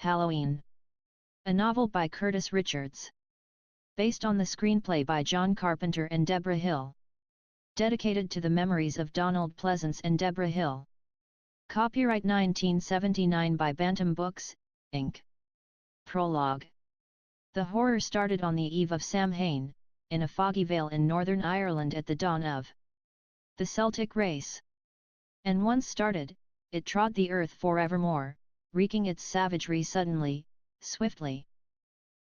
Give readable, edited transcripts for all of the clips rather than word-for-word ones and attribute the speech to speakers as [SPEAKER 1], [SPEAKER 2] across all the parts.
[SPEAKER 1] Halloween. A novel by Curtis Richards. Based on the screenplay by John Carpenter and Deborah Hill. Dedicated to the memories of Donald Pleasance and Deborah Hill. Copyright 1979 by Bantam Books, Inc. Prologue. The horror started on the eve of Samhain, in a foggy vale in Northern Ireland at the dawn of the Celtic race. And once started, it trod the earth forevermore, wreaking its savagery suddenly, swiftly,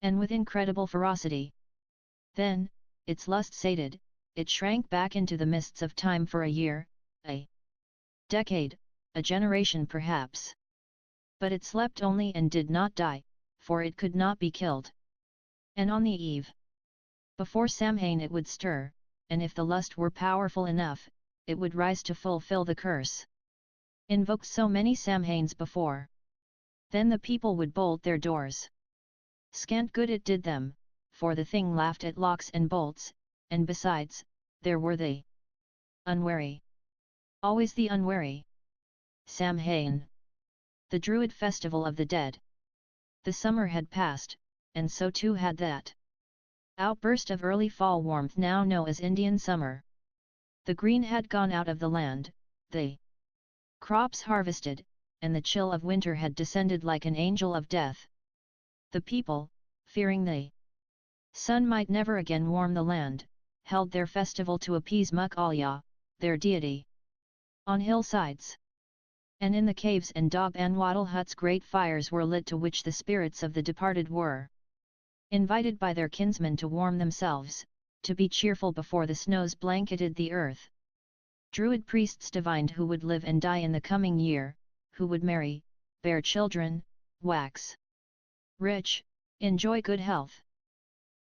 [SPEAKER 1] and with incredible ferocity. Then, its lust sated, it shrank back into the mists of time for a year, a decade, a generation perhaps. But it slept only and did not die, for it could not be killed. And on the eve before Samhain it would stir, and if the lust were powerful enough, it would rise to fulfill the curse invoked so many Samhains before. Then the people would bolt their doors. Scant good it did them, for the thing laughed at locks and bolts, and besides, there were the unwary. Always the unwary. Samhain. The Druid festival of the dead. The summer had passed, and so too had that outburst of early fall warmth now known as Indian summer. The green had gone out of the land, the crops harvested, and the chill of winter had descended like an angel of death. The people, fearing the sun might never again warm the land, held their festival to appease Muc-Allya, their deity. On hillsides and in the caves and dog and wattle huts great fires were lit to which the spirits of the departed were invited by their kinsmen to warm themselves, to be cheerful before the snows blanketed the earth. Druid priests divined who would live and die in the coming year, who would marry, bear children, wax rich, enjoy good health.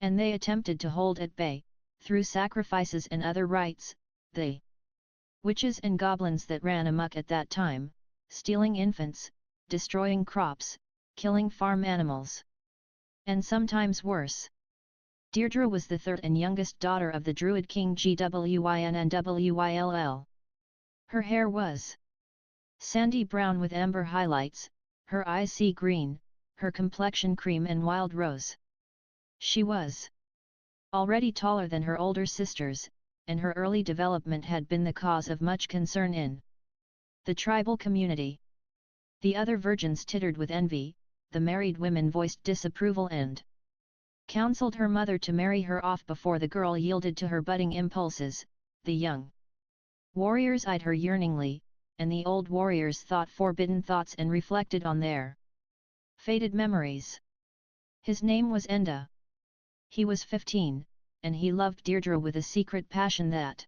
[SPEAKER 1] And they attempted to hold at bay, through sacrifices and other rites, the witches and goblins that ran amok at that time, stealing infants, destroying crops, killing farm animals. And sometimes worse. Deirdre was the third and youngest daughter of the Druid king Gwyn and Wyll. Her hair was sandy brown with amber highlights, her eyes sea green, her complexion cream and wild rose. She was already taller than her older sisters, and her early development had been the cause of much concern in the tribal community. The other virgins tittered with envy, the married women voiced disapproval and counseled her mother to marry her off before the girl yielded to her budding impulses. The young warriors eyed her yearningly, and the old warriors thought forbidden thoughts and reflected on their faded memories. His name was Enda. He was 15, and he loved Deirdre with a secret passion that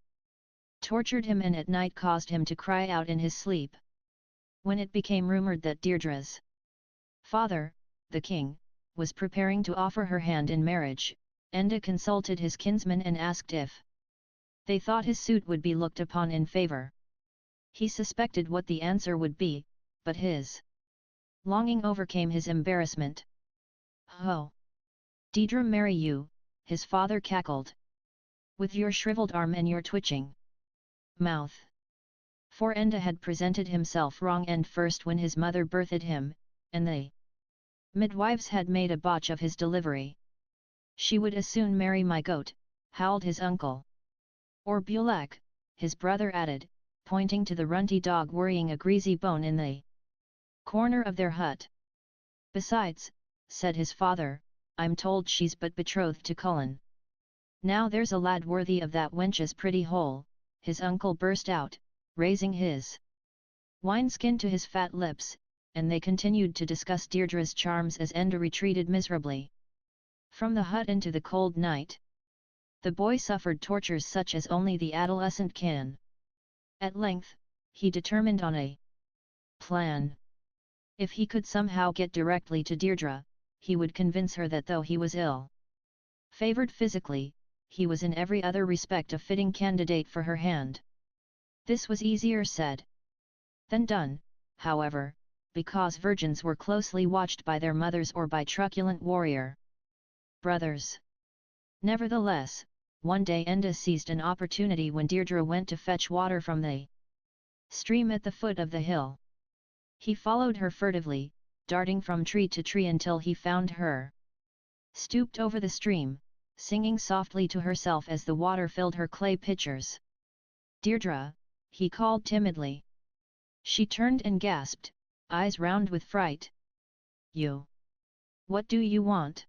[SPEAKER 1] tortured him and at night caused him to cry out in his sleep. When it became rumored that Deirdre's father, the king, was preparing to offer her hand in marriage, Enda consulted his kinsmen and asked if they thought his suit would be looked upon in favor. He suspected what the answer would be, but his longing overcame his embarrassment. "Oh! Deirdre marry you," his father cackled. "With your shriveled arm and your twitching mouth." For Enda had presented himself wrong end first when his mother birthed him, and the midwives had made a botch of his delivery. "She would as soon marry my goat," howled his uncle. "Or Bulak," his brother added, pointing to the runty dog worrying a greasy bone in the corner of their hut. "Besides," said his father, "I'm told she's but betrothed to Cullen." "Now there's a lad worthy of that wench's pretty hole," his uncle burst out, raising his wineskin to his fat lips, and they continued to discuss Deirdre's charms as Enda retreated miserably from the hut into the cold night. The boy suffered tortures such as only the adolescent can. At length, he determined on a plan. If he could somehow get directly to Deirdre, he would convince her that though he was ill-favored physically, he was in every other respect a fitting candidate for her hand. This was easier said than done, however, because virgins were closely watched by their mothers or by truculent warrior brothers. Nevertheless, one day Enda seized an opportunity when Deirdre went to fetch water from the stream at the foot of the hill. He followed her furtively, darting from tree to tree until he found her. Stooped over the stream, singing softly to herself as the water filled her clay pitchers. "Deirdre," he called timidly. She turned and gasped, eyes round with fright. "You? What do you want?"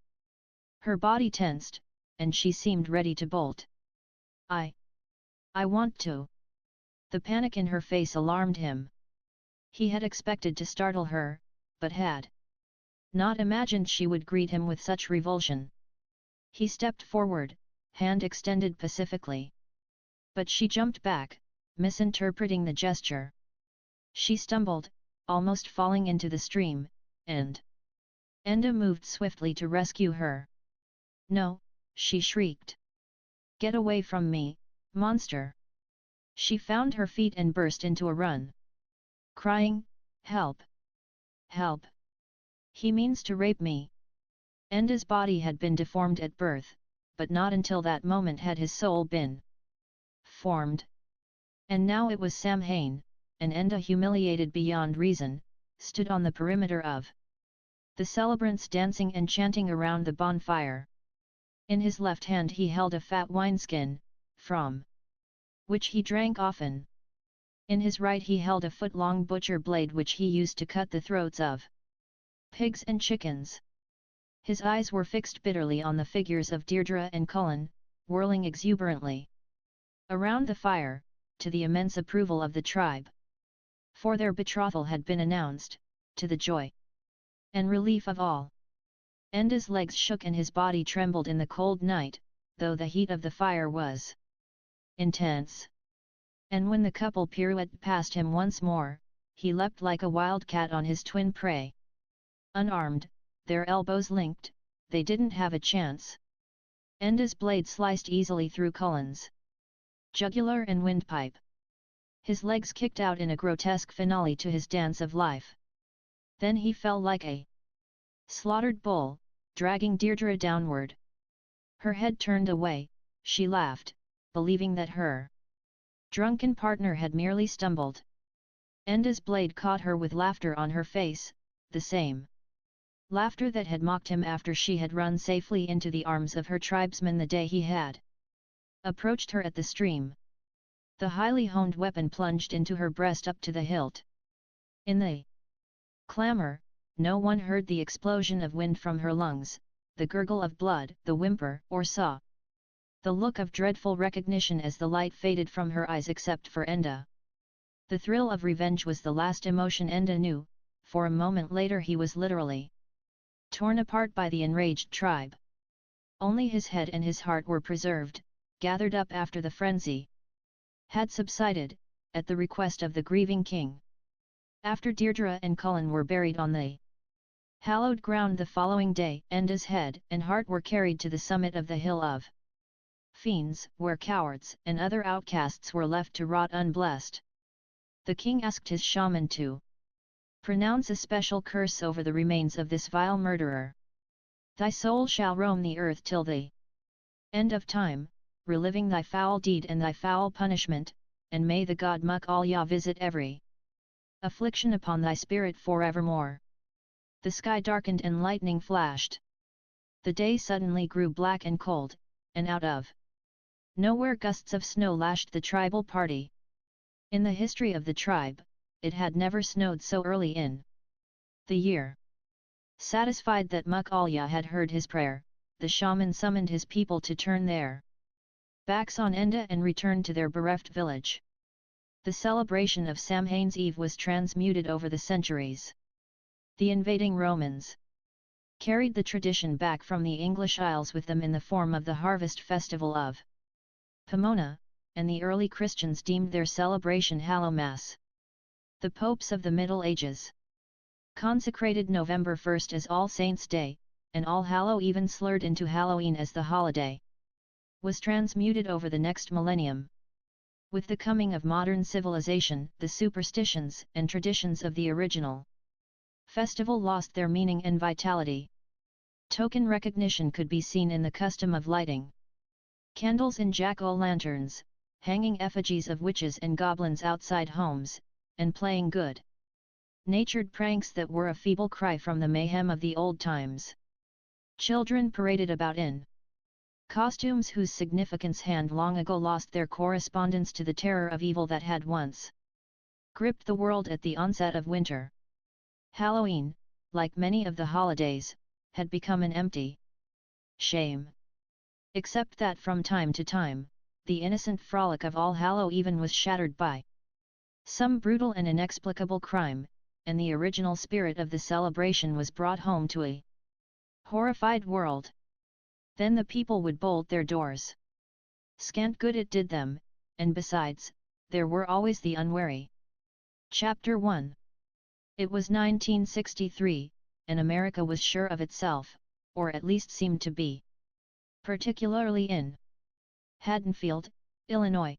[SPEAKER 1] Her body tensed, and she seemed ready to bolt. I want to." The panic in her face alarmed him. He had expected to startle her, but had not imagined she would greet him with such revulsion. He stepped forward, hand extended pacifically. But she jumped back, misinterpreting the gesture. She stumbled, almost falling into the stream, and Enda moved swiftly to rescue her. "No," she shrieked. "Get away from me, monster!" She found her feet and burst into a run, crying, "Help! Help! He means to rape me!" Enda's body had been deformed at birth, but not until that moment had his soul been formed. And now it was Samhain, and Enda, humiliated beyond reason, stood on the perimeter of the celebrants, dancing and chanting around the bonfire. In his left hand he held a fat wineskin, from which he drank often. In his right he held a foot-long butcher blade which he used to cut the throats of pigs and chickens. His eyes were fixed bitterly on the figures of Deirdre and Cullen, whirling exuberantly around the fire, to the immense approval of the tribe. For their betrothal had been announced, to the joy and relief of all. Enda's legs shook and his body trembled in the cold night, though the heat of the fire was intense. And when the couple pirouetted past him once more, he leapt like a wild cat on his twin prey. Unarmed, their elbows linked, they didn't have a chance. Enda's blade sliced easily through Cullen's jugular and windpipe. His legs kicked out in a grotesque finale to his dance of life. Then he fell like a slaughtered bull, dragging Deirdre downward. Her head turned away, she laughed, believing that her drunken partner had merely stumbled. Enda's blade caught her with laughter on her face, the same laughter that had mocked him after she had run safely into the arms of her tribesmen the day he had approached her at the stream. The highly honed weapon plunged into her breast up to the hilt. In the clamor, no one heard the explosion of wind from her lungs, the gurgle of blood, the whimper, or saw the look of dreadful recognition as the light faded from her eyes, except for Enda. The thrill of revenge was the last emotion Enda knew. For a moment later he was literally torn apart by the enraged tribe. Only his head and his heart were preserved, gathered up after the frenzy had subsided, at the request of the grieving king. After Deirdre and Cullen were buried on the hallowed ground the following day, Enda's head and heart were carried to the summit of the Hill of Fiends, where cowards and other outcasts were left to rot unblessed. The king asked his shaman to pronounce a special curse over the remains of this vile murderer. "Thy soul shall roam the earth till the end of time, reliving thy foul deed and thy foul punishment, and may the god Muk-Alya visit every affliction upon thy spirit forevermore." The sky darkened and lightning flashed. The day suddenly grew black and cold, and out of nowhere gusts of snow lashed the tribal party. In the history of the tribe, it had never snowed so early in the year. Satisfied that Muk-Alya had heard his prayer, the shaman summoned his people to turn their backs on Enda and return to their bereft village. The celebration of Samhain's Eve was transmuted over the centuries. The invading Romans carried the tradition back from the English Isles with them in the form of the harvest festival of Pomona, and the early Christians deemed their celebration Hallowmass. The popes of the Middle Ages consecrated November 1st as All Saints' Day, and All Hallow even slurred into Halloween as the holiday was transmuted over the next millennium. With the coming of modern civilization, the superstitions and traditions of the original festival lost their meaning and vitality. Token recognition could be seen in the custom of lighting candles and jack-o'-lanterns, hanging effigies of witches and goblins outside homes, and playing good natured pranks that were a feeble cry from the mayhem of the old times. Children paraded about in costumes whose significance had long ago lost their correspondence to the terror of evil that had once gripped the world at the onset of winter. Halloween, like many of the holidays, had become an empty shame. Except that from time to time, the innocent frolic of All Hallow Even was shattered by some brutal and inexplicable crime, and the original spirit of the celebration was brought home to a horrified world. Then the people would bolt their doors. Scant good it did them, and besides, there were always the unwary. Chapter 1. It was 1963, and America was sure of itself, or at least seemed to be. Particularly in Haddonfield, Illinois.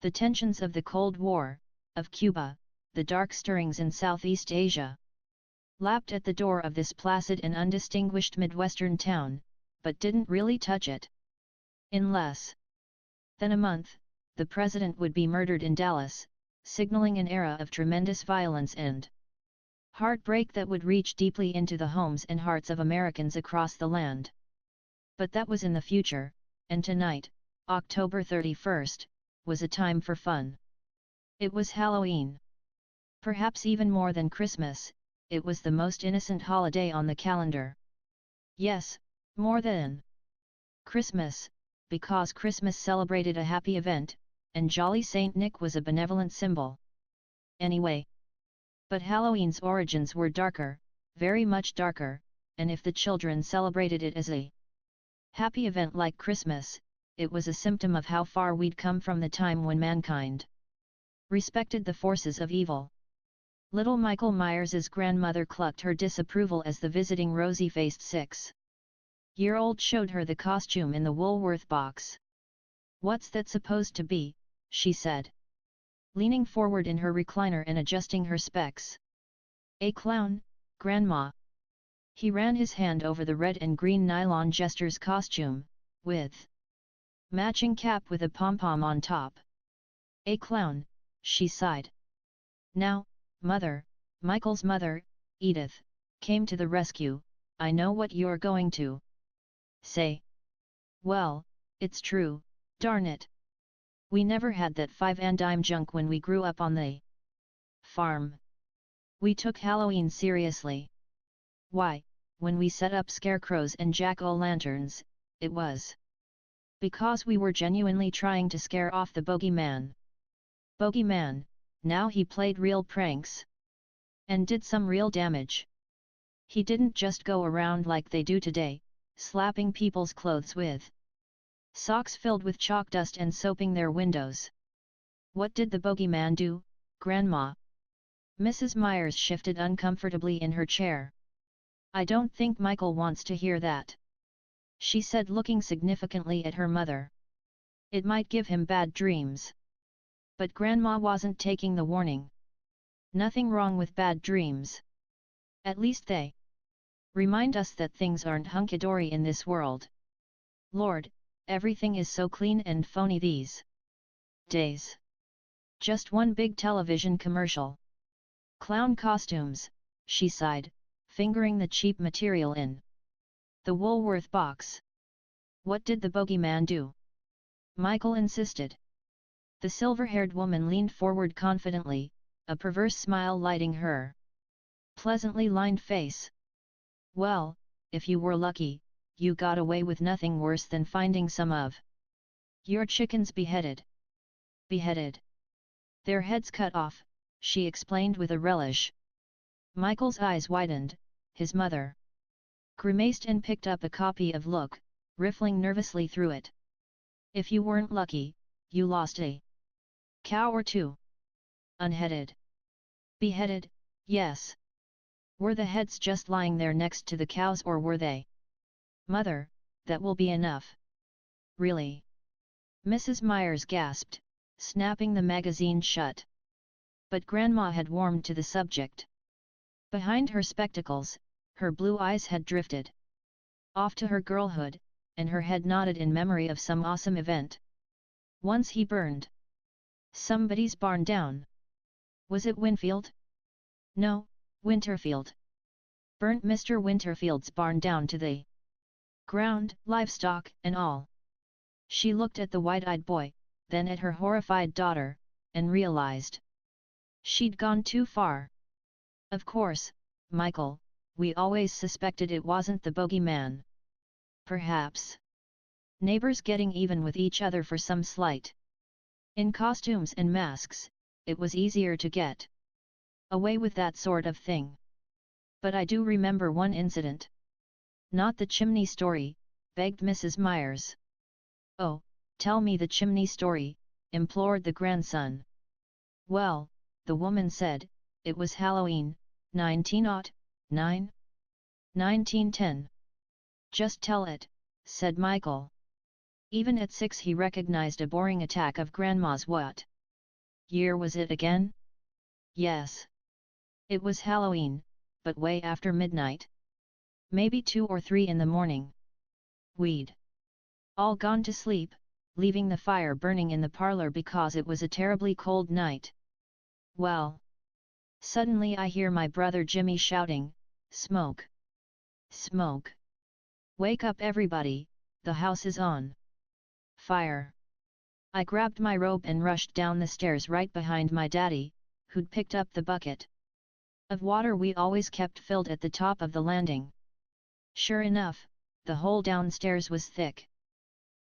[SPEAKER 1] The tensions of the Cold War, of Cuba, the dark stirrings in Southeast Asia, lapped at the door of this placid and undistinguished Midwestern town, but didn't really touch it. In less than a month, the president would be murdered in Dallas, signaling an era of tremendous violence and heartbreak that would reach deeply into the homes and hearts of Americans across the land. But that was in the future, and tonight, October 31st, was a time for fun. It was Halloween. Perhaps even more than Christmas, it was the most innocent holiday on the calendar. Yes, more than Christmas, because Christmas celebrated a happy event, and Jolly Saint Nick was a benevolent symbol. Anyway. But Halloween's origins were darker, very much darker, and if the children celebrated it as a happy event like Christmas, it was a symptom of how far we'd come from the time when mankind respected the forces of evil. Little Michael Myers's grandmother clucked her disapproval as the visiting rosy-faced 6-year-old showed her the costume in the Woolworth box. "What's that supposed to be?" she said, leaning forward in her recliner and adjusting her specs. "A clown, Grandma." He ran his hand over the red and green nylon jester's costume, with matching cap with a pom-pom on top. "A clown," she sighed. "Now, Mother," Michael's mother, Edith, came to the rescue, "I know what you're going to say. Well, it's true, darn it. We never had that 5-and-dime junk when we grew up on the farm. We took Halloween seriously. Why, when we set up scarecrows and jack-o'-lanterns, it was because we were genuinely trying to scare off the bogeyman. Bogeyman, now he played real pranks. And did some real damage. He didn't just go around like they do today, slapping people's clothes with socks filled with chalk dust and soaping their windows. What did the bogeyman do, Grandma?" Mrs. Myers shifted uncomfortably in her chair. "I don't think Michael wants to hear that," she said, looking significantly at her mother. "It might give him bad dreams." But Grandma wasn't taking the warning. "Nothing wrong with bad dreams. At least they remind us that things aren't hunky-dory in this world. Lord, everything is so clean and phony these days. Just one big television commercial. Clown costumes," she sighed, fingering the cheap material in the Woolworth box. "What did the bogeyman do?" Michael insisted. The silver-haired woman leaned forward confidently, a perverse smile lighting her pleasantly lined face. "Well, if you were lucky, you got away with nothing worse than finding some of your chickens beheaded." "Beheaded? Their heads cut off," she explained with a relish. Michael's eyes widened, his mother grimaced and picked up a copy of Look, riffling nervously through it. "If you weren't lucky, you lost a cow or two." "Unheaded? Beheaded, yes. Were the heads just lying there next to the cows, or were they?" "Mother, that will be enough." "Really?" Mrs. Myers gasped, snapping the magazine shut. But Grandma had warmed to the subject. Behind her spectacles, her blue eyes had drifted off to her girlhood, and her head nodded in memory of some awesome event. "Once he burned somebody's barn down. Was it Winfield?" No, Winterfield. Burnt Mr. Winterfield's barn down to the ground, livestock and all. She looked at the wide-eyed boy, then at her horrified daughter, and realized she'd gone too far. Of course, Michael, we always suspected it wasn't the bogeyman. Perhaps neighbors getting even with each other for some slight. In costumes and masks, it was easier to get away with that sort of thing. But I do remember one incident. Not the chimney story, begged Mrs. Myers. Oh, tell me the chimney story, implored the grandson. Well, the woman said, it was Halloween, 1909? 1910. Just tell it, said Michael. Even at 6 he recognized a boring attack of Grandma's. What year was it again? Yes. It was Halloween, but way after midnight. Maybe 2 or 3 in the morning. We'd all gone to sleep, leaving the fire burning in the parlor because it was a terribly cold night. Well, suddenly I hear my brother Jimmy shouting, "Smoke! Smoke! Wake up everybody, the house is on fire!" I grabbed my robe and rushed down the stairs right behind my daddy, who'd picked up the bucket of water we always kept filled at the top of the landing. Sure enough, the hole downstairs was thick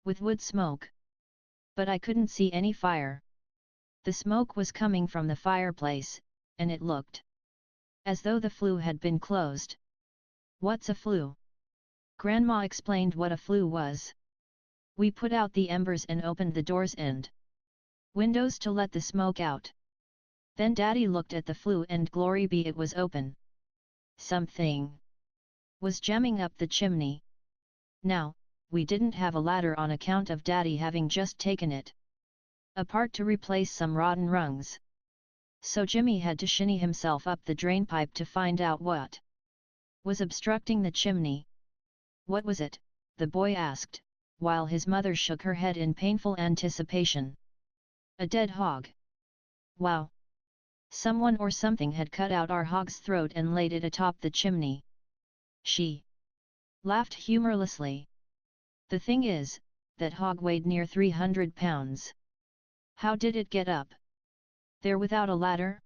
[SPEAKER 1] with wood smoke. But I couldn't see any fire. The smoke was coming from the fireplace, and it looked as though the flue had been closed. What's a flue? Grandma explained what a flue was. We put out the embers and opened the doors and windows to let the smoke out. Then Daddy looked at the flue and glory be it was open. Something was jamming up the chimney. Now, we didn't have a ladder on account of Daddy having just taken it apart to replace some rotten rungs. So Jimmy had to shinny himself up the drainpipe to find out what was obstructing the chimney. What was it? The boy asked, while his mother shook her head in painful anticipation. A dead hog. Wow! Someone or something had cut out our hog's throat and laid it atop the chimney. She laughed humorlessly. The thing is, that hog weighed near 300 pounds. How did it get up there without a ladder?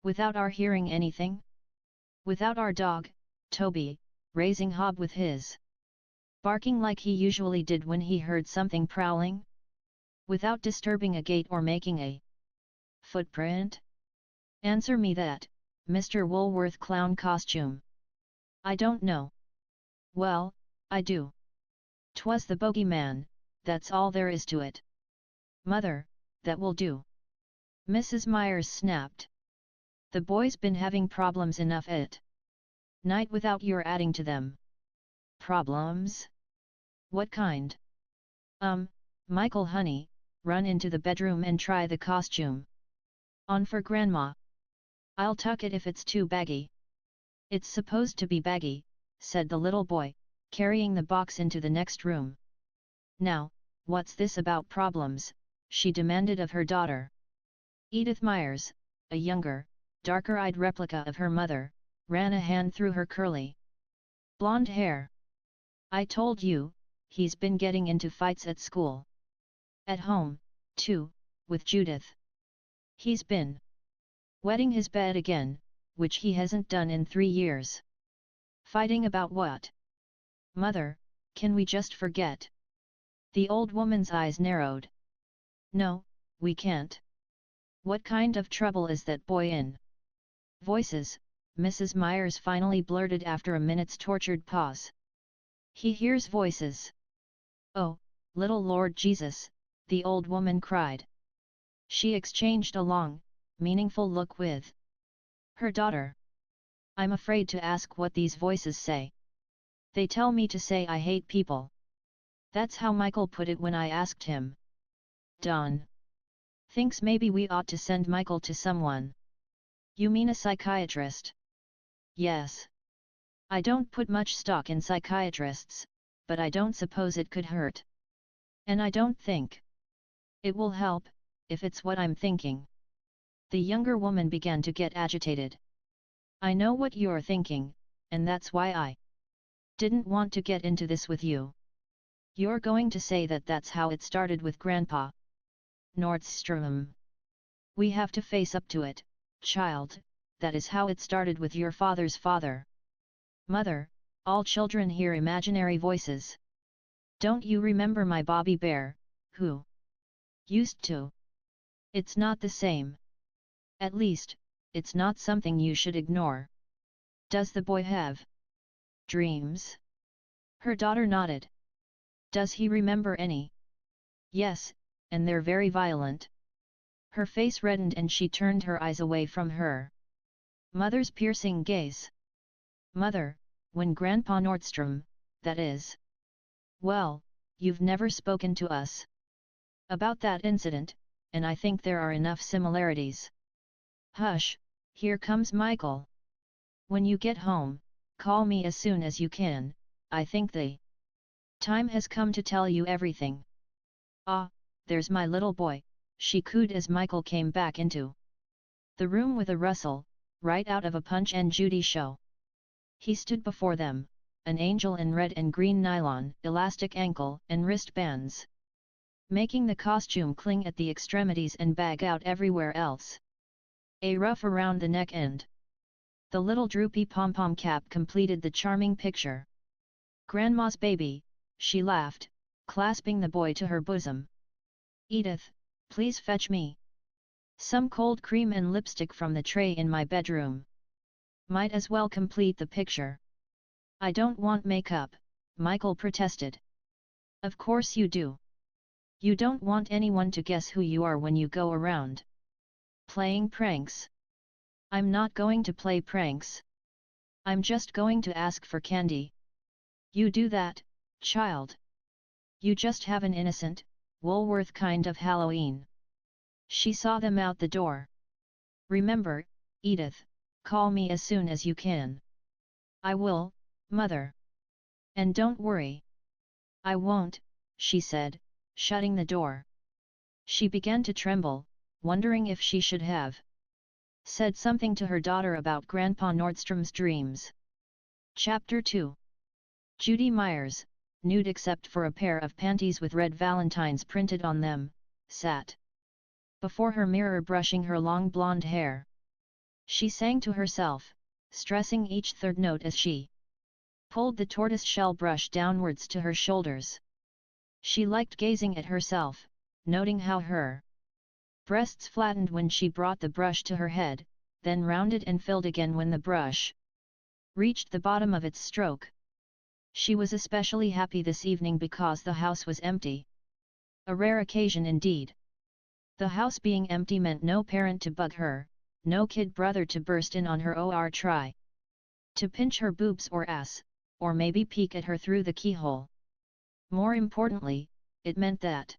[SPEAKER 1] Without our hearing anything? Without our dog, Toby, raising hob with his barking like he usually did when he heard something prowling? Without disturbing a gate or making a footprint? Answer me that, Mr. Woolworth clown costume. I don't know. Well, I do. 'Twas the bogeyman, that's all there is to it. Mother, that will do. Mrs. Myers snapped. The boy's been having problems enough at night without your adding to them. Problems? What kind? Michael honey, run into the bedroom and try the costume on for Grandma. I'll tuck it if it's too baggy. It's supposed to be baggy, said the little boy, carrying the box into the next room. Now, what's this about problems? She demanded of her daughter. Edith Myers, a younger, darker-eyed replica of her mother, ran a hand through her curly blonde hair. I told you, he's been getting into fights at school. At home, too, with Judith. He's been wetting his bed again, which he hasn't done in 3 years. Fighting about what? Mother, can we just forget? The old woman's eyes narrowed. No, we can't. What kind of trouble is that boy in? Voices, Mrs. Myers finally blurted after a minute's tortured pause. He hears voices. Oh, little Lord Jesus, the old woman cried. She exchanged a long, meaningful look with her daughter. I'm afraid to ask what these voices say. They tell me to say I hate people. That's how Michael put it when I asked him. Don thinks maybe we ought to send Michael to someone. You mean a psychiatrist? Yes. I don't put much stock in psychiatrists, but I don't suppose it could hurt. And I don't think it will help, if it's what I'm thinking. The younger woman began to get agitated. I know what you're thinking, and that's why I didn't want to get into this with you. You're going to say that that's how it started with Grandpa Nordstrom. We have to face up to it, child, that is how it started with your father's father. Mother, all children hear imaginary voices. Don't you remember my Bobby Bear, who used to? It's not the same. At least, it's not something you should ignore. Does the boy have dreams? Her daughter nodded. Does he remember any? Yes, and they're very violent. Her face reddened and she turned her eyes away from her mother's piercing gaze. Mother, when Grandpa Nordstrom, that is. Well, you've never spoken to us about that incident, and I think there are enough similarities. Hush, here comes Michael. When you get home, call me as soon as you can. I think the time has come to tell you everything. Ah, there's my little boy, she cooed as Michael came back into the room with a rustle, right out of a Punch and Judy show. He stood before them, an angel in red and green nylon, elastic ankle and wristbands, making the costume cling at the extremities and bag out everywhere else. A ruff around the neck and the little droopy pom-pom cap completed the charming picture. Grandma's baby, she laughed, clasping the boy to her bosom. Edith, please fetch me some cold cream and lipstick from the tray in my bedroom. Might as well complete the picture. I don't want makeup, Michael protested. Of course you do. You don't want anyone to guess who you are when you go around playing pranks. I'm not going to play pranks. I'm just going to ask for candy. You do that, child. You just have an innocent, Woolworth kind of Halloween. She saw them out the door. Remember, Edith, call me as soon as you can. I will, Mother. And don't worry. I won't, she said, shutting the door. She began to tremble, wondering if she should have said something to her daughter about Grandpa Nordstrom's dreams. Chapter 2. Judy Myers, nude except for a pair of panties with red valentines printed on them, sat before her mirror brushing her long blonde hair. She sang to herself, stressing each third note as she pulled the tortoise-shell brush downwards to her shoulders. She liked gazing at herself, noting how her breasts flattened when she brought the brush to her head, then rounded and filled again when the brush reached the bottom of its stroke. She was especially happy this evening because the house was empty. A rare occasion indeed. The house being empty meant no parent to bug her, no kid brother to burst in on her or try to pinch her boobs or ass, or maybe peek at her through the keyhole. More importantly, it meant that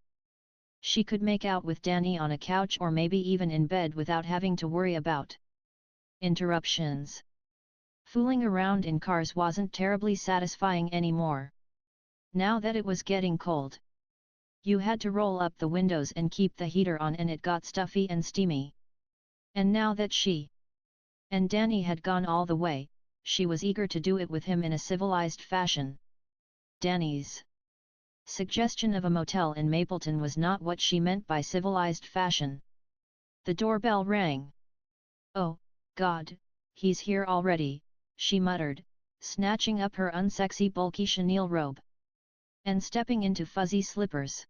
[SPEAKER 1] she could make out with Danny on a couch or maybe even in bed without having to worry about interruptions. Fooling around in cars wasn't terribly satisfying anymore. Now that it was getting cold, you had to roll up the windows and keep the heater on and it got stuffy and steamy. And now that she and Danny had gone all the way, she was eager to do it with him in a civilized fashion. Danny's suggestion of a motel in Mapleton was not what she meant by civilized fashion. The doorbell rang. Oh, God, he's here already, she muttered, snatching up her unsexy bulky chenille robe and stepping into fuzzy slippers.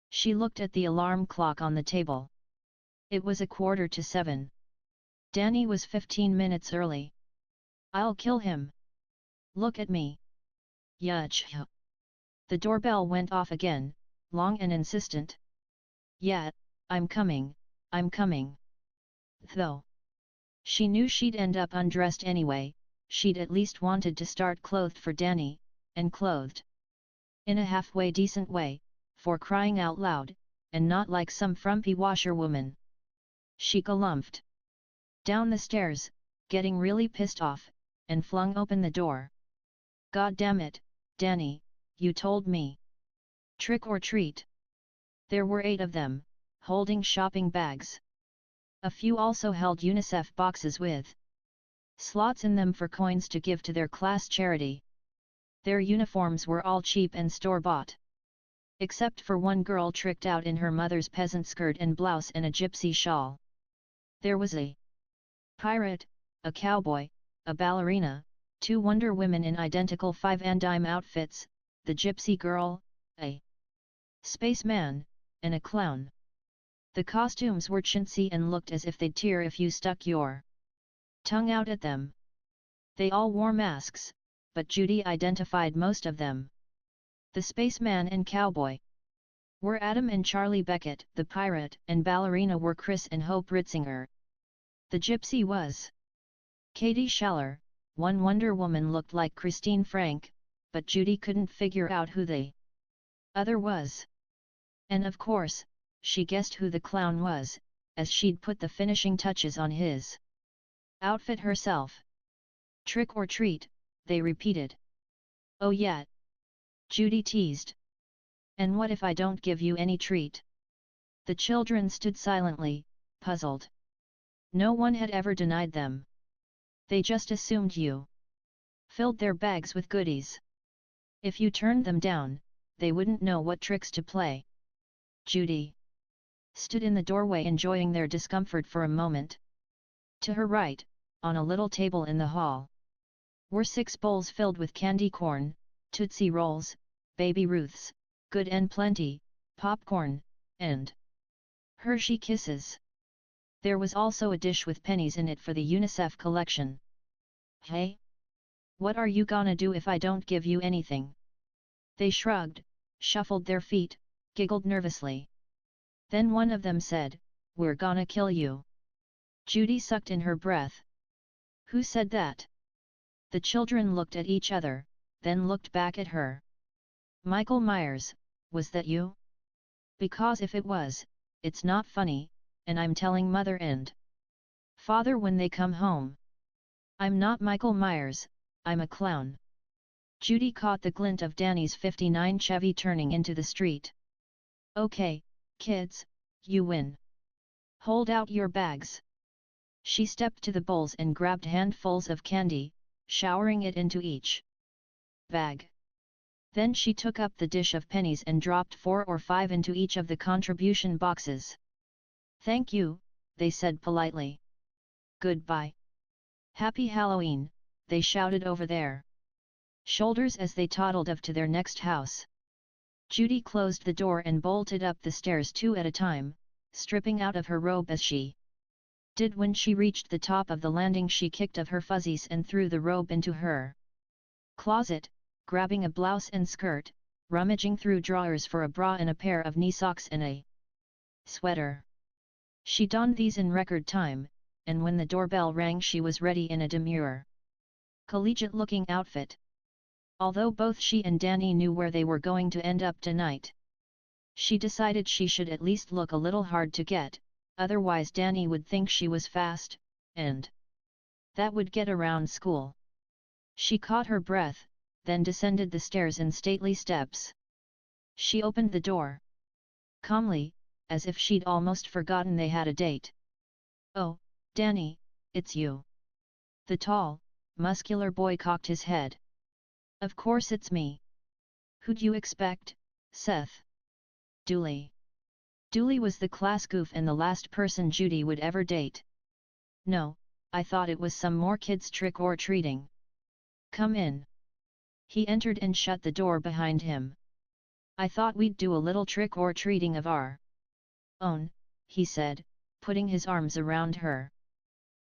[SPEAKER 1] She looked at the alarm clock on the table. It was 7:15. Danny was 15 minutes early. I'll kill him. Look at me. Yuch. The doorbell went off again, long and insistent. Yeah, I'm coming, I'm coming. Though she knew she'd end up undressed anyway, she'd at least wanted to start clothed for Danny, and clothed in a halfway decent way, for crying out loud, and not like some frumpy washerwoman. She galumphed down the stairs, getting really pissed off, and flung open the door. God damn it, Danny, you told me. Trick or treat. There were 8 of them, holding shopping bags. A few also held UNICEF boxes with slots in them for coins to give to their class charity. Their uniforms were all cheap and store-bought. Except for one girl tricked out in her mother's peasant skirt and blouse and a gypsy shawl. There was a pirate, a cowboy, a ballerina, 2 Wonder Women in identical 5-and-dime outfits, the gypsy girl, a spaceman, and a clown. The costumes were chintzy and looked as if they'd tear if you stuck your tongue out at them. They all wore masks, but Judy identified most of them. The spaceman and cowboy were Adam and Charlie Beckett, the pirate and ballerina were Chris and Hope Ritzinger. The gypsy was Katie Schaller. One Wonder Woman looked like Christine Frank, but Judy couldn't figure out who the other was. And of course, she guessed who the clown was, as she'd put the finishing touches on his outfit herself. Trick or treat, they repeated. Oh yeah, Judy teased. And what if I don't give you any treat? The children stood silently, puzzled. No one had ever denied them. They just assumed you filled their bags with goodies. If you turned them down, they wouldn't know what tricks to play. Judy stood in the doorway enjoying their discomfort for a moment. To her right, on a little table in the hall, were 6 bowls filled with candy corn, Tootsie Rolls, Baby Ruths, Good and Plenty, popcorn, and Hershey Kisses. There was also a dish with pennies in it for the UNICEF collection. Hey? What are you gonna do if I don't give you anything? They shrugged, shuffled their feet, giggled nervously. Then one of them said, "We're gonna kill you." Judy sucked in her breath. Who said that? The children looked at each other, then looked back at her. Michael Myers, was that you? Because if it was, it's not funny, and I'm telling Mother and Father when they come home. I'm not Michael Myers, I'm a clown. Judy caught the glint of Danny's '59 Chevy turning into the street. Okay, kids, you win. Hold out your bags. She stepped to the bowls and grabbed handfuls of candy, showering it into each bag. Then she took up the dish of pennies and dropped 4 or 5 into each of the contribution boxes. Thank you, they said politely. Goodbye. Happy Halloween, they shouted over their shoulders as they toddled off to their next house. Judy closed the door and bolted up the stairs 2 at a time, stripping out of her robe as she did when she reached the top of the landing. She kicked off her fuzzies and threw the robe into her closet, grabbing a blouse and skirt, rummaging through drawers for a bra and a pair of knee socks and a sweater. She donned these in record time, and when the doorbell rang she was ready in a demure, collegiate-looking outfit. Although both she and Danny knew where they were going to end up tonight, she decided she should at least look a little hard to get, otherwise Danny would think she was fast, and that would get around school. She caught her breath, then descended the stairs in stately steps. She opened the door calmly, as if she'd almost forgotten they had a date. "Oh, Danny, it's you." The tall, muscular boy cocked his head. "Of course it's me. Who'd you expect, Seth?" Dooley. Dooley was the class goof and the last person Judy would ever date. "No, I thought it was some more kids trick-or-treating." "Come in." He entered and shut the door behind him. "I thought we'd do a little trick-or-treating of our own," he said, putting his arms around her.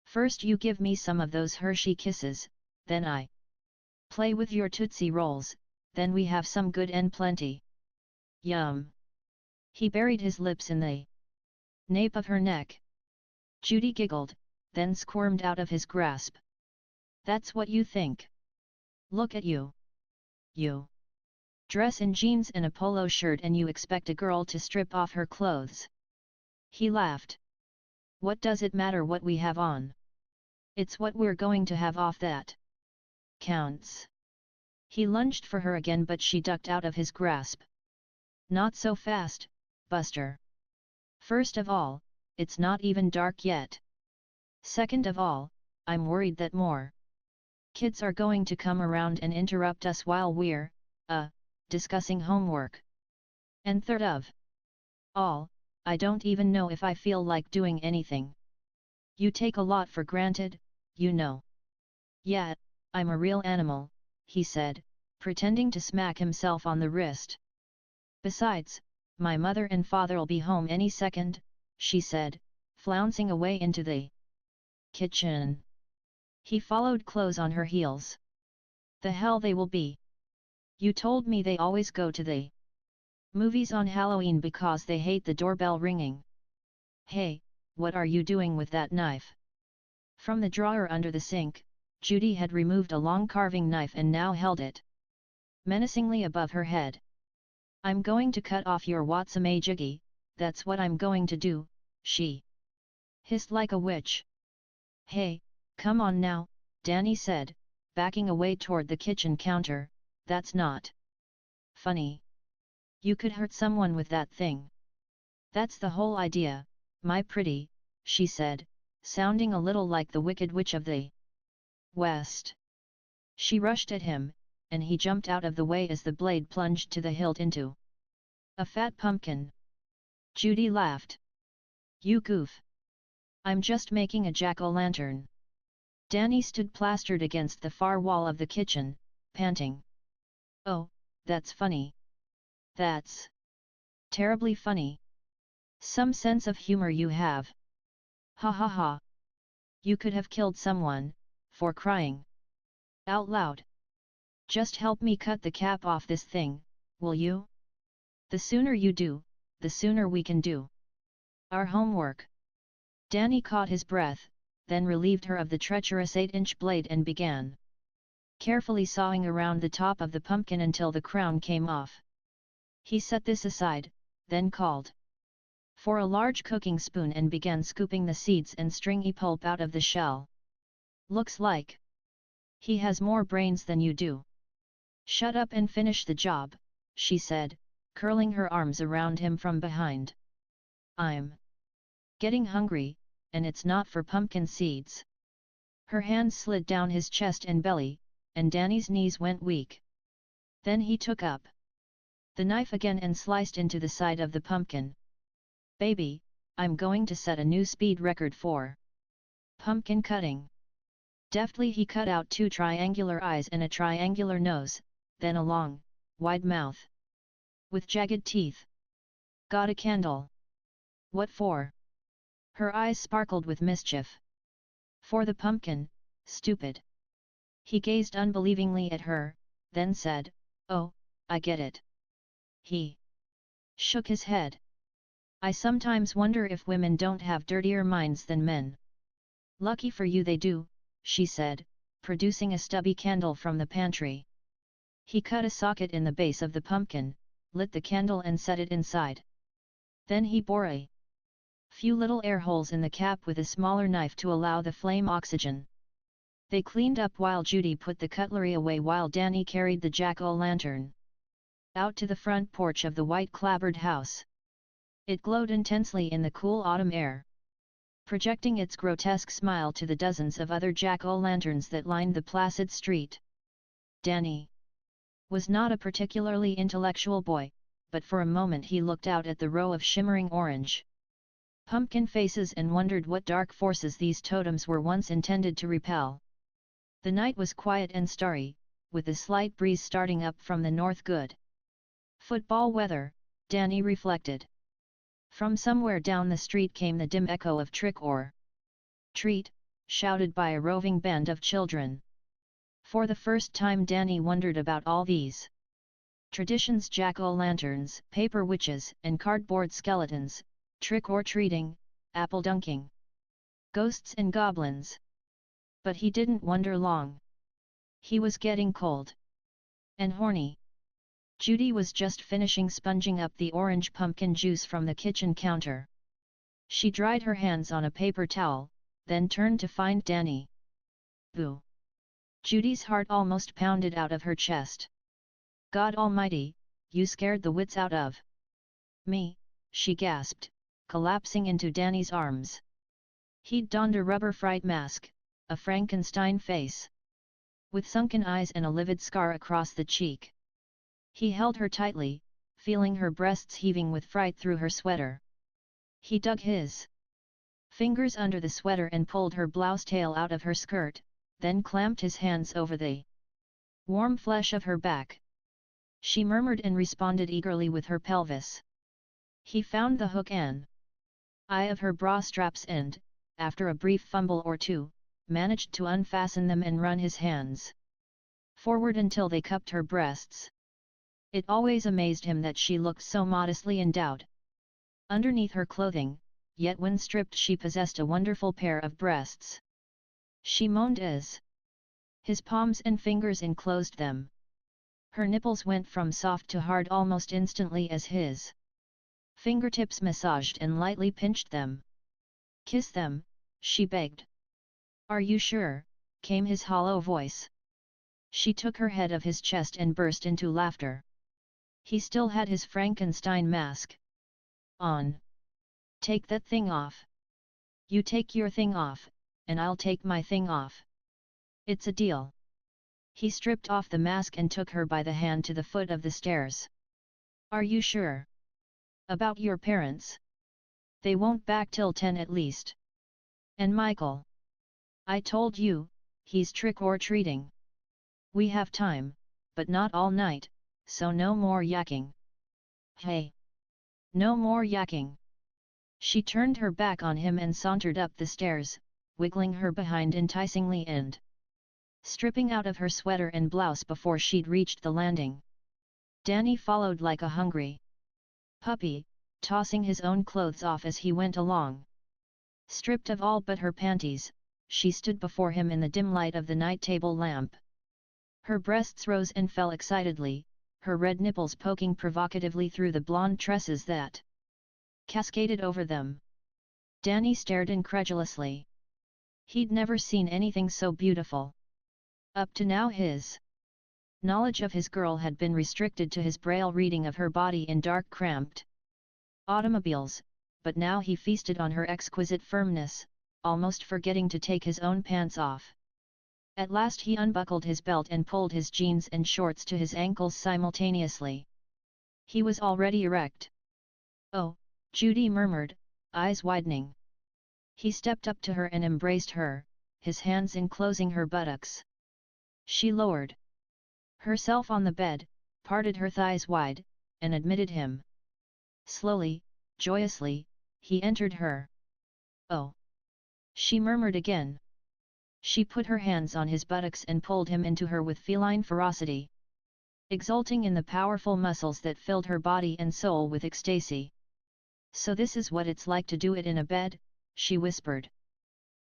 [SPEAKER 1] "First you give me some of those Hershey Kisses, then I play with your Tootsie Rolls, then we have some Good and Plenty." Yum! He buried his lips in the nape of her neck. Judy giggled, then squirmed out of his grasp. "That's what you think? Look at you. You dress in jeans and a polo shirt and you expect a girl to strip off her clothes." He laughed. "What does it matter what we have on? It's what we're going to have off that counts." He lunged for her again but she ducked out of his grasp. "Not so fast, Buster. First of all, it's not even dark yet. Second of all, I'm worried that more kids are going to come around and interrupt us while we're, discussing homework. And third of all, I don't even know if I feel like doing anything. You take a lot for granted, you know. Yeah, I'm a real animal, he said, pretending to smack himself on the wrist. Besides, my mother and father'll be home any second, she said, flouncing away into the kitchen. He followed close on her heels. The hell they will be. You told me they always go to the movies on Halloween because they hate the doorbell ringing. Hey, what are you doing with that knife? From the drawer under the sink, Judy had removed a long carving knife and now held it menacingly above her head. I'm going to cut off your Watsamajiggy, that's what I'm going to do, she hissed like a witch. Hey, come on now, Danny said, backing away toward the kitchen counter, that's not funny. You could hurt someone with that thing. That's the whole idea, my pretty, she said, sounding a little like the Wicked Witch of the West. She rushed at him, and he jumped out of the way as the blade plunged to the hilt into a fat pumpkin. Judy laughed. You goof. I'm just making a jack-o'-lantern. Danny stood plastered against the far wall of the kitchen, panting. Oh, that's funny. That's terribly funny. Some sense of humor you have. Ha ha ha. You could have killed someone, for crying out loud. Just help me cut the cap off this thing, will you? The sooner you do, the sooner we can do our homework. Danny caught his breath, then relieved her of the treacherous 8-inch blade and began carefully sawing around the top of the pumpkin until the crown came off. He set this aside, then called for a large cooking spoon and began scooping the seeds and stringy pulp out of the shell. Looks like he has more brains than you do. Shut up and finish the job, she said, curling her arms around him from behind. I'm getting hungry, and it's not for pumpkin seeds. Her hands slid down his chest and belly, and Danny's knees went weak. Then he took up the knife again and sliced into the side of the pumpkin. Baby, I'm going to set a new speed record for pumpkin cutting. Deftly he cut out 2 triangular eyes and a triangular nose, then a long, wide mouth with jagged teeth. Got a candle? What for? Her eyes sparkled with mischief. For the pumpkin, stupid. He gazed unbelievingly at her, then said, Oh, I get it. He shook his head. I sometimes wonder if women don't have dirtier minds than men. Lucky for you they do, she said, producing a stubby candle from the pantry. He cut a socket in the base of the pumpkin, lit the candle and set it inside. Then he bore a few little air holes in the cap with a smaller knife to allow the flame oxygen. They cleaned up while Judy put the cutlery away while Danny carried the jack-o'-lantern out to the front porch of the white clapboard house. It glowed intensely in the cool autumn air, projecting its grotesque smile to the dozens of other jack-o'-lanterns that lined the placid street. Danny was not a particularly intellectual boy, but for a moment he looked out at the row of shimmering orange pumpkin faces and wondered what dark forces these totems were once intended to repel. The night was quiet and starry, with a slight breeze starting up from the north. Good football weather, Danny reflected. From somewhere down the street came the dim echo of trick or treat, shouted by a roving band of children. For the first time Danny wondered about all these traditions: jack-o'-lanterns, paper witches and cardboard skeletons, trick-or-treating, apple dunking, ghosts and goblins. But he didn't wonder long. He was getting cold and horny. Judy was just finishing sponging up the orange pumpkin juice from the kitchen counter. She dried her hands on a paper towel, then turned to find Danny. Boo! Judy's heart almost pounded out of her chest. God almighty, you scared the wits out of me, she gasped, collapsing into Danny's arms. He'd donned a rubber fright mask, a Frankenstein face, with sunken eyes and a livid scar across the cheek. He held her tightly, feeling her breasts heaving with fright through her sweater. He dug his fingers under the sweater and pulled her blouse tail out of her skirt, then clamped his hands over the warm flesh of her back. She murmured and responded eagerly with her pelvis. He found the hook and eye of her bra straps and, after a brief fumble or two, managed to unfasten them and run his hands forward until they cupped her breasts. It always amazed him that she looked so modestly endowed underneath her clothing, yet when stripped she possessed a wonderful pair of breasts. She moaned as his palms and fingers enclosed them. Her nipples went from soft to hard almost instantly as his fingertips massaged and lightly pinched them. "Kiss them," she begged. "Are you sure?" came his hollow voice. She took her head off his chest and burst into laughter. He still had his Frankenstein mask on. "Take that thing off. You take your thing off, and I'll take my thing off. It's a deal." He stripped off the mask and took her by the hand to the foot of the stairs. "Are you sure? About your parents? They won't back till 10 at least. And Michael? I told you, he's trick-or-treating. We have time, but not all night, so no more yakking. Hey! No more yakking." She turned her back on him and sauntered up the stairs, wiggling her behind enticingly and stripping out of her sweater and blouse before she'd reached the landing. Danny followed like a hungry puppy, tossing his own clothes off as he went along. Stripped of all but her panties, she stood before him in the dim light of the night table lamp. Her breasts rose and fell excitedly, her red nipples poking provocatively through the blonde tresses that cascaded over them. Danny stared incredulously. He'd never seen anything so beautiful. Up to now his knowledge of his girl had been restricted to his braille reading of her body in dark cramped automobiles, but now he feasted on her exquisite firmness, almost forgetting to take his own pants off. At last he unbuckled his belt and pulled his jeans and shorts to his ankles simultaneously. He was already erect. "Oh," Judy murmured, eyes widening. He stepped up to her and embraced her, his hands enclosing her buttocks. She lowered herself on the bed, parted her thighs wide, and admitted him. Slowly, joyously, he entered her. "Oh!" she murmured again. She put her hands on his buttocks and pulled him into her with feline ferocity, exulting in the powerful muscles that filled her body and soul with ecstasy. "So this is what it's like to do it in a bed," she whispered.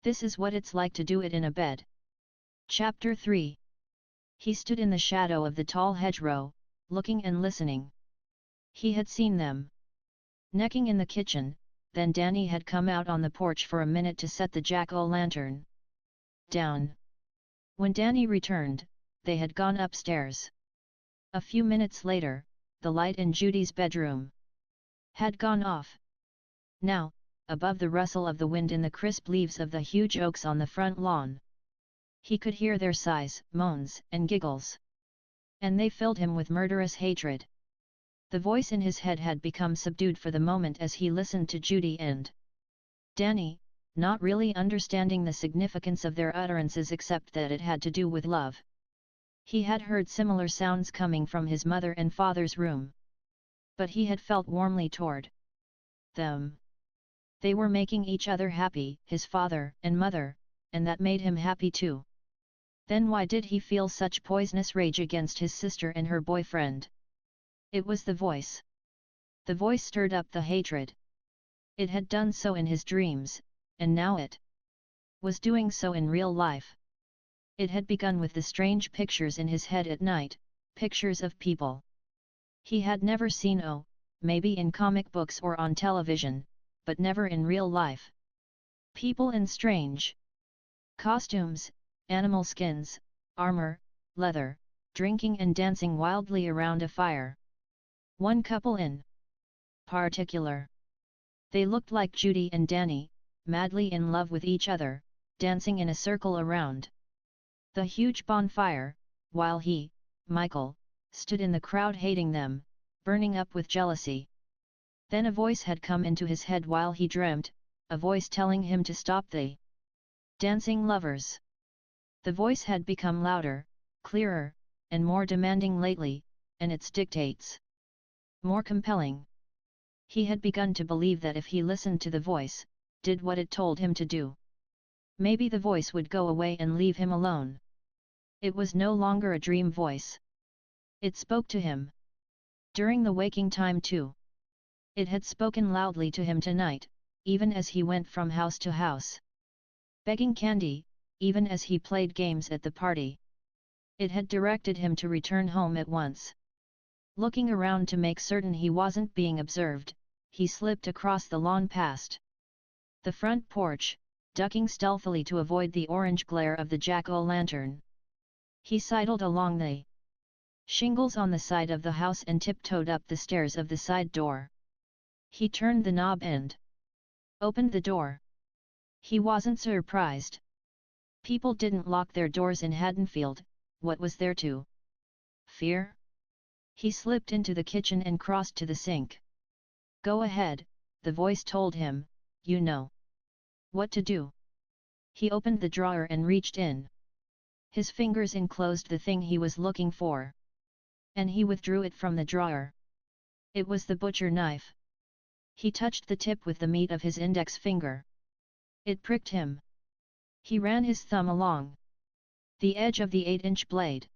[SPEAKER 1] "This is what it's like to do it in a bed." Chapter 3. He stood in the shadow of the tall hedgerow, looking and listening. He had seen them necking in the kitchen, then Danny had come out on the porch for a minute to set the jack-o'-lantern down. When Danny returned, they had gone upstairs. A few minutes later, the light in Judy's bedroom had gone off. Now, above the rustle of the wind in the crisp leaves of the huge oaks on the front lawn, he could hear their sighs, moans, and giggles. And they filled him with murderous hatred. The voice in his head had become subdued for the moment as he listened to Judy and Danny, not really understanding the significance of their utterances except that it had to do with love. He had heard similar sounds coming from his mother and father's room. But he had felt warmly toward them. They were making each other happy, his father and mother, and that made him happy too. Then why did he feel such poisonous rage against his sister and her boyfriend? It was the voice. The voice stirred up the hatred. It had done so in his dreams, and now it was doing so in real life. It had begun with the strange pictures in his head at night, pictures of people he had never seen, oh, maybe in comic books or on television, but never in real life. People in strange costumes, animal skins, armor, leather, drinking and dancing wildly around a fire. One couple in particular. They looked like Judy and Danny, madly in love with each other, dancing in a circle around the huge bonfire, while he, Michael, stood in the crowd hating them, burning up with jealousy. Then a voice had come into his head while he dreamt, a voice telling him to stop the dancing lovers. The voice had become louder, clearer, and more demanding lately, and its dictates more compelling. He had begun to believe that if he listened to the voice, did what it told him to do, maybe the voice would go away and leave him alone. It was no longer a dream voice. It spoke to him. During the waking time too. It had spoken loudly to him tonight, even as he went from house to house, begging candy, even as he played games at the party. It had directed him to return home at once. Looking around to make certain he wasn't being observed, he slipped across the lawn past the front porch, ducking stealthily to avoid the orange glare of the jack-o'-lantern. He sidled along the shingles on the side of the house and tiptoed up the stairs of the side door. He turned the knob and opened the door. He wasn't surprised. People didn't lock their doors in Haddonfield. What was there to fear? He slipped into the kitchen and crossed to the sink. Go ahead, the voice told him, you know what to do. He opened the drawer and reached in. His fingers enclosed the thing he was looking for. And he withdrew it from the drawer. It was the butcher knife. He touched the tip with the meat of his index finger. It pricked him. He ran his thumb along the edge of the 8-inch blade.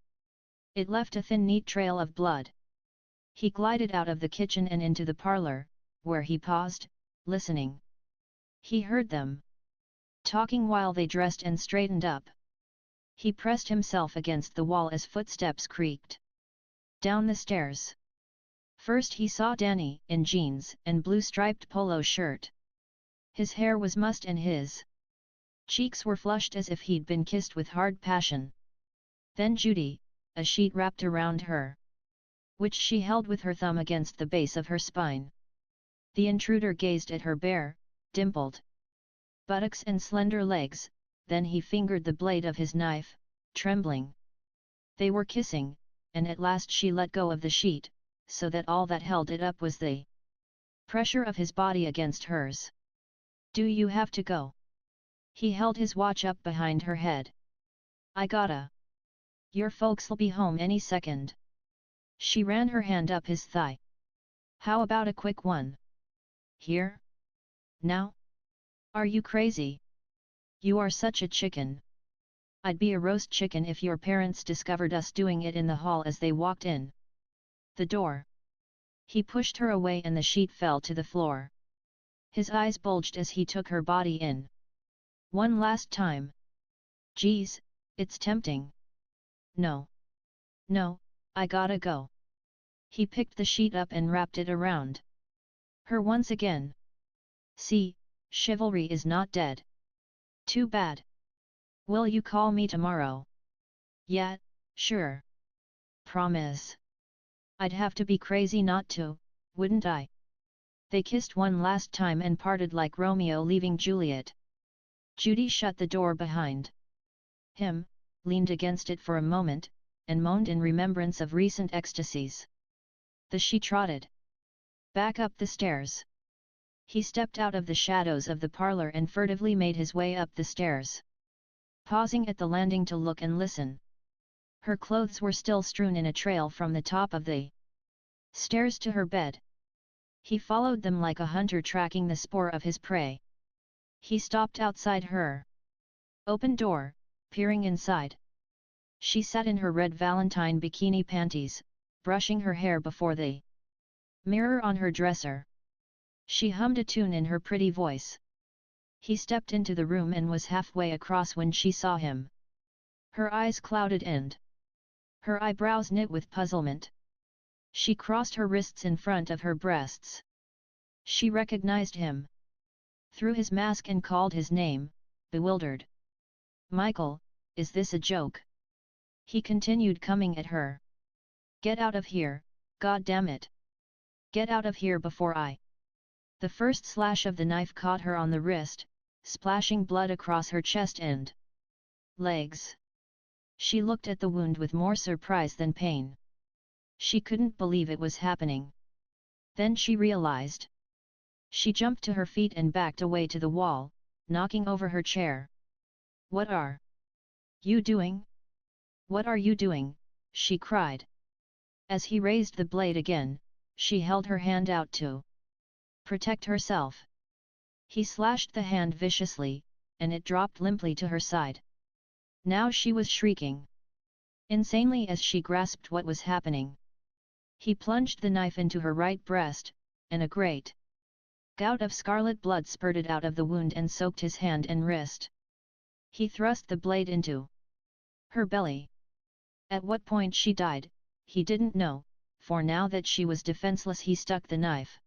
[SPEAKER 1] It left a thin neat trail of blood. He glided out of the kitchen and into the parlor, where he paused, listening. He heard them talking while they dressed and straightened up. He pressed himself against the wall as footsteps creaked down the stairs. First he saw Danny in jeans and blue striped polo shirt. His hair was mussed and his cheeks were flushed as if he'd been kissed with hard passion. Then Judy, a sheet wrapped around her, which she held with her thumb against the base of her spine. The intruder gazed at her bare, dimpled buttocks and slender legs, then he fingered the blade of his knife, trembling. They were kissing, and at last she let go of the sheet, so that all that held it up was the pressure of his body against hers. Do you have to go? He held his watch up behind her head. I gotta. Your folks'll be home any second. She ran her hand up his thigh. How about a quick one? Here? Now? Are you crazy? You are such a chicken. I'd be a roast chicken if your parents discovered us doing it in the hall as they walked in the door. He pushed her away and the sheet fell to the floor. His eyes bulged as he took her body in. One last time. Geez, it's tempting. No. No, I gotta go. He picked the sheet up and wrapped it around her once again. See, chivalry is not dead. Too bad. Will you call me tomorrow? Yeah, sure. Promise. I'd have to be crazy not to, wouldn't I? They kissed one last time and parted like Romeo leaving Juliet. Judy shut the door behind him, leaned against it for a moment, and moaned in remembrance of recent ecstasies. She trotted back up the stairs. He stepped out of the shadows of the parlor and furtively made his way up the stairs, pausing at the landing to look and listen. Her clothes were still strewn in a trail from the top of the stairs to her bed. He followed them like a hunter tracking the spoor of his prey. He stopped outside her open door, peering inside. She sat in her red Valentine bikini panties, brushing her hair before the mirror on her dresser. She hummed a tune in her pretty voice. He stepped into the room and was halfway across when she saw him. Her eyes clouded and her eyebrows knit with puzzlement. She crossed her wrists in front of her breasts. She recognized him through his mask and called his name, bewildered. Michael, is this a joke? He continued coming at her. Get out of here, God damn it! Get out of here before I... The first slash of the knife caught her on the wrist, splashing blood across her chest and legs. She looked at the wound with more surprise than pain. She couldn't believe it was happening. Then she realized. She jumped to her feet and backed away to the wall, knocking over her chair. "What are you doing? What are you doing?" she cried. As he raised the blade again, she held her hand out to protect herself. He slashed the hand viciously, and it dropped limply to her side. Now she was shrieking insanely as she grasped what was happening. He plunged the knife into her right breast, and a great gout of scarlet blood spurted out of the wound and soaked his hand and wrist. He thrust the blade into her belly. At what point she died, he didn't know, for now that she was defenseless he stuck the knife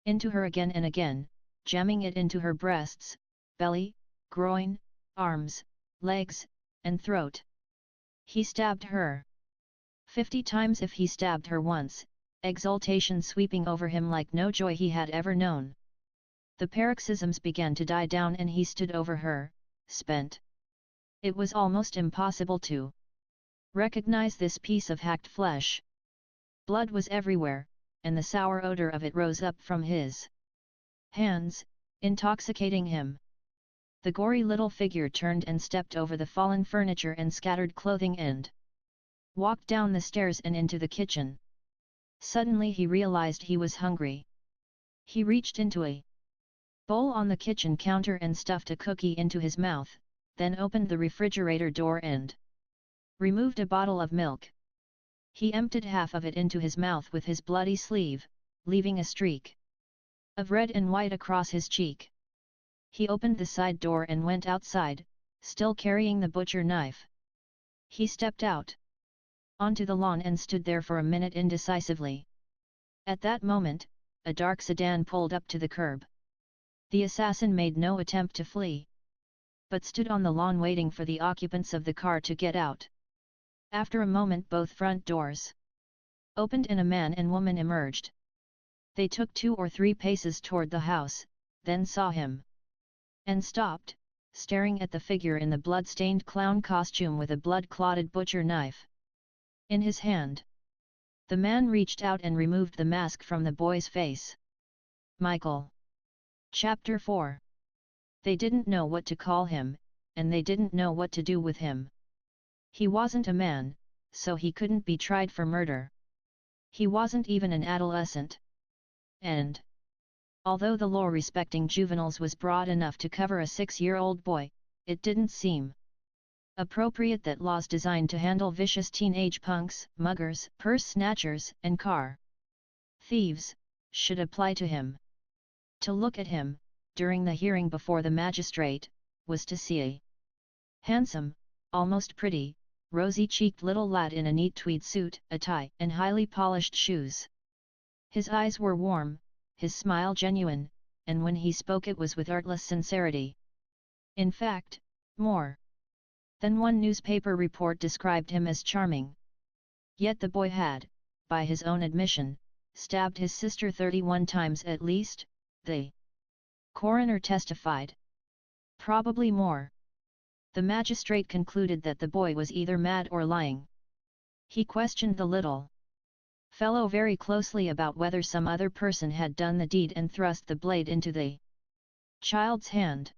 [SPEAKER 1] into her again and again, jamming it into her breasts, belly, groin, arms, legs, and throat. He stabbed her 50 times if he stabbed her once, exultation sweeping over him like no joy he had ever known. The paroxysms began to die down and he stood over her, spent. It was almost impossible to recognize this piece of hacked flesh. Blood was everywhere, and the sour odor of it rose up from his hands, intoxicating him. The gory little figure turned and stepped over the fallen furniture and scattered clothing and walked down the stairs and into the kitchen. Suddenly he realized he was hungry. He reached into a bowl on the kitchen counter and stuffed a cookie into his mouth, then opened the refrigerator door and removed a bottle of milk. He emptied half of it into his mouth with his bloody sleeve, leaving a streak of red and white across his cheek. He opened the side door and went outside, still carrying the butcher knife. He stepped out onto the lawn and stood there for a minute indecisively. At that moment, a dark sedan pulled up to the curb. The assassin made no attempt to flee, but stood on the lawn waiting for the occupants of the car to get out. After a moment both front doors opened and a man and woman emerged. They took 2 or 3 paces toward the house, then saw him and stopped, staring at the figure in the blood-stained clown costume with a blood-clotted butcher knife in his hand. The man reached out and removed the mask from the boy's face. Michael. Chapter 4. They didn't know what to call him, and they didn't know what to do with him. He wasn't a man, so he couldn't be tried for murder. He wasn't even an adolescent. And although the law respecting juveniles was broad enough to cover a 6-year-old boy, it didn't seem appropriate that laws designed to handle vicious teenage punks, muggers, purse snatchers, and car thieves should apply to him. To look at him, during the hearing before the magistrate, was to see a handsome, almost pretty, rosy-cheeked little lad in a neat tweed suit, a tie, and highly polished shoes. His eyes were warm, his smile genuine, and when he spoke it was with artless sincerity. In fact, more than one newspaper report described him as charming. Yet the boy had, by his own admission, stabbed his sister 31 times at least, the coroner testified. Probably more. The magistrate concluded that the boy was either mad or lying. He questioned the little fellow very closely about whether some other person had done the deed and thrust the blade into the child's hand.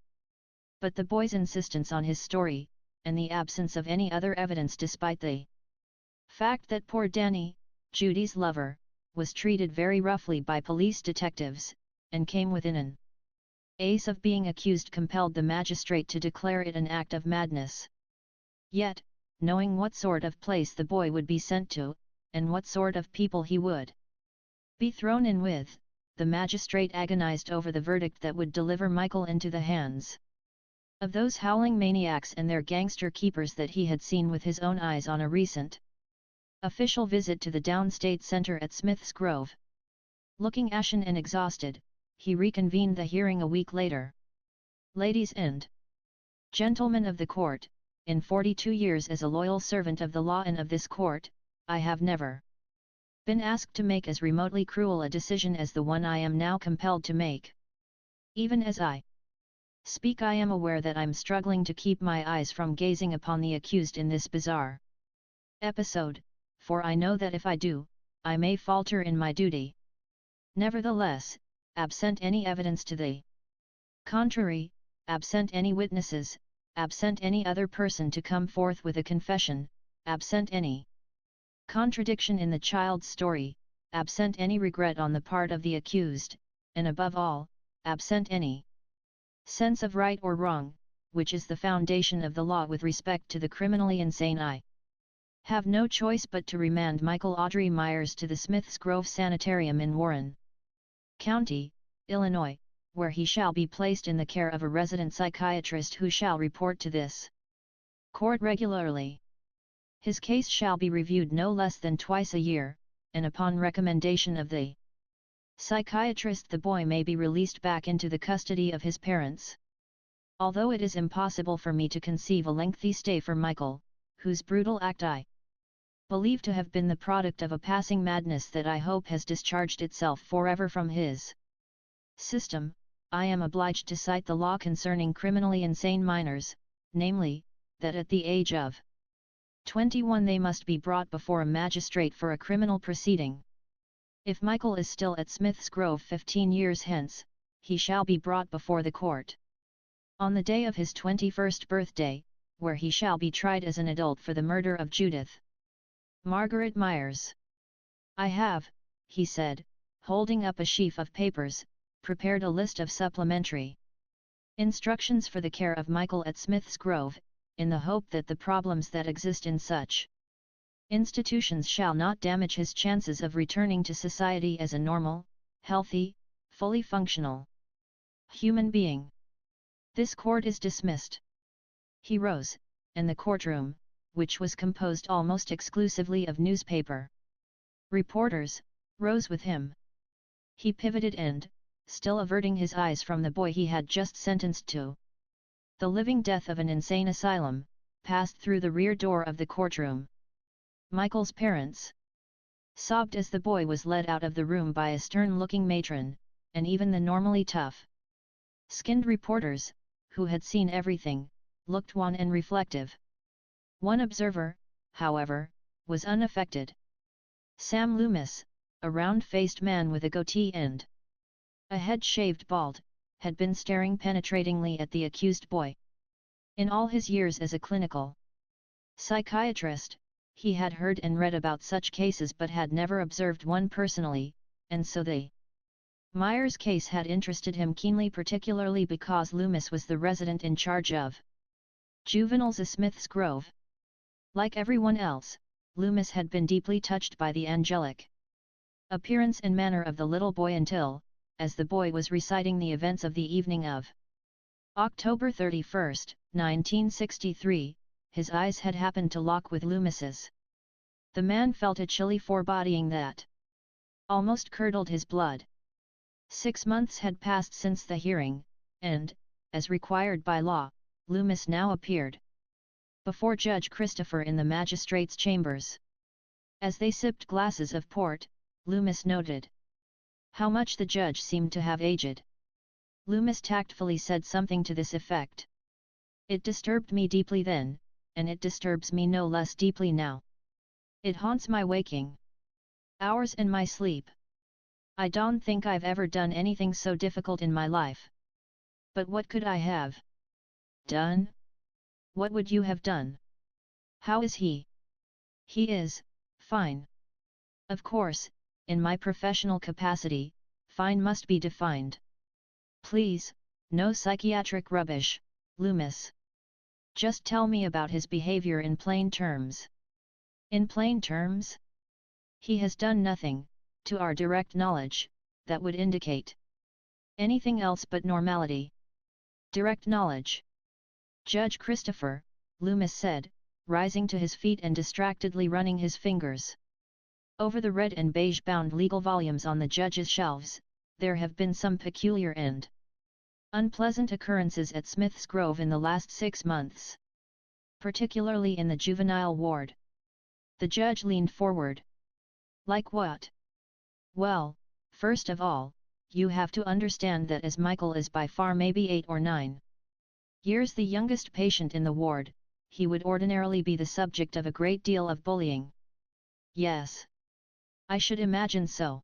[SPEAKER 1] But the boy's insistence on his story, and the absence of any other evidence despite the fact that poor Danny, Judy's lover, was treated very roughly by police detectives, and came within an ace of being accused, compelled the magistrate to declare it an act of madness. Yet, knowing what sort of place the boy would be sent to, and what sort of people he would be thrown in with, the magistrate agonized over the verdict that would deliver Michael into the hands of those howling maniacs and their gangster keepers that he had seen with his own eyes on a recent official visit to the downstate center at Smith's Grove. Looking ashen and exhausted, he reconvened the hearing a week later. Ladies and gentlemen of the court, in 42 years as a loyal servant of the law and of this court, I have never been asked to make as remotely cruel a decision as the one I am now compelled to make. Even as I Speak. I am aware that I'm struggling to keep my eyes from gazing upon the accused in this bizarre episode, for I know that if I do, I may falter in my duty. Nevertheless, absent any evidence to the contrary, absent any witnesses, absent any other person to come forth with a confession, absent any contradiction in the child's story, absent any regret on the part of the accused, and above all, absent any sense of right or wrong, which is the foundation of the law with respect to the criminally insane, I have no choice but to remand Michael Audrey Myers to the Smiths Grove Sanitarium in Warren County, Illinois, where he shall be placed in the care of a resident psychiatrist who shall report to this court regularly. His case shall be reviewed no less than twice a year, and upon recommendation of the psychiatrist the boy may be released back into the custody of his parents. Although it is impossible for me to conceive a lengthy stay for Michael, whose brutal act I believe to have been the product of a passing madness that I hope has discharged itself forever from his system, I am obliged to cite the law concerning criminally insane minors, namely, that at the age of 21 they must be brought before a magistrate for a criminal proceeding. If Michael is still at Smiths Grove 15 years hence, he shall be brought before the court on the day of his 21st birthday, where he shall be tried as an adult for the murder of Judith Margaret Myers. I have, he said, holding up a sheaf of papers, prepared a list of supplementary instructions for the care of Michael at Smiths Grove, in the hope that the problems that exist in such institutions shall not damage his chances of returning to society as a normal, healthy, fully functional human being. This court is dismissed. He rose, and the courtroom, which was composed almost exclusively of newspaper reporters, rose with him. He pivoted and, still averting his eyes from the boy he had just sentenced to the living death of an insane asylum, passed through the rear door of the courtroom. Michael's parents sobbed as the boy was led out of the room by a stern-looking matron, and even the normally tough-skinned reporters, who had seen everything, looked wan and reflective. One observer, however, was unaffected. Sam Loomis, a round-faced man with a goatee and a head shaved bald, had been staring penetratingly at the accused boy. In all his years as a clinical psychiatrist, he had heard and read about such cases but had never observed one personally, and so the Myers case had interested him keenly, particularly because Loomis was the resident in charge of juveniles at Smiths Grove. Like everyone else, Loomis had been deeply touched by the angelic appearance and manner of the little boy until, as the boy was reciting the events of the evening of October 31, 1963, his eyes had happened to lock with Loomis's. The man felt a chilly foreboding that almost curdled his blood. 6 months had passed since the hearing, and, as required by law, Loomis now appeared before Judge Christopher in the magistrate's chambers. As they sipped glasses of port, Loomis noted how much the judge seemed to have aged. Loomis tactfully said something to this effect. "It disturbed me deeply then, and it disturbs me no less deeply now. It haunts my waking hours and my sleep. I don't think I've ever done anything so difficult in my life. But what could I have done? What would you have done? How is he?" "He is fine. Of course, in my professional capacity, fine must be defined. Please, no psychiatric rubbish, Loomis. Just tell me about his behavior in plain terms." "In plain terms? He has done nothing, to our direct knowledge, that would indicate anything else but normality." "Direct knowledge?" "Judge Christopher," Loomis said, rising to his feet and distractedly running his fingers over the red and beige-bound legal volumes on the judge's shelves, "there have been some peculiar and unpleasant occurrences at Smiths Grove in the last 6 months. Particularly in the juvenile ward." The judge leaned forward. "Like what?" "Well, first of all, you have to understand that as Michael is by far maybe 8 or 9. Years the youngest patient in the ward, he would ordinarily be the subject of a great deal of bullying. Yes. I should imagine so.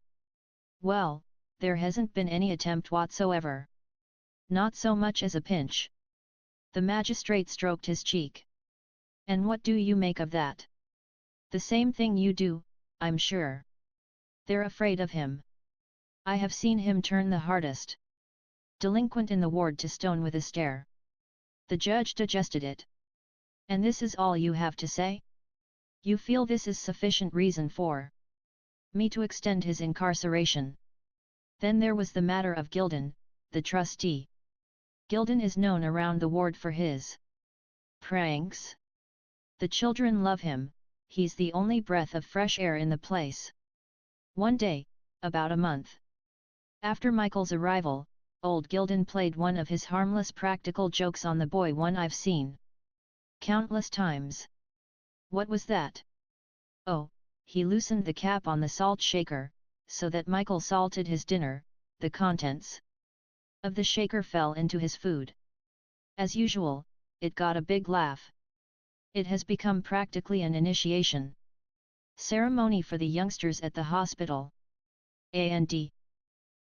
[SPEAKER 1] Well, there hasn't been any attempt whatsoever. Not so much as a pinch. The magistrate stroked his cheek. And what do you make of that? The same thing you do, I'm sure. They're afraid of him. I have seen him turn the hardest delinquent in the ward to stone with a stare. The judge digested it. And this is all you have to say? You feel this is sufficient reason for me to extend his incarceration? Then there was the matter of Gilden, the trustee. Gilden is known around the ward for his pranks. The children love him, he's the only breath of fresh air in the place. One day, about a month after Michael's arrival, old Gilden played one of his harmless practical jokes on the boy, one I've seen countless times. What was that? Oh, he loosened the cap on the salt shaker, so that Michael salted his dinner. The contents of the shaker fell into his food. As usual, it got a big laugh. It has become practically an initiation ceremony for the youngsters at the hospital. And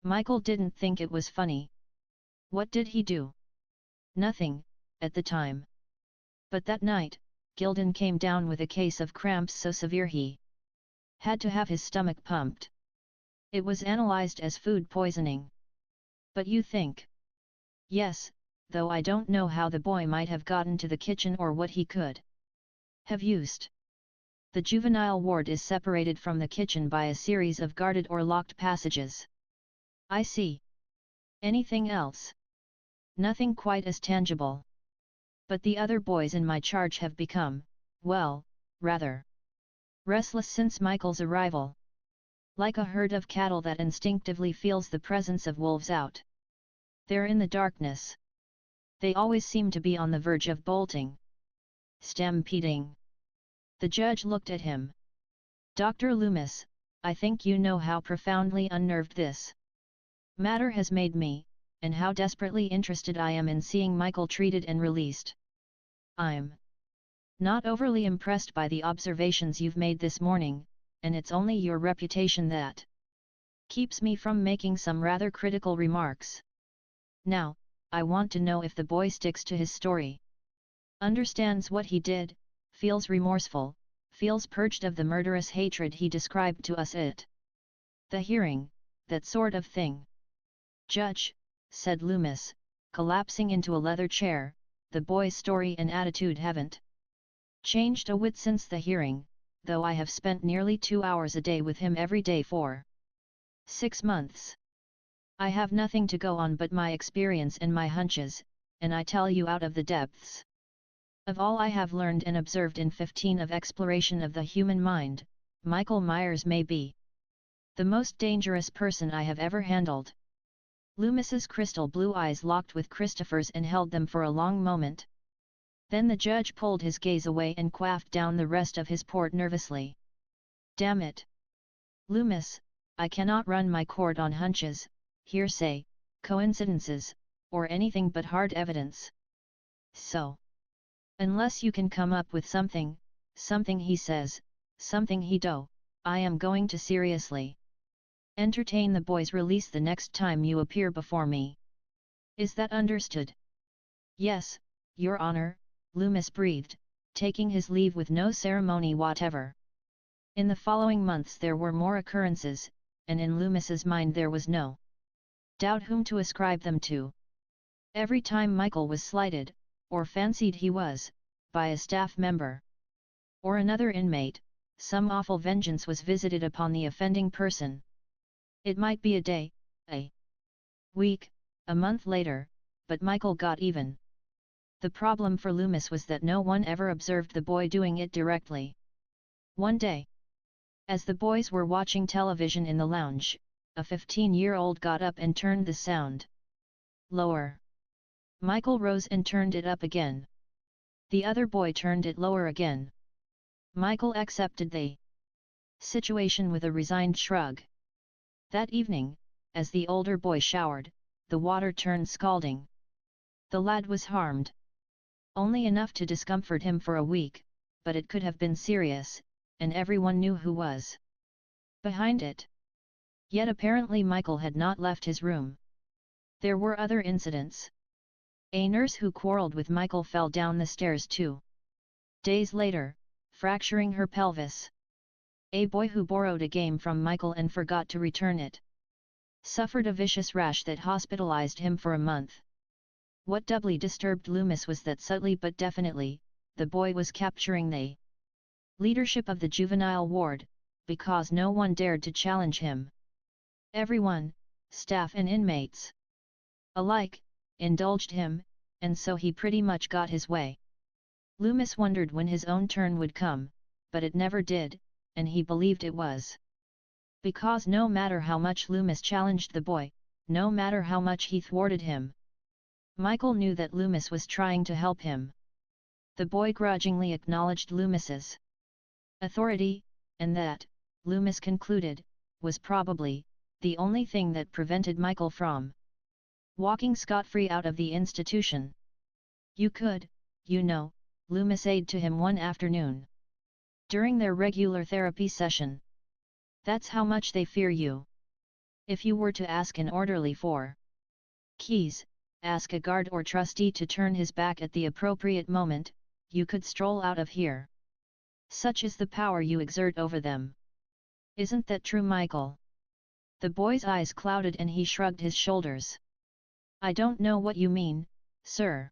[SPEAKER 1] Michael didn't think it was funny. What did he do? Nothing, at the time. But that night, Gilden came down with a case of cramps so severe he had to have his stomach pumped. It was analyzed as food poisoning. But you think? Yes, though I don't know how the boy might have gotten to the kitchen or what he could have used. The juvenile ward is separated from the kitchen by a series of guarded or locked passages. I see. Anything else? Nothing quite as tangible. But the other boys in my charge have become, well, rather restless since Michael's arrival. Like a herd of cattle that instinctively feels the presence of wolves out there in the darkness. They always seem to be on the verge of bolting. Stampeding. The judge looked at him. Dr. Loomis, I think you know how profoundly unnerved this matter has made me, and how desperately interested I am in seeing Michael treated and released. I'm not overly impressed by the observations you've made this morning, and it's only your reputation that keeps me from making some rather critical remarks. Now, I want to know if the boy sticks to his story. Understands what he did, feels remorseful, feels purged of the murderous hatred he described to us at the hearing, that sort of thing. Judge, said Loomis, collapsing into a leather chair, the boy's story and attitude haven't changed a whit since the hearing, though I have spent nearly 2 hours a day with him every day for 6 months. I have nothing to go on but my experience and my hunches, and I tell you out of the depths of all I have learned and observed in 15 of exploration of the human mind, Michael Myers may be the most dangerous person I have ever handled. Loomis's crystal blue eyes locked with Christopher's and held them for a long moment. Then the judge pulled his gaze away and quaffed down the rest of his port nervously. Damn it! Loomis, I cannot run my court on hunches, hearsay, coincidences, or anything but hard evidence. So, unless you can come up with something he says, something he do, I am going to seriously entertain the boy's release the next time you appear before me. Is that understood? Yes, Your Honor, Loomis breathed, taking his leave with no ceremony whatever. In the following months there were more occurrences, and in Loomis's mind there was no doubt whom to ascribe them to. Every time Michael was slighted, or fancied he was, by a staff member or another inmate, some awful vengeance was visited upon the offending person. It might be a day, a week, a month later, but Michael got even. The problem for Loomis was that no one ever observed the boy doing it directly. One day, as the boys were watching television in the lounge, a 15-year-old got up and turned the sound lower. Michael rose and turned it up again. The other boy turned it lower again. Michael accepted the situation with a resigned shrug. That evening, as the older boy showered, the water turned scalding. The lad was harmed. Only enough to discomfort him for a week, but it could have been serious, and everyone knew who was behind it. Yet apparently Michael had not left his room. There were other incidents. A nurse who quarreled with Michael fell down the stairs 2 days later, fracturing her pelvis. A boy who borrowed a game from Michael and forgot to return it suffered a vicious rash that hospitalized him for a month. What doubly disturbed Loomis was that subtly but definitely, the boy was capturing the leadership of the juvenile ward, because no one dared to challenge him. Everyone, staff and inmates alike, indulged him, and so he pretty much got his way. Loomis wondered when his own turn would come, but it never did, and he believed it was because no matter how much Loomis challenged the boy, no matter how much he thwarted him, Michael knew that Loomis was trying to help him. The boy grudgingly acknowledged Loomis's authority, and that, Loomis concluded, was probably the only thing that prevented Michael from walking scot-free out of the institution. "You could, you know," Loomis said to him one afternoon, during their regular therapy session. "That's how much they fear you. If you were to ask an orderly for keys, ask a guard or trustee to turn his back at the appropriate moment, you could stroll out of here. Such is the power you exert over them. Isn't that true, Michael?" The boy's eyes clouded and he shrugged his shoulders. "I don't know what you mean, sir."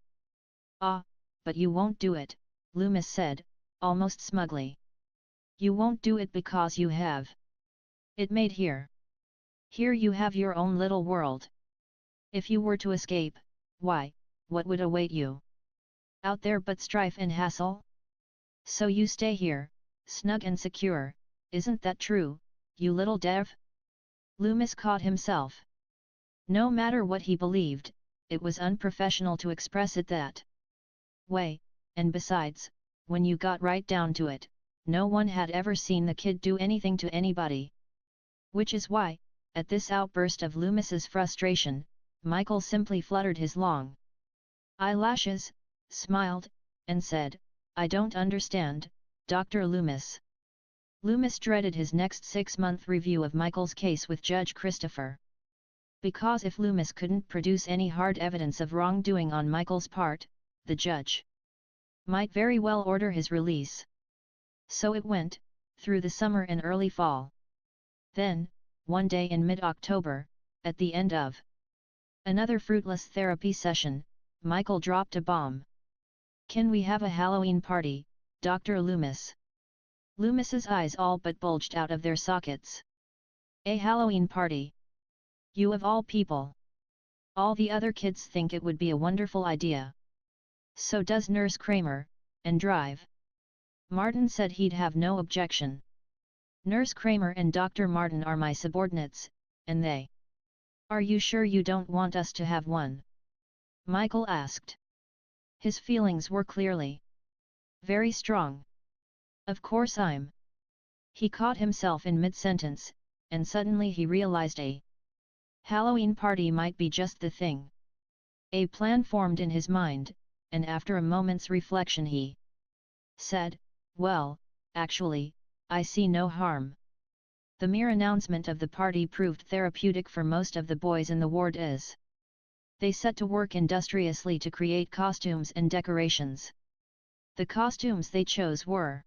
[SPEAKER 1] "Ah, but you won't do it," Loomis said, almost smugly. "You won't do it because you have it made here. Here you have your own little world. If you were to escape, why, what would await you out there but strife and hassle? So you stay here, snug and secure, isn't that true, you little dev?" Loomis caught himself. No matter what he believed, it was unprofessional to express it that way, and besides, when you got right down to it, no one had ever seen the kid do anything to anybody. Which is why, at this outburst of Loomis's frustration, Michael simply fluttered his long eyelashes, smiled, and said, "I don't understand, Dr. Loomis." Loomis dreaded his next 6-month review of Michael's case with Judge Christopher. Because if Loomis couldn't produce any hard evidence of wrongdoing on Michael's part, the judge might very well order his release. So it went, through the summer and early fall. Then, one day in mid-October, at the end of another fruitless therapy session, Michael dropped a bomb. "Can we have a Halloween party, Dr. Loomis?" Loomis's eyes all but bulged out of their sockets. "A Halloween party? You of all people! All the other kids think it would be a wonderful idea. So does Nurse Kramer, and Drive. Martin said he'd have no objection. Nurse Kramer and Dr. Martin are my subordinates, and they. Are you sure you don't want us to have one?" Michael asked. His feelings were clearly very strong. "Of course I'm." He caught himself in mid-sentence, and suddenly he realized a Halloween party might be just the thing. A plan formed in his mind, and after a moment's reflection he said, "Well, actually, I see no harm." The mere announcement of the party proved therapeutic for most of the boys in the ward as they set to work industriously to create costumes and decorations. The costumes they chose were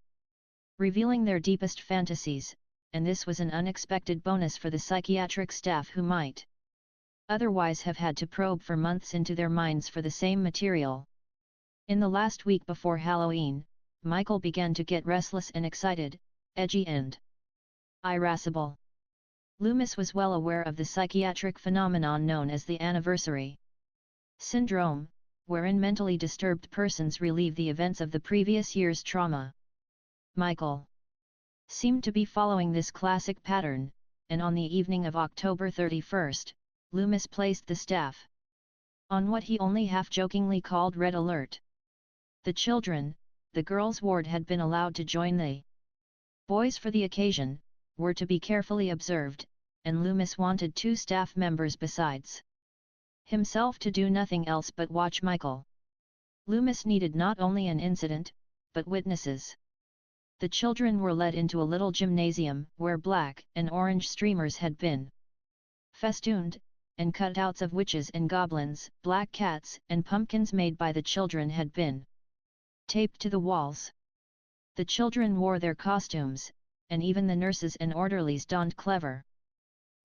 [SPEAKER 1] revealing their deepest fantasies, and this was an unexpected bonus for the psychiatric staff who might otherwise have had to probe for months into their minds for the same material. In the last week before Halloween, Michael began to get restless and excited, edgy and irascible. Loomis was well aware of the psychiatric phenomenon known as the anniversary syndrome, wherein mentally disturbed persons relive the events of the previous year's trauma. Michael seemed to be following this classic pattern, and on the evening of October 31st, Loomis placed the staff on what he only half-jokingly called Red Alert. The children, the girls' ward had been allowed to join the boys for the occasion, were to be carefully observed, and Loomis wanted 2 staff members besides himself to do nothing else but watch Michael. Loomis needed not only an incident, but witnesses. The children were led into a little gymnasium where black and orange streamers had been festooned, and cutouts of witches and goblins, black cats and pumpkins made by the children had been taped to the walls. The children wore their costumes, and even the nurses and orderlies donned clever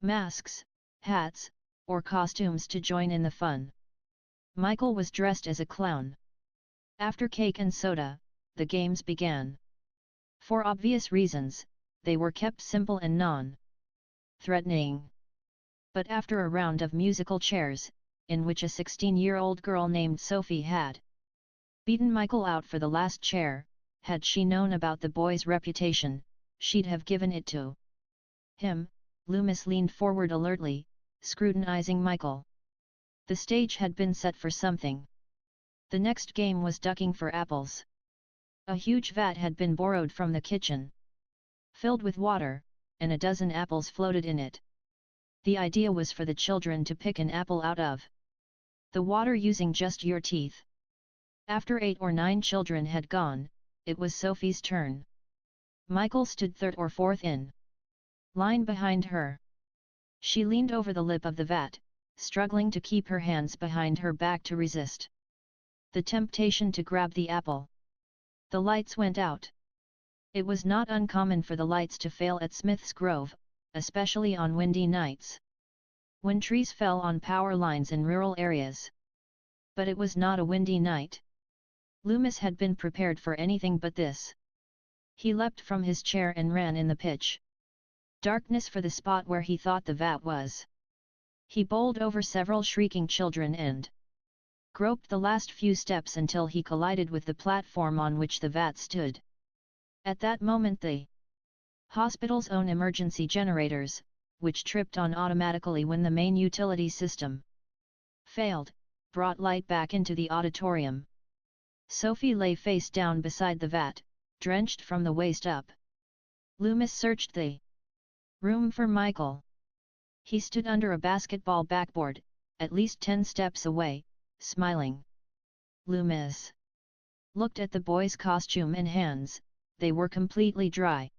[SPEAKER 1] masks, hats, or costumes to join in the fun. Michael was dressed as a clown. After cake and soda, the games began. For obvious reasons, they were kept simple and non-threatening. But after a round of musical chairs, in which a 16-year-old girl named Sophie had beaten Michael out for the last chair, had she known about the boy's reputation, she'd have given it to him. Loomis leaned forward alertly, scrutinizing Michael. The stage had been set for something. The next game was ducking for apples. A huge vat had been borrowed from the kitchen, filled with water, and a dozen apples floated in it. The idea was for the children to pick an apple out of the water using just your teeth. After 8 or 9 children had gone, it was Sophie's turn. Michael stood third or fourth in line behind her. She leaned over the lip of the vat, struggling to keep her hands behind her back to resist the temptation to grab the apple. The lights went out. It was not uncommon for the lights to fail at Smith's Grove, especially on windy nights, when trees fell on power lines in rural areas. But it was not a windy night. Loomis had been prepared for anything but this. He leapt from his chair and ran in the pitch darkness for the spot where he thought the vat was. He bowled over several shrieking children and groped the last few steps until he collided with the platform on which the vat stood. At that moment the hospital's own emergency generators, which tripped on automatically when the main utility system failed, brought light back into the auditorium. Sophie lay face down beside the vat, drenched from the waist up. Loomis searched the room for Michael. He stood under a basketball backboard, at least 10 steps away, smiling. Loomis looked at the boy's costume and hands. They were completely dry.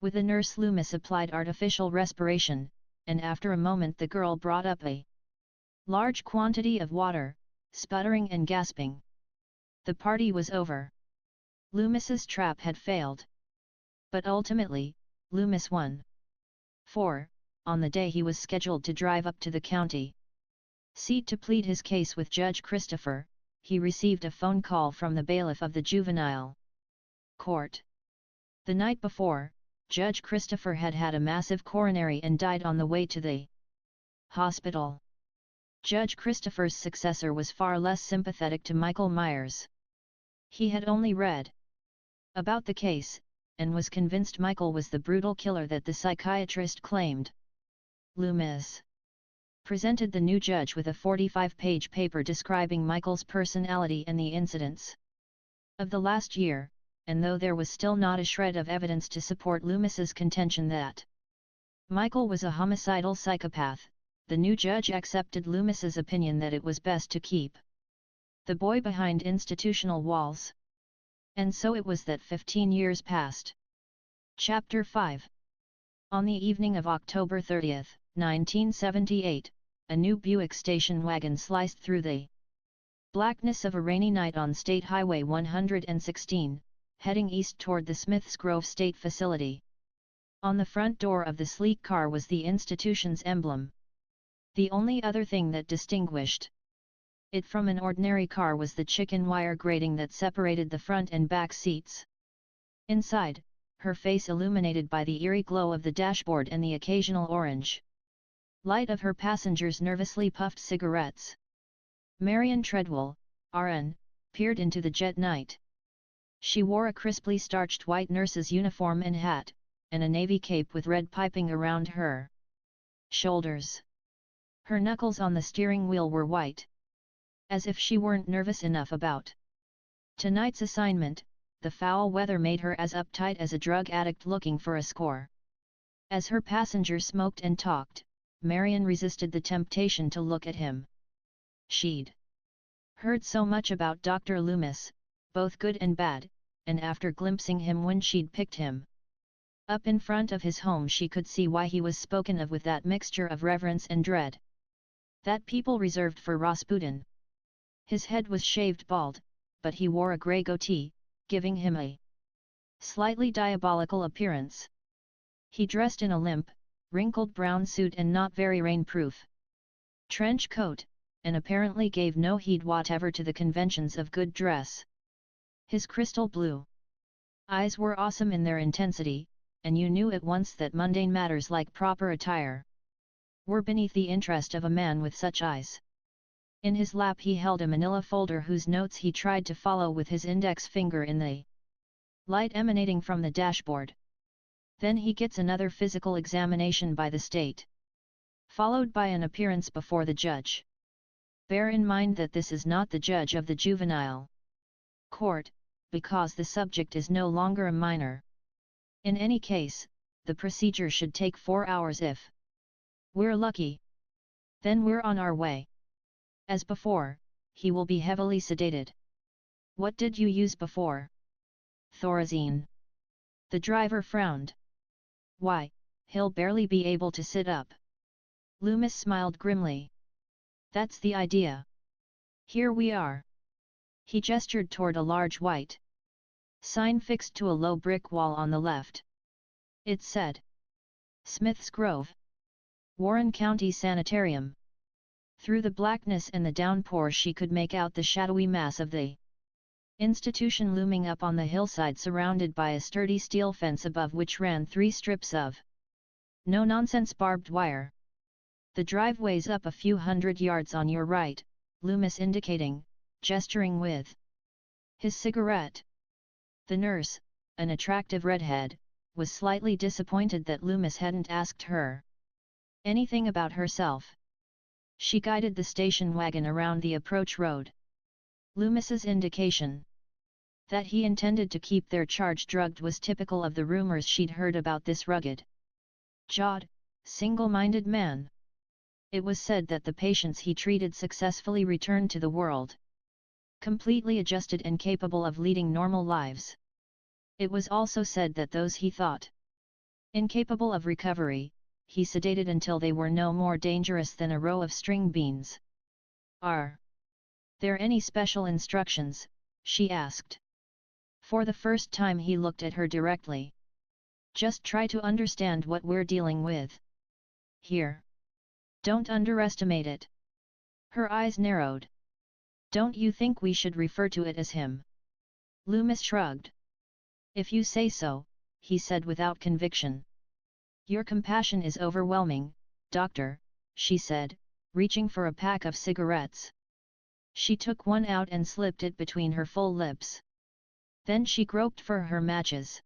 [SPEAKER 1] With a nurse, Loomis applied artificial respiration, and after a moment the girl brought up a large quantity of water, sputtering and gasping. The party was over. Loomis's trap had failed. But ultimately, Loomis won. For, on the day he was scheduled to drive up to the county seat to plead his case with Judge Christopher, he received a phone call from the bailiff of the juvenile court. The night before, Judge Christopher had had a massive coronary and died on the way to the hospital. Judge Christopher's successor was far less sympathetic to Michael Myers. He had only read about the case, and was convinced Michael was the brutal killer that the psychiatrist claimed. Loomis presented the new judge with a 45-page paper describing Michael's personality and the incidents of the last year, and though there was still not a shred of evidence to support Loomis's contention that Michael was a homicidal psychopath, the new judge accepted Loomis's opinion that it was best to keep the boy behind institutional walls. And so it was that 15 years passed. Chapter 5. On the evening of October 30, 1978, a new Buick station wagon sliced through the blackness of a rainy night on State Highway 116, heading east toward the Smiths Grove State Facility. On the front door of the sleek car was the institution's emblem. The only other thing that distinguished it from an ordinary car was the chicken wire grating that separated the front and back seats. Inside, her face illuminated by the eerie glow of the dashboard and the occasional orange light of her passengers' nervously puffed cigarettes. Marion Treadwell, RN, peered into the jet night. She wore a crisply starched white nurse's uniform and hat, and a navy cape with red piping around her shoulders. Her knuckles on the steering wheel were white. As if she weren't nervous enough about tonight's assignment, the foul weather made her as uptight as a drug addict looking for a score. As her passenger smoked and talked, Marion resisted the temptation to look at him. She'd Heard so much about Dr. Loomis, both good and bad, and after glimpsing him when she'd picked him up in front of his home she could see why he was spoken of with that mixture of reverence and dread that people reserved for Rasputin. His head was shaved bald, but he wore a grey goatee, giving him a slightly diabolical appearance. He dressed in a limp, wrinkled brown suit and not very rain-proof trench coat, and apparently gave no heed whatever to the conventions of good dress. His crystal blue eyes were awesome in their intensity, and you knew at once that mundane matters like proper attire were beneath the interest of a man with such eyes. In his lap he held a manila folder whose notes he tried to follow with his index finger in the light emanating from the dashboard. Then he gets another physical examination by the state, followed by an appearance before the judge. Bear in mind that this is not the judge of the juvenile court, because the subject is no longer a minor. In any case, the procedure should take 4 hours if we're lucky. Then we're on our way. As before, he will be heavily sedated. What did you use before? Thorazine. The driver frowned. Why, he'll barely be able to sit up. Loomis smiled grimly. That's the idea. Here we are. He gestured toward a large white sign fixed to a low brick wall on the left. It said, Smith's Grove, Warren County Sanitarium. Through the blackness and the downpour she could make out the shadowy mass of the institution looming up on the hillside, surrounded by a sturdy steel fence above which ran 3 strips of no-nonsense barbed wire. The driveway's up a few hundred yards on your right, Loomis indicating, gesturing with his cigarette. The nurse, an attractive redhead, was slightly disappointed that Loomis hadn't asked her anything about herself. She guided the station wagon around the approach road. Loomis's indication that he intended to keep their charge drugged was typical of the rumors she'd heard about this rugged-jawed, single-minded man. It was said that the patients he treated successfully returned to the world completely adjusted and capable of leading normal lives. It was also said that those he thought incapable of recovery, he sedated until they were no more dangerous than a row of string beans. Are there any special instructions? She asked. For the first time he looked at her directly. Just try to understand what we're dealing with here. Don't underestimate it. Her eyes narrowed. Don't you think we should refer to it as him? Loomis shrugged. If you say so, he said without conviction. Your compassion is overwhelming, Doctor, she said, reaching for a pack of cigarettes. She took one out and slipped it between her full lips. Then she groped for her matches.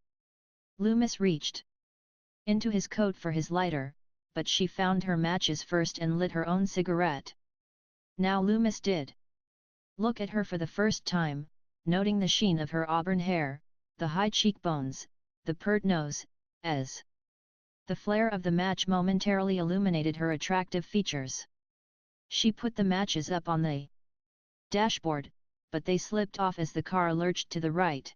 [SPEAKER 1] Loomis reached into his coat for his lighter, but she found her matches first and lit her own cigarette. Now Loomis did look at her for the first time, noting the sheen of her auburn hair, the high cheekbones, the pert nose, as the flare of the match momentarily illuminated her attractive features. She put the matches up on the dashboard, but they slipped off as the car lurched to the right.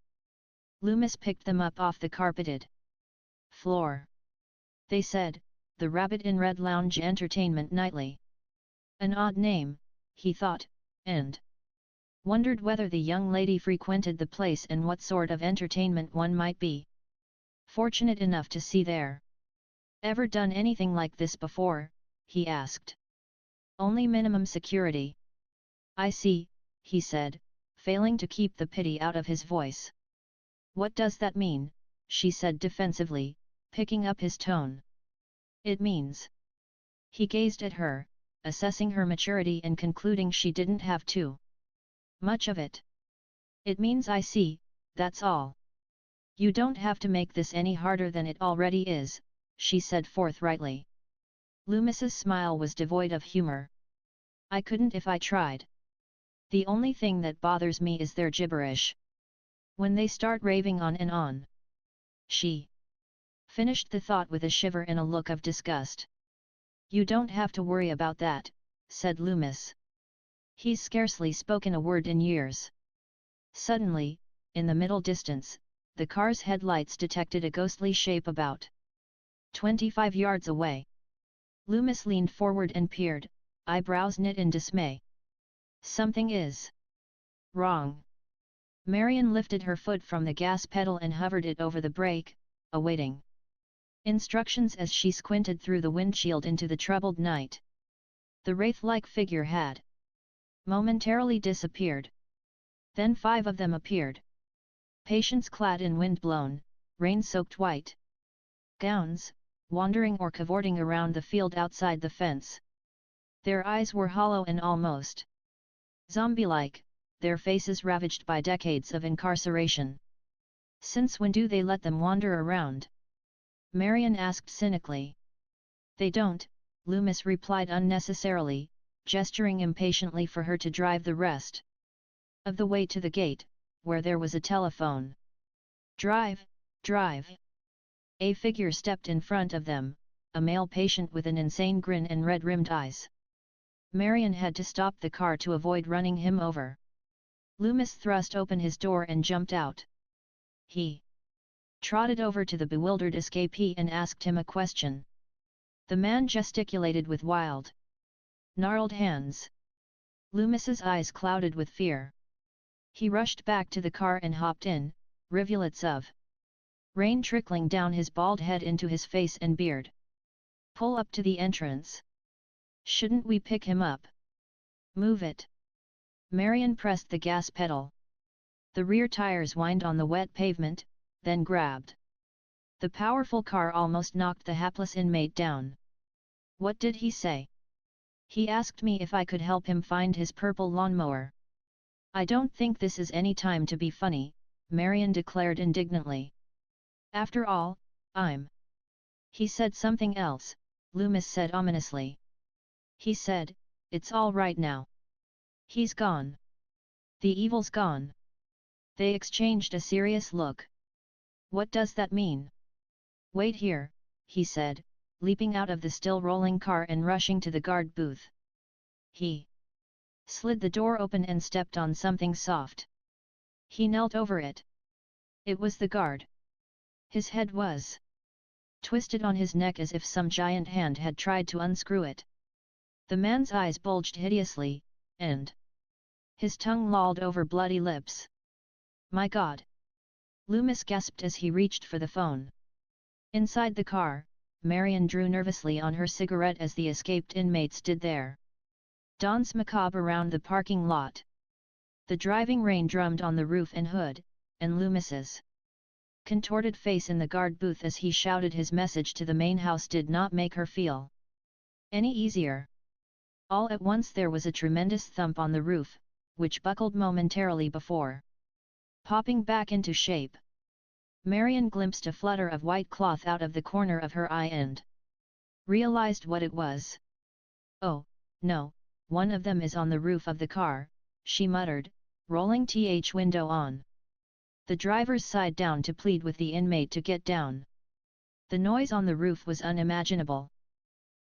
[SPEAKER 1] Loomis picked them up off the carpeted floor. They said, the Rabbit in Red Lounge Entertainment Nightly. An odd name, he thought, and wondered whether the young lady frequented the place and what sort of entertainment one might be fortunate enough to see there. Ever done anything like this before? He asked. Only minimum security. I see, he said, failing to keep the pity out of his voice. What does that mean? She said defensively, picking up his tone. It means. He gazed at her, assessing her maturity and concluding she didn't have too much of it. It means I see, that's all. You don't have to make this any harder than it already is, she said forthrightly. Loomis's smile was devoid of humor. I couldn't if I tried. The only thing that bothers me is their gibberish. When they start raving on and on. She finished the thought with a shiver and a look of disgust. You don't have to worry about that, said Loomis. He's scarcely spoken a word in years. Suddenly, in the middle distance, the car's headlights detected a ghostly shape about 25 yards away. Loomis leaned forward and peered, eyebrows knit in dismay. Something is wrong. Marion lifted her foot from the gas pedal and hovered it over the brake, awaiting instructions as she squinted through the windshield into the troubled night. The wraith-like figure had momentarily disappeared. Then 5 of them appeared. Patients clad in wind-blown, rain-soaked white gowns, wandering or cavorting around the field outside the fence. Their eyes were hollow and almost zombie-like, their faces ravaged by decades of incarceration. Since when do they let them wander around? Marion asked cynically. They don't, Loomis replied unnecessarily, gesturing impatiently for her to drive the rest of the way to the gate, where there was a telephone. Drive, drive. A figure stepped in front of them, a male patient with an insane grin and red-rimmed eyes. Marion had to stop the car to avoid running him over. Loomis thrust open his door and jumped out. He trotted over to the bewildered escapee and asked him a question. The man gesticulated with wild, gnarled hands. Loomis's eyes clouded with fear. He rushed back to the car and hopped in, rivulets of rain trickling down his bald head into his face and beard. Pull up to the entrance. Shouldn't we pick him up? Move it. Marion pressed the gas pedal. The rear tires whined on the wet pavement, then grabbed. The powerful car almost knocked the hapless inmate down. What did he say? He asked me if I could help him find his purple lawnmower. I don't think this is any time to be funny, Marion declared indignantly. After all, I'm. He said something else, Loomis said ominously. He said, it's all right now. He's gone. The evil's gone. They exchanged a serious look. What does that mean? Wait here, he said, leaping out of the still-rolling car and rushing to the guard booth. He slid the door open and stepped on something soft. He knelt over it. It was the guard. His head was twisted on his neck as if some giant hand had tried to unscrew it. The man's eyes bulged hideously, and his tongue lolled over bloody lips. My God! Loomis gasped as he reached for the phone. Inside the car, Marion drew nervously on her cigarette as the escaped inmate stood there. Danse macabre around the parking lot. The driving rain drummed on the roof and hood, and Loomis's contorted face in the guard booth as he shouted his message to the main house did not make her feel any easier. All at once there was a tremendous thump on the roof, which buckled momentarily before popping back into shape. Marion glimpsed a flutter of white cloth out of the corner of her eye and realized what it was. Oh, no, one of them is on the roof of the car, she muttered, rolling the window on the driver's side down to plead with the inmate to get down. The noise on the roof was unimaginable.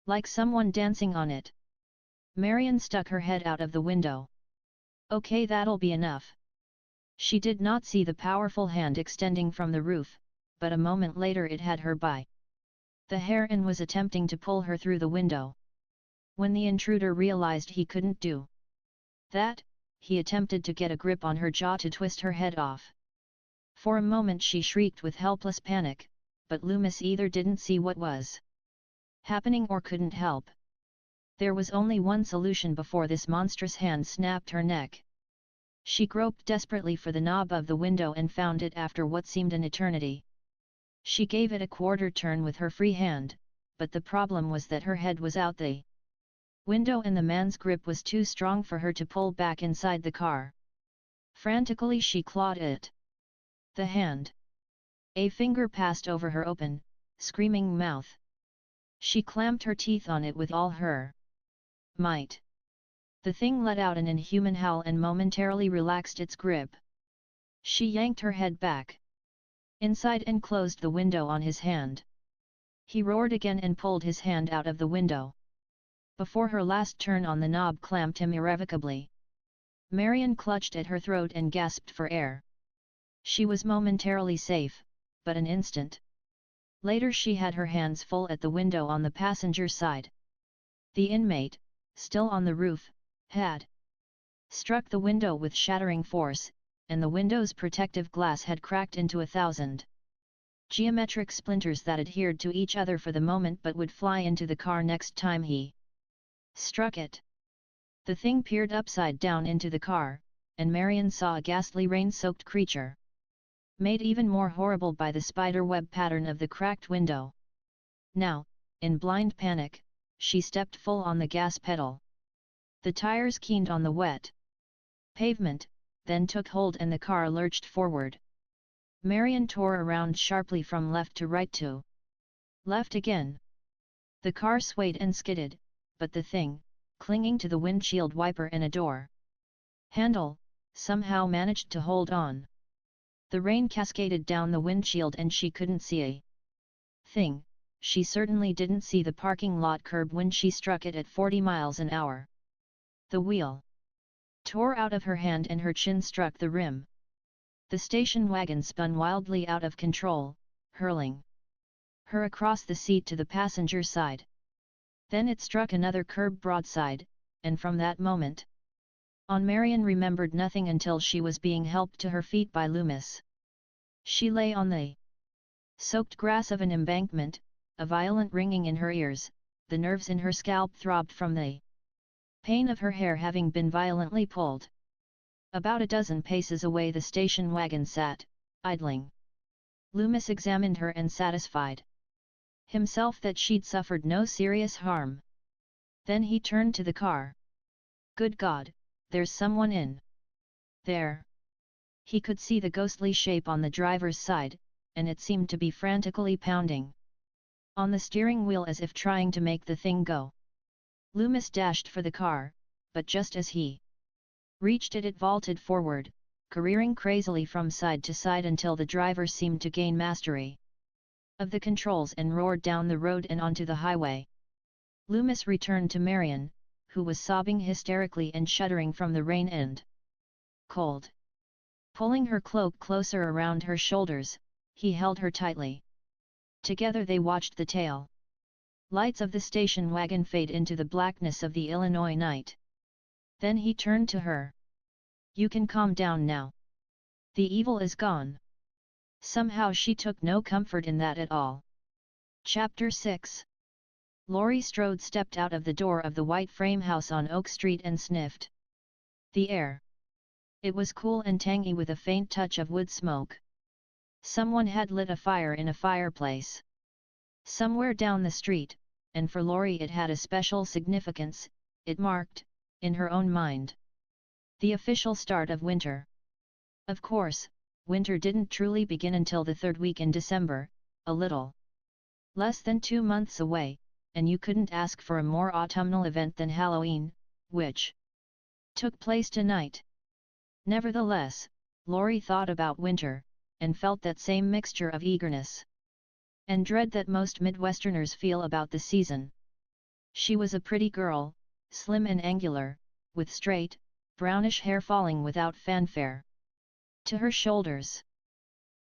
[SPEAKER 1] Like someone dancing on it. Marion stuck her head out of the window. Okay, that'll be enough. She did not see the powerful hand extending from the roof, but a moment later it had her by the hair and was attempting to pull her through the window. When the intruder realized he couldn't do that, he attempted to get a grip on her jaw to twist her head off. For a moment she shrieked with helpless panic, but Loomis either didn't see what was happening or couldn't help. There was only one solution before this monstrous hand snapped her neck. She groped desperately for the knob of the window and found it after what seemed an eternity. She gave it a quarter turn with her free hand, but the problem was that her head was out the window and the man's grip was too strong for her to pull back inside the car. Frantically she clawed at the hand. A finger passed over her open, screaming mouth. She clamped her teeth on it with all her might. The thing let out an inhuman howl and momentarily relaxed its grip. She yanked her head back inside and closed the window on his hand. He roared again and pulled his hand out of the window. Before her last turn on the knob clamped him irrevocably. Marion clutched at her throat and gasped for air. She was momentarily safe, but an instant later she had her hands full at the window on the passenger side. The inmate, still on the roof, had struck the window with shattering force, and the window's protective glass had cracked into 1,000 geometric splinters that adhered to each other for the moment but would fly into the car next time he struck it. The thing peered upside down into the car, and Marion saw a ghastly rain-soaked creature, made even more horrible by the spiderweb pattern of the cracked window. Now, in blind panic, she stepped full on the gas pedal. The tires keened on the wet pavement, then took hold and the car lurched forward. Marion tore around sharply from left to right to left again. The car swayed and skidded, but the thing, clinging to the windshield wiper and a door handle, somehow managed to hold on. The rain cascaded down the windshield and she couldn't see a thing. She certainly didn't see the parking lot curb when she struck it at 40 miles an hour. The wheel tore out of her hand and her chin struck the rim. The station wagon spun wildly out of control, hurling her across the seat to the passenger side. Then it struck another curb broadside, and from that moment on Marion remembered nothing until she was being helped to her feet by Loomis. She lay on the soaked grass of an embankment, a violent ringing in her ears, the nerves in her scalp throbbed from the pain of her hair having been violently pulled. About a dozen paces away the station wagon sat, idling. Loomis examined her and satisfied himself that she'd suffered no serious harm. Then he turned to the car. "Good God, there's someone in there." He could see the ghostly shape on the driver's side, and it seemed to be frantically pounding on the steering wheel as if trying to make the thing go. Loomis dashed for the car, but just as he reached it, it vaulted forward, careering crazily from side to side until the driver seemed to gain mastery of the controls and roared down the road and onto the highway. Loomis returned to Marion, who was sobbing hysterically and shuddering from the rain and cold. Pulling her cloak closer around her shoulders, he held her tightly. Together they watched the tail lights of the station wagon fade into the blackness of the Illinois night. Then he turned to her. "You can calm down now. The evil is gone." Somehow she took no comfort in that at all. Chapter 6. Laurie Strode stepped out of the door of the white frame house on Oak Street and sniffed the air. It was cool and tangy with a faint touch of wood smoke. Someone had lit a fire in a fireplace somewhere down the street, and for Laurie it had a special significance. It marked, in her own mind, the official start of winter. Of course, winter didn't truly begin until the third week in December, a little less than 2 months away, and you couldn't ask for a more autumnal event than Halloween, which took place tonight. Nevertheless, Laurie thought about winter, and felt that same mixture of eagerness and dread that most Midwesterners feel about the season. She was a pretty girl, slim and angular, with straight, brownish hair falling without fanfare to her shoulders.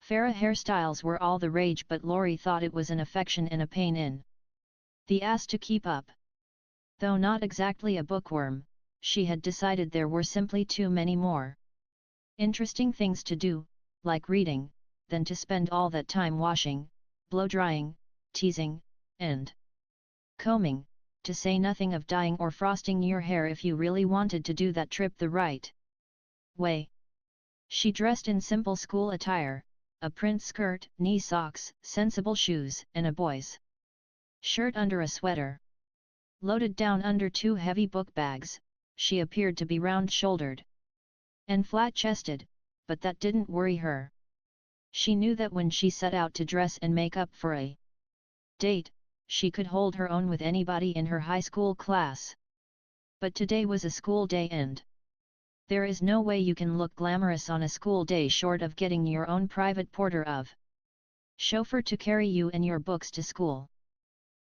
[SPEAKER 1] Farrah hairstyles were all the rage, but Laurie thought it was an affection and a pain in the ass to keep up. Though not exactly a bookworm, she had decided there were simply too many more interesting things to do, like reading, than to spend all that time washing, blow-drying, teasing, and combing, to say nothing of dyeing or frosting your hair if you really wanted to do that trip the right way. She dressed in simple school attire, a print skirt, knee socks, sensible shoes, and a boy's shirt under a sweater. Loaded down under 2 heavy book bags, she appeared to be round-shouldered and flat-chested, but that didn't worry her. She knew that when she set out to dress and make up for a date, she could hold her own with anybody in her high school class. But today was a school day, and there is no way you can look glamorous on a school day short of getting your own private porter of chauffeur to carry you and your books to school.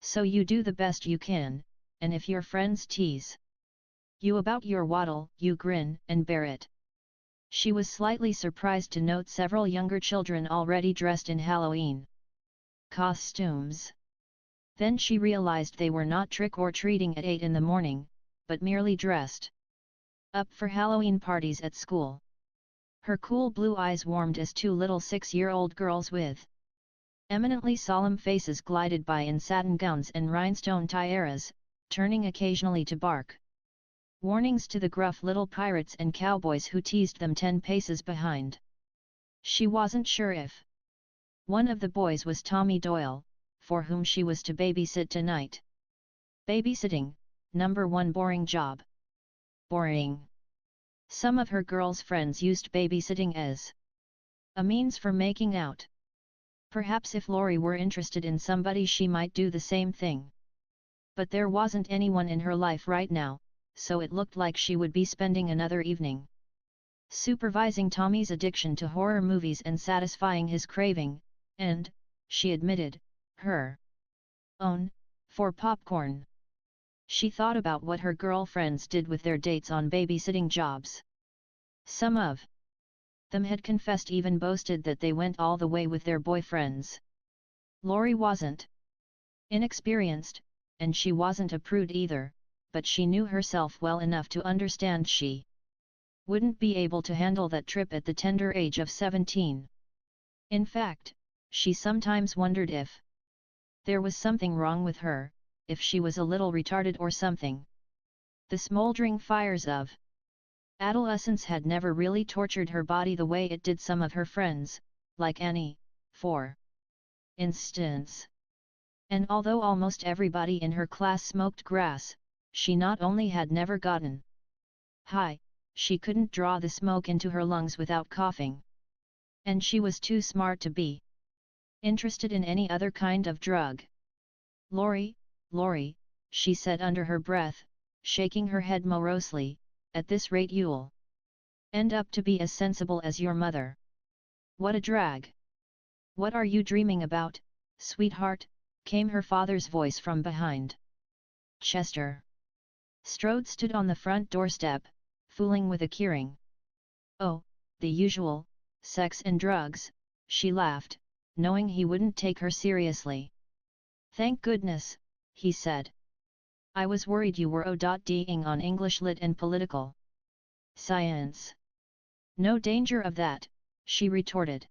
[SPEAKER 1] So you do the best you can, and if your friends tease You about your waddle, you grin, and bear it. She was slightly surprised to note several younger children already dressed in Halloween costumes. Then she realized they were not trick-or-treating at 8 in the morning, but merely dressed up for Halloween parties at school. Her cool blue eyes warmed as two little 6-year-old girls with eminently solemn faces glided by in satin gowns and rhinestone tiaras, turning occasionally to bark warnings to the gruff little pirates and cowboys who teased them 10 paces behind. She wasn't sure if one of the boys was Tommy Doyle, for whom she was to babysit tonight. Babysitting, number one boring job. Boring. Some of her girls' friends used babysitting as a means for making out. Perhaps if Lori were interested in somebody she might do the same thing. But there wasn't anyone in her life right now, so it looked like she would be spending another evening supervising Tommy's addiction to horror movies and satisfying his craving, and, she admitted, her own, for popcorn. She thought about what her girlfriends did with their dates on babysitting jobs. Some of them had confessed, even boasted that they went all the way with their boyfriends. Lori wasn't inexperienced, and she wasn't a prude either, but she knew herself well enough to understand she wouldn't be able to handle that trip at the tender age of 17. In fact, she sometimes wondered if there was something wrong with her, if she was a little retarded or something. The smoldering fires of adolescence had never really tortured her body the way it did some of her friends, like Annie, for instance. And although almost everybody in her class smoked grass, she not only had never gotten high, she couldn't draw the smoke into her lungs without coughing. And she was too smart to be interested in any other kind of drug. Lori, Lori, she said under her breath, shaking her head morosely, at this rate you'll end up to be as sensible as your mother. What a drag! What are you dreaming about, sweetheart? Came her father's voice from behind. Chester Strode stood on the front doorstep, fooling with a keyring. Oh, the usual, sex and drugs, she laughed, knowing he wouldn't take her seriously. Thank goodness, he said. I was worried you were ODing on English Lit and Political Science. No danger of that, she retorted.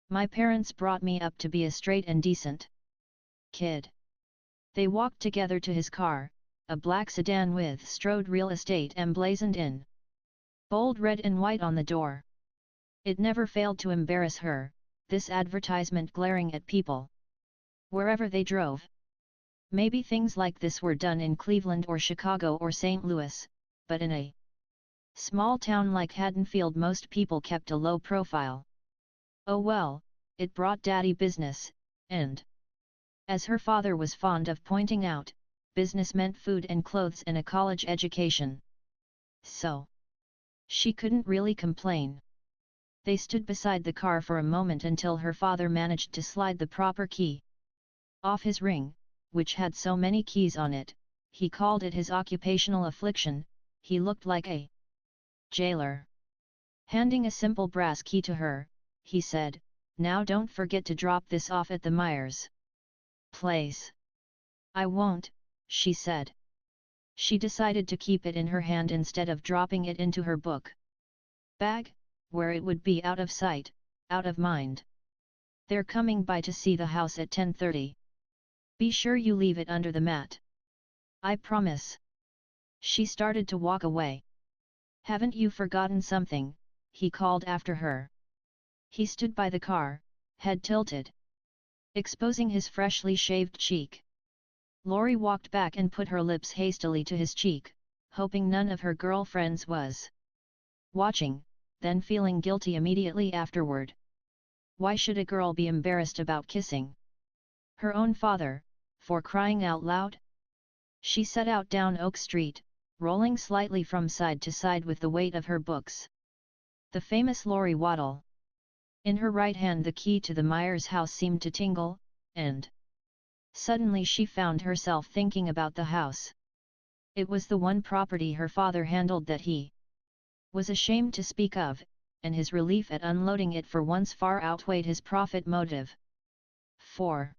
[SPEAKER 1] My parents brought me up to be a straight and decent kid. They walked together to his car, a black sedan with Strode Real Estate emblazoned in bold red and white on the door. It never failed to embarrass her, this advertisement glaring at people wherever they drove. Maybe things like this were done in Cleveland or Chicago or St. Louis, but in a small town like Haddonfield most people kept a low profile. Oh well, it brought daddy business, and as her father was fond of pointing out, business meant food and clothes and a college education. So she couldn't really complain. They stood beside the car for a moment until her father managed to slide the proper key off his ring, which had so many keys on it. He called it his occupational affliction. He looked like a jailer. Handing a simple brass key to her, he said, "Now don't forget to drop this off at the Myers place." "I won't," she said. She decided to keep it in her hand instead of dropping it into her book bag, where it would be out of sight, out of mind. "They're coming by to see the house at 10:30. Be sure you leave it under the mat." "I promise." She started to walk away. "Haven't you forgotten something?" he called after her. He stood by the car, head tilted, exposing his freshly shaved cheek. Lori walked back and put her lips hastily to his cheek, hoping none of her girlfriends was watching, then feeling guilty immediately afterward. Why should a girl be embarrassed about kissing her own father, for crying out loud? She set out down Oak Street, rolling slightly from side to side with the weight of her books. The famous Lori Waddle. In her right hand the key to the Myers house seemed to tingle, and suddenly she found herself thinking about the house. It was the one property her father handled that he was ashamed to speak of, and his relief at unloading it for once far outweighed his profit motive. 4.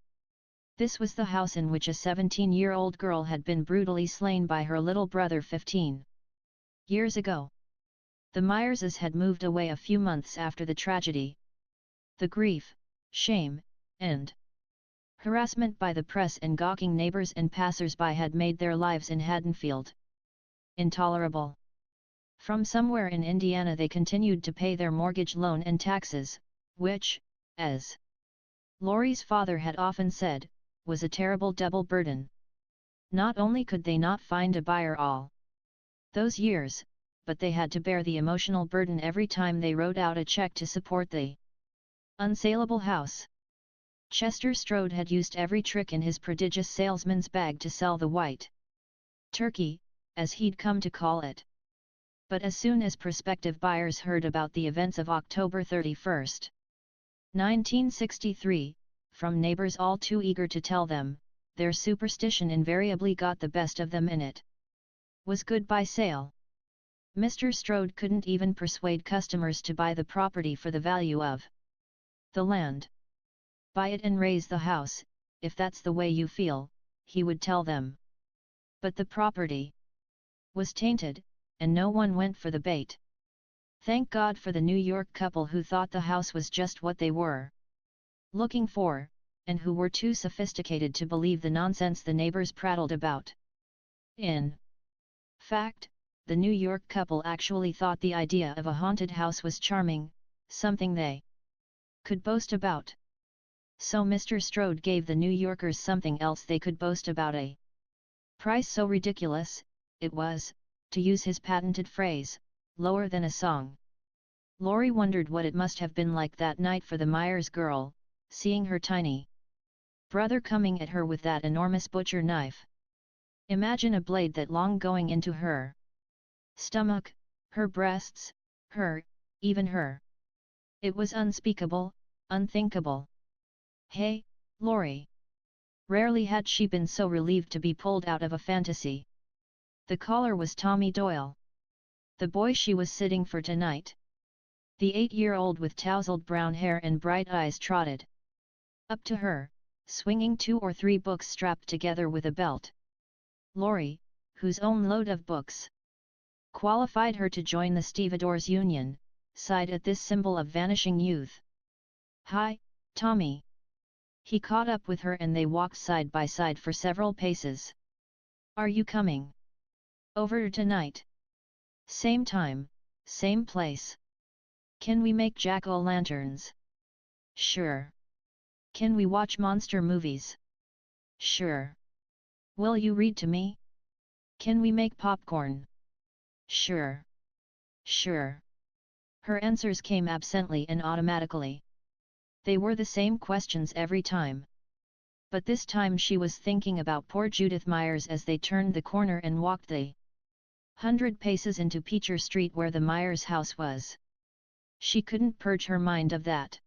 [SPEAKER 1] This was the house in which a 17-year-old girl had been brutally slain by her little brother 15 years ago. The Myerses had moved away a few months after the tragedy. The grief, shame, and harassment by the press and gawking neighbors and passers-by had made their lives in Haddonfield intolerable. From somewhere in Indiana they continued to pay their mortgage loan and taxes, which, as Laurie's father had often said, was a terrible double burden. Not only could they not find a buyer all those years, but they had to bear the emotional burden every time they wrote out a check to support the unsaleable house. Chester Strode had used every trick in his prodigious salesman's bag to sell the white turkey, as he'd come to call it. But as soon as prospective buyers heard about the events of October 31, 1963, from neighbors all too eager to tell them, their superstition invariably got the best of them and it was goodbye sale. Mr. Strode couldn't even persuade customers to buy the property for the value of the land. Buy it and raise the house, if that's the way you feel, he would tell them. But the property was tainted, and no one went for the bait. Thank God for the New York couple who thought the house was just what they were looking for, and who were too sophisticated to believe the nonsense the neighbors prattled about. In fact, the New York couple actually thought the idea of a haunted house was charming, something they could boast about. So Mr. Strode gave the New Yorkers something else they could boast about, a price so ridiculous, it was, to use his patented phrase, lower than a song. Laurie wondered what it must have been like that night for the Myers girl, seeing her tiny brother coming at her with that enormous butcher knife. Imagine a blade that long going into her stomach, her breasts, even her. It was unspeakable, unthinkable. Hey, Laurie! Rarely had she been so relieved to be pulled out of a fantasy. The caller was Tommy Doyle, the boy she was sitting for tonight. The 8-year-old with tousled brown hair and bright eyes trotted up to her, swinging 2 or 3 books strapped together with a belt. Laurie, whose own load of books qualified her to join the stevedores union, sighed at this symbol of vanishing youth. "Hi, Tommy." He caught up with her and they walked side by side for several paces. "Are you coming over tonight? Same time, same place. Can we make jack-o'-lanterns?" "Sure." "Can we watch monster movies?" "Sure." "Will you read to me?" "Can we make popcorn?" "Sure." "Sure." Her answers came absently and automatically. They were the same questions every time. But this time she was thinking about poor Judith Myers as they turned the corner and walked the 100 paces into Peacher Street where the Myers house was. She couldn't purge her mind of that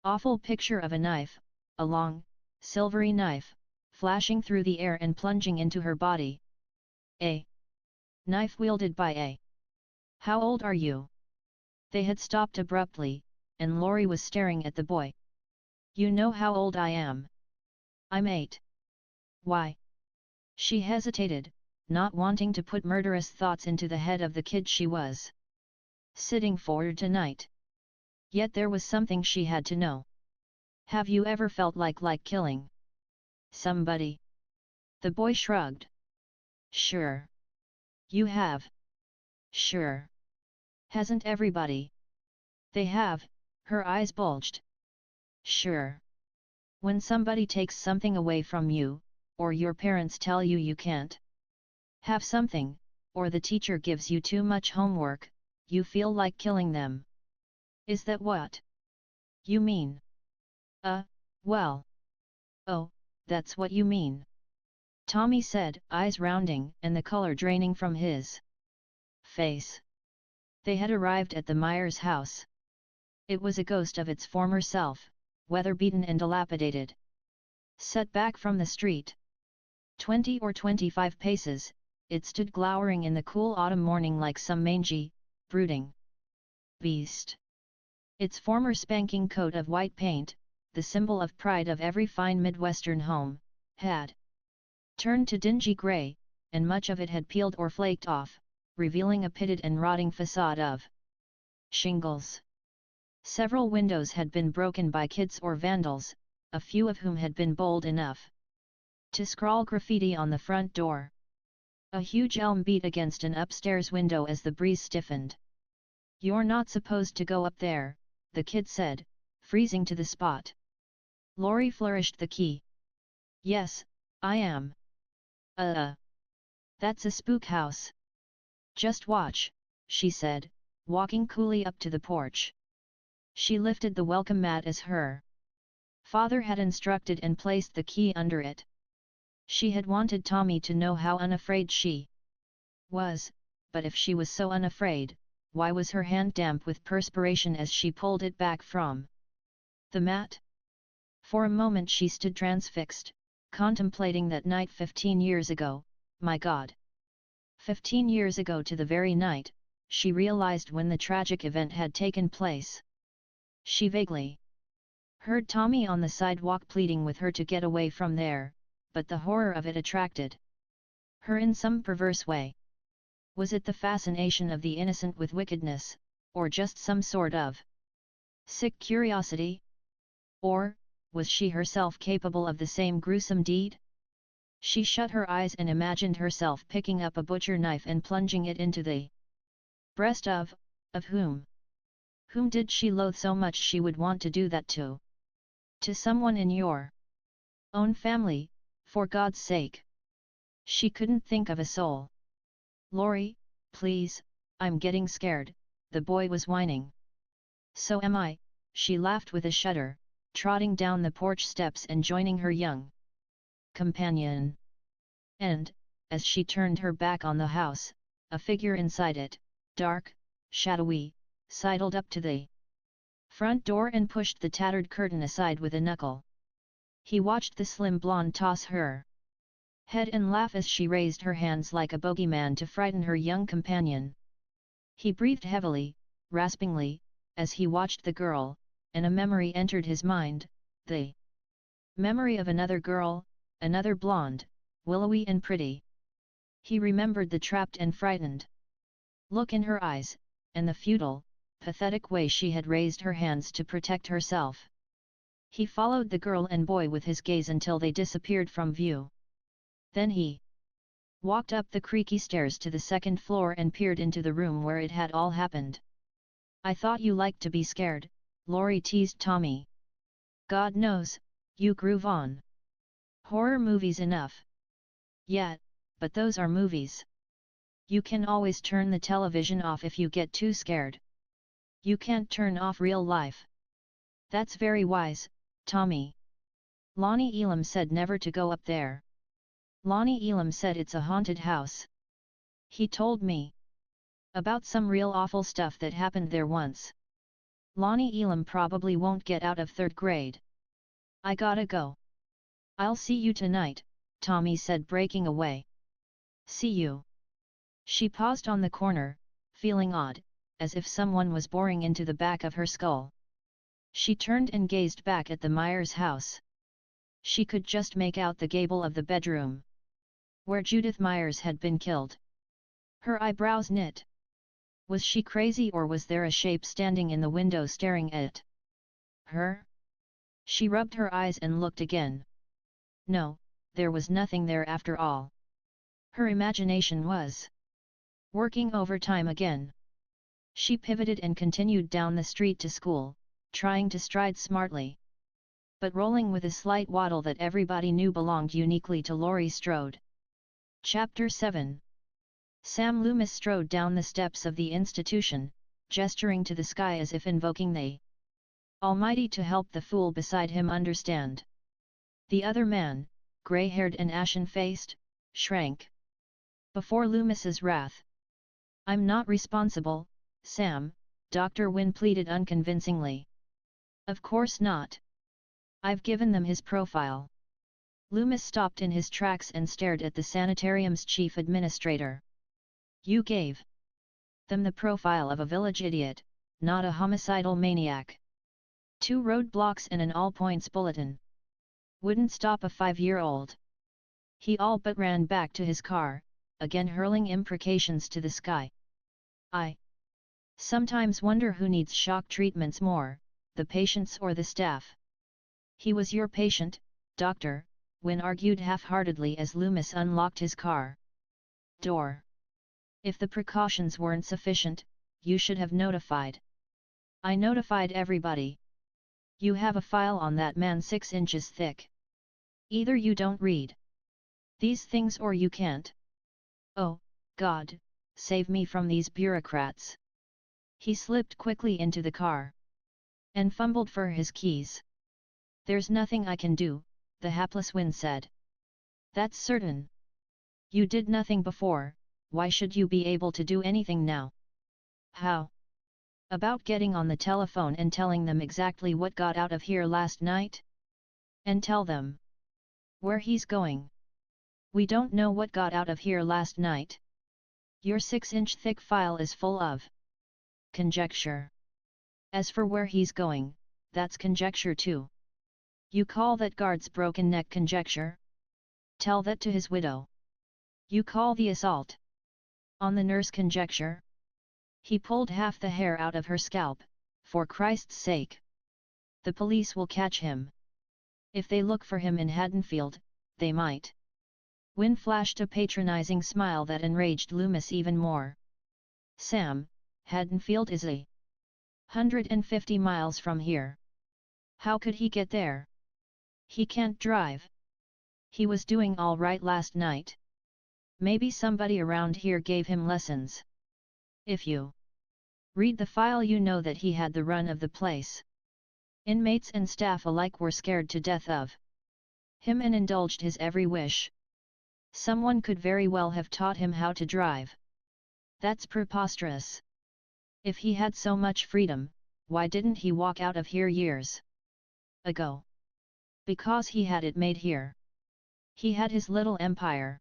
[SPEAKER 1] awful picture of a knife, a long, silvery knife, flashing through the air and plunging into her body. A knife wielded by a. "How old are you?" They had stopped abruptly, and Laurie was staring at the boy. "You know how old I am." "I'm 8. "Why?" She hesitated, not wanting to put murderous thoughts into the head of the kid she was sitting for tonight. Yet there was something she had to know. "Have you ever felt like killing somebody?" The boy shrugged. "Sure." "You have?" "Sure." "Hasn't everybody?" "They have." Her eyes bulged. "Sure. When somebody takes something away from you, or your parents tell you you can't have something, or the teacher gives you too much homework, you feel like killing them. Is that what you mean?" Well. Oh, that's what you mean," Tommy said, eyes rounding and the color draining from his face. They had arrived at the Myers house. It was a ghost of its former self, weather-beaten and dilapidated. Set back from the street 20 or 25 paces, it stood glowering in the cool autumn morning like some mangy, brooding beast. Its former spanking coat of white paint, the symbol of pride of every fine Midwestern home, had turned to dingy grey, and much of it had peeled or flaked off, revealing a pitted and rotting facade of shingles. Several windows had been broken by kids or vandals, a few of whom had been bold enough to scrawl graffiti on the front door. A huge elm beat against an upstairs window as the breeze stiffened. "You're not supposed to go up there," the kid said, freezing to the spot. Laurie flourished the key. "Yes, I am." That's a spook house." "Just watch," she said, walking coolly up to the porch. She lifted the welcome mat as her father had instructed and placed the key under it. She had wanted Tommy to know how unafraid she was, but if she was so unafraid, why was her hand damp with perspiration as she pulled it back from the mat? For a moment she stood transfixed, contemplating that night 15 years ago. My God! 15 years ago to the very night, she realized when the tragic event had taken place. She vaguely heard Tommy on the sidewalk pleading with her to get away from there, but the horror of it attracted her in some perverse way. Was it the fascination of the innocent with wickedness, or just some sort of sick curiosity? Or, was she herself capable of the same gruesome deed? She shut her eyes and imagined herself picking up a butcher knife and plunging it into the breast of whom? Whom did she loathe so much she would want to do that to? To someone in your own family, for God's sake. She couldn't think of a soul. "Laurie, please, I'm getting scared," the boy was whining. "So am I," she laughed with a shudder, trotting down the porch steps and joining her young companion. And, as she turned her back on the house, a figure inside it, dark, shadowy, sidled up to the front door and pushed the tattered curtain aside with a knuckle. He watched the slim blonde toss her head and laugh as she raised her hands like a bogeyman to frighten her young companion. He breathed heavily, raspingly, as he watched the girl, and a memory entered his mind, the memory of another girl, another blonde, willowy and pretty. He remembered the trapped and frightened look in her eyes, and the futile, pathetic way she had raised her hands to protect herself. He followed the girl and boy with his gaze until they disappeared from view. Then he walked up the creaky stairs to the second floor and peered into the room where it had all happened. "I thought you liked to be scared," Laurie teased Tommy. "God knows, you groove on horror movies enough." "Yeah, but those are movies. You can always turn the television off if you get too scared. You can't turn off real life." "That's very wise, Tommy. Lonnie Elam said never to go up there." "Lonnie Elam said it's a haunted house. He told me about some real awful stuff that happened there once." "Lonnie Elam probably won't get out of 3rd grade. I gotta go." "I'll see you tonight," Tommy said, breaking away. "See you." She paused on the corner, feeling odd, as if someone was boring into the back of her skull. She turned and gazed back at the Myers house. She could just make out the gable of the bedroom where Judith Myers had been killed. Her eyebrows knit. Was she crazy, or was there a shape standing in the window staring at her? She rubbed her eyes and looked again. No, there was nothing there after all. Her imagination was working overtime again. She pivoted and continued down the street to school, trying to stride smartly, but rolling with a slight waddle that everybody knew belonged uniquely to Laurie Strode. Chapter 7. Sam Loomis strode down the steps of the institution, gesturing to the sky as if invoking the Almighty to help the fool beside him understand. The other man, gray-haired and ashen-faced, shrank before Loomis's wrath. "I'm not responsible, Sam," Dr. Wynne pleaded unconvincingly. "Of course not. I've given them his profile. Loomis stopped in his tracks and stared at the sanitarium's chief administrator. You gave them the profile of a village idiot, not a homicidal maniac. 2 roadblocks and an all-points bulletin. Wouldn't stop a 5-year-old. He all but ran back to his car, again hurling imprecations to the sky. I sometimes wonder who needs shock treatments more, the patients or the staff. He was your patient, doctor, Wynne argued half-heartedly as Loomis unlocked his car door. If the precautions weren't sufficient, you should have notified. I notified everybody. You have a file on that man 6 inches thick. Either you don't read these things or you can't. Oh, God, save me from these bureaucrats. He slipped quickly into the car and fumbled for his keys. There's nothing I can do, the hapless Wynne said. That's certain. You did nothing before, why should you be able to do anything now? How about getting on the telephone and telling them exactly what got out of here last night? And tell them where he's going. We don't know what got out of here last night. Your 6-inch thick file is full of conjecture. As for where he's going, that's conjecture too. You call that guard's broken neck conjecture? Tell that to his widow. You call the assault on the nurse conjecture? He pulled half the hair out of her scalp, for Christ's sake. The police will catch him. If they look for him in Haddonfield, they might. Wynne flashed a patronizing smile that enraged Loomis even more. Sam, Haddonfield is 150 miles from here. How could he get there? He can't drive. He was doing all right last night. Maybe somebody around here gave him lessons. If you read the file, you know that he had the run of the place. Inmates and staff alike were scared to death of him and indulged his every wish. Someone could very well have taught him how to drive. That's preposterous. If he had so much freedom, why didn't he walk out of here years ago? Because he had it made here. He had his little empire.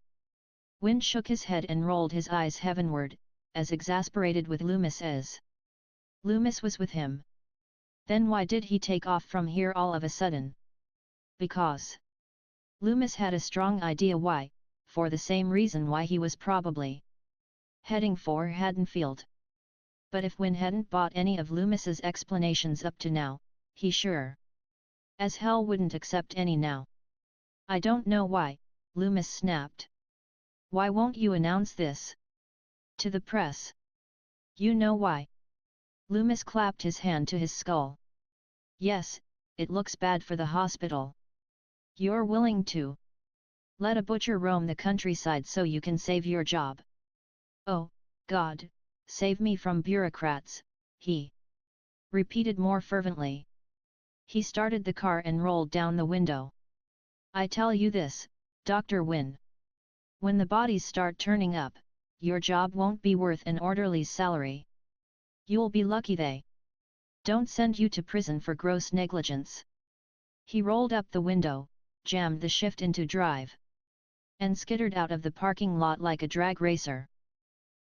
[SPEAKER 1] Wynne shook his head and rolled his eyes heavenward, as exasperated with Loomis as Loomis was with him. Then why did he take off from here all of a sudden? Because Loomis had a strong idea why, for the same reason why he was probably heading for Haddonfield. But if Wynne hadn't bought any of Loomis's explanations up to now, he sure as hell wouldn't accept any now. I don't know why, Loomis snapped. Why won't you announce this to the press? You know why. Loomis clapped his hand to his skull. Yes, it looks bad for the hospital. You're willing to let a butcher roam the countryside so you can save your job. Oh, God, save me from bureaucrats, he repeated more fervently. He started the car and rolled down the window. I tell you this, Dr. Wynne. When the bodies start turning up, your job won't be worth an orderly's salary. You'll be lucky they don't send you to prison for gross negligence. He rolled up the window, jammed the shift into drive, and skittered out of the parking lot like a drag racer.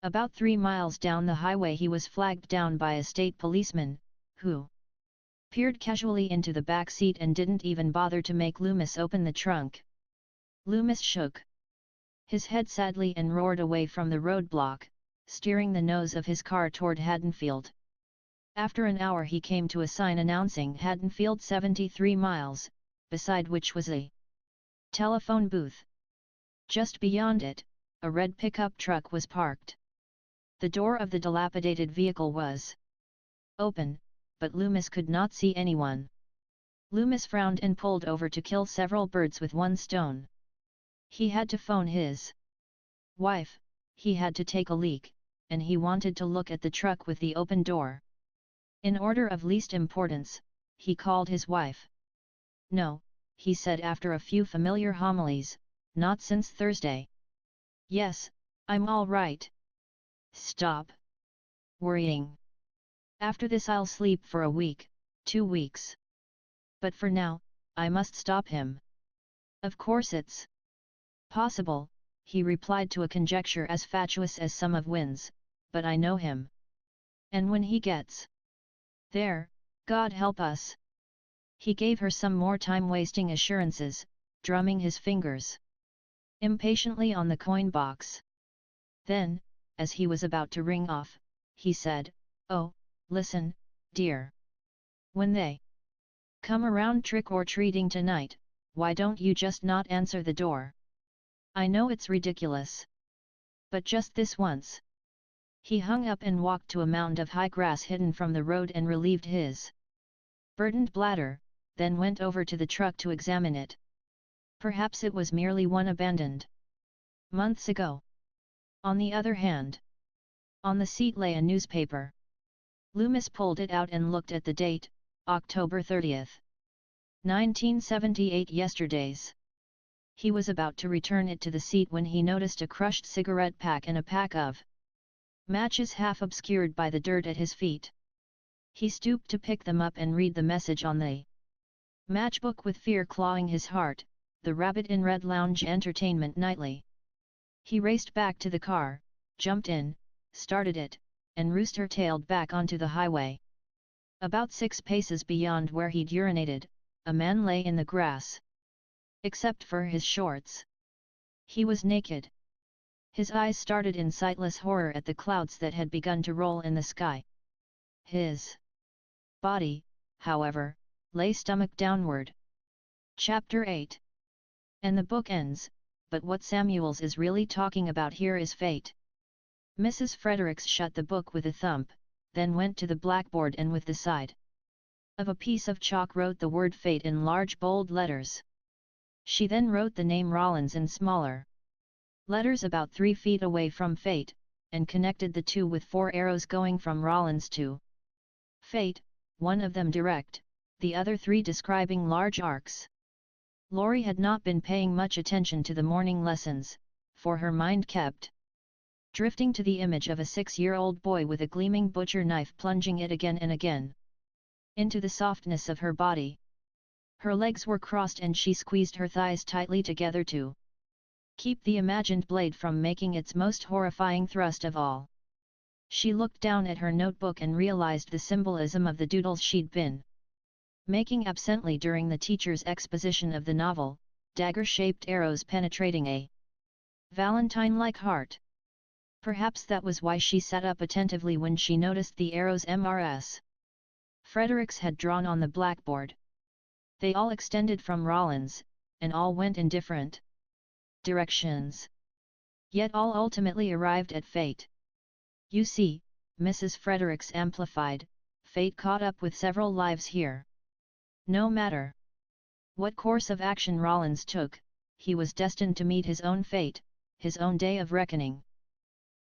[SPEAKER 1] About 3 miles down the highway he was flagged down by a state policeman, who peered casually into the back seat and didn't even bother to make Loomis open the trunk. Loomis shook his head sadly and roared away from the roadblock, steering the nose of his car toward Haddonfield. After an hour he came to a sign announcing Haddonfield 73 miles, beside which was a telephone booth. Just beyond it, a red pickup truck was parked. The door of the dilapidated vehicle was open, but Loomis could not see anyone. Loomis frowned and pulled over to kill several birds with one stone. He had to phone his wife, he had to take a leak, and he wanted to look at the truck with the open door. In order of least importance, he called his wife. No, he said after a few familiar homilies, not since Thursday. Yes, I'm all right. Stop worrying. After this I'll sleep for a week, 2 weeks. But for now, I must stop him. Of course it's possible, he replied to a conjecture as fatuous as some of Wynn's, but I know him. And when he gets there, God help us. He gave her some more time-wasting assurances, drumming his fingers impatiently on the coin box. Then, as he was about to ring off, he said, "Oh, listen, dear. When they come around trick-or-treating tonight, why don't you just not answer the door? I know it's ridiculous. But just this once." He hung up and walked to a mound of high grass hidden from the road and relieved his burdened bladder, then went over to the truck to examine it. Perhaps it was merely one abandoned months ago. On the other hand, on the seat lay a newspaper. Loomis pulled it out and looked at the date, October 30th. 1978 yesterday's. He was about to return it to the seat when he noticed a crushed cigarette pack and a pack of matches half obscured by the dirt at his feet. He stooped to pick them up and read the message on the matchbook with fear clawing his heart, "The Rabbit in Red Lounge Entertainment Nightly." He raced back to the car, jumped in, started it, and rooster-tailed back onto the highway. About 6 paces beyond where he'd urinated, a man lay in the grass. Except for his shorts, he was naked. His eyes started in sightless horror at the clouds that had begun to roll in the sky. His body, however, lay stomach downward. Chapter 8. And the book ends, but what Samuels is really talking about here is fate. Mrs. Fredericks shut the book with a thump, then went to the blackboard and with the side of a piece of chalk wrote the word fate in large bold letters. She then wrote the name Rollins in smaller letters about 3 feet away from fate, and connected the two with 4 arrows going from Rollins to fate, one of them direct, the other 3 describing large arcs. Laurie had not been paying much attention to the morning lessons, for her mind kept drifting to the image of a 6-year-old boy with a gleaming butcher knife plunging it again and again into the softness of her body. Her legs were crossed and she squeezed her thighs tightly together to keep the imagined blade from making its most horrifying thrust of all. She looked down at her notebook and realized the symbolism of the doodles she'd been making absently during the teacher's exposition of the novel, dagger-shaped arrows penetrating a Valentine-like heart. Perhaps that was why she sat up attentively when she noticed the arrows Mrs. Fredericks had drawn on the blackboard. They all extended from Rollins, and all went in different directions. Yet all ultimately arrived at fate. "You see," Mrs. Fredericks amplified, "fate caught up with several lives here. No matter what course of action Rollins took, he was destined to meet his own fate, his own day of reckoning.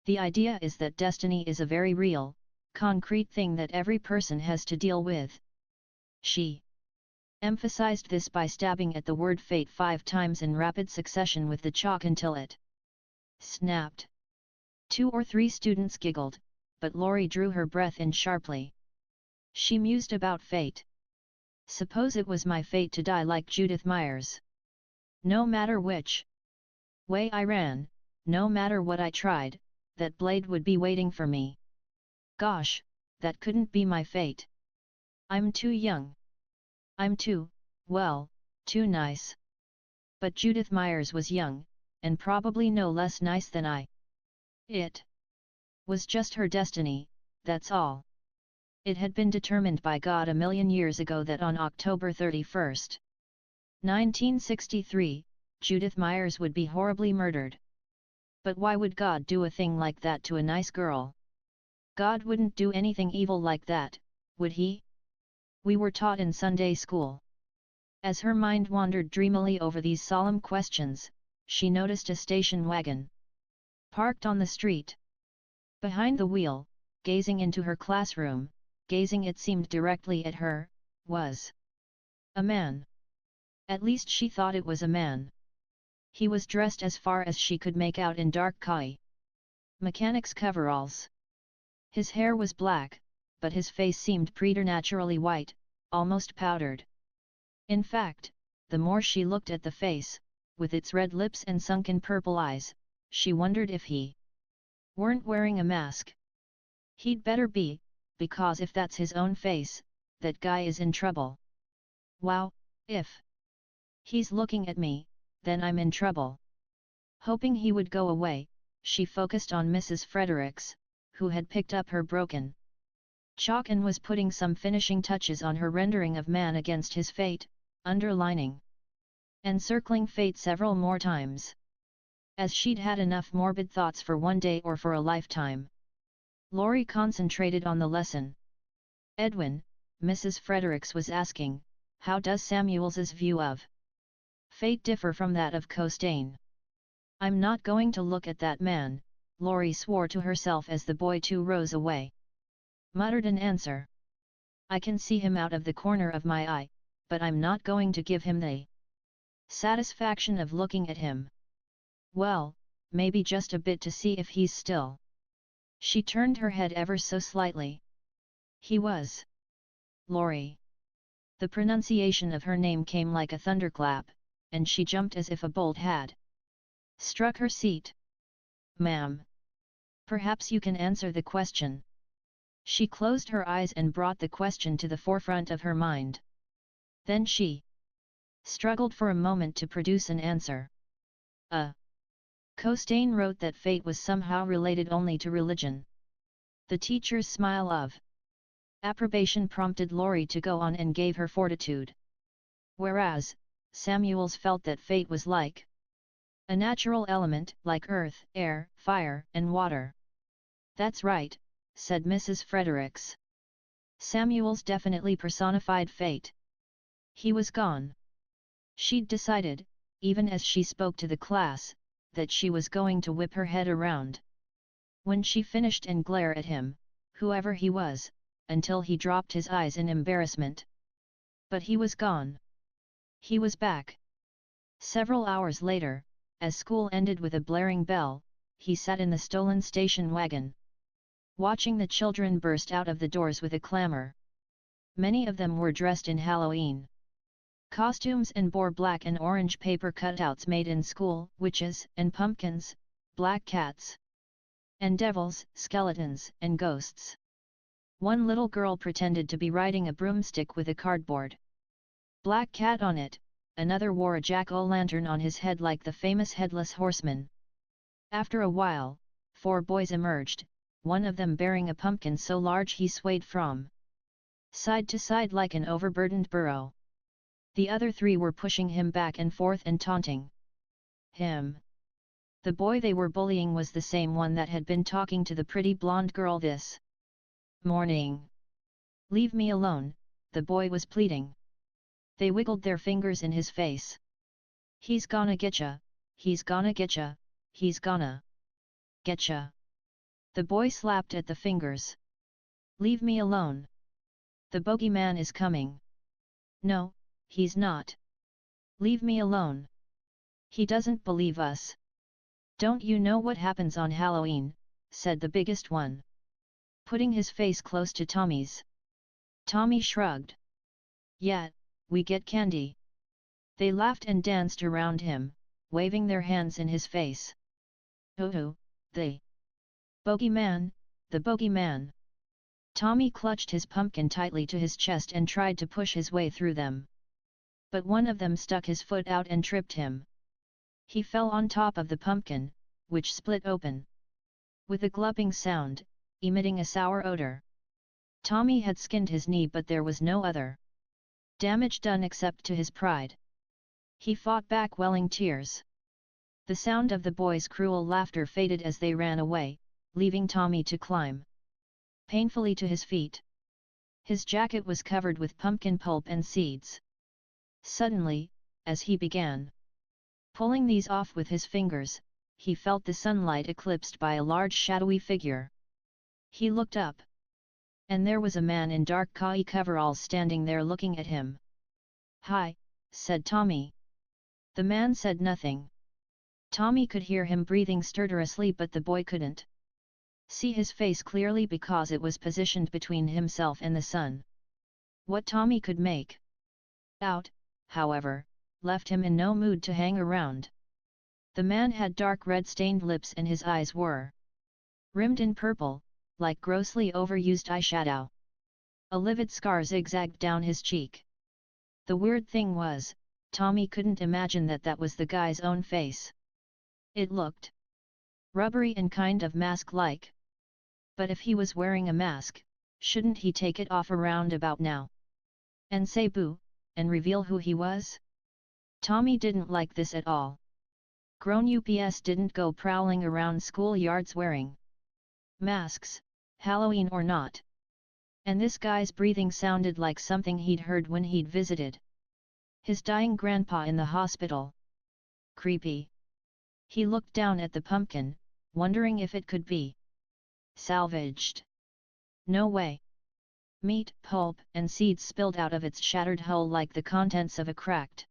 [SPEAKER 1] The idea is that destiny is a very real, concrete thing that every person has to deal with." She emphasized this by stabbing at the word fate 5 times in rapid succession with the chalk until it snapped. 2 or 3 students giggled, but Laurie drew her breath in sharply. She mused about fate. Suppose it was my fate to die like Judith Myers. No matter which way I ran, no matter what I tried, that blade would be waiting for me. Gosh, that couldn't be my fate. I'm too young. I'm too, well, too nice. But Judith Myers was young, and probably no less nice than I. It was just her destiny, that's all. It had been determined by God a million years ago that on October 31st, 1963, Judith Myers would be horribly murdered. But why would God do a thing like that to a nice girl? God wouldn't do anything evil like that, would he? We were taught in Sunday school. As her mind wandered dreamily over these solemn questions, she noticed a station wagon parked on the street. Behind the wheel, gazing into her classroom, gazing it seemed directly at her, was a man. At least she thought it was a man. He was dressed as far as she could make out in dark khaki mechanic's coveralls. His hair was black, but his face seemed preternaturally white, almost powdered. In fact, the more she looked at the face, with its red lips and sunken purple eyes, she wondered if he weren't wearing a mask. He'd better be, because if that's his own face, that guy is in trouble. Wow, if he's looking at me, then I'm in trouble. Hoping he would go away, she focused on Mrs. Fredericks, who had picked up her broken chalk and was putting some finishing touches on her rendering of man against his fate, underlining and circling fate several more times. As she'd had enough morbid thoughts for one day or for a lifetime. Laurie concentrated on the lesson. Edwin, Mrs. Fredericks was asking, how does Samuels's view of fate differ from that of Costain? I'm not going to look at that man, Laurie swore to herself as the boy too rose away. Muttered an answer. I can see him out of the corner of my eye, but I'm not going to give him the satisfaction of looking at him. Well, maybe just a bit to see if he's still. She turned her head ever so slightly. He was. Laurie. The pronunciation of her name came like a thunderclap, and she jumped as if a bolt had struck her seat. Ma'am. Perhaps you can answer the question. She closed her eyes and brought the question to the forefront of her mind. Then she struggled for a moment to produce an answer. Costain wrote that fate was somehow related only to religion. The teacher's smile of approbation prompted Laurie to go on and gave her fortitude. Whereas, Samuels felt that fate was like a natural element, like earth, air, fire, and water. That's right, said Mrs. Fredericks. Samuels definitely personified fate. He was gone. She'd decided, even as she spoke to the class, that she was going to whip her head around when she finished and glare at him, whoever he was, until he dropped his eyes in embarrassment. But he was gone. He was back. Several hours later, as school ended with a blaring bell, he sat in the stolen station wagon, watching the children burst out of the doors with a clamor. Many of them were dressed in Halloween costumes and bore black and orange paper cutouts made in school, witches and pumpkins, black cats and devils, skeletons and ghosts. One little girl pretended to be riding a broomstick with a cardboard black cat on it, another wore a jack-o'-lantern on his head like the famous headless horseman. After a while, 4 boys emerged, one of them bearing a pumpkin so large he swayed from side to side like an overburdened burro. The other 3 were pushing him back and forth and taunting him. The boy they were bullying was the same one that had been talking to the pretty blonde girl this morning. Leave me alone, the boy was pleading. They wiggled their fingers in his face. He's gonna getcha, he's gonna getcha, he's gonna getcha. The boy slapped at the fingers. Leave me alone. The bogeyman is coming. No, he's not. Leave me alone. He doesn't believe us. Don't you know what happens on Halloween, said the biggest one, putting his face close to Tommy's. Tommy shrugged. Yeah, we get candy. They laughed and danced around him, waving their hands in his face. Oh, the bogeyman, the bogeyman. Tommy clutched his pumpkin tightly to his chest and tried to push his way through them. But one of them stuck his foot out and tripped him. He fell on top of the pumpkin, which split open with a glupping sound, emitting a sour odor. Tommy had skinned his knee, but there was no other damage done except to his pride. He fought back, welling tears. The sound of the boys' cruel laughter faded as they ran away, leaving Tommy to climb painfully to his feet. His jacket was covered with pumpkin pulp and seeds. Suddenly, as he began pulling these off with his fingers, he felt the sunlight eclipsed by a large shadowy figure. He looked up. And there was a man in dark khaki coveralls standing there looking at him. Hi, said Tommy. The man said nothing. Tommy could hear him breathing stertorously, but the boy couldn't see his face clearly because it was positioned between himself and the sun. What Tommy could make out, however, left him in no mood to hang around. The man had dark red-stained lips and his eyes were rimmed in purple, like grossly overused eyeshadow. A livid scar zigzagged down his cheek. The weird thing was, Tommy couldn't imagine that that was the guy's own face. It looked rubbery and kind of mask-like. But if he was wearing a mask, shouldn't he take it off around about now? And say boo, and reveal who he was? Tommy didn't like this at all. Grown ups didn't go prowling around schoolyards wearing masks, Halloween or not. And this guy's breathing sounded like something he'd heard when he'd visited his dying grandpa in the hospital. Creepy. He looked down at the pumpkin, wondering if it could be salvaged. No way. Meat, pulp, and seeds spilled out of its shattered hull like the contents of a cracked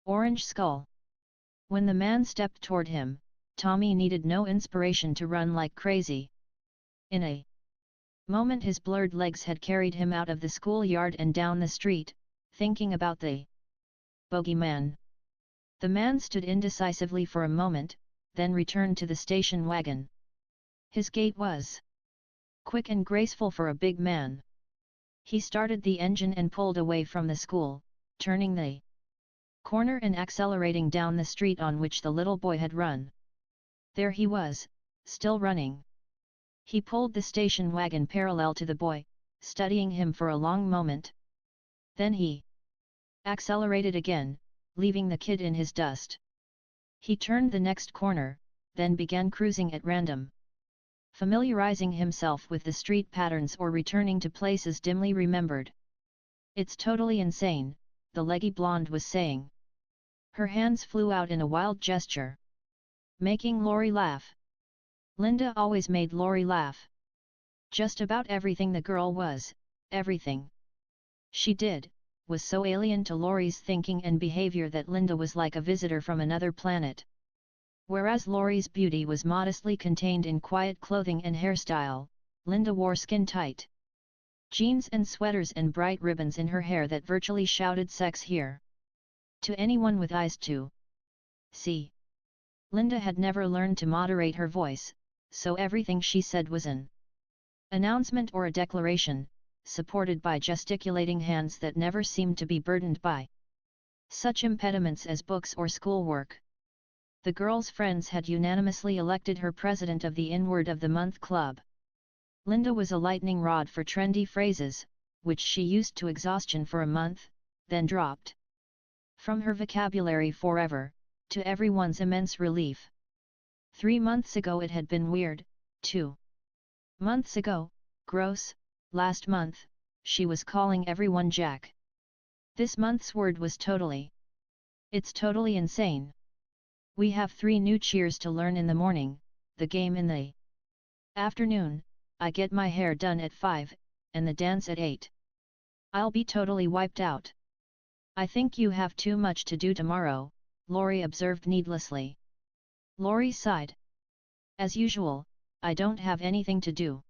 [SPEAKER 1] orange skull. When the man stepped toward him, Tommy needed no inspiration to run like crazy. In a moment his blurred legs had carried him out of the schoolyard and down the street, thinking about the bogeyman. The man stood indecisively for a moment, then returned to the station wagon. His gait was quick and graceful for a big man. He started the engine and pulled away from the school, turning the corner and accelerating down the street on which the little boy had run. There he was, still running. He pulled the station wagon parallel to the boy, studying him for a long moment. Then he accelerated again, leaving the kid in his dust. He turned the next corner, then began cruising at random, familiarizing himself with the street patterns or returning to places dimly remembered. "It's totally insane," the leggy blonde was saying. Her hands flew out in a wild gesture, making Laurie laugh. Linda always made Laurie laugh. Just about everything the girl was, everything she did, was so alien to Laurie's thinking and behavior that Linda was like a visitor from another planet. Whereas Laurie's beauty was modestly contained in quiet clothing and hairstyle, Linda wore skin-tight jeans and sweaters and bright ribbons in her hair that virtually shouted sex here. To anyone with eyes to see. Linda had never learned to moderate her voice, so everything she said was an announcement or a declaration, supported by gesticulating hands that never seemed to be burdened by such impediments as books or schoolwork. The girl's friends had unanimously elected her president of the Inward of the Month Club. Linda was a lightning rod for trendy phrases, which she used to exhaustion for a month, then dropped from her vocabulary forever, to everyone's immense relief. 3 months ago it had been weird, 2 months ago, gross, last month, she was calling everyone Jack. This month's word was totally. It's totally insane. We have 3 new cheers to learn in the morning, the game in the afternoon, I get my hair done at 5, and the dance at 8. I'll be totally wiped out. I think you have too much to do tomorrow, Laurie observed needlessly. Laurie sighed. As usual, I don't have anything to do.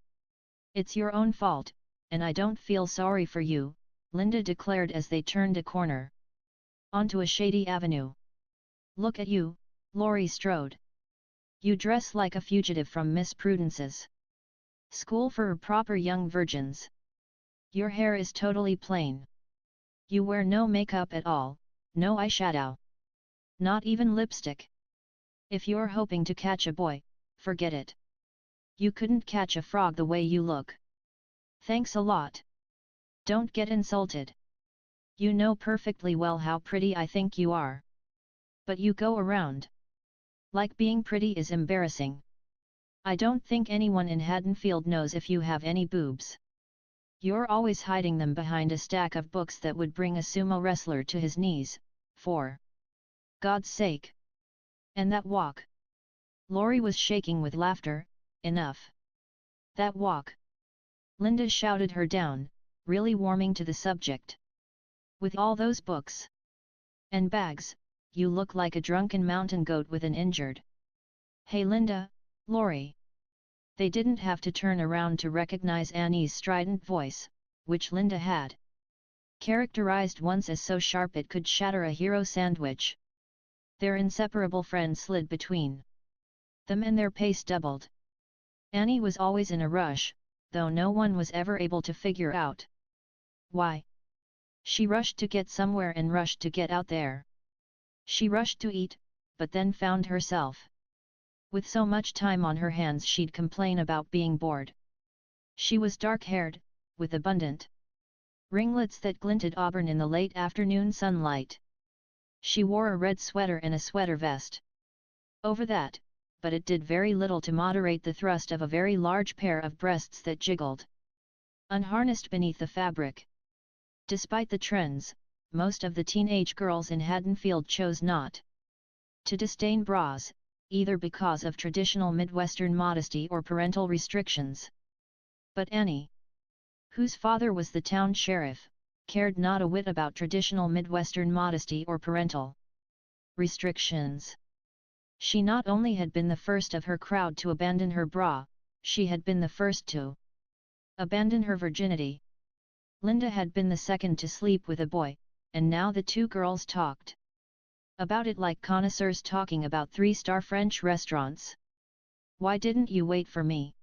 [SPEAKER 1] It's your own fault, and I don't feel sorry for you, Linda declared as they turned a corner onto a shady avenue. Look at you, Laurie strode. You dress like a fugitive from Miss Prudence's school for proper young virgins. Your hair is totally plain. You wear no makeup at all, no eyeshadow. Not even lipstick. If you're hoping to catch a boy, forget it. You couldn't catch a frog the way you look. Thanks a lot. Don't get insulted. You know perfectly well how pretty I think you are. But you go around like being pretty is embarrassing. I don't think anyone in Haddonfield knows if you have any boobs. You're always hiding them behind a stack of books that would bring a sumo wrestler to his knees, for God's sake. And that walk. Laurie was shaking with laughter. Enough. That walk. Linda shouted her down, really warming to the subject. With all those books and bags, you look like a drunken mountain goat with an injured. Hey Linda, Laurie. They didn't have to turn around to recognize Annie's strident voice, which Linda had characterized once as so sharp it could shatter a hero sandwich. Their inseparable friend slid between them and their pace doubled. Annie was always in a rush, though no one was ever able to figure out why. She rushed to get somewhere and rushed to get out there. She rushed to eat, but then found herself with so much time on her hands she'd complain about being bored. She was dark-haired, with abundant ringlets that glinted auburn in the late afternoon sunlight. She wore a red sweater and a sweater vest over that, but it did very little to moderate the thrust of a very large pair of breasts that jiggled unharnessed beneath the fabric. Despite the trends, most of the teenage girls in Haddonfield chose not to disdain bras, either because of traditional Midwestern modesty or parental restrictions. But Annie, whose father was the town sheriff, cared not a whit about traditional Midwestern modesty or parental restrictions. She not only had been the first of her crowd to abandon her bra, she had been the first to abandon her virginity. Linda had been the second to sleep with a boy, and now the two girls talked about it like connoisseurs talking about three-star French restaurants. "Why didn't you wait for me?"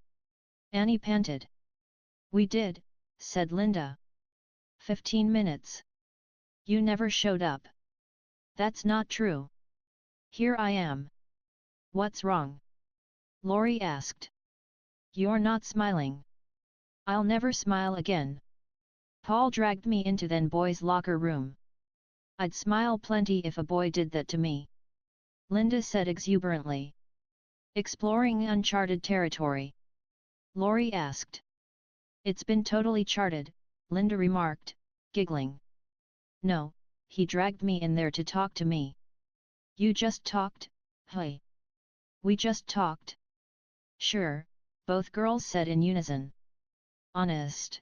[SPEAKER 1] Annie panted. "We did," said Linda. 15 minutes. You never showed up." "That's not true. Here I am." "What's wrong?" Laurie asked. "You're not smiling." "I'll never smile again." Paul dragged me into then boy's locker room. "I'd smile plenty if a boy did that to me," Linda said exuberantly. "Exploring uncharted territory?" Laurie asked. "It's been totally charted," Linda remarked, giggling. "No, he dragged me in there to talk to me." "You just talked, hey?" "We just talked." "Sure," both girls said in unison. "Honest."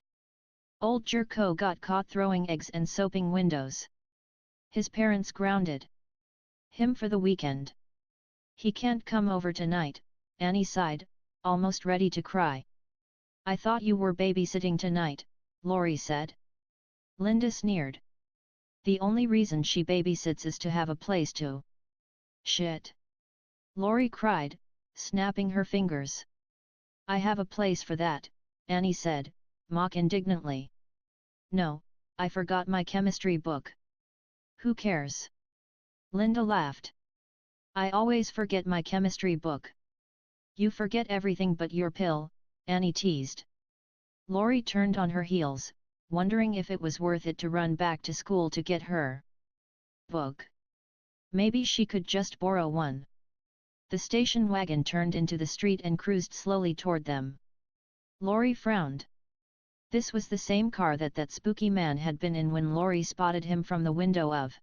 [SPEAKER 1] Old Jerko got caught throwing eggs and soaping windows. His parents grounded him for the weekend. "He can't come over tonight," Annie sighed, almost ready to cry. "I thought you were babysitting tonight," Laurie said. Linda sneered. "The only reason she babysits is to have a place to." "Shit!" Laurie cried, snapping her fingers. "I have a place for that," Annie said, mock indignantly. "No, I forgot my chemistry book." "Who cares?" Linda laughed. "I always forget my chemistry book." "You forget everything but your pill," Annie teased. Laurie turned on her heels, wondering if it was worth it to run back to school to get her book. Maybe she could just borrow one. The station wagon turned into the street and cruised slowly toward them. Laurie frowned. This was the same car that spooky man had been in when Laurie spotted him from the window of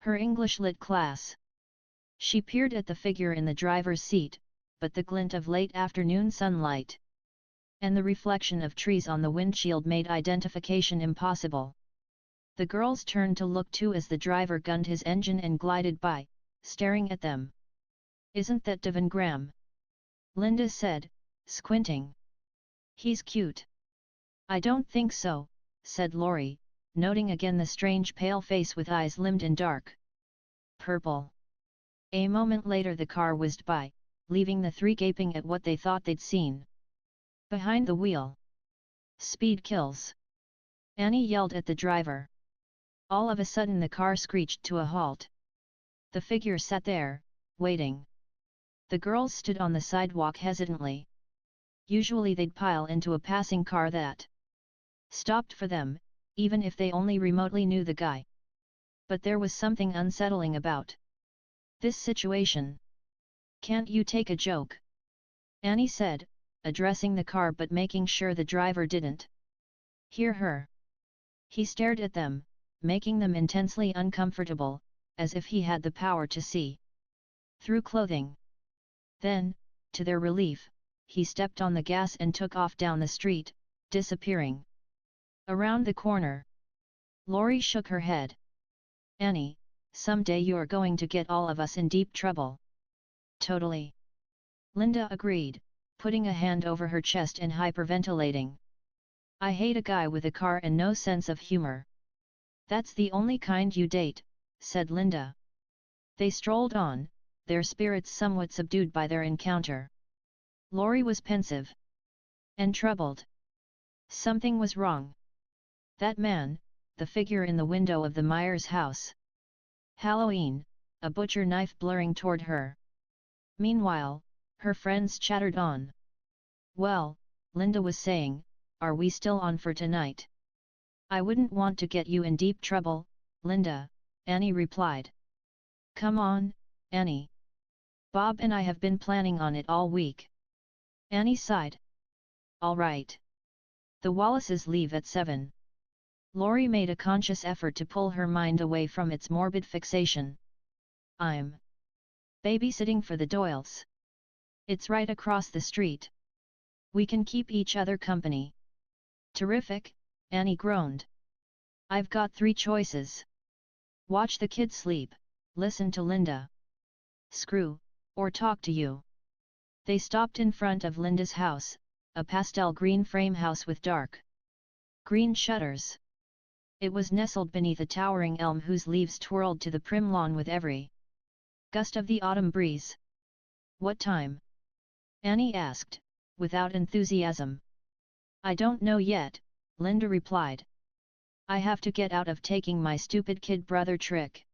[SPEAKER 1] her English Lit class. She peered at the figure in the driver's seat, but the glint of late afternoon sunlight and the reflection of trees on the windshield made identification impossible. The girls turned to look too as the driver gunned his engine and glided by, staring at them. "Isn't that Devin Graham?" Linda said, squinting. "He's cute." "I don't think so," said Laurie, noting again the strange pale face with eyes limned in dark purple. A moment later the car whizzed by, leaving the three gaping at what they thought they'd seen behind the wheel. "Speed kills!" Annie yelled at the driver. All of a sudden the car screeched to a halt. The figure sat there, waiting. The girls stood on the sidewalk hesitantly. Usually they'd pile into a passing car that stopped for them, even if they only remotely knew the guy. But there was something unsettling about this situation. "Can't you take a joke?" Annie said, addressing the car but making sure the driver didn't hear her. He stared at them, making them intensely uncomfortable, as if he had the power to see through clothing. Then, to their relief, he stepped on the gas and took off down the street, disappearing around the corner. Laurie shook her head. "Annie, someday you're going to get all of us in deep trouble." "Totally." Linda agreed, putting a hand over her chest and hyperventilating. "I hate a guy with a car and no sense of humor." That's the only kind you date, said Linda. They strolled on, their spirits somewhat subdued by their encounter. Laurie was pensive and troubled. Something was wrong. That man, the figure in the window of the Myers house. Halloween, a butcher knife blurring toward her. Meanwhile, her friends chattered on. Well, Linda was saying, are we still on for tonight? I wouldn't want to get you in deep trouble, Linda, Annie replied. Come on, Annie. Bob and I have been planning on it all week. Annie sighed. All right. The Wallaces leave at 7. Laurie made a conscious effort to pull her mind away from its morbid fixation. I'm babysitting for the Doyles. It's right across the street. We can keep each other company. Terrific, Annie groaned. I've got 3 choices. Watch the kids sleep, listen to Linda. Screw, or talk to you. They stopped in front of Linda's house, a pastel green frame house with dark green shutters. It was nestled beneath a towering elm whose leaves twirled to the prim lawn with every gust of the autumn breeze. What time? Annie asked, without enthusiasm. I don't know yet, Linda replied. I have to get out of taking my stupid kid brother trick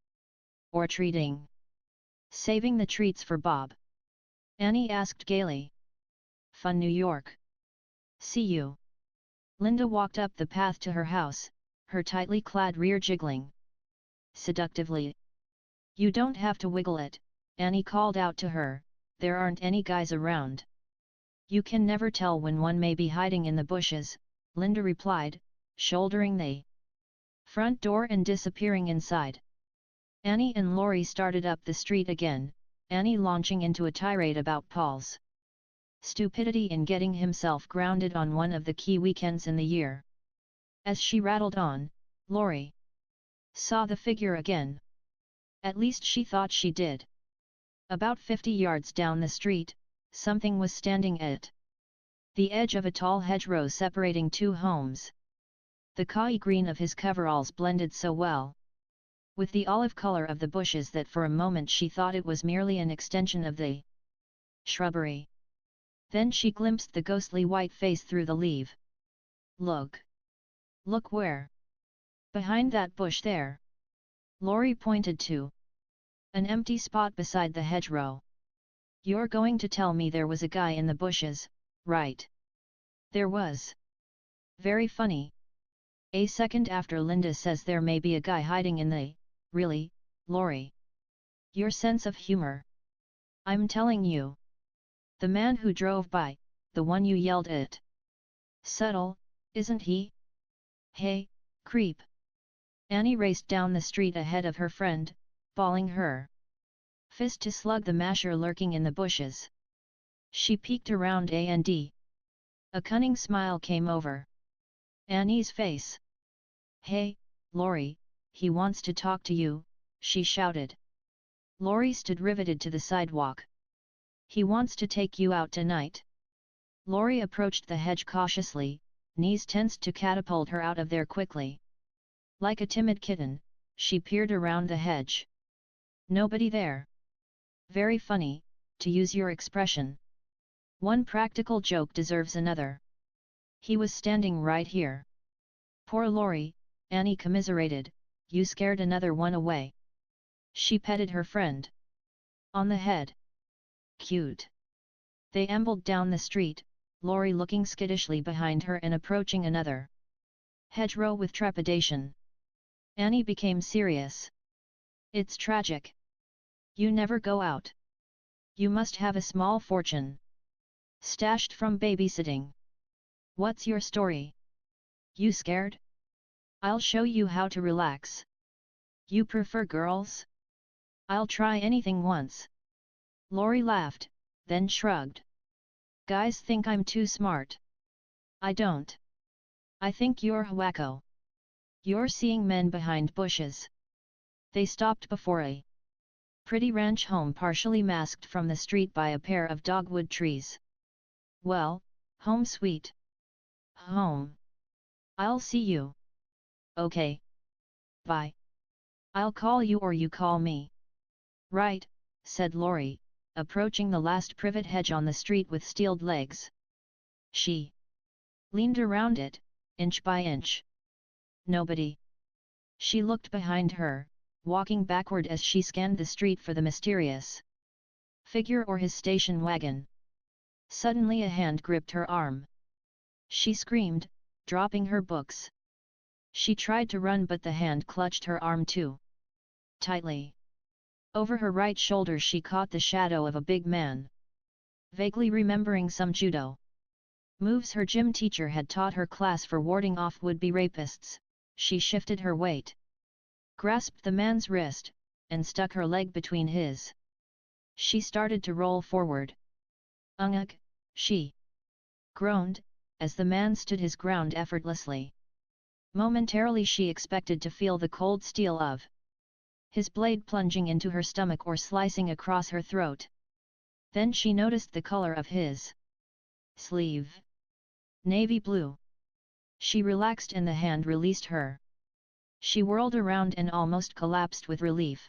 [SPEAKER 1] or treating. Saving the treats for Bob? Annie asked gaily. Fun New York. See you. Linda walked up the path to her house, her tightly clad rear jiggling seductively. You don't have to wiggle it, Annie called out to her, there aren't any guys around. You can never tell when one may be hiding in the bushes, Linda replied, shouldering the front door and disappearing inside. Annie and Laurie started up the street again, Annie launching into a tirade about Paul's stupidity in getting himself grounded on one of the key weekends in the year. As she rattled on, Laurie saw the figure again. At least she thought she did. About 50 yards down the street, something was standing at the edge of a tall hedgerow separating 2 homes. The khaki green of his coveralls blended so well with the olive color of the bushes that for a moment she thought it was merely an extension of the shrubbery. Then she glimpsed the ghostly white face through the leaf. Look! Look where? Behind that bush there. Laurie pointed to an empty spot beside the hedgerow. You're going to tell me there was a guy in the bushes, right? There was. Very funny. A second after Linda says there may be a guy hiding in the, really, Laurie? Your sense of humor. I'm telling you. The man who drove by, the one you yelled at. Subtle, isn't he? Hey, creep. Annie raced down the street ahead of her friend, balling her fist to slug the masher lurking in the bushes. She peeked around and a cunning smile came over Annie's face. Hey, Laurie, he wants to talk to you, she shouted. Laurie stood riveted to the sidewalk. He wants to take you out tonight. Laurie approached the hedge cautiously, knees tensed to catapult her out of there quickly. Like a timid kitten, she peered around the hedge. Nobody there. Very funny, to use your expression. One practical joke deserves another. He was standing right here. Poor Laurie, Annie commiserated, you scared another one away. She petted her friend on the head. Cute. They ambled down the street, Laurie looking skittishly behind her and approaching another hedgerow with trepidation. Annie became serious. It's tragic. You never go out. You must have a small fortune stashed from babysitting. What's your story? You scared? I'll show you how to relax. You prefer girls? I'll try anything once. Laurie laughed, then shrugged. Guys think I'm too smart. I don't. I think you're wacko. You're seeing men behind bushes. They stopped before a pretty ranch home partially masked from the street by a pair of dogwood trees. Well, home sweet home. I'll see you. Okay. Bye. I'll call you or you call me. Right, said Laurie, approaching the last privet hedge on the street with steeled legs. She leaned around it, inch by inch. Nobody. She looked behind her, walking backward as she scanned the street for the mysterious figure or his station wagon. Suddenly a hand gripped her arm. She screamed, dropping her books. She tried to run but the hand clutched her arm too tightly. Over her right shoulder she caught the shadow of a big man. Vaguely remembering some judo moves her gym teacher had taught her class for warding off would-be rapists, she shifted her weight, grasped the man's wrist, and stuck her leg between his. She started to roll forward. Ugh, she groaned, as the man stood his ground effortlessly. Momentarily she expected to feel the cold steel of his blade plunging into her stomach or slicing across her throat. Then she noticed the color of his sleeve. Navy blue. She relaxed and the hand released her. She whirled around and almost collapsed with relief.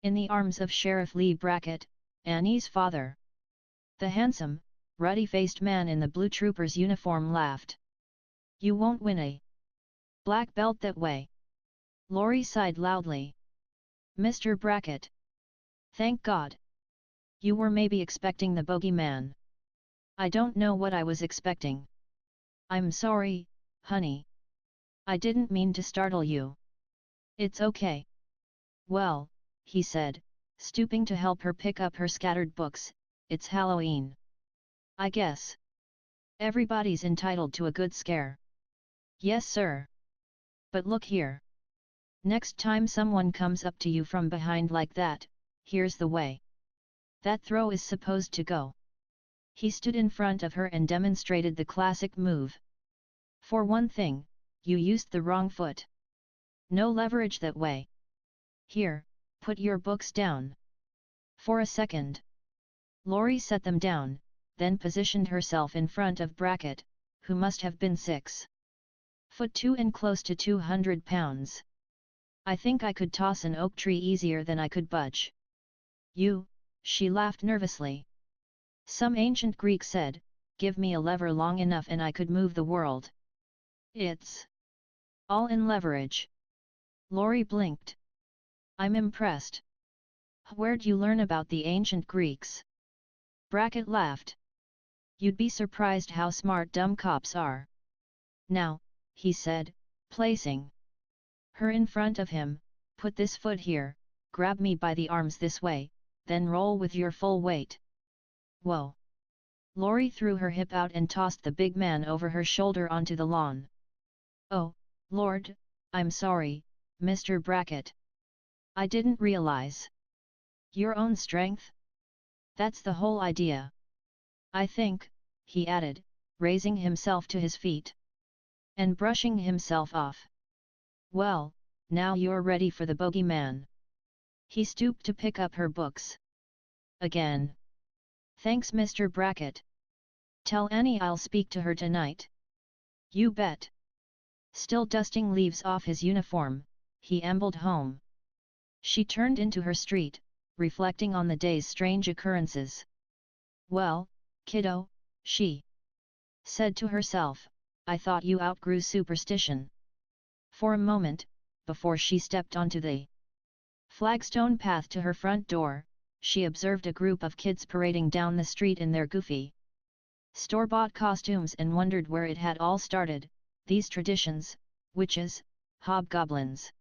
[SPEAKER 1] In the arms of Sheriff Lee Brackett, Annie's father. The handsome, ruddy-faced man in the blue trooper's uniform laughed. You won't win a black belt that way. Laurie sighed loudly. Mr. Brackett. Thank God. You were maybe expecting the bogeyman. I don't know what I was expecting. I'm sorry, honey. I didn't mean to startle you. It's okay. Well, he said, stooping to help her pick up her scattered books, it's Halloween. I guess everybody's entitled to a good scare. Yes, sir. But look here. Next time someone comes up to you from behind like that, here's the way that throw is supposed to go. He stood in front of her and demonstrated the classic move. For one thing, you used the wrong foot. No leverage that way. Here, put your books down. For a second. Laurie set them down, then positioned herself in front of Brackett, who must have been 6'2" and close to 200 pounds. I think I could toss an oak tree easier than I could budge. You, she laughed nervously. Some ancient Greek said, give me a lever long enough and I could move the world. It's all in leverage. Laurie blinked. I'm impressed. Where'd you learn about the ancient Greeks? Brackett laughed. You'd be surprised how smart dumb cops are. Now, he said, placing her in front of him, put this foot here, grab me by the arms this way, then roll with your full weight. Whoa! Laurie threw her hip out and tossed the big man over her shoulder onto the lawn. Oh, Lord, I'm sorry, Mr. Brackett. I didn't realize. Your own strength? That's the whole idea. I think, he added, raising himself to his feet. And brushing himself off. Well, now you're ready for the bogeyman. He stooped to pick up her books. Again. Thanks, Mr. Brackett. Tell Annie I'll speak to her tonight. You bet. Still dusting leaves off his uniform, he ambled home. She turned into her street, reflecting on the day's strange occurrences. Well, kiddo, she said to herself, I thought you outgrew superstition. For a moment, before she stepped onto the flagstone path to her front door, she observed a group of kids parading down the street in their goofy, store-bought costumes and wondered where it had all started, these traditions, witches, hobgoblins,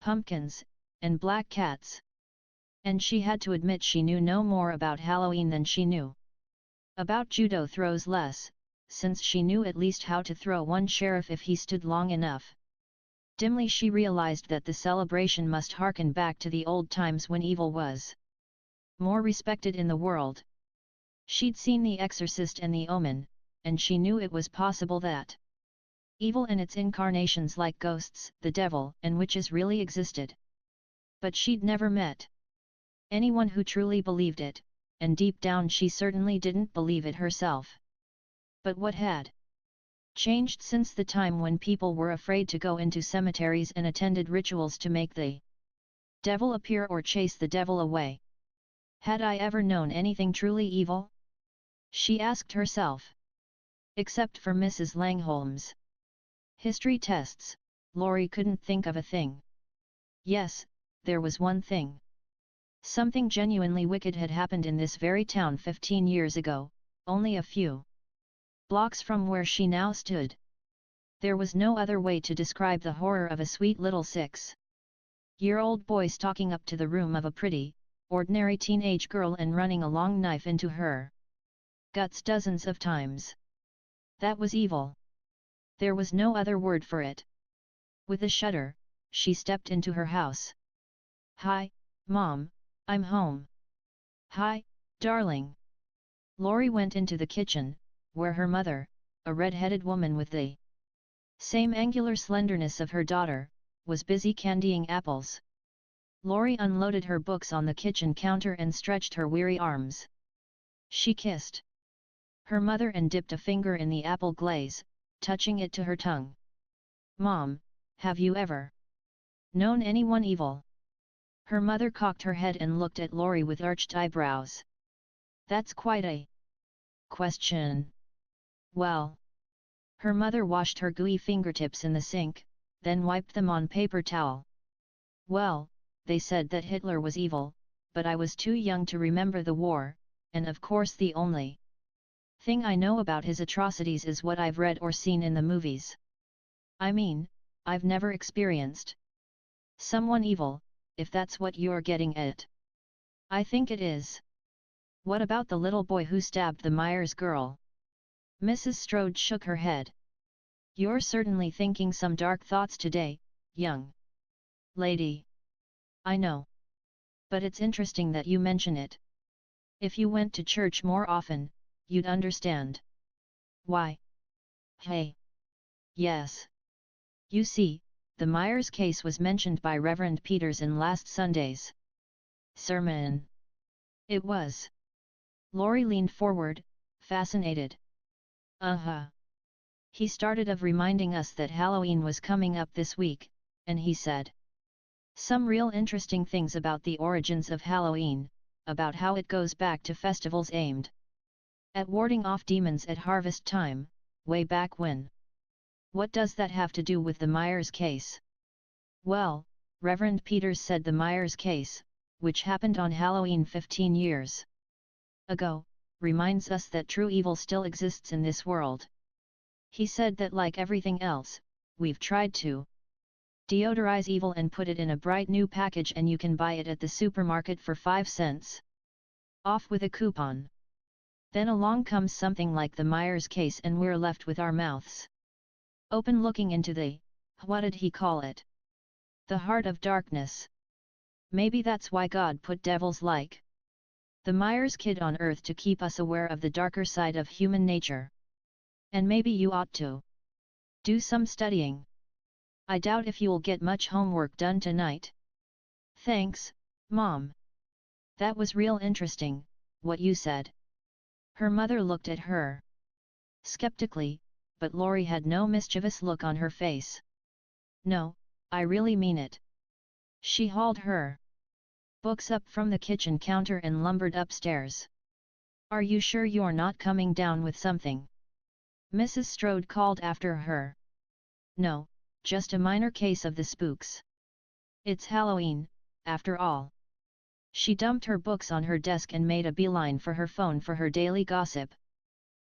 [SPEAKER 1] pumpkins, and black cats. And she had to admit she knew no more about Halloween than she knew about judo throws less, since she knew at least how to throw one sheriff if he stood long enough. Dimly she realized that the celebration must harken back to the old times when evil was more respected in the world. She'd seen The Exorcist and The Omen, and she knew it was possible that evil and its incarnations like ghosts, the devil, and witches really existed. But she'd never met anyone who truly believed it, and deep down she certainly didn't believe it herself. But what had Changed since the time when people were afraid to go into cemeteries and attended rituals to make the devil appear or chase the devil away. Had I ever known anything truly evil? She asked herself. Except for Mrs. Langholm's history tests, Laurie couldn't think of a thing. Yes, there was one thing. Something genuinely wicked had happened in this very town 15 years ago, only a few blocks from where she now stood. There was no other way to describe the horror of a sweet little 6-year-old boy stalking up to the room of a pretty, ordinary teenage girl and running a long knife into her guts dozens of times. That was evil. There was no other word for it. With a shudder, she stepped into her house. "Hi, Mom, I'm home." "Hi, darling." Laurie went into the kitchen, where her mother, a red-headed woman with the same angular slenderness of her daughter, was busy candying apples. Laurie unloaded her books on the kitchen counter and stretched her weary arms. She kissed her mother and dipped a finger in the apple glaze, touching it to her tongue. "Mom, have you ever known anyone evil?" Her mother cocked her head and looked at Laurie with arched eyebrows. "That's quite a question." "Well." Her mother washed her gooey fingertips in the sink, then wiped them on paper towel. "Well, they said that Hitler was evil, but I was too young to remember the war, and of course the only thing I know about his atrocities is what I've read or seen in the movies. I mean, I've never experienced someone evil, if that's what you're getting at." "I think it is." "What about the little boy who stabbed the Myers girl?" Mrs. Strode shook her head. "You're certainly thinking some dark thoughts today, young lady." "I know. But it's interesting that you mention it. If you went to church more often, you'd understand." "Why?" "Hey. Yes. You see, the Myers case was mentioned by Reverend Peters in last Sunday's sermon." "It was?" Laurie leaned forward, fascinated. "Uh-huh. He started of reminding us that Halloween was coming up this week, and he said some real interesting things about the origins of Halloween, about how it goes back to festivals aimed at warding off demons at harvest time, way back when." "What does that have to do with the Myers case?" "Well, Reverend Peters said the Myers case, which happened on Halloween 15 years ago, reminds us that true evil still exists in this world. He said that like everything else, we've tried to deodorize evil and put it in a bright new package and you can buy it at the supermarket for 5 cents off with a coupon. Then along comes something like the Myers case and we're left with our mouths open looking into the, what did he call it? The heart of darkness. Maybe that's why God put devils like the Myers kid on Earth to keep us aware of the darker side of human nature. And maybe you ought to do some studying. I doubt if you'll get much homework done tonight." "Thanks, Mom. That was real interesting, what you said." Her mother looked at her skeptically, but Laurie had no mischievous look on her face. "No, I really mean it." She hauled her books up from the kitchen counter and lumbered upstairs. "Are you sure you're not coming down with something?" Mrs. Strode called after her. "No, just a minor case of the spooks. It's Halloween, after all." She dumped her books on her desk and made a beeline for her phone for her daily gossip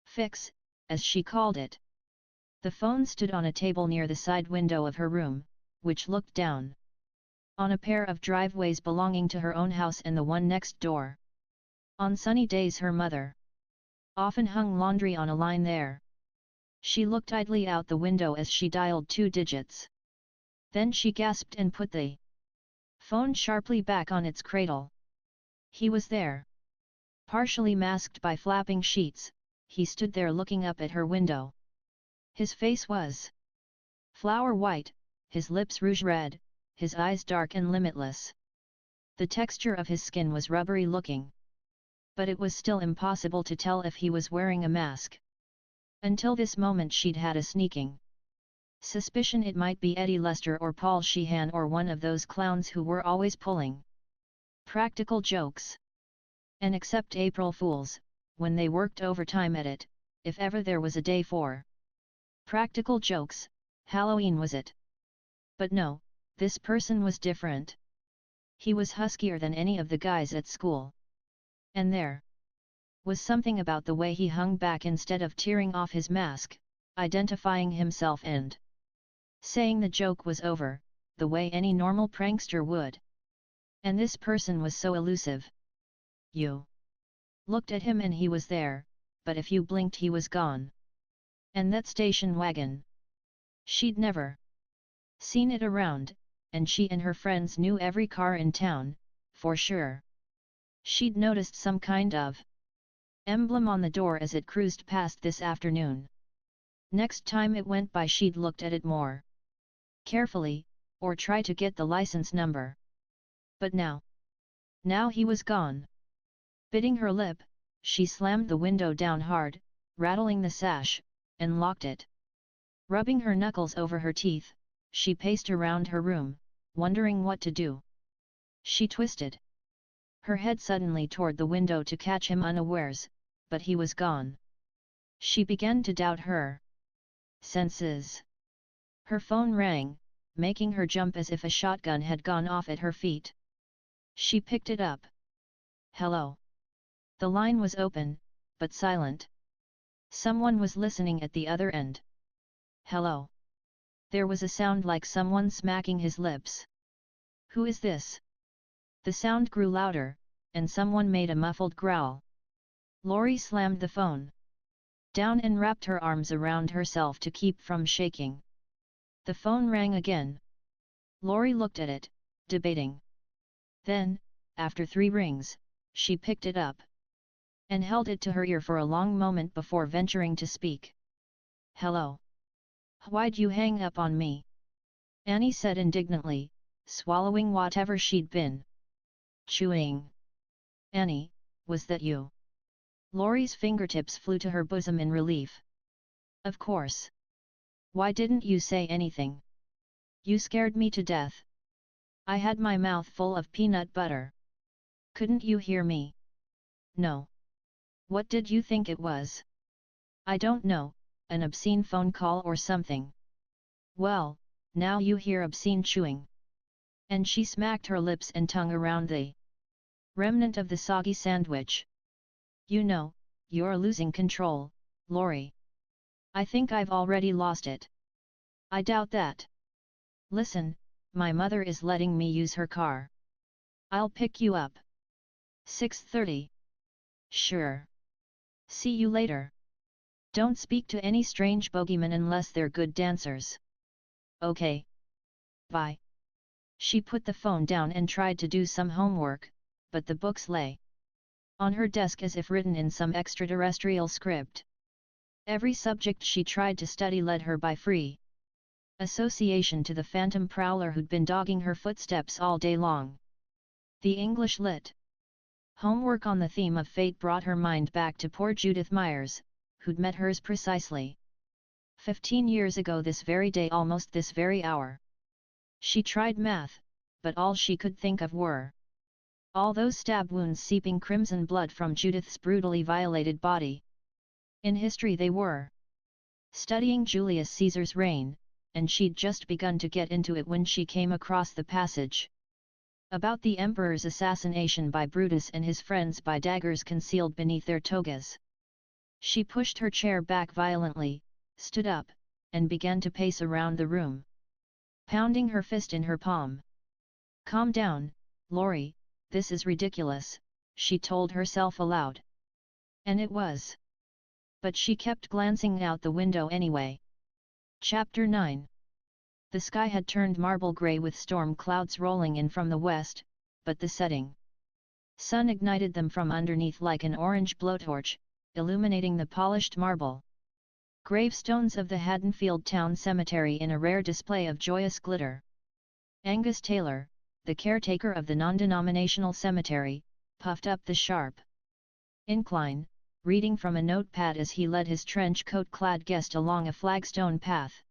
[SPEAKER 1] fix, as she called it. The phone stood on a table near the side window of her room, which looked down on a pair of driveways belonging to her own house and the one next door. On sunny days her mother often hung laundry on a line there. She looked idly out the window as she dialed 2 digits. Then she gasped and put the phone sharply back on its cradle. He was there. Partially masked by flapping sheets, he stood there looking up at her window. His face was flower white, his lips rouge red, his eyes dark and limitless. The texture of his skin was rubbery looking. But it was still impossible to tell if he was wearing a mask. Until this moment she'd had a sneaking suspicion it might be Eddie Lester or Paul Sheehan or one of those clowns who were always pulling practical jokes. And except April Fools, when they worked overtime at it, if ever there was a day for practical jokes, Halloween was it. But no, this person was different. He was huskier than any of the guys at school. And there was something about the way he hung back instead of tearing off his mask, identifying himself and saying the joke was over, the way any normal prankster would. And this person was so elusive. You looked at him and he was there, but if you blinked he was gone. And that station wagon. She'd never seen it around, and she and her friends knew every car in town, for sure. She'd noticed some kind of emblem on the door as it cruised past this afternoon. Next time it went by she'd looked at it more carefully, or try to get the license number. But now he was gone. Biting her lip, she slammed the window down hard, rattling the sash, and locked it. Rubbing her knuckles over her teeth, she paced around her room, wondering what to do. She twisted her head suddenly toward the window to catch him unawares, but he was gone. She began to doubt her senses. Her phone rang, making her jump as if a shotgun had gone off at her feet. She picked it up. Hello. The line was open, but silent. Someone was listening at the other end. Hello. There was a sound like someone smacking his lips. Who is this? The sound grew louder, and someone made a muffled growl. Lori slammed the phone down and wrapped her arms around herself to keep from shaking. The phone rang again. Lori looked at it, debating. Then, after 3 rings, she picked it up and held it to her ear for a long moment before venturing to speak. Hello. Why'd you hang up on me? Annie said indignantly, swallowing whatever she'd been chewing. Annie, was that you? Lori's fingertips flew to her bosom in relief. Of course. Why didn't you say anything? You scared me to death. I had my mouth full of peanut butter. Couldn't you hear me? No. What did you think it was? I don't know, an obscene phone call or something. Well, now you hear obscene chewing. And she smacked her lips and tongue around the remnant of the soggy sandwich. You know, you're losing control, Lori. I think I've already lost it. I doubt that. Listen, my mother is letting me use her car. I'll pick you up. 6:30. Sure. See you later. Don't speak to any strange bogeymen unless they're good dancers. Okay. Bye. She put the phone down and tried to do some homework, but the books lay on her desk as if written in some extraterrestrial script. Every subject she tried to study led her by free association to the phantom prowler who'd been dogging her footsteps all day long. The English Lit homework on the theme of fate brought her mind back to poor Judith Myers, who'd met hers precisely 15 years ago this very day, almost this very hour. She tried math, but all she could think of were all those stab wounds seeping crimson blood from Judith's brutally violated body. In history they were studying Julius Caesar's reign, and she'd just begun to get into it when she came across the passage about the emperor's assassination by Brutus and his friends by daggers concealed beneath their togas. She pushed her chair back violently, stood up, and began to pace around the room, pounding her fist in her palm. Calm down, Lori, this is ridiculous, she told herself aloud. And it was. But she kept glancing out the window anyway. Chapter 9. The sky had turned marble grey with storm clouds rolling in from the west, but the setting sun ignited them from underneath like an orange blowtorch, illuminating the polished marble gravestones of the Haddonfield Town Cemetery in a rare display of joyous glitter. Angus Taylor, the caretaker of the non-denominational cemetery, puffed up the sharp incline, reading from a notepad as he led his trench coat-clad guest along a flagstone path.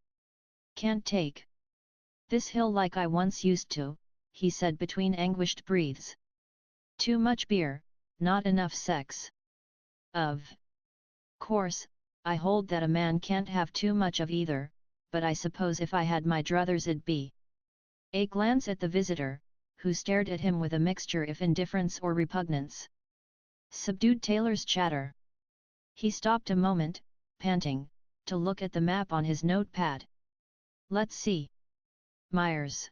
[SPEAKER 1] "Can't take this hill like I once used to," he said between anguished breaths. "Too much beer, not enough sex. Of course, I hold that a man can't have too much of either, but I suppose if I had my druthers it'd be." A glance at the visitor, who stared at him with a mixture of indifference or repugnance, subdued Taylor's chatter. He stopped a moment, panting, to look at the map on his notepad. "Let's see. Myers.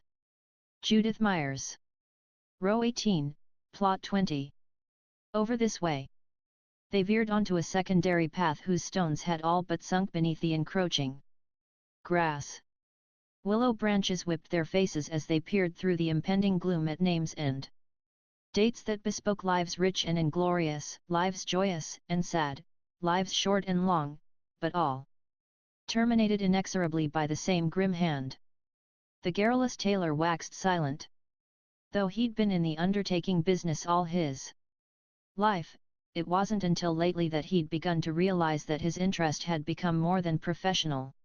[SPEAKER 1] Judith Myers. Row 18, plot 20. Over this way." They veered onto a secondary path whose stones had all but sunk beneath the encroaching grass. Willow branches whipped their faces as they peered through the impending gloom at names and dates that bespoke lives rich and inglorious, lives joyous and sad, lives short and long, but all terminated inexorably by the same grim hand. The garrulous Taylor waxed silent. Though he'd been in the undertaking business all his life, it wasn't until lately that he'd begun to realize that his interest had become more than professional.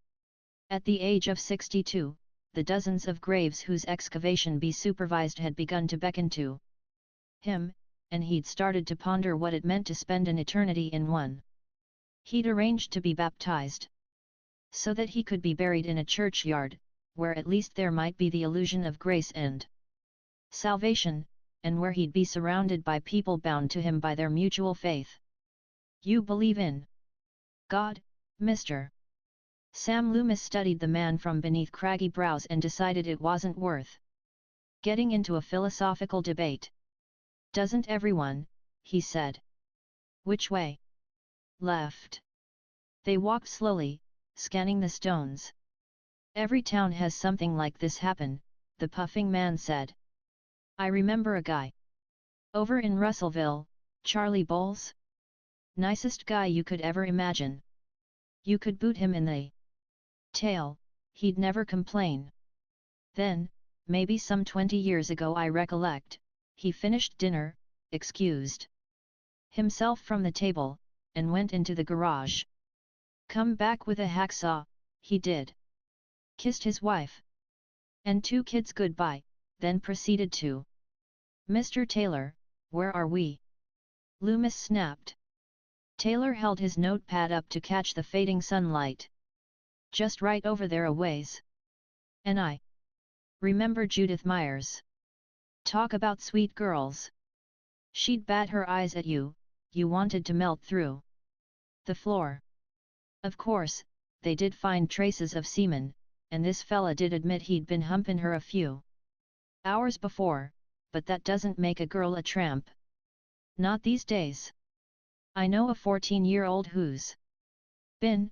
[SPEAKER 1] At the age of 62, the dozens of graves whose excavation be supervised had begun to beckon to him, and he'd started to ponder what it meant to spend an eternity in one. He'd arranged to be baptized, so that he could be buried in a churchyard, where at least there might be the illusion of grace and salvation, and where he'd be surrounded by people bound to him by their mutual faith. "You believe in God, Mr.?" Sam Loomis studied the man from beneath craggy brows and decided it wasn't worth getting into a philosophical debate. "Doesn't everyone?" he said. "Which way?" "Left." They walked slowly, scanning the stones. "Every town has something like this happen," the puffing man said. "I remember a guy over in Russellville, Charlie Bowles. Nicest guy you could ever imagine. You could boot him in the tail, he'd never complain. Then, maybe some 20 years ago I recollect, he finished dinner, excused himself from the table, and went into the garage. Come back with a hacksaw, he did. Kissed his wife and 2 kids goodbye, then proceeded to, 'Mr. Taylor, where are we?' Loomis snapped. Taylor held his notepad up to catch the fading sunlight. "Just right over there a ways. And I remember Judith Myers. Talk about sweet girls. She'd bat her eyes at you, you wanted to melt through the floor." Of course, they did find traces of semen, and this fella did admit he'd been humping her a few hours before, but that doesn't make a girl a tramp. Not these days. I know a 14-year-old who's been,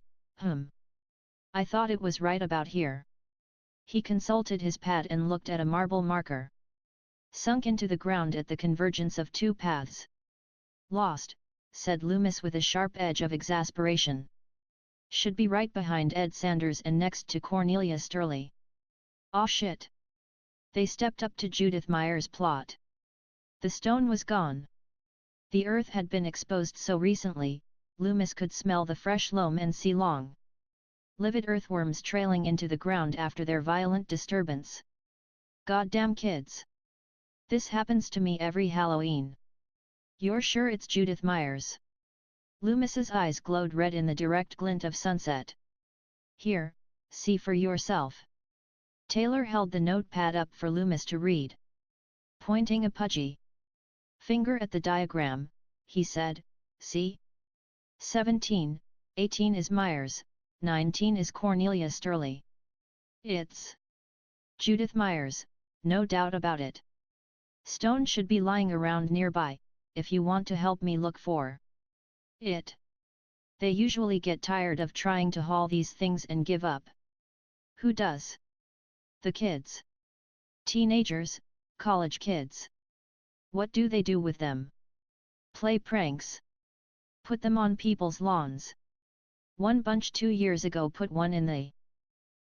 [SPEAKER 1] I thought it was right about here." He consulted his pad and looked at a marble marker sunk into the ground at the convergence of 2 paths. "Lost," said Loomis with a sharp edge of exasperation. "Should be right behind Ed Sanders and next to Cornelia Sturley." "Aw shit." They stepped up to Judith Myers' plot. The stone was gone. The earth had been exposed so recently, Loomis could smell the fresh loam and see long, livid earthworms trailing into the ground after their violent disturbance. "Goddamn kids! This happens to me every Halloween." "You're sure it's Judith Myers?" Loomis's eyes glowed red in the direct glint of sunset. "Here, see for yourself." Taylor held the notepad up for Loomis to read. Pointing a pudgy finger at the diagram, he said, "See? 17, 18 is Myers, 19 is Cornelia Sturley. It's Judith Myers, no doubt about it. Stone should be lying around nearby, if you want to help me look for it. They usually get tired of trying to haul these things and give up." "Who does?" "The kids. Teenagers, college kids." "What do they do with them?" "Play pranks. Put them on people's lawns. One bunch 2 years ago put one in the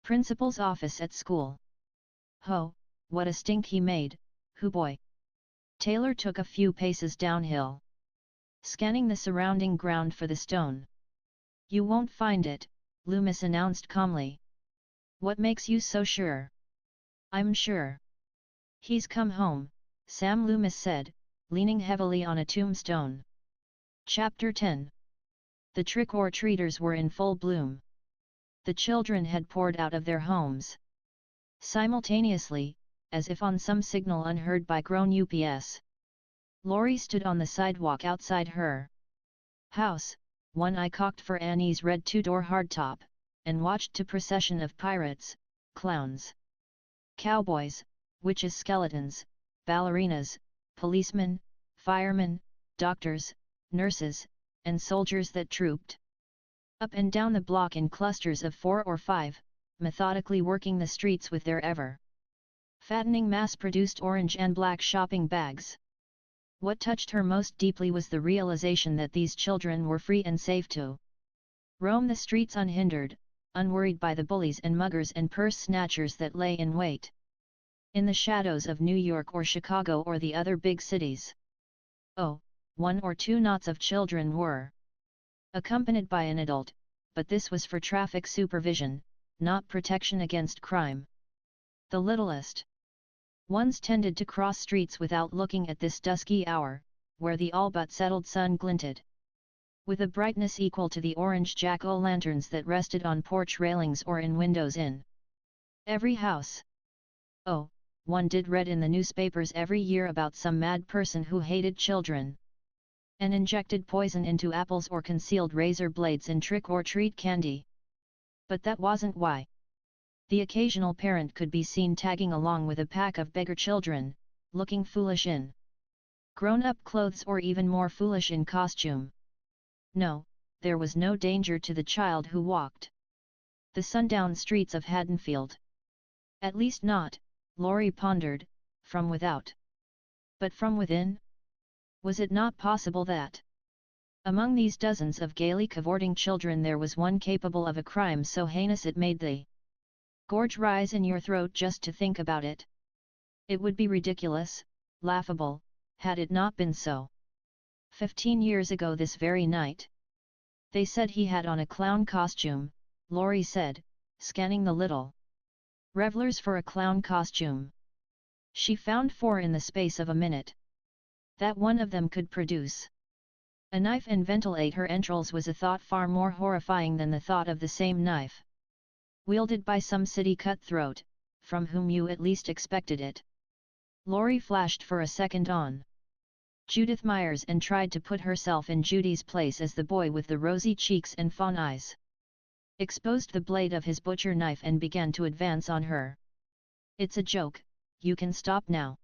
[SPEAKER 1] principal's office at school. Ho, what a stink he made, hoo boy." Taylor took a few paces downhill. scanning the surrounding ground for the stone. "You won't find it," Loomis announced calmly. "What makes you so sure?" "I'm sure. He's come home," Sam Loomis said, leaning heavily on a tombstone. Chapter 10. The trick-or-treaters were in full bloom. The children had poured out of their homes. Simultaneously, as if on some signal unheard by grown UPS. Laurie stood on the sidewalk outside her house, one eye cocked for Annie's red two-door hardtop, and watched a procession of pirates, clowns, cowboys, witches' skeletons, ballerinas, policemen, firemen, doctors, nurses, and soldiers that trooped up and down the block in clusters of 4 or 5, methodically working the streets with their ever-fattening mass-produced orange and black shopping bags. What touched her most deeply was the realization that these children were free and safe to roam the streets unhindered, unworried by the bullies and muggers and purse snatchers that lay in wait in the shadows of New York or Chicago or the other big cities. Oh, 1 or 2 knots of children were accompanied by an adult, but this was for traffic supervision, not protection against crime. The littlest ones tended to cross streets without looking at this dusky hour, where the all-but-settled sun glinted with a brightness equal to the orange jack-o'-lanterns that rested on porch railings or in windows in every house. Oh, one did read in the newspapers every year about some mad person who hated children and injected poison into apples or concealed razor blades in trick-or-treat candy. But that wasn't why. The occasional parent could be seen tagging along with a pack of beggar children, looking foolish in grown-up clothes or even more foolish in costume. No, there was no danger to the child who walked the sundown streets of Haddonfield. At least not, Laurie pondered, from without. But from within? Was it not possible that among these dozens of gaily cavorting children there was one capable of a crime so heinous it made the gorge rise in your throat just to think about it? It would be ridiculous, laughable, had it not been so. 15 years ago this very night. They said he had on a clown costume, Laurie said, scanning the little revelers for a clown costume. She found 4 in the space of a minute. That one of them could produce a knife and ventilate her entrails was a thought far more horrifying than the thought of the same knife wielded by some city cutthroat, from whom you at least expected it. Laurie flashed for a second on Judith Myers and tried to put herself in Judy's place as the boy with the rosy cheeks and fawn eyes exposed the blade of his butcher knife and began to advance on her. "It's a joke, you can stop now,"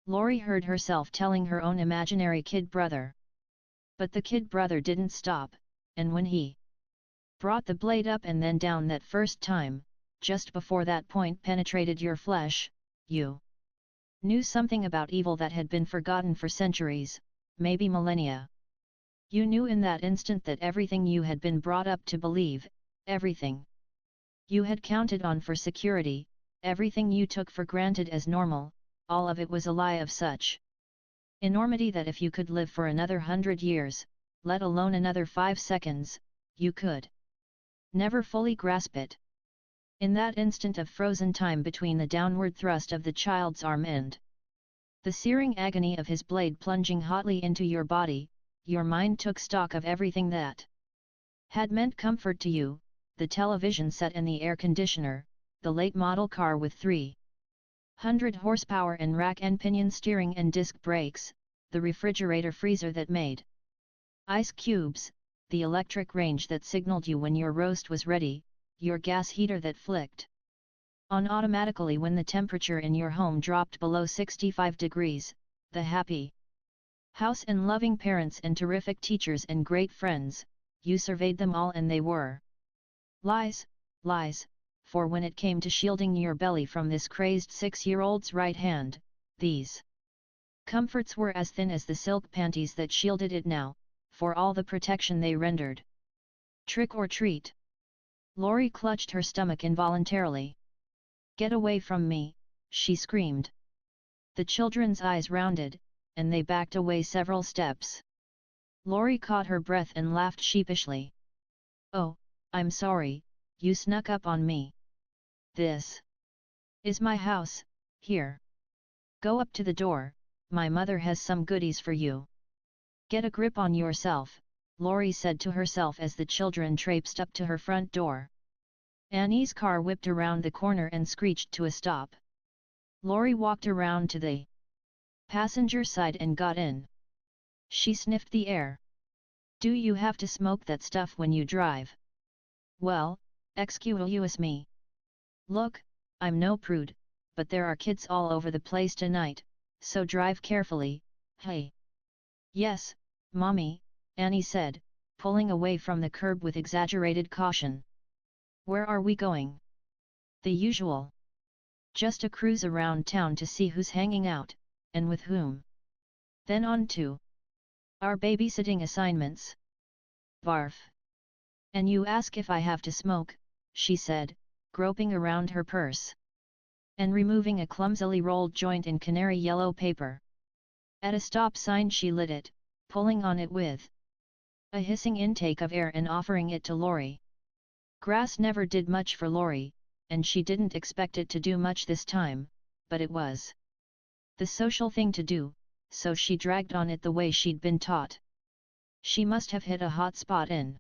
[SPEAKER 1] Laurie heard herself telling her own imaginary kid brother. But the kid brother didn't stop, and when he brought the blade up and then down that first time, just before that point penetrated your flesh, you knew something about evil that had been forgotten for centuries, maybe millennia. You knew in that instant that everything you had been brought up to believe, everything you had counted on for security, everything you took for granted as normal, all of it was a lie of such enormity that if you could live for another 100 years, let alone another 5 seconds, you could never fully grasp it. In that instant of frozen time between the downward thrust of the child's arm and the searing agony of his blade plunging hotly into your body, your mind took stock of everything that had meant comfort to you: the television set and the air conditioner, the late model car with 300 horsepower and rack and pinion steering and disc brakes, the refrigerator freezer that made ice cubes, the electric range that signaled you when your roast was ready, your gas heater that flicked on automatically when the temperature in your home dropped below 65 degrees, the happy house and loving parents and terrific teachers and great friends. You surveyed them all and they were lies, lies, for when it came to shielding your belly from this crazed 6-year-old's right hand, these comforts were as thin as the silk panties that shielded it now, for all the protection they rendered. Trick or treat. Laurie clutched her stomach involuntarily. "Get away from me," she screamed. The children's eyes rounded, and they backed away several steps. Lori caught her breath and laughed sheepishly. Oh, I'm sorry, you snuck up on me. This is my house, here. Go up to the door, my mother has some goodies for you. Get a grip on yourself, Lori said to herself as the children traipsed up to her front door. Annie's car whipped around the corner and screeched to a stop. Lori walked around to the passenger side and got in. She sniffed the air. Do you have to smoke that stuff when you drive? Well, excuse me. Look, I'm no prude, but there are kids all over the place tonight, so drive carefully, hey. Yes, Mommy, Annie said, pulling away from the curb with exaggerated caution. Where are we going? The usual. Just a cruise around town to see who's hanging out, and with whom. Then on to our babysitting assignments. Barf. And you ask if I have to smoke, she said, groping around her purse. And removing a clumsily rolled joint in canary yellow paper. At a stop sign she lit it, pulling on it with a hissing intake of air and offering it to Lori. Grass never did much for Lori, and she didn't expect it to do much this time, but it was the social thing to do, so she dragged on it the way she'd been taught. She must have hit a hot spot in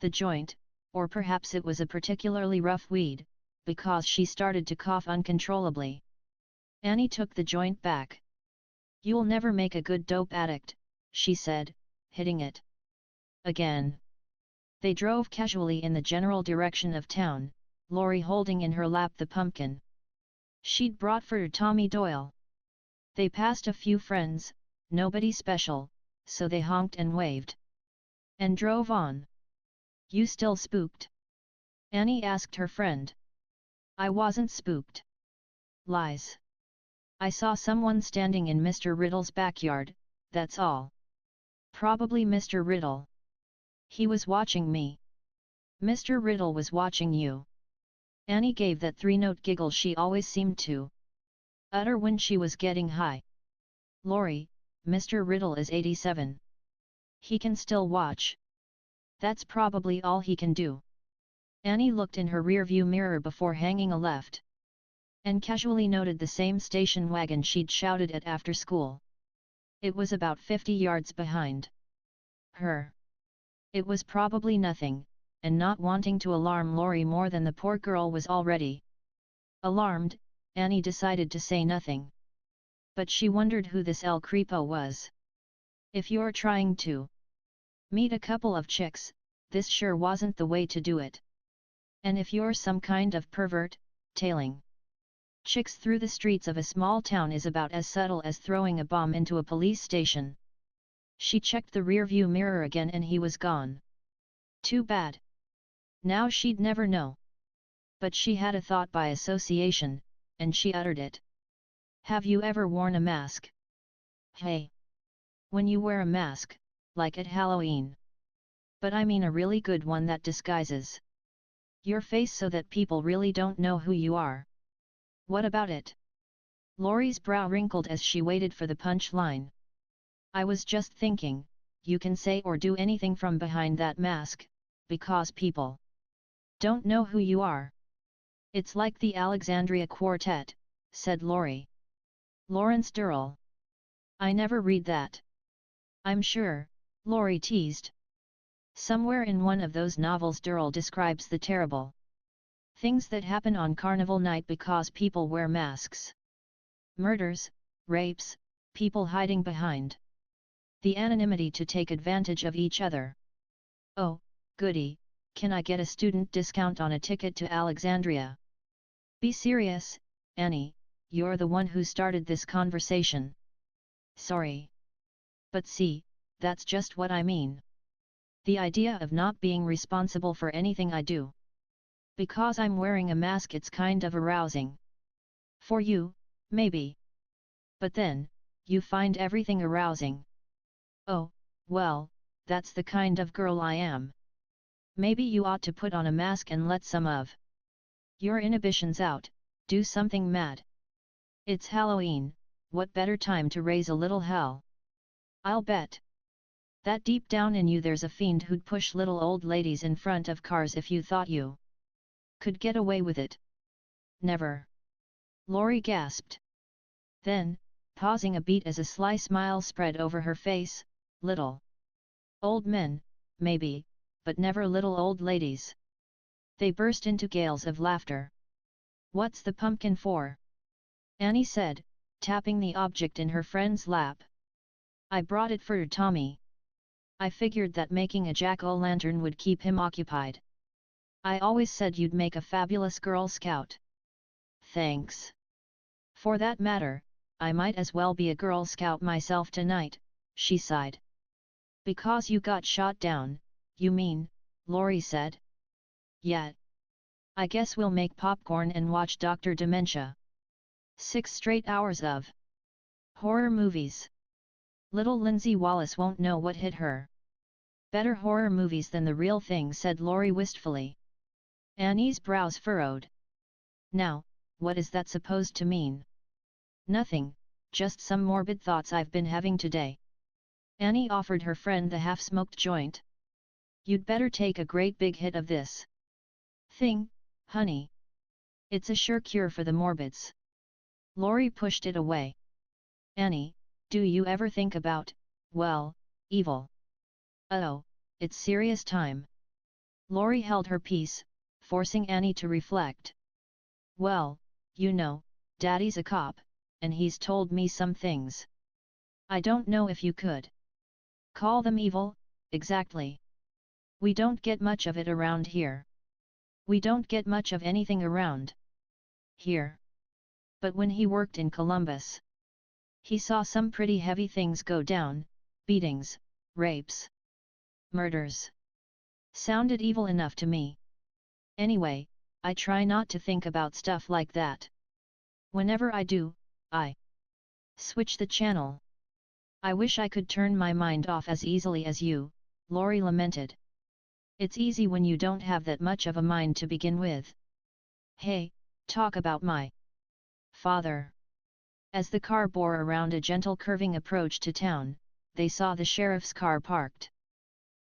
[SPEAKER 1] the joint, or perhaps it was a particularly rough weed, because she started to cough uncontrollably. Annie took the joint back. You'll never make a good dope addict, she said, hitting it again. They drove casually in the general direction of town, Lori holding in her lap the pumpkin she'd brought for Tommy Doyle. They passed a few friends, nobody special, so they honked and waved. And drove on. You still spooked? Annie asked her friend. I wasn't spooked. Lies. I saw someone standing in Mr. Riddle's backyard, that's all. Probably Mr. Riddle. He was watching me. Mr. Riddle was watching you. Annie gave that three-note giggle she always seemed to utter when she was getting high. Lori, Mr. Riddle is 87. He can still watch. That's probably all he can do. Annie looked in her rearview mirror before hanging a left. And casually noted the same station wagon she'd shouted at after school. It was about 50 yards behind her. It was probably nothing, and not wanting to alarm Lori more than the poor girl was already alarmed, Annie decided to say nothing. But she wondered who this El Creepo was. If you're trying to meet a couple of chicks, this sure wasn't the way to do it. And if you're some kind of pervert, tailing chicks through the streets of a small town is about as subtle as throwing a bomb into a police station. She checked the rearview mirror again and he was gone. Too bad. Now she'd never know. But she had a thought by association, and she uttered it. Have you ever worn a mask? Hey. When you wear a mask, like at Halloween. But I mean a really good one that disguises your face so that people really don't know who you are. What about it? Lori's brow wrinkled as she waited for the punch line. I was just thinking, you can say or do anything from behind that mask, because people don't know who you are. It's like the Alexandria Quartet, said Lori. Lawrence Durrell. I never read that. I'm sure, Lori teased. Somewhere in one of those novels Durrell describes the terrible things that happen on carnival night because people wear masks. Murders, rapes, people hiding behind the anonymity to take advantage of each other. Oh, goody, can I get a student discount on a ticket to Alexandria? Be serious, Annie, you're the one who started this conversation. Sorry. But see, that's just what I mean. The idea of not being responsible for anything I do. Because I'm wearing a mask it's kind of arousing. For you, maybe. But then, you find everything arousing. Oh, well, that's the kind of girl I am. Maybe you ought to put on a mask and let some of your inhibitions out, do something mad. It's Halloween, what better time to raise a little hell? I'll bet. That deep down in you there's a fiend who'd push little old ladies in front of cars if you thought you could get away with it. Never. Lori gasped. Then, pausing a beat as a sly smile spread over her face, little old men, maybe, but never little old ladies. They burst into gales of laughter. What's the pumpkin for? Annie said, tapping the object in her friend's lap. I brought it for Tommy. I figured that making a jack-o'-lantern would keep him occupied. I always said you'd make a fabulous Girl Scout. Thanks. For that matter, I might as well be a Girl Scout myself tonight, she sighed. Because you got shot down, you mean, Lori said. Yeah. I guess we'll make popcorn and watch Dr. Dementia. 6 straight hours of horror movies. Little Lindsay Wallace won't know what hit her. Better horror movies than the real thing, said Lori wistfully. Annie's brows furrowed. Now, what is that supposed to mean? Nothing, just some morbid thoughts I've been having today. Annie offered her friend the half-smoked joint. You'd better take a great big hit of this thing, honey. It's a sure cure for the morbids. Lori pushed it away. Annie, do you ever think about, well, evil? Oh, it's serious time. Lori held her peace, forcing Annie to reflect. Well, you know, Daddy's a cop, and he's told me some things. I don't know if you could call them evil, exactly. We don't get much of it around here. We don't get much of anything around here. But when he worked in Columbus, he saw some pretty heavy things go down, beatings, rapes, murders. Sounded evil enough to me. Anyway, I try not to think about stuff like that. Whenever I do, I switch the channel. I wish I could turn my mind off as easily as you, Lori lamented. It's easy when you don't have that much of a mind to begin with. Hey, talk about my father. As the car bore around a gentle curving approach to town, they saw the sheriff's car parked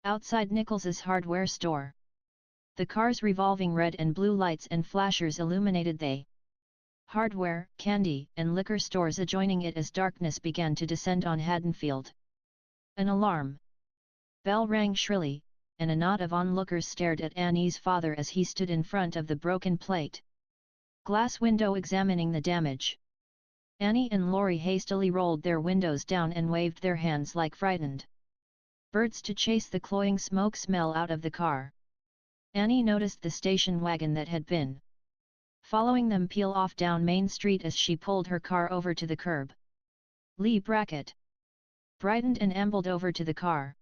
[SPEAKER 1] outside Nichols's hardware store. The car's revolving red and blue lights and flashers illuminated the hardware, candy, and liquor stores adjoining it as darkness began to descend on Haddonfield. An alarm bell rang shrilly, and a knot of onlookers stared at Annie's father as he stood in front of the broken plate glass window examining the damage. Annie and Lori hastily rolled their windows down and waved their hands like frightened birds to chase the cloying smoke smell out of the car. Annie noticed the station wagon that had been following them peel off down Main Street as she pulled her car over to the curb. Lee Brackett brightened and ambled over to the car.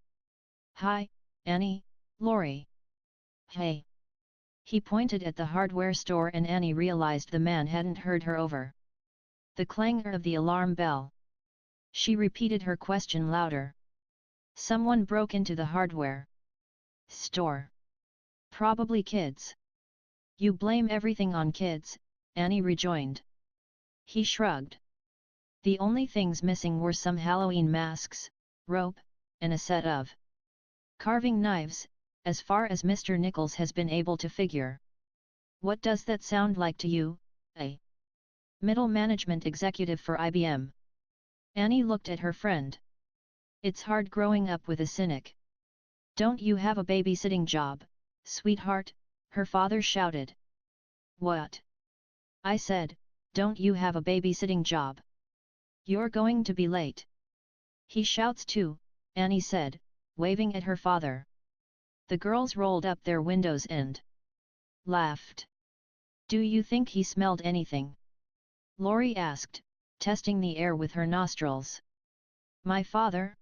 [SPEAKER 1] Hi, Annie, Lori. Hey. He pointed at the hardware store and Annie realized the man hadn't heard her over the clangor of the alarm bell. She repeated her question louder. Someone broke into the hardware store. Probably kids. You blame everything on kids, Annie rejoined. He shrugged. The only things missing were some Halloween masks, rope, and a set of carving knives, as far as Mr. Nichols has been able to figure. What does that sound like to you, a middle management executive for IBM? Annie looked at her friend. It's hard growing up with a cynic. Don't you have a babysitting job, sweetheart? Her father shouted. What? I said, don't you have a babysitting job? You're going to be late. He shouts too, Annie said, waving at her father. The girls rolled up their windows and laughed. Do you think he smelled anything? Lori asked, testing the air with her nostrils. My father?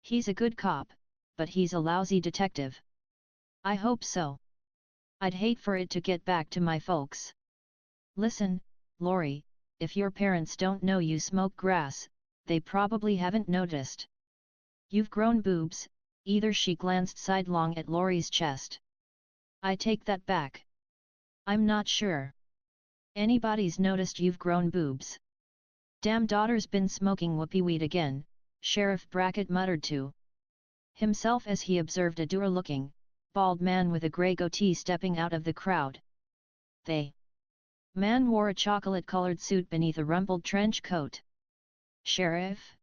[SPEAKER 1] He's a good cop, but he's a lousy detective. I hope so. I'd hate for it to get back to my folks. Listen, Lori, if your parents don't know you smoke grass, they probably haven't noticed. You've grown boobs, either. She glanced sidelong at Lori's chest. I take that back. I'm not sure anybody's noticed you've grown boobs. Damn daughter's been smoking whoopee weed again, Sheriff Brackett muttered to himself as he observed a dour-looking, bald man with a grey goatee stepping out of the crowd. The man wore a chocolate-colored suit beneath a rumpled trench coat. "Sheriff?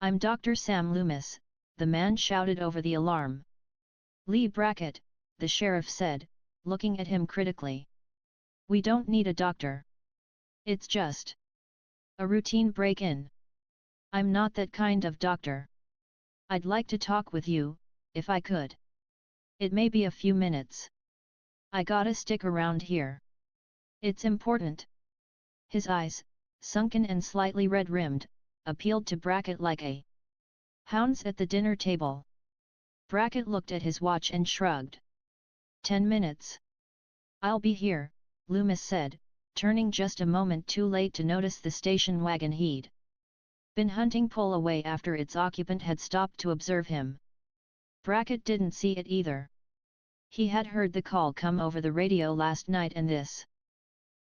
[SPEAKER 1] I'm Dr. Sam Loomis," the man shouted over the alarm. "Lee Brackett," the sheriff said, looking at him critically. "We don't need a doctor. It's just a routine break-in. I'm not that kind of doctor. I'd like to talk with you, if I could. It may be a few minutes. I gotta stick around here. It's important." His eyes, sunken and slightly red-rimmed, appealed to Brackett like a hound's at the dinner table. Brackett looked at his watch and shrugged. 10 minutes. "I'll be here," Loomis said, turning just a moment too late to notice the station wagon he'd been hunting pull away after its occupant had stopped to observe him. Brackett didn't see it either. He had heard the call come over the radio last night and this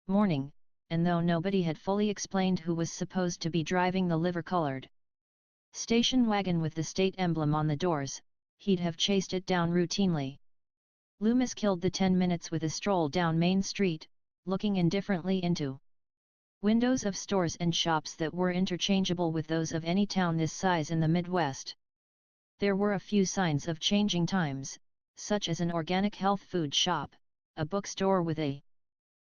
[SPEAKER 1] morning, and though nobody had fully explained who was supposed to be driving the liver-colored station wagon with the state emblem on the doors, he'd have chased it down routinely. Loomis killed the 10 minutes with a stroll down Main Street, looking indifferently into windows of stores and shops that were interchangeable with those of any town this size in the Midwest. There were a few signs of changing times, such as an organic health food shop, a bookstore with a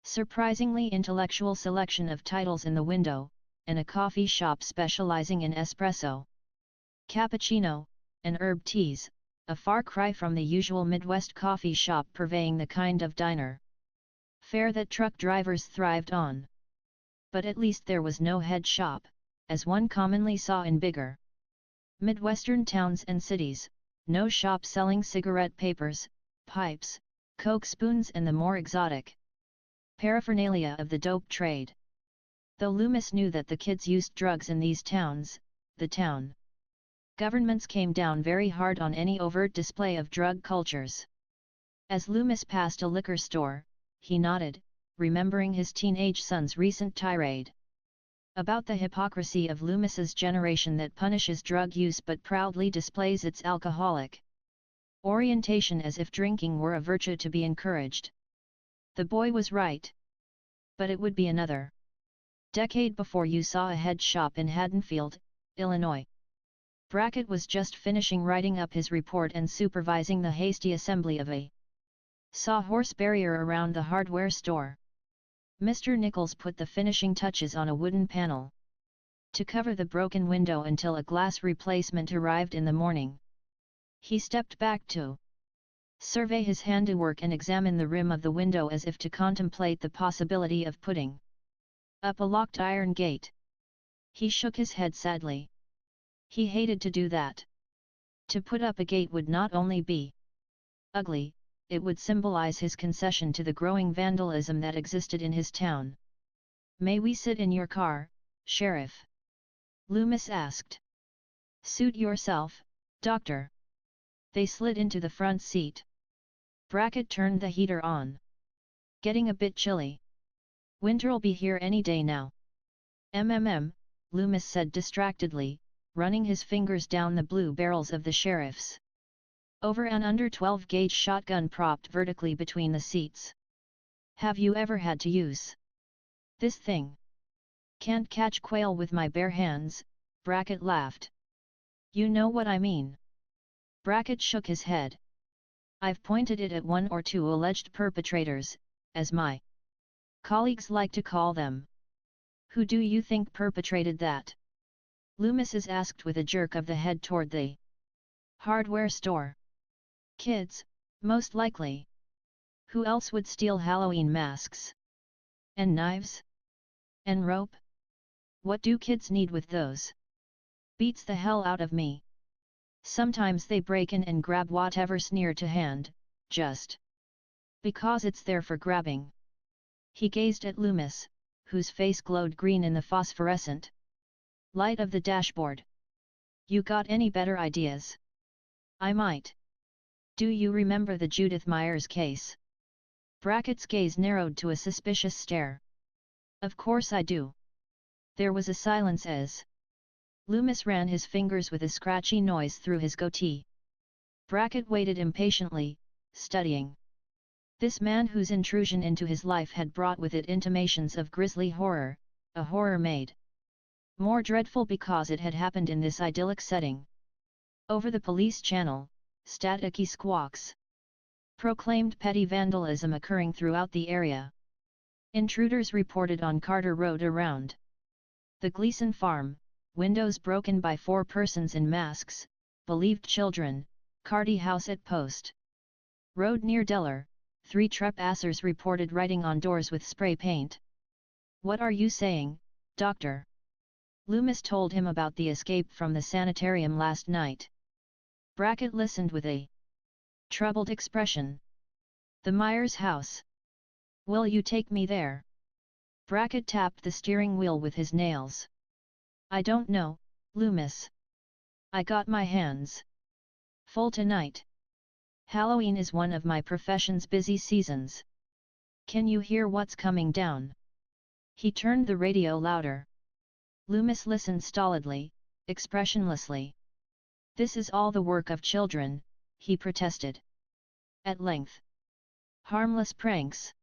[SPEAKER 1] surprisingly intellectual selection of titles in the window, and a coffee shop specializing in espresso, cappuccino, and herb teas, a far cry from the usual Midwest coffee shop purveying the kind of diner fare that truck drivers thrived on. But at least there was no head shop, as one commonly saw in bigger Midwestern towns and cities, no shop selling cigarette papers, pipes, Coke spoons and the more exotic paraphernalia of the dope trade. Though Loomis knew that the kids used drugs in these towns, the town governments came down very hard on any overt display of drug cultures. As Loomis passed a liquor store, he nodded, remembering his teenage son's recent tirade about the hypocrisy of Loomis's generation that punishes drug use but proudly displays its alcoholic orientation as if drinking were a virtue to be encouraged. The boy was right. But it would be another decade before you saw a head shop in Haddonfield, Illinois. Brackett was just finishing writing up his report and supervising the hasty assembly of a sawhorse barrier around the hardware store. Mr. Nichols put the finishing touches on a wooden panel to cover the broken window until a glass replacement arrived in the morning. He stepped back to survey his handiwork and examine the rim of the window as if to contemplate the possibility of putting up a locked iron gate. He shook his head sadly. He hated to do that. To put up a gate would not only be ugly, it would symbolize his concession to the growing vandalism that existed in his town. "May we sit in your car, Sheriff?" Loomis asked. "Suit yourself, Doctor." They slid into the front seat. Brackett turned the heater on. "Getting a bit chilly. Winter'll be here any day now." Loomis said distractedly, running his fingers down the blue barrels of the sheriff's over and under 12-gauge shotgun propped vertically between the seats. "Have you ever had to use this thing?" "Can't catch quail with my bare hands," Brackett laughed. "You know what I mean." Brackett shook his head. "I've pointed it at one or two alleged perpetrators, as my colleagues like to call them." "Who do you think perpetrated that?" Loomis asked with a jerk of the head toward the hardware store. "Kids, most likely. Who else would steal Halloween masks? And knives? And rope? What do kids need with those? Beats the hell out of me. Sometimes they break in and grab whatever's near to hand, just because it's there for grabbing." He gazed at Loomis, whose face glowed green in the phosphorescent light of the dashboard. "You got any better ideas?" "I might. Do you remember the Judith Myers case?" Brackett's gaze narrowed to a suspicious stare. "Of course I do." There was a silence as Loomis ran his fingers with a scratchy noise through his goatee. Brackett waited impatiently, studying. This man whose intrusion into his life had brought with it intimations of grisly horror, a horror made more dreadful because it had happened in this idyllic setting. Over the police channel, staticky squawks proclaimed petty vandalism occurring throughout the area. Intruders reported on Carter Road around the Gleason farm, windows broken by 4 persons in masks, believed children, Carty house at Post Road near Deller, 3 trespassers reported writing on doors with spray paint. "What are you saying, doctor?" Loomis told him about the escape from the sanitarium last night. Brackett listened with a troubled expression. "The Myers house. Will you take me there?" Brackett tapped the steering wheel with his nails. "I don't know, Loomis. I got my hands full tonight. Halloween is one of my profession's busy seasons. Can you hear what's coming down?" He turned the radio louder. Loomis listened stolidly, expressionlessly. "This is all the work of children," he protested. At length. "Harmless pranks.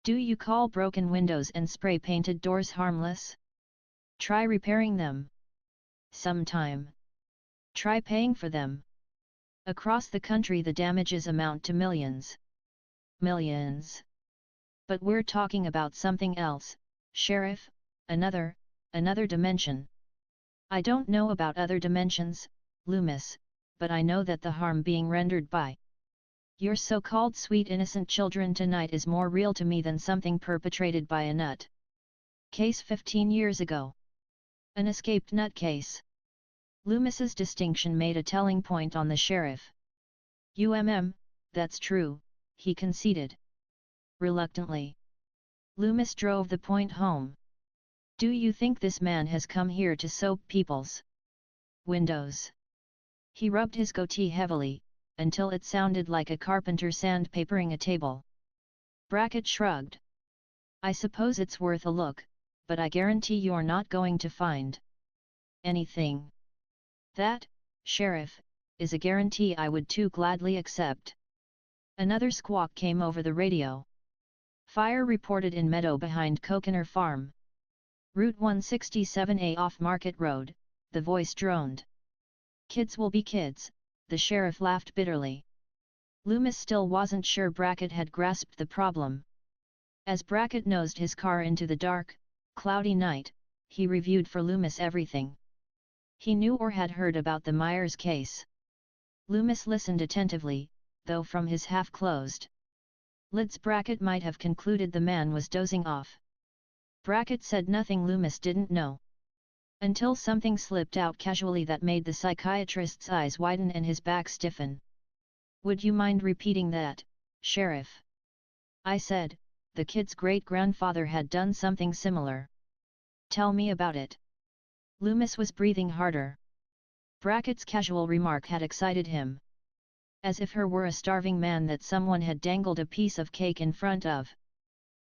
[SPEAKER 1] Do you call broken windows and spray-painted doors harmless? Try repairing them. Sometime. Try paying for them. Across the country the damages amount to millions. Millions. But we're talking about something else, Sheriff, another dimension. I don't know about other dimensions, Loomis, but I know that the harm being rendered by your so-called sweet innocent children tonight is more real to me than something perpetrated by a nut. Case 15 years ago. An escaped nutcase." Loomis's distinction made a telling point on the sheriff. That's true," he conceded. Reluctantly. Loomis drove the point home. "Do you think this man has come here to soap people's windows?" He rubbed his goatee heavily, until it sounded like a carpenter sandpapering a table. Brackett shrugged. "I suppose it's worth a look, but I guarantee you're not going to find anything." "That, Sheriff, is a guarantee I would too gladly accept." Another squawk came over the radio. "Fire reported in meadow behind Coconut Farm. Route 167A off Market Road," the voice droned. "Kids will be kids," the sheriff laughed bitterly. Loomis still wasn't sure Brackett had grasped the problem. As Brackett nosed his car into the dark, cloudy night, he reviewed for Loomis everything he knew or had heard about the Myers case. Loomis listened attentively, though from his half-closed lids Brackett might have concluded the man was dozing off. Brackett said nothing Loomis didn't know. Until something slipped out casually that made the psychiatrist's eyes widen and his back stiffen. "Would you mind repeating that, Sheriff?" "I said, the kid's great-grandfather had done something similar." "Tell me about it." Loomis was breathing harder. Brackett's casual remark had excited him. As if her were a starving man that someone had dangled a piece of cake in front of.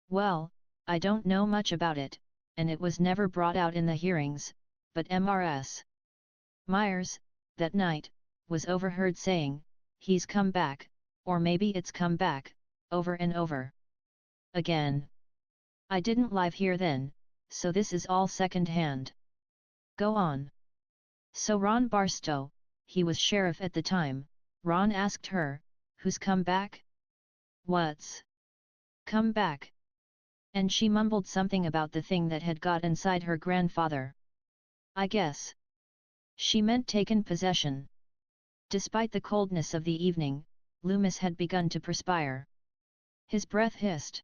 [SPEAKER 1] "Well, I don't know much about it, and it was never brought out in the hearings, but Mrs. Myers, that night, was overheard saying, 'He's come back,' or maybe it's come back, over and over again. I didn't live here then, so this is all second-hand." "Go on." "So Ron Barstow, he was sheriff at the time, Ron asked her, 'Who's come back?' 'What's come back?' And she mumbled something about the thing that had got inside her grandfather. I guess she meant taken possession." Despite the coldness of the evening, Loomis had begun to perspire. His breath hissed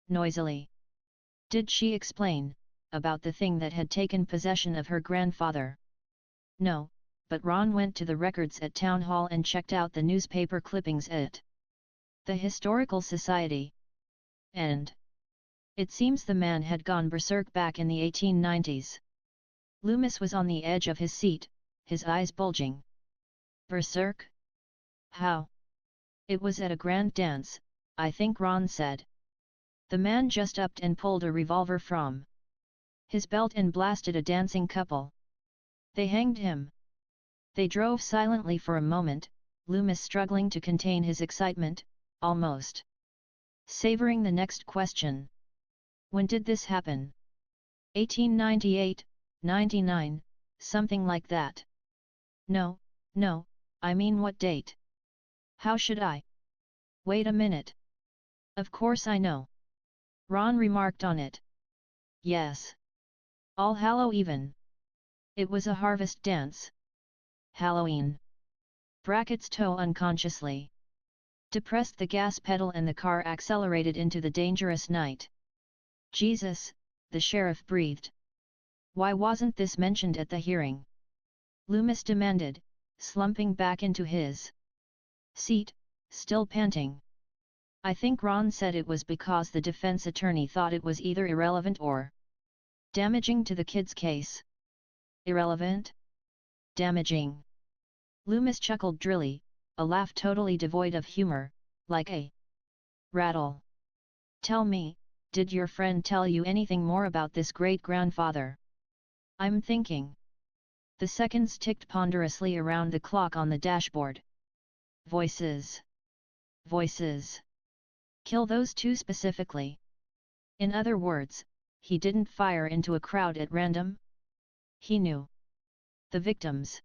[SPEAKER 1] noisily. "Did she explain about the thing that had taken possession of her grandfather?" "No, but Ron went to the records at Town Hall and checked out the newspaper clippings at the Historical Society. And it seems the man had gone berserk back in the 1890s. Loomis was on the edge of his seat, his eyes bulging. "Berserk? How?" "It was at a grand dance, I think Ron said. The man just upped and pulled a revolver from his belt and blasted a dancing couple. They hanged him." They drove silently for a moment, Loomis struggling to contain his excitement, almost savoring the next question. When did this happen? 1898, 99, something like that. No, I mean what date? How should I? Wait a minute. Of course I know. Ron remarked on it. Yes. All Hallow Even. It was a harvest dance. Halloween. Brackett's toe unconsciously depressed the gas pedal and the car accelerated into the dangerous night. Jesus, the sheriff breathed. Why wasn't this mentioned at the hearing? Loomis demanded, slumping back into his seat, still panting. I think Ron said it was because the defense attorney thought it was either irrelevant or damaging to the kid's case. Irrelevant? Damaging. Loomis chuckled drily, a laugh totally devoid of humor, like a rattle. Tell me, did your friend tell you anything more about this great-grandfather? I'm thinking. The seconds ticked ponderously around the clock on the dashboard. Voices. Voices. Kill those two specifically. In other words, he didn't fire into a crowd at random. He knew the victims.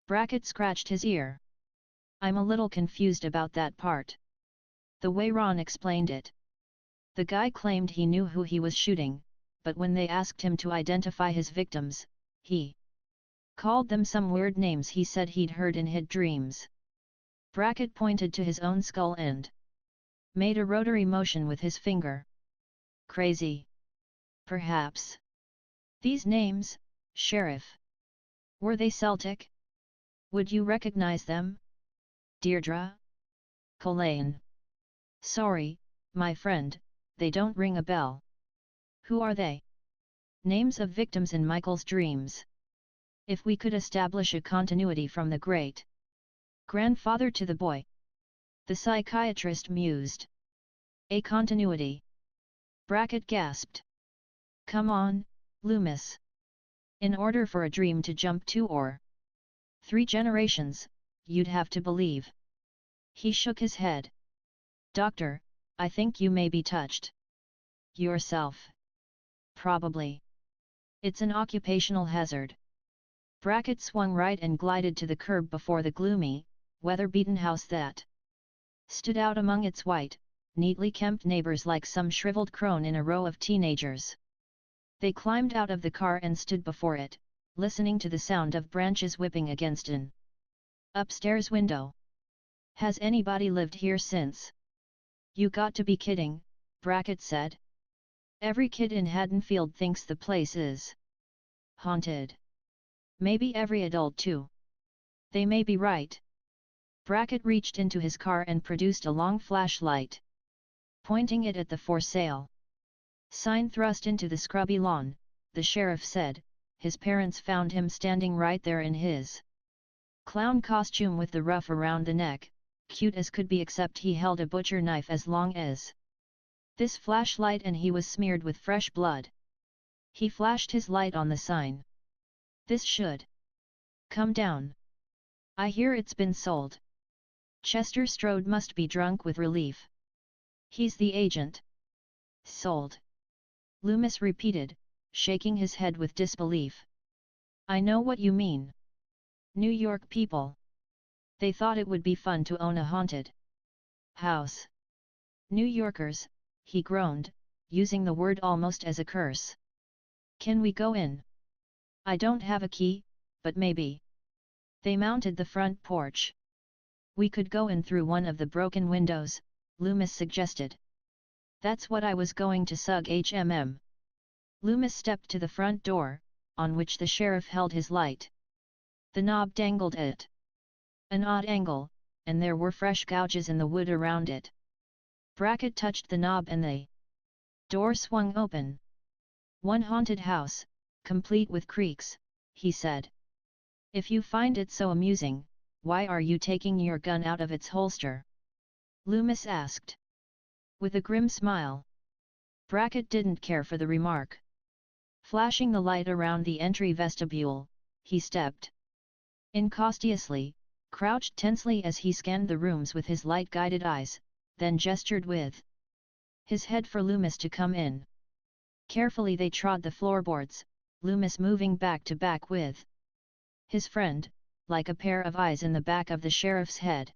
[SPEAKER 1] Brackett scratched his ear. I'm a little confused about that part. The way Ron explained it. The guy claimed he knew who he was shooting, but when they asked him to identify his victims, he called them some weird names he said he'd heard in his dreams. Brackett pointed to his own skull and made a rotary motion with his finger. Crazy. Perhaps. These names, Sheriff. Were they Celtic? Would you recognize them? Deirdre? Colleen? Sorry, my friend, they don't ring a bell. Who are they? Names of victims in Michael's dreams. If we could establish a continuity from the great grandfather to the boy. The psychiatrist mused. A continuity. Brackett gasped. Come on, Loomis. In order for a dream to jump 2 or 3 generations, you'd have to believe. He shook his head. Doctor, I think you may be touched. Yourself. Probably. It's an occupational hazard. Brackett swung right and glided to the curb before the gloomy, weather-beaten house that stood out among its white, neatly kempt neighbors like some shriveled crone in a row of teenagers. They climbed out of the car and stood before it, listening to the sound of branches whipping against an upstairs window. Has anybody lived here since? You got to be kidding, Brackett said. Every kid in Haddonfield thinks the place is haunted. Maybe every adult too. They may be right. Brackett reached into his car and produced a long flashlight. Pointing it at the for sale sign thrust into the scrubby lawn, the sheriff said, his parents found him standing right there in his clown costume with the ruff around the neck, cute as could be except he held a butcher knife as long as this flashlight and he was smeared with fresh blood. He flashed his light on the sign. This should come down. I hear it's been sold. Chester Strode must be drunk with relief. He's the agent. Sold. Loomis repeated, shaking his head with disbelief. I know what you mean. New York people. They thought it would be fun to own a haunted house. New Yorkers, he groaned, using the word almost as a curse. Can we go in? I don't have a key, but maybe. They mounted the front porch. We could go in through one of the broken windows, Loomis suggested. That's what I was going to sug HMM. Loomis stepped to the front door, on which the sheriff held his light. The knob dangled at an odd angle, and there were fresh gouges in the wood around it. Brackett touched the knob and the door swung open. One haunted house, complete with creaks, he said. If you find it so amusing, why are you taking your gun out of its holster? Loomis asked. With a grim smile. Brackett didn't care for the remark. Flashing the light around the entry vestibule, he stepped incautiously, crouched tensely as he scanned the rooms with his light-guided eyes, then gestured with his head for Loomis to come in. Carefully they trod the floorboards, Loomis moving back to back with his friend, like a pair of eyes in the back of the sheriff's head.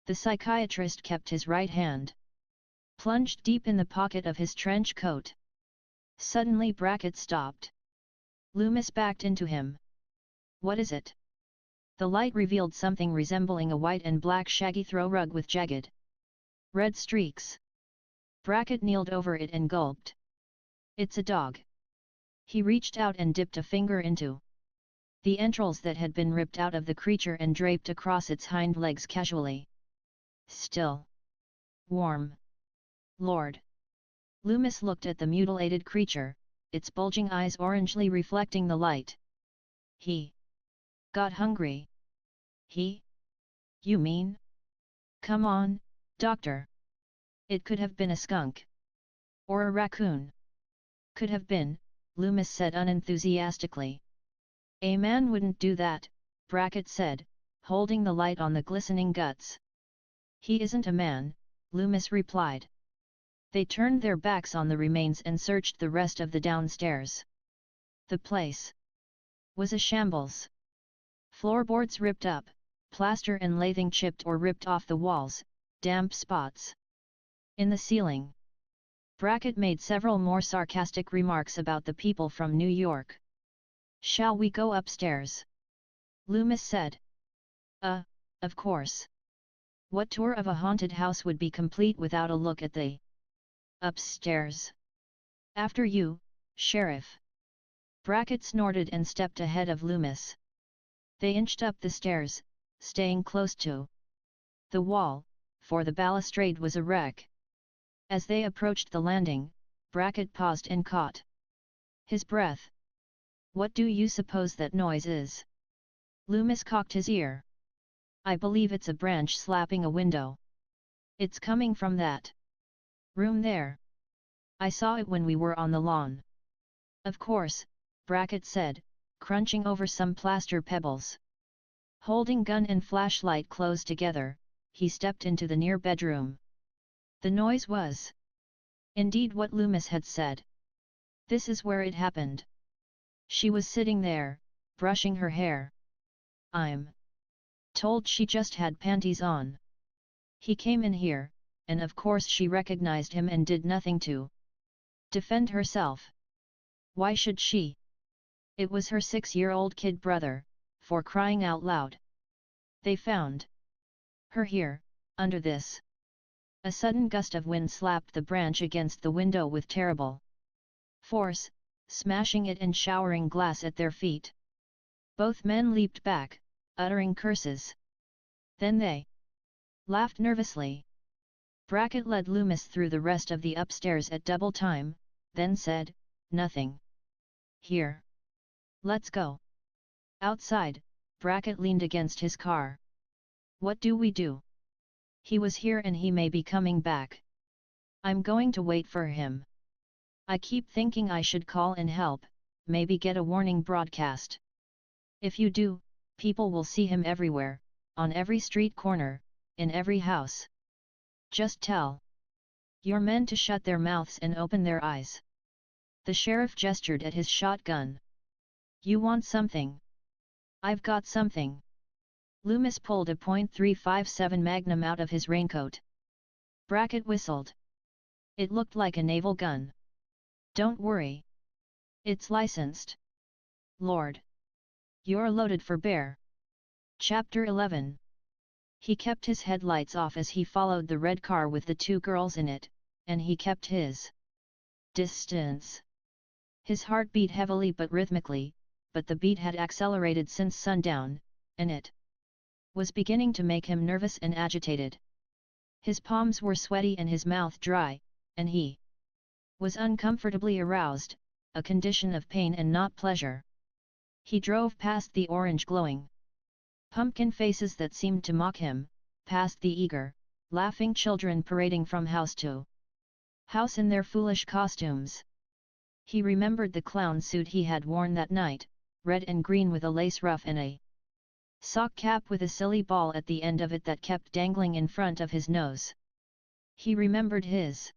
[SPEAKER 1] The psychiatrist kept his right hand plunged deep in the pocket of his trench coat. Suddenly Brackett stopped. Loomis backed into him. "What is it?" The light revealed something resembling a white and black shaggy throw rug with jagged red streaks. Brackett kneeled over it and gulped. "It's a dog." He reached out and dipped a finger into the entrails that had been ripped out of the creature and draped across its hind legs casually. "Still warm. Lord." Loomis looked at the mutilated creature, its bulging eyes orangely reflecting the light. "He got hungry." "He? You mean? Come on, doctor. It could have been a skunk. Or a raccoon." "Could have been," Loomis said unenthusiastically. "A man wouldn't do that," Brackett said, holding the light on the glistening guts. "He isn't a man," Loomis replied. They turned their backs on the remains and searched the rest of the downstairs. The place was a shambles. Floorboards ripped up, plaster and lathing chipped or ripped off the walls, damp spots in the ceiling. Brackett made several more sarcastic remarks about the people from New York. "Shall we go upstairs?" Loomis said. Of course. What tour of a haunted house would be complete without a look at the upstairs? "After you, Sheriff." Brackett snorted and stepped ahead of Loomis. They inched up the stairs, staying close to the wall, for the balustrade was a wreck. As they approached the landing, Brackett paused and caught his breath. "What do you suppose that noise is?" Loomis cocked his ear. "I believe it's a branch slapping a window. It's coming from that room there. I saw it when we were on the lawn." "Of course," Brackett said, crunching over some plaster pebbles. Holding gun and flashlight close together, he stepped into the near bedroom. The noise was indeed what Loomis had said. This is where it happened. She was sitting there, brushing her hair. "I'm told she just had panties on. He came in here, and of course she recognized him and did nothing to defend herself. Why should she? It was her 6-year-old kid brother, for crying out loud. They found her here, under this." A sudden gust of wind slapped the branch against the window with terrible force, smashing it and showering glass at their feet. Both men leaped back, uttering curses. Then they laughed nervously. Brackett led Loomis through the rest of the upstairs at double time, then said, "Nothing here. Let's go." Outside, Brackett leaned against his car. "What do we do? He was here and he may be coming back. I'm going to wait for him. I keep thinking I should call and help, maybe get a warning broadcast. If you do, people will see him everywhere, on every street corner, in every house. Just tell your men to shut their mouths and open their eyes." The sheriff gestured at his shotgun. "You want something?" "I've got something." Loomis pulled a .357 Magnum out of his raincoat. Brackett whistled. It looked like a naval gun. "Don't worry. It's licensed." "Lord! You're loaded for bear." Chapter 11. He kept his headlights off as he followed the red car with the 2 girls in it, and he kept his distance. His heart beat heavily but rhythmically, but the beat had accelerated since sundown, and it was beginning to make him nervous and agitated. His palms were sweaty and his mouth dry, and he was uncomfortably aroused, a condition of pain and not pleasure. He drove past the orange glowing pumpkin faces that seemed to mock him, past the eager, laughing children parading from house to house in their foolish costumes. He remembered the clown suit he had worn that night, red and green with a lace ruff and a sock cap with a silly ball at the end of it that kept dangling in front of his nose. He remembered his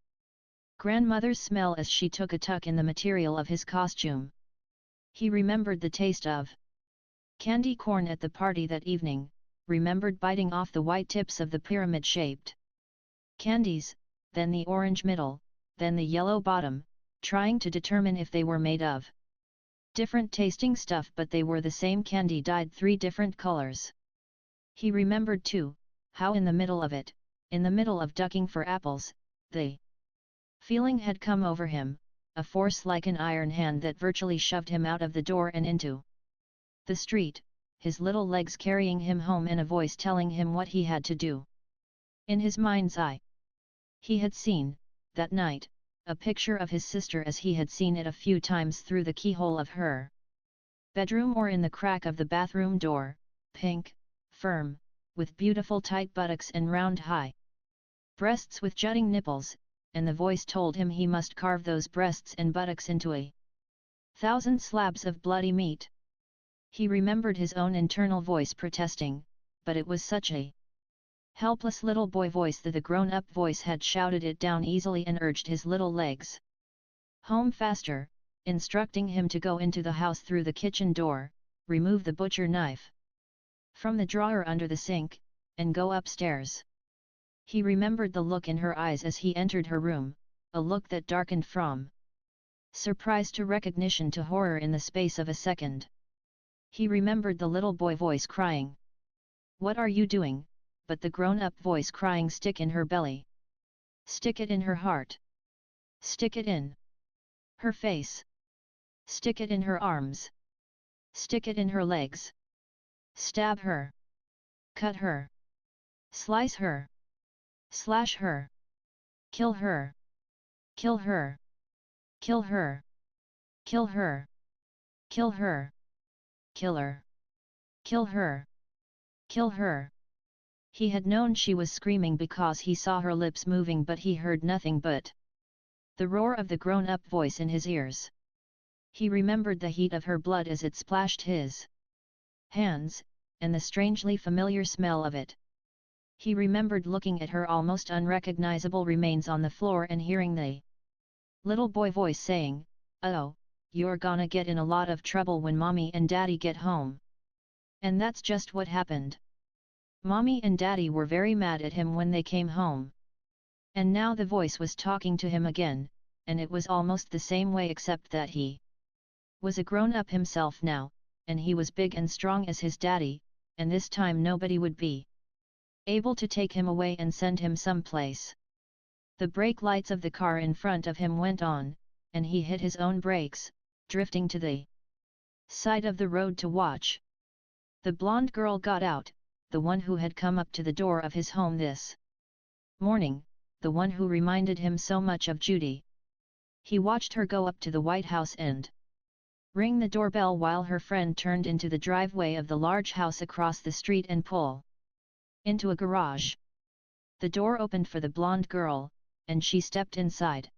[SPEAKER 1] grandmother's smell as she took a tuck in the material of his costume. He remembered the taste of candy corn at the party that evening, remembered biting off the white tips of the pyramid-shaped candies, then the orange middle, then the yellow bottom, trying to determine if they were made of different tasting stuff, but they were the same candy dyed 3 different colors. He remembered too, how in the middle of it, in the middle of ducking for apples, the feeling had come over him, a force like an iron hand that virtually shoved him out of the door and into the street, his little legs carrying him home and a voice telling him what he had to do. In his mind's eye, he had seen, that night, a picture of his sister as he had seen it a few times through the keyhole of her bedroom or in the crack of the bathroom door, pink, firm, with beautiful tight buttocks and round high breasts with jutting nipples, and the voice told him he must carve those breasts and buttocks into 1,000 slabs of bloody meat. He remembered his own internal voice protesting, but it was such a helpless little boy voice that the grown-up voice had shouted it down easily and urged his little legs home faster, instructing him to go into the house through the kitchen door, remove the butcher knife from the drawer under the sink, and go upstairs. He remembered the look in her eyes as he entered her room, a look that darkened from surprise to recognition to horror in the space of a second. He remembered the little boy voice crying, "What are you doing?" but the grown-up voice crying, "Stick in her belly. Stick it in her heart. Stick it in her face. Stick it in her arms. Stick it in her legs. Stab her. Cut her. Slice her. Slash her. Kill her. Kill her. Kill her. Kill her. Kill her. Kill her. Kill her. Kill her." He had known she was screaming because he saw her lips moving, but he heard nothing but the roar of the grown-up voice in his ears. He remembered the heat of her blood as it splashed his hands, and the strangely familiar smell of it. He remembered looking at her almost unrecognizable remains on the floor and hearing the little boy voice saying, "Oh, you're gonna get in a lot of trouble when Mommy and Daddy get home." And that's just what happened. Mommy and Daddy were very mad at him when they came home. And now the voice was talking to him again, and it was almost the same way except that he was a grown-up himself now, and he was big and strong as his daddy, and this time nobody would be able to take him away and send him someplace. The brake lights of the car in front of him went on, and he hit his own brakes, drifting to the side of the road to watch. The blonde girl got out, the one who had come up to the door of his home this morning, the one who reminded him so much of Judy. He watched her go up to the White House and ring the doorbell while her friend turned into the driveway of the large house across the street and pull into a garage. The door opened for the blonde girl, and she stepped inside.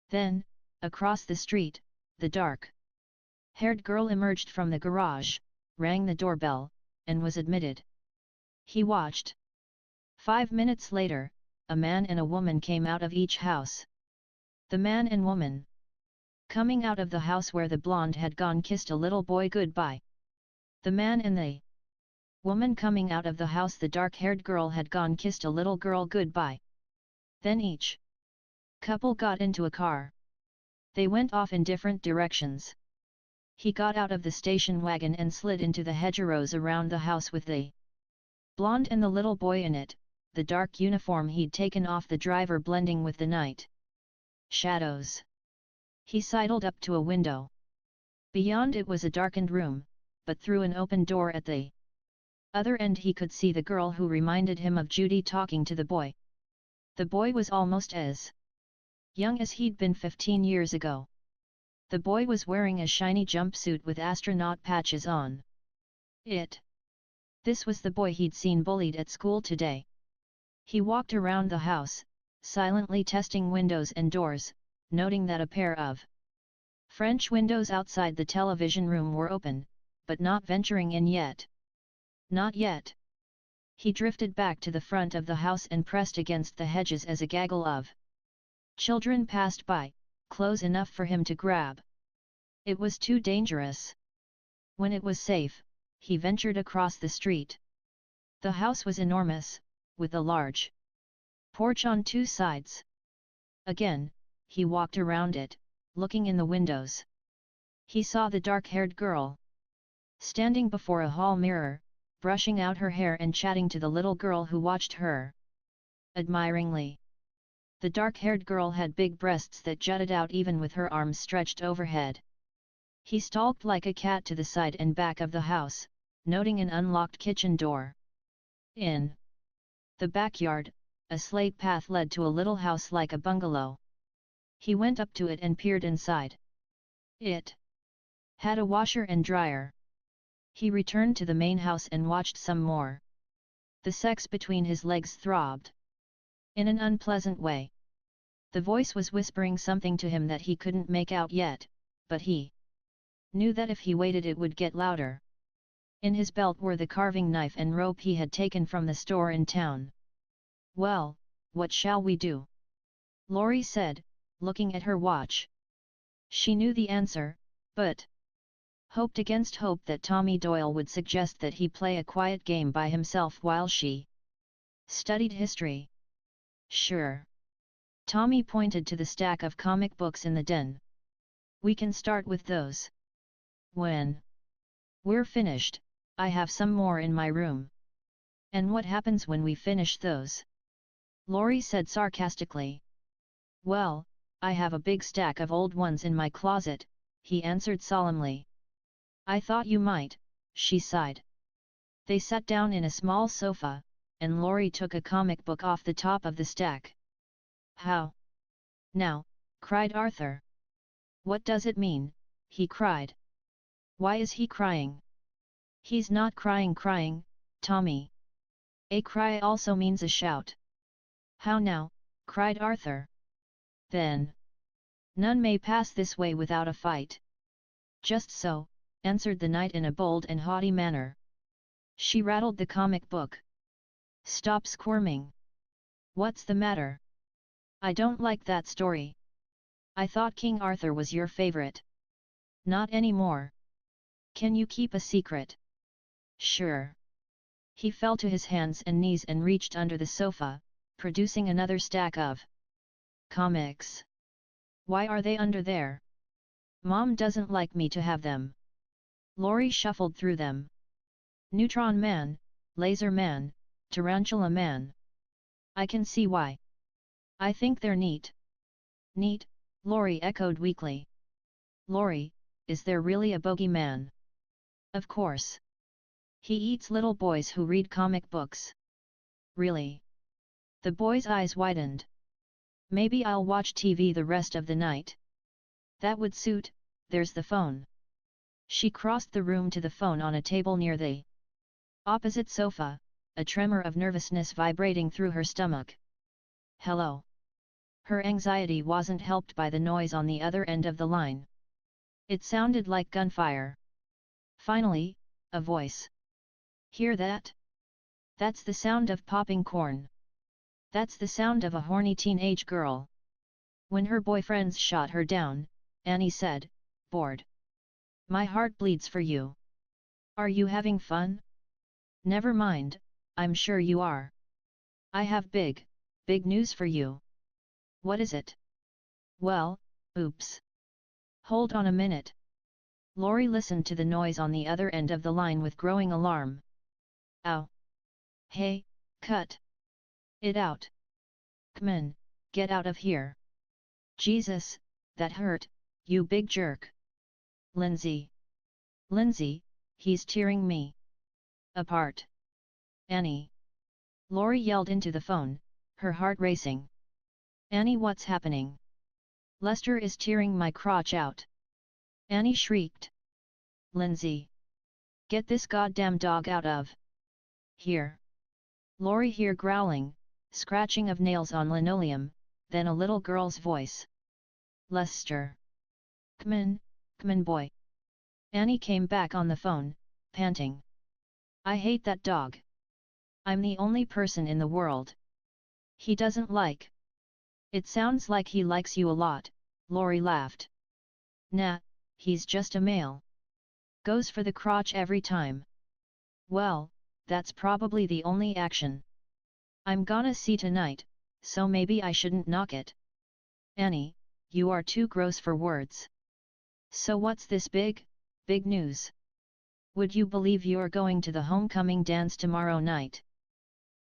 [SPEAKER 1] Then, across the street, the dark-haired girl emerged from the garage, rang the doorbell, and was admitted. He watched. 5 minutes later, a man and a woman came out of each house. The man and woman coming out of the house where the blonde had gone kissed a little boy goodbye. The man and the woman coming out of the house the dark-haired girl had gone kissed a little girl goodbye. Then each couple got into a car. They went off in different directions. He got out of the station wagon and slid into the hedgerows around the house with the blonde and the little boy in it, the dark uniform he'd taken off the driver blending with the night shadows. He sidled up to a window. Beyond it was a darkened room, but through an open door at the other end he could see the girl who reminded him of Judy talking to the boy. The boy was almost as young as he'd been 15 years ago. The boy was wearing a shiny jumpsuit with astronaut patches on it. This was the boy he'd seen bullied at school today. He walked around the house, silently testing windows and doors, noting that a pair of French windows outside the television room were open, but not venturing in yet. Not yet. He drifted back to the front of the house and pressed against the hedges as a gaggle of children passed by, close enough for him to grab. It was too dangerous. When it was safe, he ventured across the street. The house was enormous, with a large porch on two sides. Again, he walked around it, looking in the windows. He saw the dark-haired girl standing before a hall mirror, brushing out her hair and chatting to the little girl who watched her admiringly. The dark-haired girl had big breasts that jutted out even with her arms stretched overhead. He stalked like a cat to the side and back of the house, noting an unlocked kitchen door. In the backyard, a slate path led to a little house like a bungalow. He went up to it and peered inside. It had a washer and dryer. He returned to the main house and watched some more. The sex between his legs throbbed in an unpleasant way. The voice was whispering something to him that he couldn't make out yet, but he knew that if he waited it would get louder. In his belt were the carving knife and rope he had taken from the store in town. "Well, what shall we do?" Laurie said, looking at her watch. She knew the answer, but hoped against hope that Tommy Doyle would suggest that he play a quiet game by himself while she studied history. "Sure." Tommy pointed to the stack of comic books in the den. "We can start with those. When we're finished, I have some more in my room." "And what happens when we finish those?" Laurie said sarcastically. "Well, I have a big stack of old ones in my closet," he answered solemnly. "I thought you might," she sighed. They sat down in a small sofa, and Laurie took a comic book off the top of the stack. "How now?" cried Arthur. "What does it mean?" he cried. "Why is he crying?" "He's not crying, Tommy. A cry also means a shout." "How now?" cried Arthur. "Then none may pass this way without a fight." "Just so," answered the knight in a bold and haughty manner. She rattled the comic book. "Stop squirming. What's the matter? I don't like that story. I thought King Arthur was your favorite." "Not anymore. Can you keep a secret?" "Sure." He fell to his hands and knees and reached under the sofa, producing another stack of comics. "Why are they under there?" "Mom doesn't like me to have them." Laurie shuffled through them. "Neutron Man, Laser Man, Tarantula Man. I can see why. I think they're neat." "Neat?" Laurie echoed weakly. "Laurie, is there really a bogeyman?" "Of course. He eats little boys who read comic books." "Really?" The boy's eyes widened. "Maybe I'll watch TV the rest of the night." "That would suit, there's the phone." She crossed the room to the phone on a table near the opposite sofa, a tremor of nervousness vibrating through her stomach. "Hello." Her anxiety wasn't helped by the noise on the other end of the line. It sounded like gunfire. Finally, a voice. "Hear that? That's the sound of popping corn. That's the sound of a horny teenage girl." When her boyfriends shot her down, Annie said, bored. "My heart bleeds for you. Are you having fun?" "Never mind, I'm sure you are. I have big news for you." "What is it?" "Well, oops. Hold on a minute." Laurie listened to the noise on the other end of the line with growing alarm. "Ow! Hey, cut it out. C'mon, get out of here. Jesus, that hurt, you big jerk." "Lindsay. Lindsay, he's tearing me apart." "Annie." Laurie yelled into the phone, her heart racing. "Annie, what's happening?" "Lester is tearing my crotch out." Annie shrieked. "Lindsay. Get this goddamn dog out of here." Laurie heard growling, scratching of nails on linoleum, then a little girl's voice. "Lester. C'mon boy." Annie came back on the phone, panting. I hate that dog. I'm the only person in the world he doesn't like. It sounds like he likes you a lot, Lori laughed. Nah, he's just a male. Goes for the crotch every time. Well, that's probably the only action I'm gonna see tonight, so maybe I shouldn't knock it. Annie, you are too gross for words. So what's this big news? Would you believe you're going to the homecoming dance tomorrow night?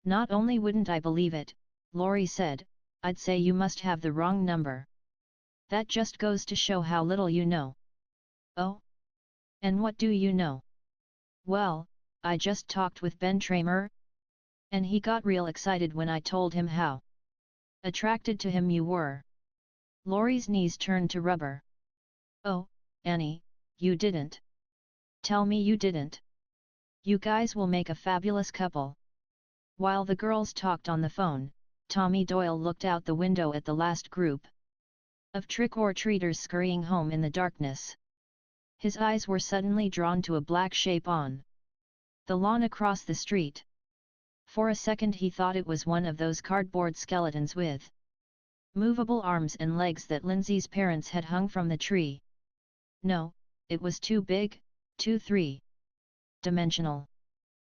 [SPEAKER 1] Not only wouldn't I believe it, Lori said, I'd say you must have the wrong number. That just goes to show how little you know. Oh? And what do you know? Well, I just talked with Ben Tramer, and he got real excited when I told him how attracted to him you were. Lori's knees turned to rubber. Oh, Annie, you didn't. Tell me you didn't. You guys will make a fabulous couple. While the girls talked on the phone, Tommy Doyle looked out the window at the last group of trick-or-treaters scurrying home in the darkness. His eyes were suddenly drawn to a black shape on the lawn across the street. For a second he thought it was one of those cardboard skeletons with movable arms and legs that Lindsay's parents had hung from the tree. No, it was too big, too three-dimensional.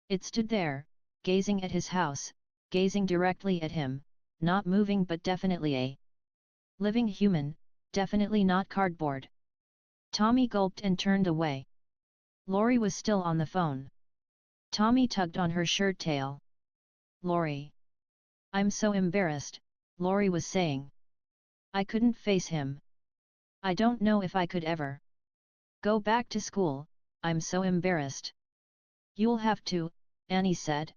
[SPEAKER 1] It stood there, gazing at his house, gazing directly at him, not moving but definitely a living human, definitely not cardboard. Tommy gulped and turned away. Lori was still on the phone. Tommy tugged on her shirt tail. Lori. I'm so embarrassed, Lori was saying. I couldn't face him. I don't know if I could ever go back to school, I'm so embarrassed. You'll have to, Annie said.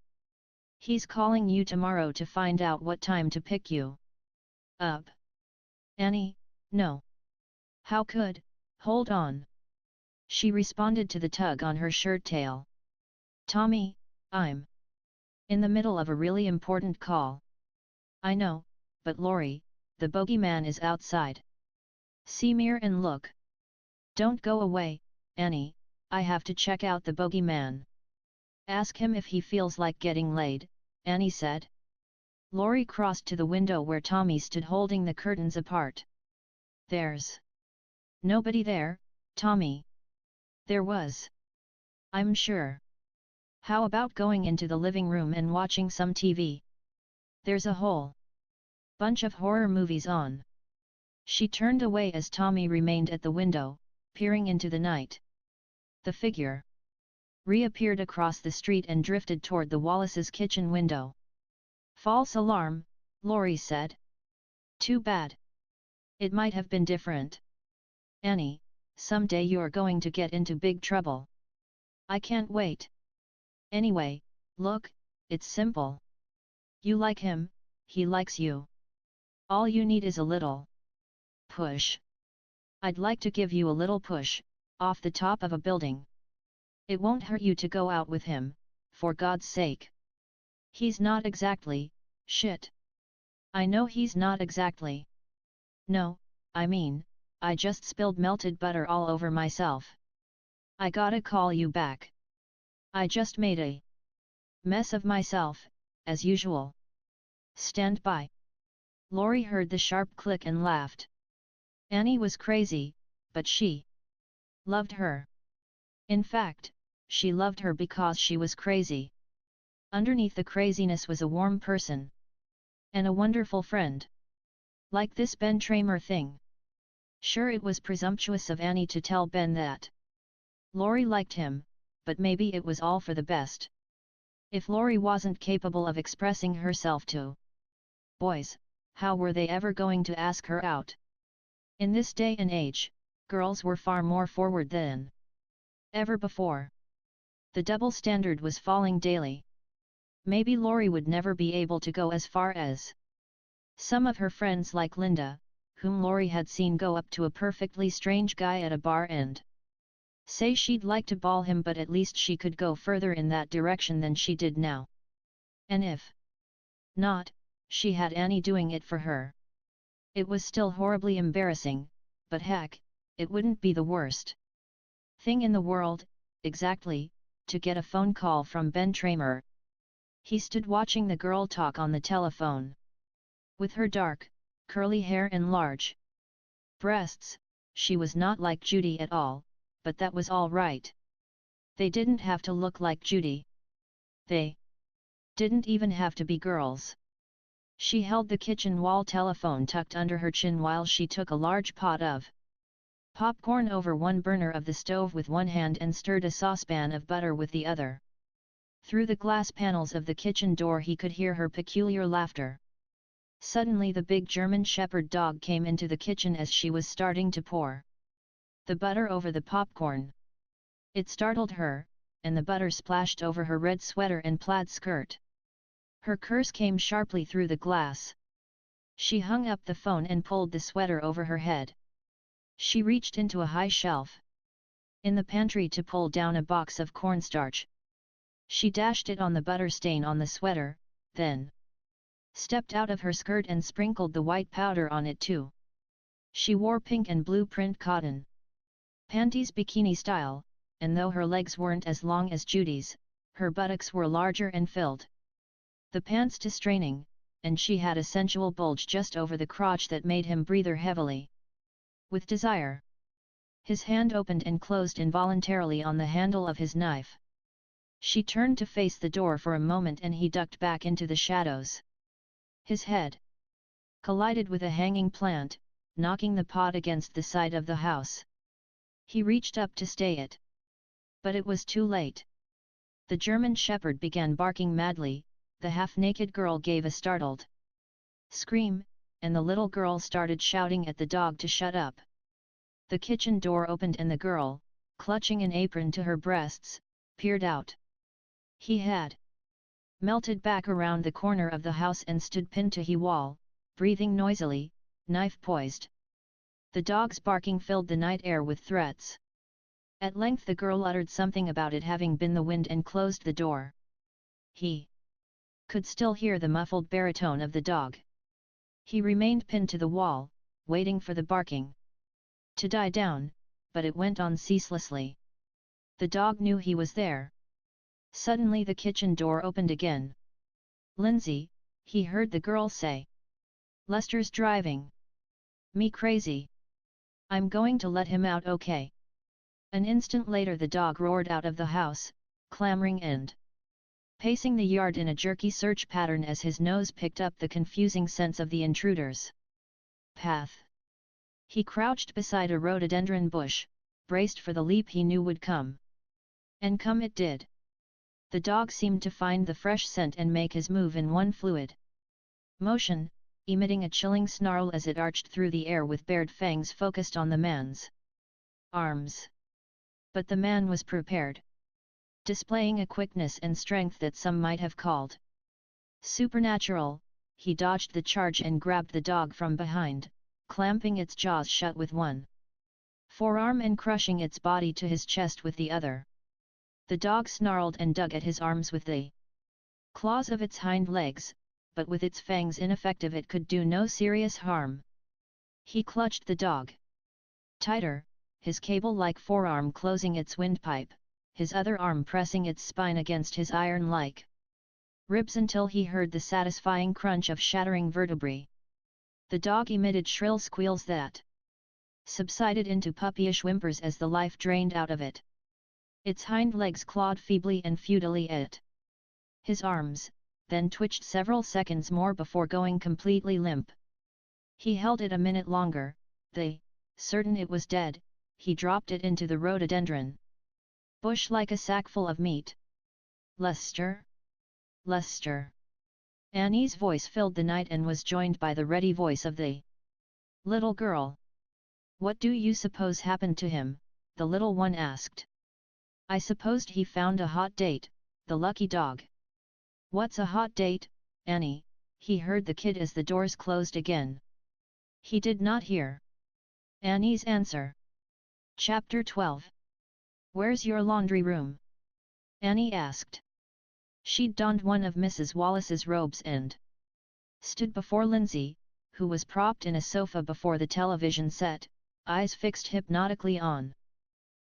[SPEAKER 1] He's calling you tomorrow to find out what time to pick you up. Annie, no. How could, hold on. She responded to the tug on her shirt tail. Tommy, I'm in the middle of a really important call. I know, but Lori, the bogeyman is outside. See mirror and look. Don't go away, Annie, I have to check out the bogeyman. Ask him if he feels like getting laid, Annie said. Lori crossed to the window where Tommy stood holding the curtains apart. There's nobody there, Tommy. There was. I'm sure. How about going into the living room and watching some TV? There's a whole bunch of horror movies on. She turned away as Tommy remained at the window, peering into the night. The figure reappeared across the street and drifted toward the Wallace's kitchen window. False alarm, Lori said. Too bad. It might have been different. Annie, someday you're going to get into big trouble. I can't wait. Anyway, look, it's simple. You like him, he likes you. All you need is a little push. I'd like to give you a little push, off the top of a building. It won't hurt you to go out with him, for God's sake. He's not exactly, shit. I know he's not exactly. No, I mean, I just spilled melted butter all over myself. I gotta call you back. I just made a mess of myself, as usual. Stand by. Lori heard the sharp click and laughed. Annie was crazy, but she loved her. In fact, she loved her because she was crazy. Underneath the craziness was a warm person. And a wonderful friend. Like this Ben Tramer thing. Sure, it was presumptuous of Annie to tell Ben that Lori liked him, but maybe it was all for the best. If Lori wasn't capable of expressing herself to boys, how were they ever going to ask her out? In this day and age, girls were far more forward than ever before. The double standard was falling daily. Maybe Lori would never be able to go as far as some of her friends like Linda, whom Lori had seen go up to a perfectly strange guy at a bar and say she'd like to ball him, but at least she could go further in that direction than she did now. And if not, she had Annie doing it for her. It was still horribly embarrassing, but heck, it wouldn't be the worst thing in the world, exactly, to get a phone call from Ben Tramer. He stood watching the girl talk on the telephone. With her dark, curly hair and large breasts, she was not like Judy at all, but that was all right. They didn't have to look like Judy. They didn't even have to be girls. She held the kitchen wall telephone tucked under her chin while she took a large pot of popcorn over one burner of the stove with one hand and stirred a saucepan of butter with the other. Through the glass panels of the kitchen door he could hear her peculiar laughter. Suddenly the big German Shepherd dog came into the kitchen as she was starting to pour the butter over the popcorn. It startled her, and the butter splashed over her red sweater and plaid skirt. Her curse came sharply through the glass. She hung up the phone and pulled the sweater over her head. She reached into a high shelf in the pantry to pull down a box of cornstarch. She dashed it on the butter stain on the sweater, then stepped out of her skirt and sprinkled the white powder on it too. She wore pink and blue print cotton panties bikini style, and though her legs weren't as long as Judy's, her buttocks were larger and filled the pants to straining, and she had a sensual bulge just over the crotch that made him breathe heavily with desire. His hand opened and closed involuntarily on the handle of his knife. She turned to face the door for a moment and he ducked back into the shadows. His head collided with a hanging plant, knocking the pot against the side of the house. He reached up to stay it. But it was too late. The German Shepherd began barking madly, the half-naked girl gave a startled scream, and the little girl started shouting at the dog to shut up. The kitchen door opened and the girl, clutching an apron to her breasts, peered out. He had melted back around the corner of the house and stood pinned to the wall, breathing noisily, knife poised. The dog's barking filled the night air with threats. At length the girl uttered something about it having been the wind and closed the door. He could still hear the muffled baritone of the dog. He remained pinned to the wall, waiting for the barking to die down, but it went on ceaselessly. The dog knew he was there. Suddenly the kitchen door opened again. "Lindsay," he heard the girl say. "Lester's driving me crazy. I'm going to let him out, okay?" An instant later the dog roared out of the house, clamoring and pacing the yard in a jerky search pattern as his nose picked up the confusing scents of the intruder's path. He crouched beside a rhododendron bush, braced for the leap he knew would come. And come it did. The dog seemed to find the fresh scent and make his move in one fluid motion, emitting a chilling snarl as it arched through the air with bared fangs focused on the man's arms. But the man was prepared, displaying a quickness and strength that some might have called supernatural. He dodged the charge and grabbed the dog from behind, clamping its jaws shut with one forearm and crushing its body to his chest with the other. The dog snarled and dug at his arms with the claws of its hind legs, but with its fangs ineffective it could do no serious harm. He clutched the dog tighter, his cable-like forearm closing its windpipe, his other arm pressing its spine against his iron-like ribs until he heard the satisfying crunch of shattering vertebrae. The dog emitted shrill squeals that subsided into puppyish whimpers as the life drained out of it. Its hind legs clawed feebly and futilely at his arms, then twitched several seconds more before going completely limp. He held it a minute longer, certain it was dead, he dropped it into the rhododendron bush like a sackful of meat. "Lester? Lester!" Annie's voice filled the night and was joined by the ready voice of the little girl. "What do you suppose happened to him?" the little one asked. "I supposed he found a hot date, the lucky dog." "What's a hot date, Annie?" he heard the kid as the doors closed again. He did not hear Annie's answer. Chapter 12. "Where's your laundry room?" Annie asked. She'd donned one of Mrs. Wallace's robes and stood before Lindsay, who was propped in a sofa before the television set, eyes fixed hypnotically on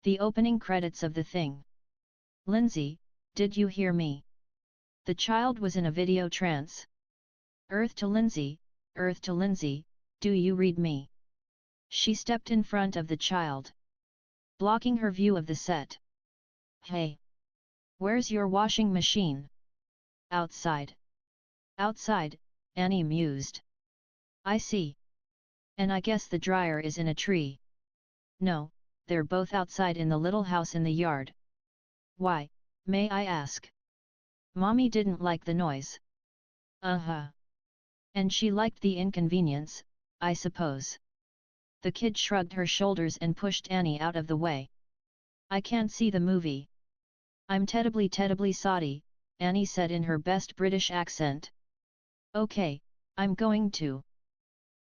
[SPEAKER 1] the opening credits of the thing. Lindsay, did you hear me? The child was in a video trance. Earth to Lindsay, do you read me? She stepped in front of the child, blocking her view of the set. Hey! Where's your washing machine? Outside. Outside, Annie mused. I see. And I guess the dryer is in a tree. No, they're both outside in the little house in the yard. Why, may I ask? Mommy didn't like the noise. Uh-huh. And she liked the inconvenience, I suppose. The kid shrugged her shoulders and pushed Annie out of the way. I can't see the movie. I'm terribly sorry, Annie said in her best British accent. Okay, I'm going to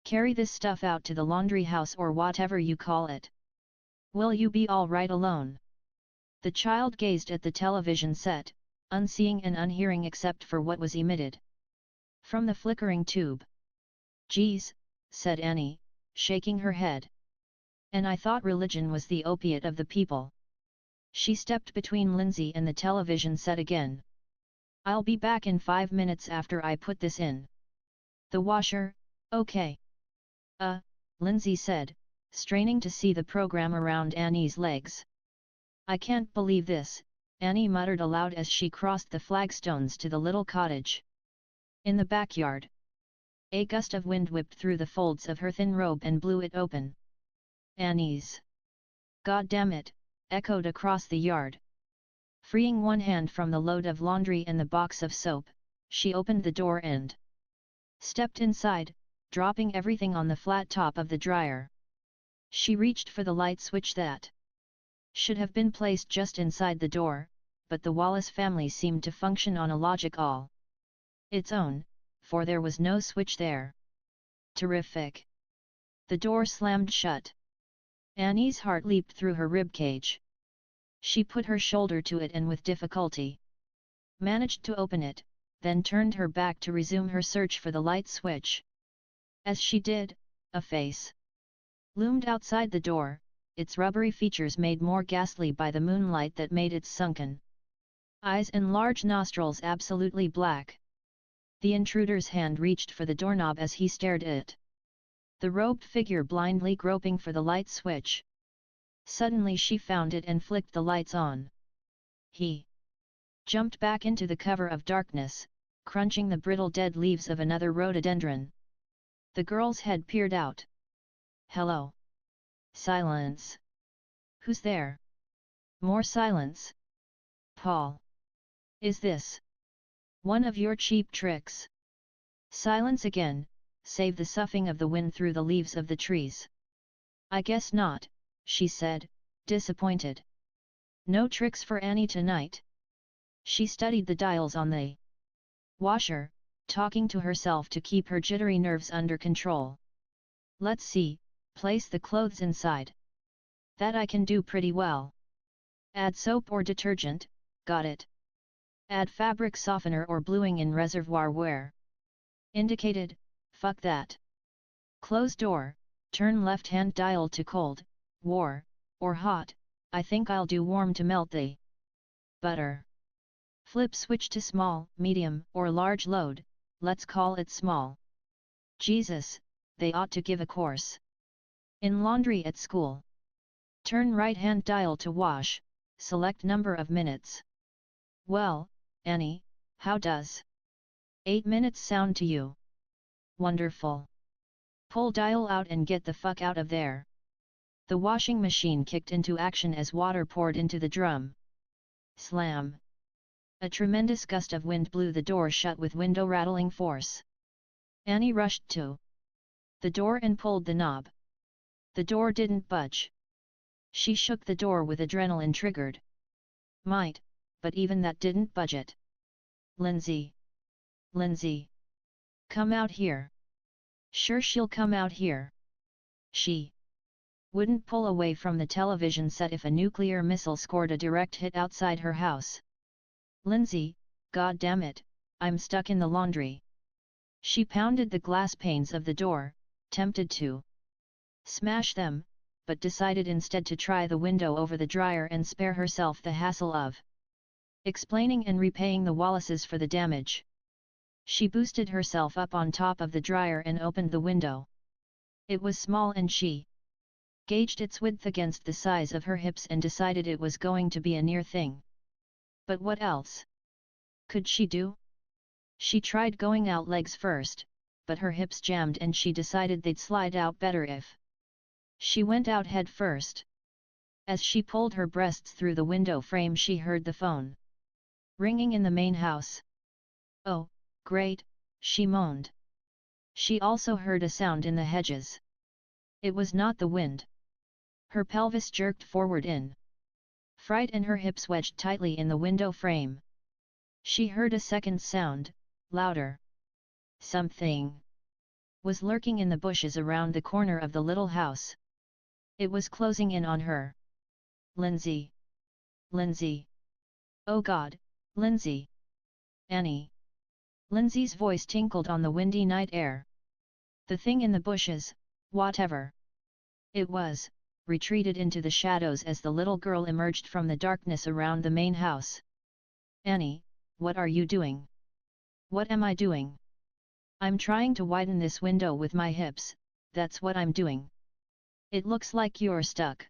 [SPEAKER 1] carry this stuff out to the laundry house or whatever you call it. Will you be all right alone? The child gazed at the television set, unseeing and unhearing except for what was emitted from the flickering tube. Geez, said Annie, shaking her head. And I thought religion was the opiate of the people. She stepped between Lindsay and the television set again. I'll be back in 5 minutes after I put this in the washer, okay? Lindsay said, straining to see the program around Annie's legs. I can't believe this, Annie muttered aloud as she crossed the flagstones to the little cottage. In the backyard, a gust of wind whipped through the folds of her thin robe and blew it open. Annie's "God damn it," echoed across the yard. Freeing one hand from the load of laundry and the box of soap, she opened the door and stepped inside, dropping everything on the flat top of the dryer. She reached for the light switch that should have been placed just inside the door, but the Wallace family seemed to function on a logic all its own, for there was no switch there. Terrific! The door slammed shut. Annie's heart leaped through her ribcage. She put her shoulder to it and with difficulty managed to open it, then turned her back to resume her search for the light switch. As she did, a face loomed outside the door, its rubbery features made more ghastly by the moonlight that made its sunken eyes and large nostrils absolutely black. The intruder's hand reached for the doorknob as he stared at it. The robed figure blindly groping for the light switch. Suddenly she found it and flicked the lights on. He jumped back into the cover of darkness, crunching the brittle dead leaves of another rhododendron. The girl's head peered out. Hello. Silence. Who's there? More silence. Paul. Is this one of your cheap tricks? Silence again, save the soughing of the wind through the leaves of the trees. I guess not, she said, disappointed. No tricks for Annie tonight. She studied the dials on the washer, talking to herself to keep her jittery nerves under control. Let's see, place the clothes inside. That I can do pretty well. Add soap or detergent, got it. Add fabric softener or bluing in reservoir where indicated, fuck that. Close door, turn left hand dial to cold, war, or hot, I think I'll do warm to melt the butter. Flip switch to small, medium, or large load, let's call it small. Jesus, they ought to give a course in laundry at school. Turn right hand dial to wash, select number of minutes. Well, Annie, how does 8 minutes sound to you? Wonderful. Pull dial out and get the fuck out of there. The washing machine kicked into action as water poured into the drum. Slam. A tremendous gust of wind blew the door shut with window-rattling force. Annie rushed to the door and pulled the knob. The door didn't budge. She shook the door with adrenaline triggered might, but even that didn't budge it. Lindsay. Lindsay. Come out here. Sure she'll come out here. She wouldn't pull away from the television set if a nuclear missile scored a direct hit outside her house. Lindsay, God damn it, I'm stuck in the laundry. She pounded the glass panes of the door, tempted to smash them, but decided instead to try the window over the dryer and spare herself the hassle of explaining and repaying the Wallaces for the damage. She boosted herself up on top of the dryer and opened the window. It was small and she gauged its width against the size of her hips and decided it was going to be a near thing. But what else could she do? She tried going out legs first, but her hips jammed and she decided they'd slide out better if she went out head first. As she pulled her breasts through the window frame, she heard the phone ringing in the main house. Oh, great, she moaned. She also heard a sound in the hedges. It was not the wind. Her pelvis jerked forward in fright and her hips wedged tightly in the window frame. She heard a second sound, louder. Something was lurking in the bushes around the corner of the little house. It was closing in on her. Lindsay! Lindsay! Oh God, Lindsay! Annie! Lindsay's voice tinkled on the windy night air. The thing in the bushes, whatever it was, retreated into the shadows as the little girl emerged from the darkness around the main house. Annie, what are you doing? What am I doing? I'm trying to widen this window with my hips, that's what I'm doing. It looks like you're stuck.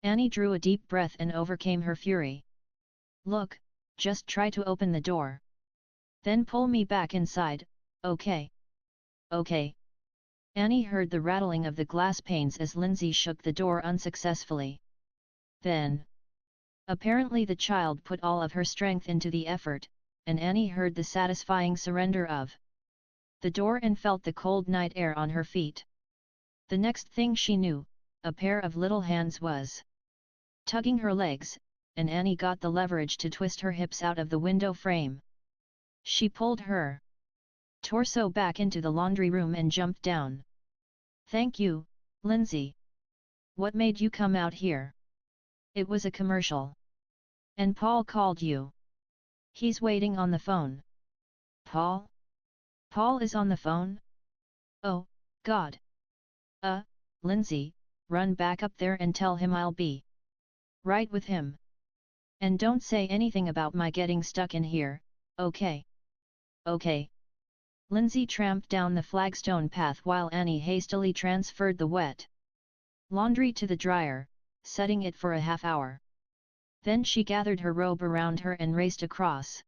[SPEAKER 1] Annie drew a deep breath and overcame her fury. Look, just try to open the door. Then pull me back inside, okay? Okay. Annie heard the rattling of the glass panes as Lindsay shook the door unsuccessfully. Then, apparently the child put all of her strength into the effort, and Annie heard the satisfying surrender of the door and felt the cold night air on her feet. The next thing she knew, a pair of little hands was tugging her legs, and Annie got the leverage to twist her hips out of the window frame. She pulled her torso back into the laundry room and jumped down. Thank you, Lindsay. What made you come out here? It was a commercial. And Paul called you. He's waiting on the phone. Paul? Paul is on the phone? Oh, God. Lindsay, run back up there and tell him I'll be right with him. And don't say anything about my getting stuck in here, okay? Okay. Lindsay tramped down the flagstone path while Annie hastily transferred the wet laundry to the dryer, setting it for a half hour. Then she gathered her robe around her and raced across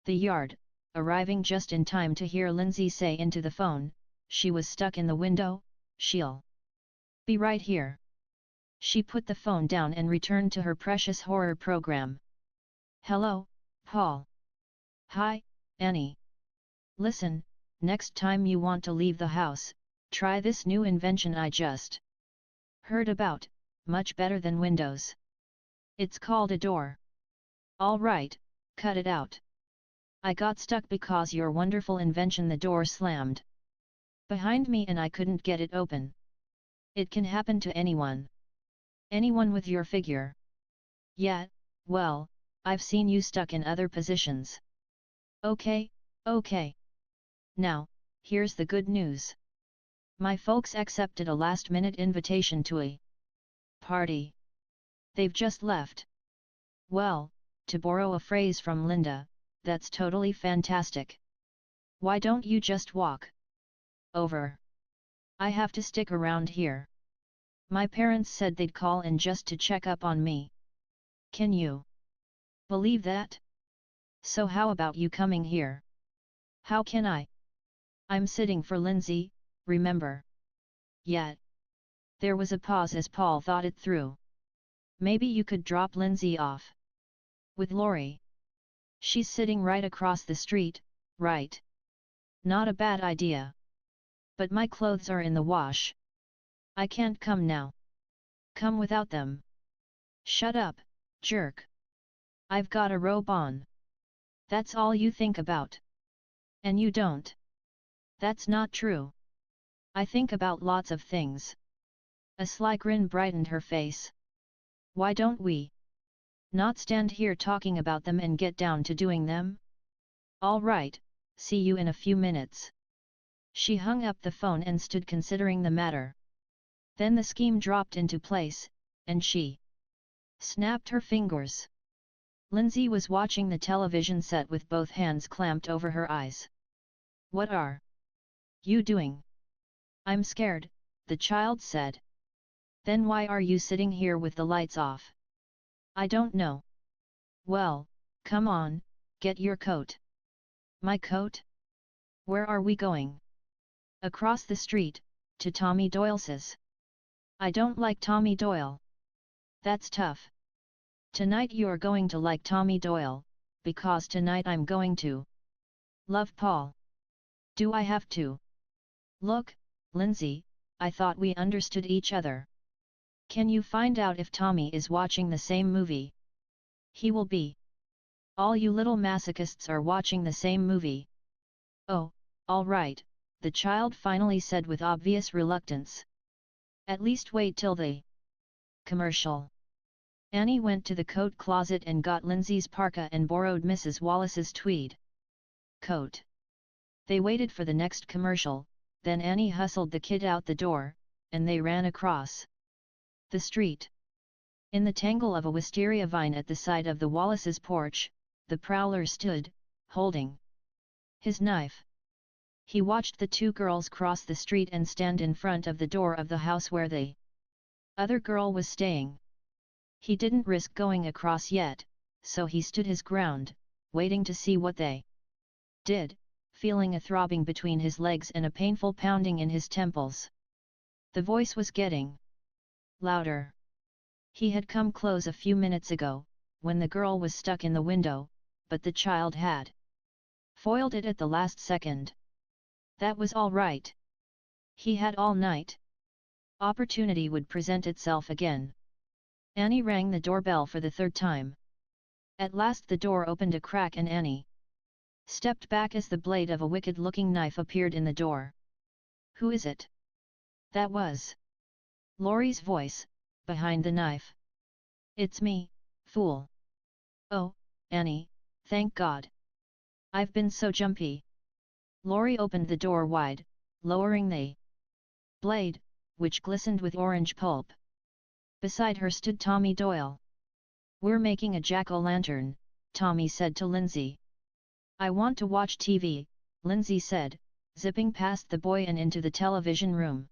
[SPEAKER 1] the yard, arriving just in time to hear Lindsay say into the phone, she was stuck in the window, she'll be right here. She put the phone down and returned to her precious horror program. Hello, Paul. Hi, Annie. Listen, next time you want to leave the house, try this new invention I just heard about, much better than windows. It's called a door. All right, cut it out. I got stuck because your wonderful invention, the door slammed behind me and I couldn't get it open. It can happen to anyone. Anyone with your figure. Yeah, well, I've seen you stuck in other positions. Okay, okay. Now, here's the good news. My folks accepted a last-minute invitation to a party. They've just left. Well, to borrow a phrase from Linda, that's totally fantastic. Why don't you just walk over? I have to stick around here. My parents said they'd call in just to check up on me. Can you believe that? So how about you coming here? How can I? I'm sitting for Lindsay, remember? Yet. There was a pause as Paul thought it through. Maybe you could drop Lindsay off with Lori. She's sitting right across the street, right? Not a bad idea. But my clothes are in the wash. I can't come now. Come without them. Shut up, jerk. I've got a robe on. That's all you think about. And you don't. That's not true. I think about lots of things. A sly grin brightened her face. Why don't we not stand here talking about them and get down to doing them? All right, see you in a few minutes. She hung up the phone and stood considering the matter. Then the scheme dropped into place, and she snapped her fingers. Lindsay was watching the television set with both hands clamped over her eyes. "What are you doing?" "I'm scared," the child said. "Then why are you sitting here with the lights off?" "I don't know." "Well, come on, get your coat." "My coat? Where are we going?" "Across the street, to Tommy Doyle's." "I don't like Tommy Doyle." "That's tough. Tonight you're going to like Tommy Doyle, because tonight I'm going to love Paul." "Do I have to?" "Look, Lindsay, I thought we understood each other. Can you find out if Tommy is watching the same movie?" "He will be. All you little masochists are watching the same movie." "Oh, all right," the child finally said with obvious reluctance. "At least wait till the commercial." Annie went to the coat closet and got Lindsay's parka and borrowed Mrs. Wallace's tweed coat. They waited for the next commercial, then Annie hustled the kid out the door, and they ran across the street. In the tangle of a wisteria vine at the side of the Wallace's porch, the prowler stood, holding his knife. He watched the two girls cross the street and stand in front of the door of the house where the other girl was staying. He didn't risk going across yet, so he stood his ground, waiting to see what they did, feeling a throbbing between his legs and a painful pounding in his temples. The voice was getting louder. He had come close a few minutes ago, when the girl was stuck in the window, but the child had foiled it at the last second. That was all right. He had all night. Opportunity would present itself again. Annie rang the doorbell for the third time. At last the door opened a crack and Annie stepped back as the blade of a wicked-looking knife appeared in the door. "Who is it?" That was Laurie's voice, behind the knife. "It's me, fool." "Oh, Annie, thank God. I've been so jumpy." Laurie opened the door wide, lowering the blade, which glistened with orange pulp. Beside her stood Tommy Doyle. "We're making a jack-o'-lantern," Tommy said to Lindsay. "I want to watch TV," Lindsay said, zipping past the boy and into the television room.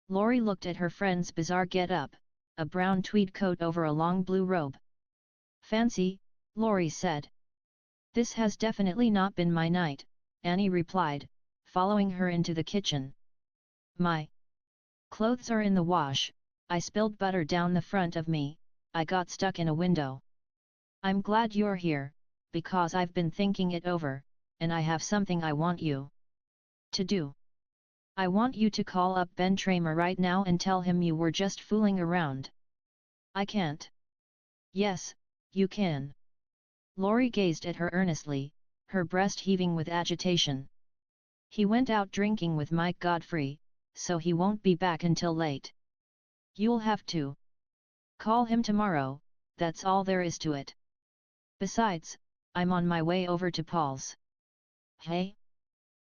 [SPEAKER 1] Laurie looked at her friend's bizarre get-up, a brown tweed coat over a long blue robe. "Fancy," Laurie said. "This has definitely not been my night," Annie replied, following her into the kitchen. "My clothes are in the wash, I spilled butter down the front of me, I got stuck in a window. I'm glad you're here, because I've been thinking it over, and I have something I want you to do. I want you to call up Ben Tramer right now and tell him you were just fooling around." "I can't." "Yes, you can." Laurie gazed at her earnestly, her breast heaving with agitation. "He went out drinking with Mike Godfrey, so he won't be back until late. You'll have to call him tomorrow, that's all there is to it. Besides, I'm on my way over to Paul's." "Hey?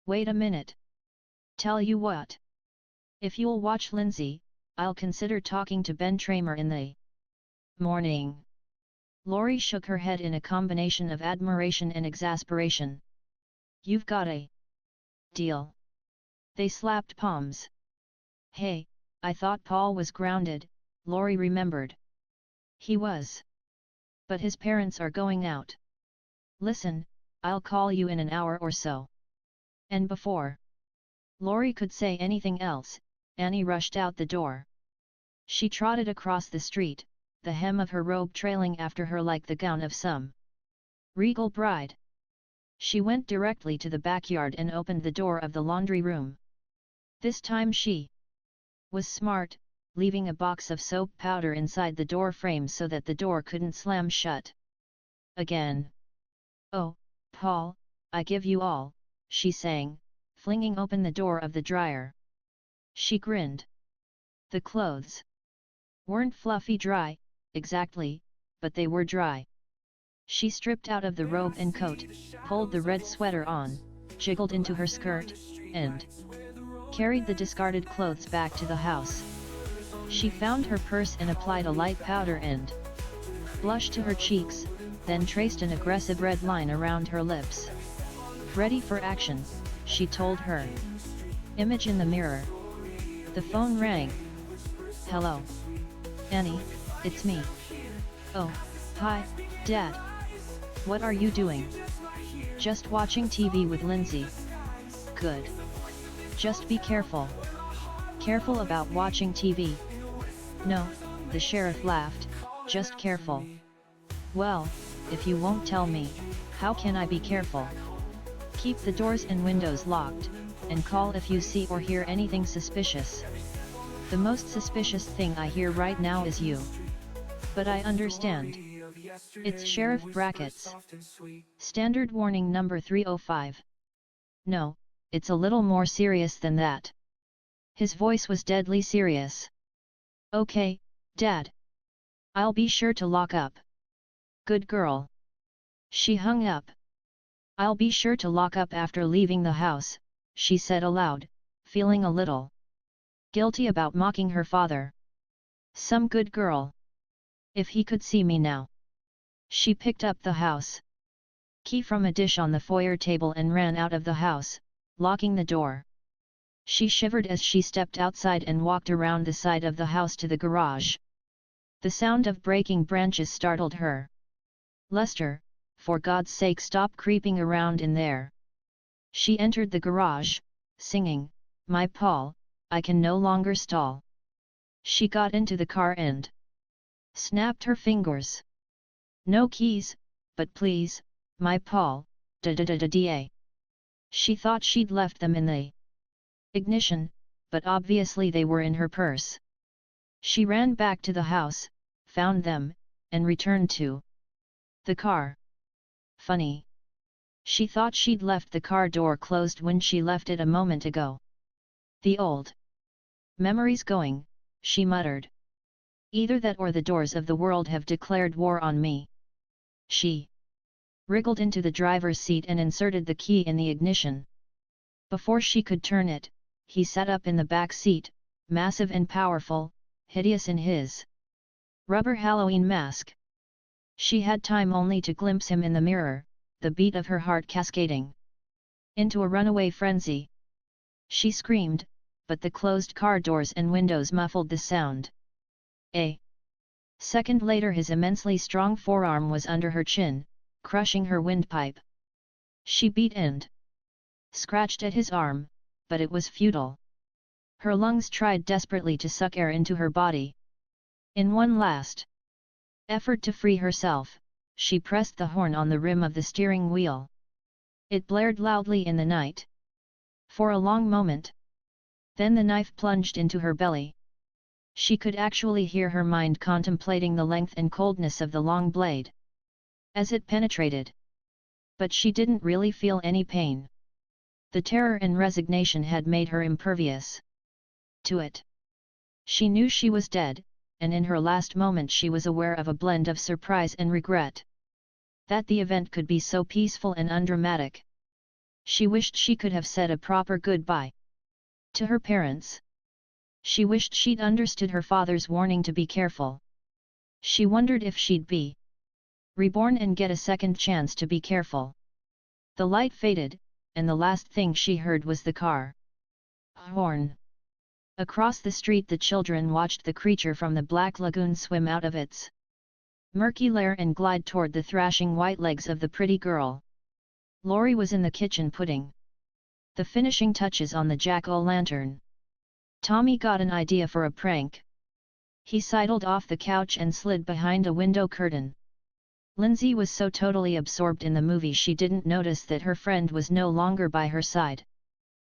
[SPEAKER 1] Wait a minute. Tell you what. If you'll watch Lindsay, I'll consider talking to Ben Tramer in the morning." Laurie shook her head in a combination of admiration and exasperation. "You've got a deal." They slapped palms. "Hey, I thought Paul was grounded," Laurie remembered. "He was. But his parents are going out. Listen, I'll call you in an hour or so." And before Laurie could say anything else, Annie rushed out the door. She trotted across the street, the hem of her robe trailing after her like the gown of some regal bride. She went directly to the backyard and opened the door of the laundry room. This time she was smart, leaving a box of soap powder inside the door frame so that the door couldn't slam shut again. "Oh, Paul, I give you all," she sang, flinging open the door of the dryer. She grinned. The clothes weren't fluffy dry, exactly, but they were dry. She stripped out of the robe and coat, pulled the red sweater on, jiggled into her skirt, and carried the discarded clothes back to the house. She found her purse and applied a light powder and blush to her cheeks, then traced an aggressive red line around her lips. "Ready for action," she told her. Image in the mirror. The phone rang. "Hello. Annie, it's me." "Oh, hi, Dad. What are you doing?" "Just watching TV with Lindsay." "Good. Just be careful." "Careful about watching TV?" "No," the sheriff laughed, "just careful." "Well, if you won't tell me, how can I be careful?" "Keep the doors and windows locked, and call if you see or hear anything suspicious." "The most suspicious thing I hear right now is you." "But I understand. It's Sheriff Brackett's. Standard warning number 305. "No, it's a little more serious than that." His voice was deadly serious. "Okay, Dad. I'll be sure to lock up." "Good girl." She hung up. "I'll be sure to lock up after leaving the house," she said aloud, feeling a little guilty about mocking her father. Some good girl. If he could see me now. She picked up the house key from a dish on the foyer table and ran out of the house, locking the door. She shivered as she stepped outside and walked around the side of the house to the garage. The sound of breaking branches startled her. "Lester, for God's sake stop creeping around in there." She entered the garage, singing, "My Paul, I can no longer stall." She got into the car and snapped her fingers. "No keys, but please, my Paul, da-da-da-da-da." She thought she'd left them in the ignition, but obviously they were in her purse. She ran back to the house, found them, and returned to the car. Funny. She thought she'd left the car door closed when she left it a moment ago. "The old memories going," she muttered. "Either that or the doors of the world have declared war on me." She wriggled into the driver's seat and inserted the key in the ignition. Before she could turn it, he sat up in the back seat, massive and powerful, hideous in his rubber Halloween mask. She had time only to glimpse him in the mirror, the beat of her heart cascading into a runaway frenzy. She screamed, but the closed car doors and windows muffled the sound. A second later his immensely strong forearm was under her chin, crushing her windpipe. She beat and scratched at his arm, but it was futile. Her lungs tried desperately to suck air into her body. In one last effort to free herself, she pressed the horn on the rim of the steering wheel. It blared loudly in the night. For a long moment. Then the knife plunged into her belly. She could actually hear her mind contemplating the length and coldness of the long blade as it penetrated. But she didn't really feel any pain. The terror and resignation had made her impervious to it. She knew she was dead, and in her last moment she was aware of a blend of surprise and regret. That the event could be so peaceful and undramatic. She wished she could have said a proper goodbye to her parents. She wished she'd understood her father's warning to be careful. She wondered if she'd be reborn and get a second chance to be careful. The light faded, and the last thing she heard was the car horn. Across the street the children watched the creature from the black lagoon swim out of its murky lair and glide toward the thrashing white legs of the pretty girl. Laurie was in the kitchen putting the finishing touches on the jack-o'-lantern. Tommy got an idea for a prank. He sidled off the couch and slid behind a window curtain. Lindsay was so totally absorbed in the movie she didn't notice that her friend was no longer by her side.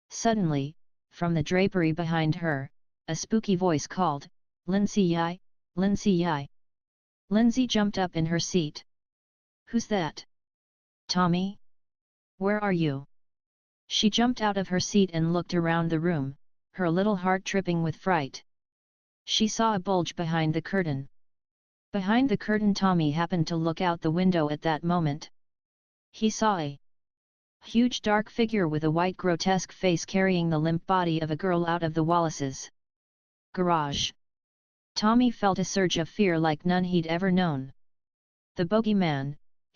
[SPEAKER 1] Suddenly, from the drapery behind her, a spooky voice called, "Lindsay yi, Lindsay yi." Lindsay jumped up in her seat. "Who's that?" "Tommy? Where are you?" She jumped out of her seat and looked around the room, her little heart tripping with fright. She saw a bulge behind the curtain. Behind the curtain Tommy happened to look out the window at that moment. He saw a huge dark figure with a white grotesque face carrying the limp body of a girl out of the Wallace's garage. Tommy felt a surge of fear like none he'd ever known. The bogeyman,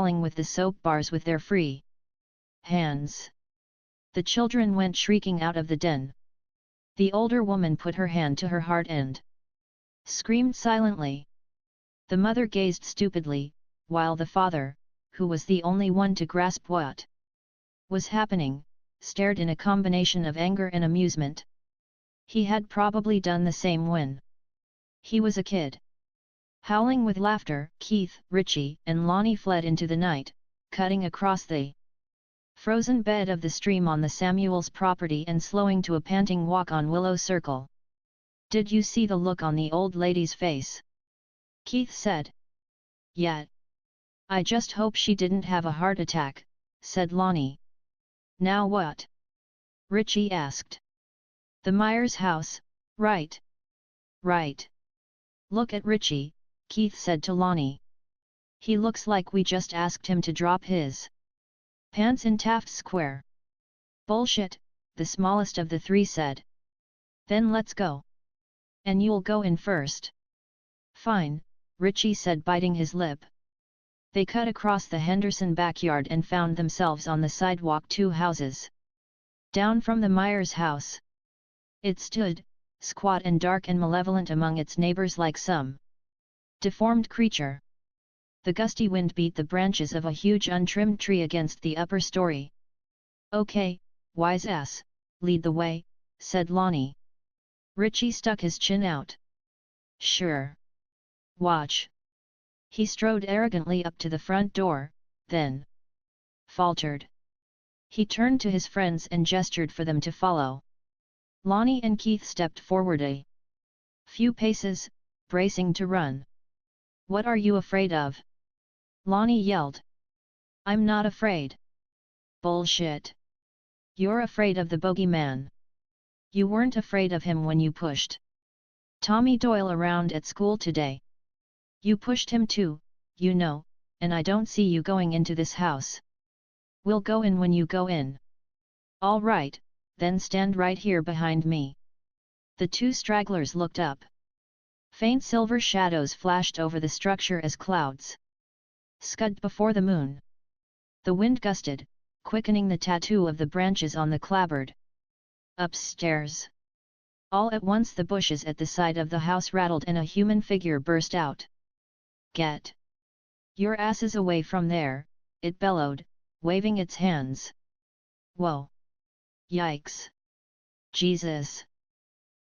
[SPEAKER 1] falling with the soap bars with their free hands. The children went shrieking out of the den. The older woman put her hand to her heart and screamed silently. The mother gazed stupidly, while the father, who was the only one to grasp what was happening, stared in a combination of anger and amusement. He had probably done the same when he was a kid. Howling with laughter, Keith, Richie, and Lonnie fled into the night, cutting across the frozen bed of the stream on the Samuels' property and slowing to a panting walk on Willow Circle. "Did you see the look on the old lady's face?" Keith said. "Yeah. I just hope she didn't have a heart attack," said Lonnie. "Now what?" Richie asked. "The Myers house, right?" "Right. Look at Richie," Keith said to Lonnie. "He looks like we just asked him to drop his pants in Taft Square." "Bullshit," the smallest of the three said. "Then let's go. And you'll go in first." "Fine," Richie said, biting his lip. They cut across the Henderson backyard and found themselves on the sidewalk 2 houses down from the Myers house. It stood, squat and dark and malevolent among its neighbors like some deformed creature. The gusty wind beat the branches of a huge untrimmed tree against the upper story. "Okay, wise ass, lead the way," said Lonnie. Richie stuck his chin out. "Sure. Watch." He strode arrogantly up to the front door, then faltered. He turned to his friends and gestured for them to follow. Lonnie and Keith stepped forward a few paces, bracing to run. "What are you afraid of?" Lonnie yelled. "I'm not afraid." "Bullshit. You're afraid of the bogeyman. You weren't afraid of him when you pushed Tommy Doyle around at school today. You pushed him too, you know, and I don't see you going into this house." "We'll go in when you go in." "All right, then stand right here behind me." The two stragglers looked up. Faint silver shadows flashed over the structure as clouds scud before the moon. The wind gusted, quickening the tattoo of the branches on the clapboard. Upstairs. All at once the bushes at the side of the house rattled and a human figure burst out. "Get your asses away from there," it bellowed, waving its hands. "Whoa! Yikes! Jesus!"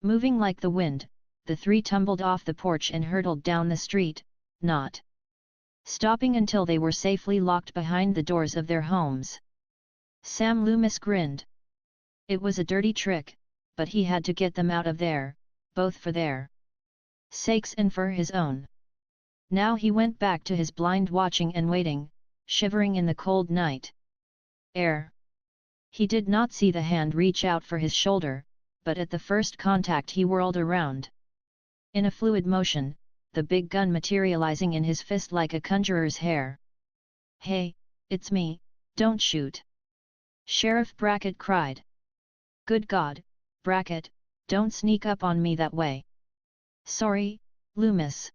[SPEAKER 1] Moving like the wind, the three tumbled off the porch and hurtled down the street, not stopping until they were safely locked behind the doors of their homes. Sam Loomis grinned. It was a dirty trick, but he had to get them out of there, both for their sakes and for his own. Now he went back to his blind watching and waiting, shivering in the cold night air. He did not see the hand reach out for his shoulder, but at the first contact he whirled around. In a fluid motion, the big gun materializing in his fist like a conjurer's hair. "Hey, it's me, don't shoot!" Sheriff Brackett cried. "Good God, Brackett, don't sneak up on me that way." "Sorry, Loomis.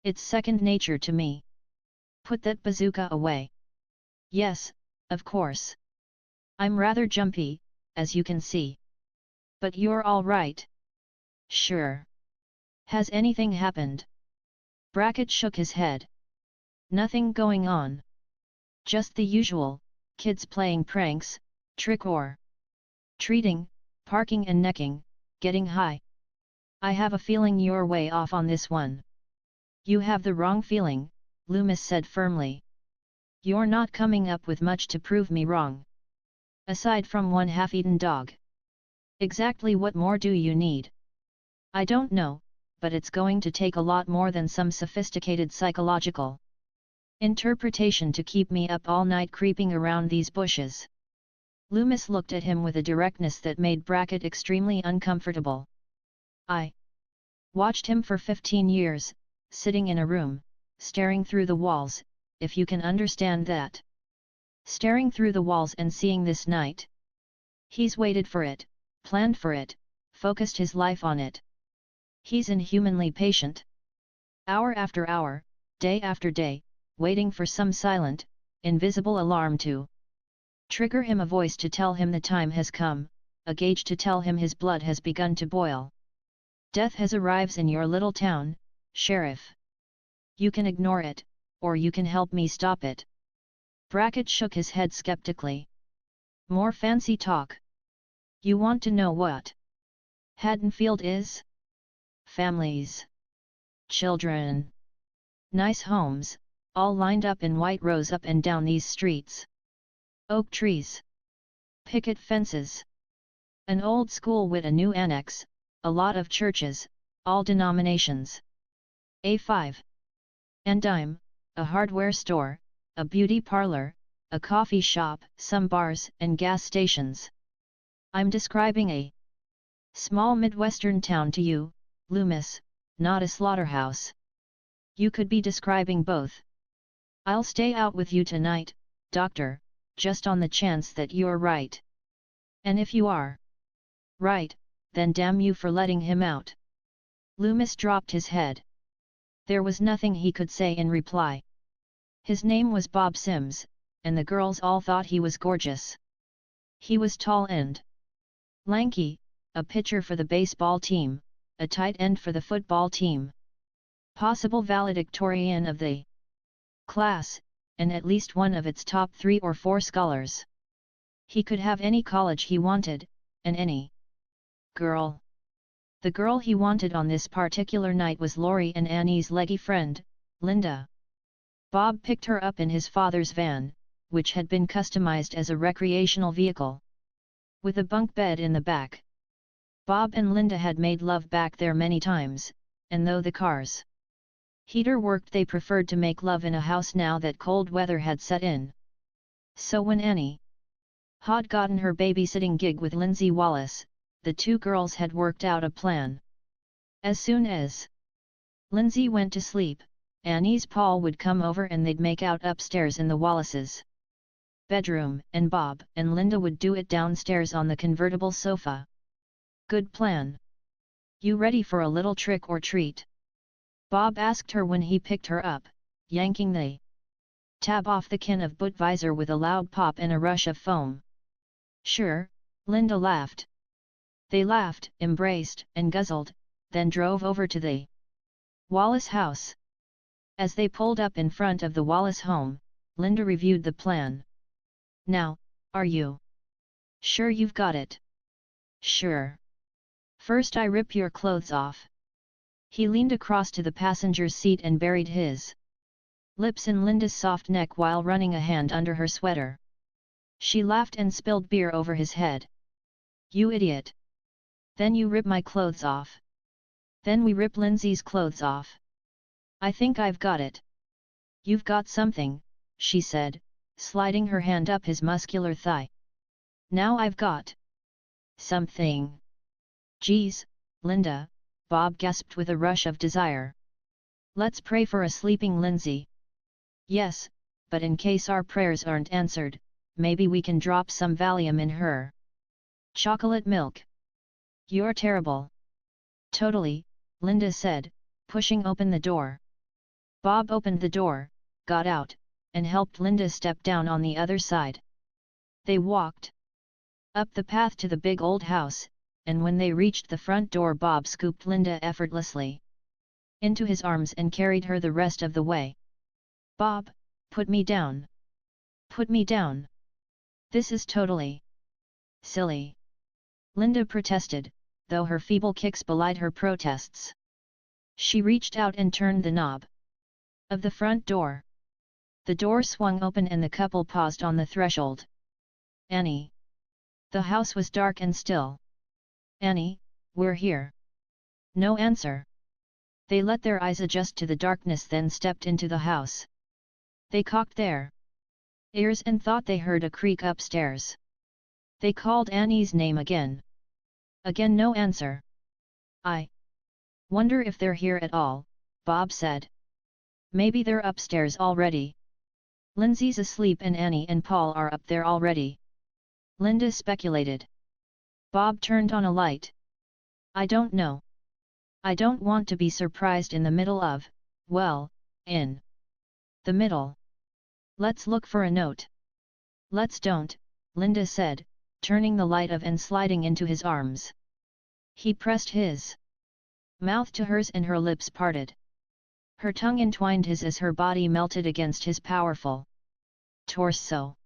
[SPEAKER 1] It's second nature to me." "Put that bazooka away." "Yes, of course. I'm rather jumpy, as you can see." "But you're all right." "Sure. Has anything happened?" Brackett shook his head. "Nothing going on. Just the usual, kids playing pranks, trick or treating, parking and necking, getting high." "I have a feeling you're way off on this one." "You have the wrong feeling," Loomis said firmly. "You're not coming up with much to prove me wrong. Aside from one half-eaten dog. Exactly what more do you need?" "I don't know, but it's going to take a lot more than some sophisticated psychological interpretation to keep me up all night creeping around these bushes." Loomis looked at him with a directness that made Brackett extremely uncomfortable. "I watched him for 15 years, sitting in a room, staring through the walls, if you can understand that. Staring through the walls and seeing this night. He's waited for it, planned for it, focused his life on it. He's inhumanly patient. Hour after hour, day after day, waiting for some silent, invisible alarm to trigger him, a voice to tell him the time has come, a gauge to tell him his blood has begun to boil. Death has arrived in your little town, Sheriff. You can ignore it, or you can help me stop it." Brackett shook his head skeptically. "More fancy talk. You want to know what Haddonfield is? Families. Children. Nice homes, all lined up in white rows up and down these streets. Oak trees. Picket fences. An old school with a new annex, a lot of churches, all denominations. A5. And dime, a hardware store, a beauty parlor, a coffee shop, some bars and gas stations. I'm describing a small Midwestern town to you, Loomis, not a slaughterhouse. You could be describing both. I'll stay out with you tonight, Doctor, just on the chance that you're right. And if you are right, then damn you for letting him out." Loomis dropped his head. There was nothing he could say in reply. His name was Bob Sims, and the girls all thought he was gorgeous. He was tall and lanky, a pitcher for the baseball team, a tight end for the football team. Possible valedictorian of the class, and at least one of its top 3 or 4 scholars. He could have any college he wanted, and any girl. The girl he wanted on this particular night was Lori and Annie's leggy friend, Linda. Bob picked her up in his father's van, which had been customized as a recreational vehicle, with a bunk bed in the back. Bob and Linda had made love back there many times, and though the car's heater worked, they preferred to make love in a house now that cold weather had set in. So when Annie had gotten her babysitting gig with Lindsay Wallace, the two girls had worked out a plan. As soon as Lindsay went to sleep, Annie's Paul would come over and they'd make out upstairs in the Wallaces' bedroom, and Bob and Linda would do it downstairs on the convertible sofa. Good plan. You ready for a little trick or treat? Bob asked her when he picked her up, yanking the tab off the can of Budweiser with a loud pop and a rush of foam. Sure, Linda laughed. They laughed, embraced, and guzzled, then drove over to the Wallace house. As they pulled up in front of the Wallace home, Linda reviewed the plan. Now, are you sure you've got it? Sure. First I rip your clothes off. He leaned across to the passenger's seat and buried his lips in Linda's soft neck while running a hand under her sweater. She laughed and spilled beer over his head. You idiot! Then you rip my clothes off. Then we rip Lindsay's clothes off. I think I've got it. You've got something, she said, sliding her hand up his muscular thigh. Now I've got something. Geez, Linda, Bob gasped with a rush of desire. Let's pray for a sleeping Lindsay. Yes, but in case our prayers aren't answered, maybe we can drop some Valium in her chocolate milk. You're terrible. Totally, Linda said, pushing open the door. Bob opened the door, got out, and helped Linda step down on the other side. They walked up the path to the big old house, and when they reached the front door, Bob scooped Linda effortlessly into his arms and carried her the rest of the way. Bob, put me down. Put me down. This is totally silly. Linda protested, though her feeble kicks belied her protests. She reached out and turned the knob of the front door. The door swung open and the couple paused on the threshold. Annie. The house was dark and still. Annie, we're here. No answer. They let their eyes adjust to the darkness, then stepped into the house. They cocked their ears and thought they heard a creak upstairs. They called Annie's name again. Again no answer. I wonder if they're here at all, Bob said. Maybe they're upstairs already. Lindsay's asleep and Annie and Paul are up there already. Linda speculated. Bob turned on a light. I don't know. I don't want to be surprised in the middle of, well, in the middle. Let's look for a note. Let's don't, Linda said, turning the light off and sliding into his arms. He pressed his mouth to hers and her lips parted. Her tongue entwined his as her body melted against his powerful torso.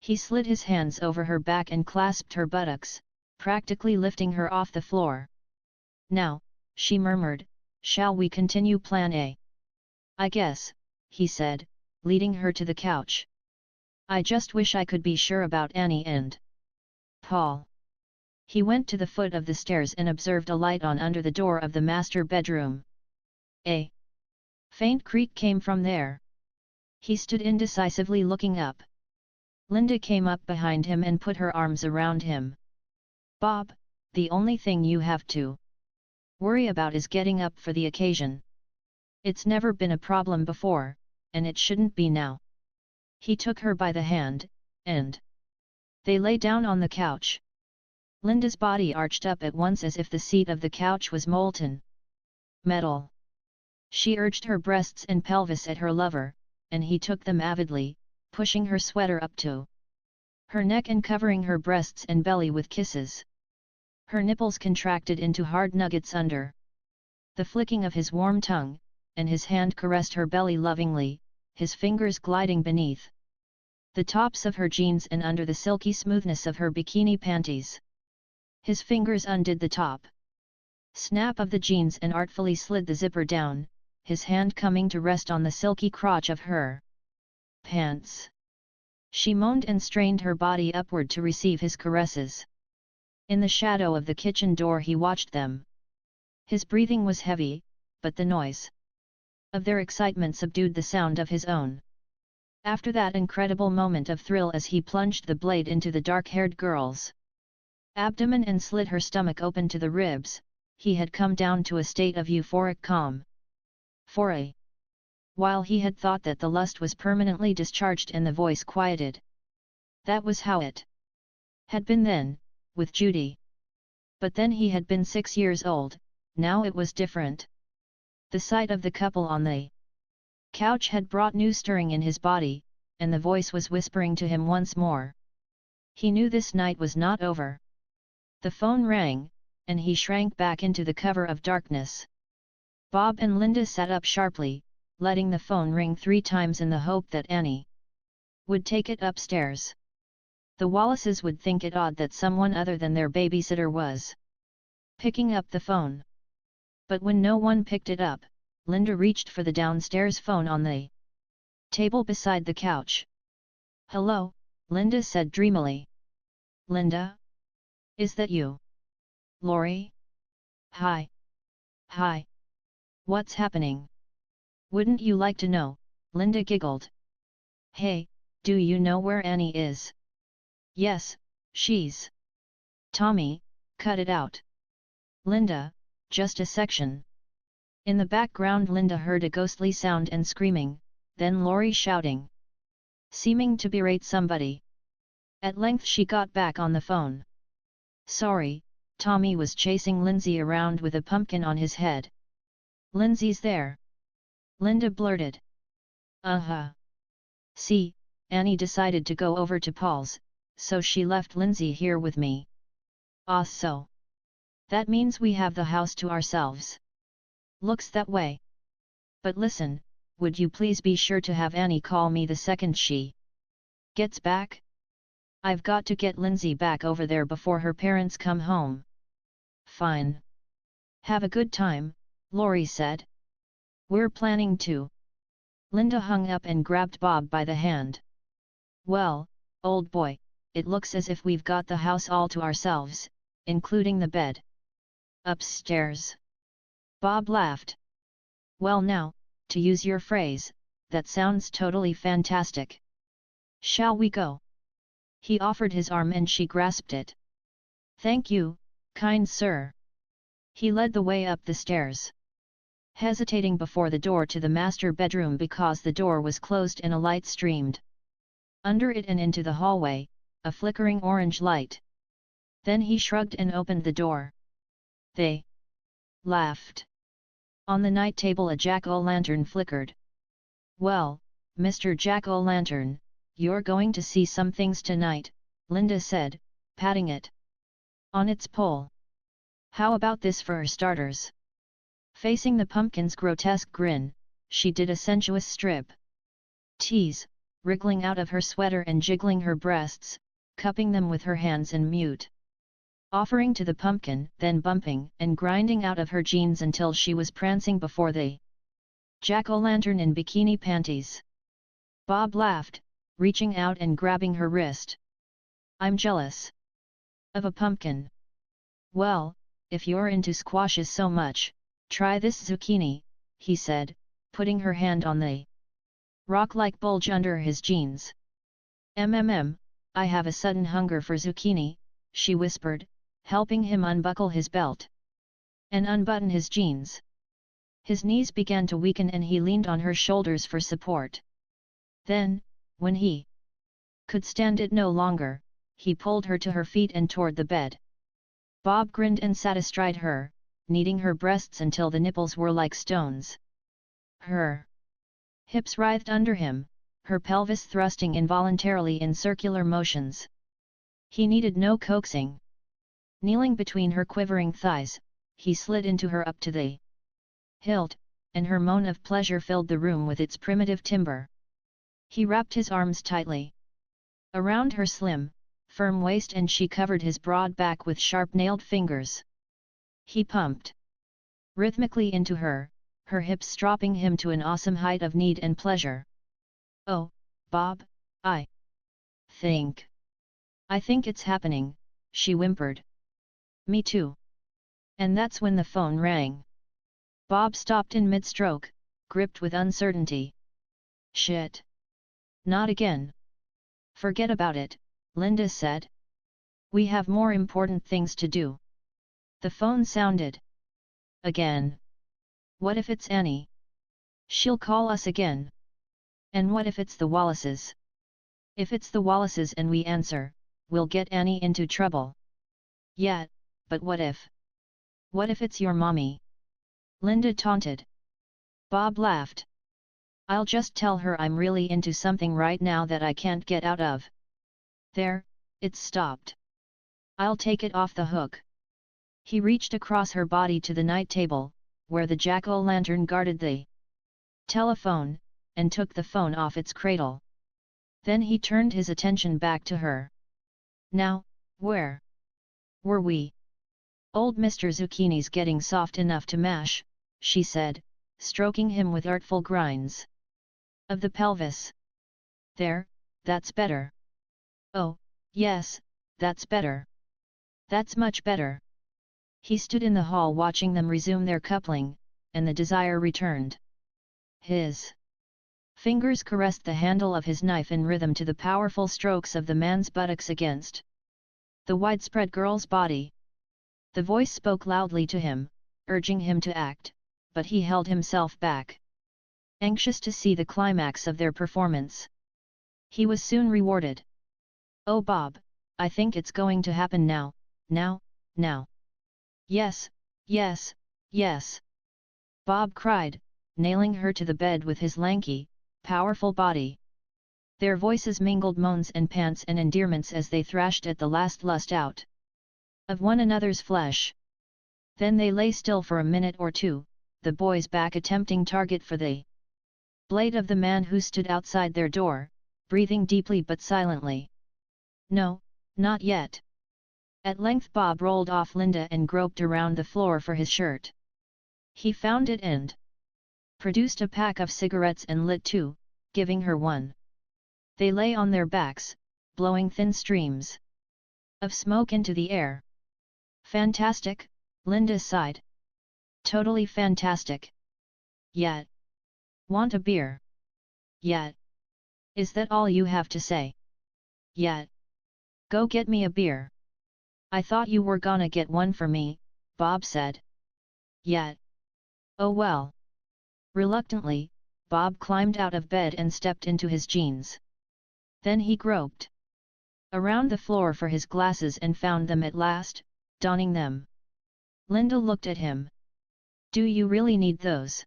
[SPEAKER 1] He slid his hands over her back and clasped her buttocks, practically lifting her off the floor. Now, she murmured, shall we continue plan A? I guess, he said, leading her to the couch. I just wish I could be sure about Annie and Paul. He went to the foot of the stairs and observed a light on under the door of the master bedroom. A faint creak came from there. He stood indecisively looking up. Linda came up behind him and put her arms around him. Bob, the only thing you have to worry about is getting up for the occasion. It's never been a problem before, and it shouldn't be now. He took her by the hand, and they lay down on the couch. Linda's body arched up at once as if the seat of the couch was molten metal. She urged her breasts and pelvis at her lover, and he took them avidly, pushing her sweater up to her neck and covering her breasts and belly with kisses. Her nipples contracted into hard nuggets under the flicking of his warm tongue, and his hand caressed her belly lovingly, his fingers gliding beneath the tops of her jeans and under the silky smoothness of her bikini panties. His fingers undid the top snap of the jeans and artfully slid the zipper down, his hand coming to rest on the silky crotch of her pants. She moaned and strained her body upward to receive his caresses. In the shadow of the kitchen door he watched them. His breathing was heavy, but the noise of their excitement subdued the sound of his own. After that incredible moment of thrill as he plunged the blade into the dark-haired girl's abdomen and slit her stomach open to the ribs, he had come down to a state of euphoric calm. For a while he had thought that the lust was permanently discharged and the voice quieted. That was how it had been then, with Judy. But then he had been 6 years old, now it was different. The sight of the couple on the couch had brought new stirring in his body, and the voice was whispering to him once more. He knew this night was not over. The phone rang, and he shrank back into the cover of darkness. Bob and Linda sat up sharply, letting the phone ring 3 times in the hope that Annie would take it upstairs. The Wallaces would think it odd that someone other than their babysitter was picking up the phone. But when no one picked it up, Linda reached for the downstairs phone on the table beside the couch. "Hello," Linda said dreamily. "Linda? Is that you? Laurie? Hi. Hi. What's happening? Wouldn't you like to know?" Linda giggled. "Hey, do you know where Annie is?" "Yes, she's..." "Tommy, cut it out." "Linda, just a section." In the background Linda heard a ghostly sound and screaming, then Laurie shouting, seeming to berate somebody. At length she got back on the phone. "Sorry, Tommy was chasing Lindsay around with a pumpkin on his head." "Lindsay's there?" Linda blurted. "Uh-huh. See, Annie decided to go over to Paul's, so she left Lindsay here with me." "Ah, so. That means we have the house to ourselves." "Looks that way. But listen, would you please be sure to have Annie call me the second she gets back? I've got to get Lindsay back over there before her parents come home." "Fine. Have a good time," Laurie said. "We're planning to." Linda hung up and grabbed Bob by the hand. "Well, old boy, it looks as if we've got the house all to ourselves, including the bed. Upstairs." Bob laughed. "Well now, to use your phrase, that sounds totally fantastic. Shall we go?" He offered his arm and she grasped it. "Thank you, kind sir." He led the way up the stairs, hesitating before the door to the master bedroom because the door was closed and a light streamed under it and into the hallway, a flickering orange light. Then he shrugged and opened the door. They laughed. On the night table a jack-o'-lantern flickered. "Well, Mr. Jack-o'-lantern, you're going to see some things tonight," Linda said, patting it on its pole. "How about this for starters?" Facing the pumpkin's grotesque grin, she did a sensuous strip tease, wriggling out of her sweater and jiggling her breasts, cupping them with her hands and mute offering to the pumpkin, then bumping and grinding out of her jeans until she was prancing before the jack-o'-lantern in bikini panties. Bob laughed, reaching out and grabbing her wrist. "I'm jealous of a pumpkin." "Well, if you're into squashes so much, try this zucchini," he said, putting her hand on the rock-like bulge under his jeans. I have a sudden hunger for zucchini," she whispered, helping him unbuckle his belt and unbutton his jeans. His knees began to weaken and he leaned on her shoulders for support. Then, when he could stand it no longer, he pulled her to her feet and toward the bed. Bob grinned and sat astride her, kneading her breasts until the nipples were like stones. Her hips writhed under him, her pelvis thrusting involuntarily in circular motions. He needed no coaxing. Kneeling between her quivering thighs, he slid into her up to the hilt, and her moan of pleasure filled the room with its primitive timbre. He wrapped his arms tightly around her slim, firm waist and she covered his broad back with sharp-nailed fingers. He pumped rhythmically into her, her hips stropping him to an awesome height of need and pleasure. "Oh, Bob, I think it's happening," she whimpered. "Me too." And that's when the phone rang. Bob stopped in mid-stroke, gripped with uncertainty. Shit. Not again. Forget about it, Linda said. We have more important things to do. The phone sounded. Again. What if it's Annie? She'll call us again. And what if it's the Wallaces? If it's the Wallaces and we answer, we'll get Annie into trouble. Yeah, but what if? What if it's your mommy? Linda taunted. Bob laughed. I'll just tell her I'm really into something right now that I can't get out of. There, it's stopped. I'll take it off the hook. He reached across her body to the night table, where the jack-o'-lantern guarded the telephone, and took the phone off its cradle. Then he turned his attention back to her. Now, where were we? Old Mr. Zucchini's getting soft enough to mash, she said, stroking him with artful grinds of the pelvis. There, that's better. Oh, yes, that's better. That's much better. He stood in the hall watching them resume their coupling, and the desire returned. His fingers caressed the handle of his knife in rhythm to the powerful strokes of the man's buttocks against the widespread girl's body. The voice spoke loudly to him, urging him to act, but he held himself back, anxious to see the climax of their performance. He was soon rewarded. Oh Bob, I think it's going to happen now, now. Yes, yes, yes. Bob cried, nailing her to the bed with his lanky, powerful body. Their voices mingled moans and pants and endearments as they thrashed at the last lust out of one another's flesh. Then they lay still for a minute or two, the boy's back a tempting target for the blade of the man who stood outside their door, breathing deeply but silently. No, not yet. At length Bob rolled off Linda and groped around the floor for his shirt. He found it and produced a pack of cigarettes and lit two, giving her one. They lay on their backs, blowing thin streams of smoke into the air. Fantastic, Linda sighed. Totally fantastic. Yet. Want a beer? Yet. Is that all you have to say? Yet. Go get me a beer. I thought you were gonna get one for me, Bob said. Yet. Oh well. Reluctantly, Bob climbed out of bed and stepped into his jeans. Then he groped around the floor for his glasses and found them at last, donning them. Linda looked at him. Do you really need those?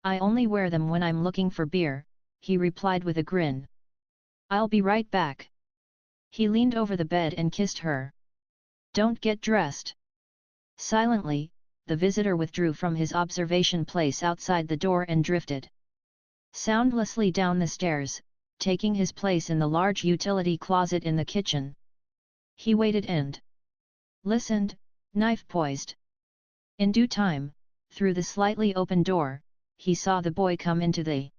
[SPEAKER 1] I only wear them when I'm looking for beer, he replied with a grin. I'll be right back. He leaned over the bed and kissed her. Don't get dressed. Silently, the visitor withdrew from his observation place outside the door and drifted soundlessly down the stairs, taking his place in the large utility closet in the kitchen. He waited and listened, knife poised. In due time, through the slightly open door, he saw the boy come into the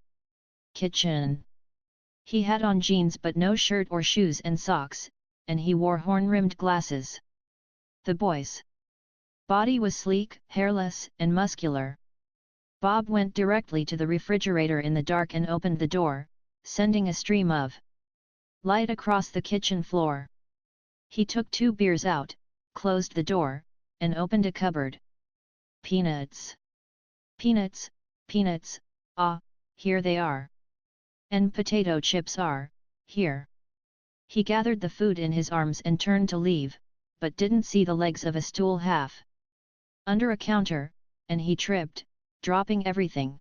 [SPEAKER 1] kitchen. He had on jeans but no shirt or shoes and socks, and he wore horn-rimmed glasses. The boy's body was sleek, hairless, and muscular. Bob went directly to the refrigerator in the dark and opened the door, sending a stream of light across the kitchen floor. He took 2 beers out, closed the door, and opened a cupboard. Peanuts. Peanuts, peanuts, ah, here they are. And potato chips are, here. He gathered the food in his arms and turned to leave, but didn't see the legs of a stool half under a counter, and he tripped, dropping everything.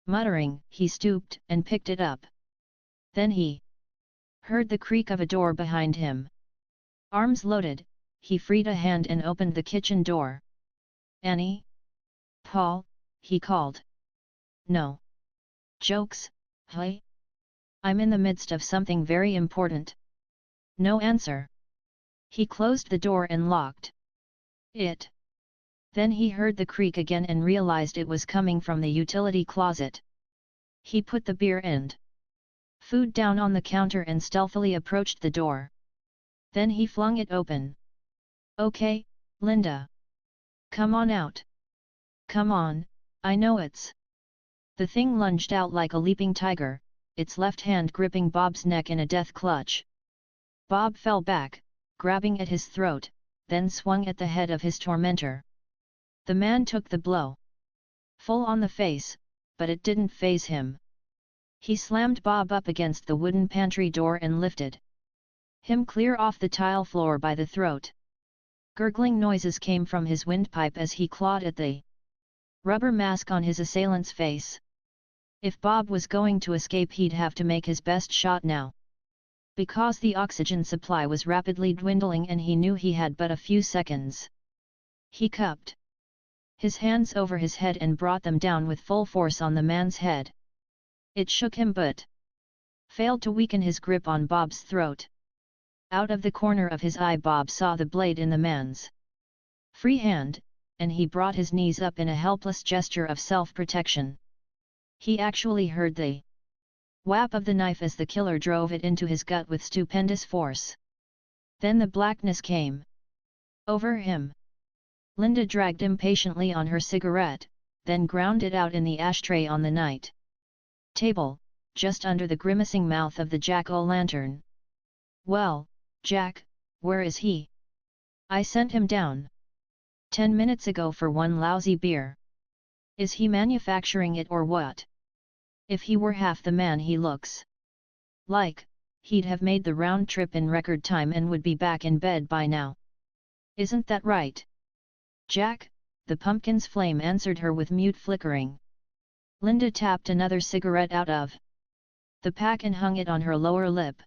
[SPEAKER 1] Muttering, he stooped and picked it up. Then he heard the creak of a door behind him. Arms loaded, he freed a hand and opened the kitchen door. Annie? Paul, he called. No. Jokes, hey? I'm in the midst of something very important. No answer. He closed the door and locked it. Then he heard the creak again and realized it was coming from the utility closet. He put the beer and food down on the counter and stealthily approached the door. Then he flung it open. Okay, Linda. Come on out. Come on, I know it's. The thing lunged out like a leaping tiger, its left hand gripping Bob's neck in a death clutch. Bob fell back, grabbing at his throat, then swung at the head of his tormentor. The man took the blow. Full on the face, but it didn't faze him. He slammed Bob up against the wooden pantry door and lifted him clear off the tile floor by the throat. Gurgling noises came from his windpipe as he clawed at the rubber mask on his assailant's face. If Bob was going to escape, he'd have to make his best shot now. Because the oxygen supply was rapidly dwindling and he knew he had but a few seconds. He cupped his hands over his head and brought them down with full force on the man's head. It shook him but failed to weaken his grip on Bob's throat. Out of the corner of his eye Bob saw the blade in the man's free hand, and he brought his knees up in a helpless gesture of self-protection. He actually heard the whap of the knife as the killer drove it into his gut with stupendous force. Then the blackness came over him. Linda dragged impatiently on her cigarette, then ground it out in the ashtray on the night table, just under the grimacing mouth of the jack-o'-lantern. "Well, Jack, where is he? I sent him down 10 minutes ago for one lousy beer. Is he manufacturing it or what? If he were half the man he looks like, he'd have made the round trip in record time and would be back in bed by now. Isn't that right, Jack?" The pumpkin's flame answered her with mute flickering. Linda tapped another cigarette out of the pack and hung it on her lower lip.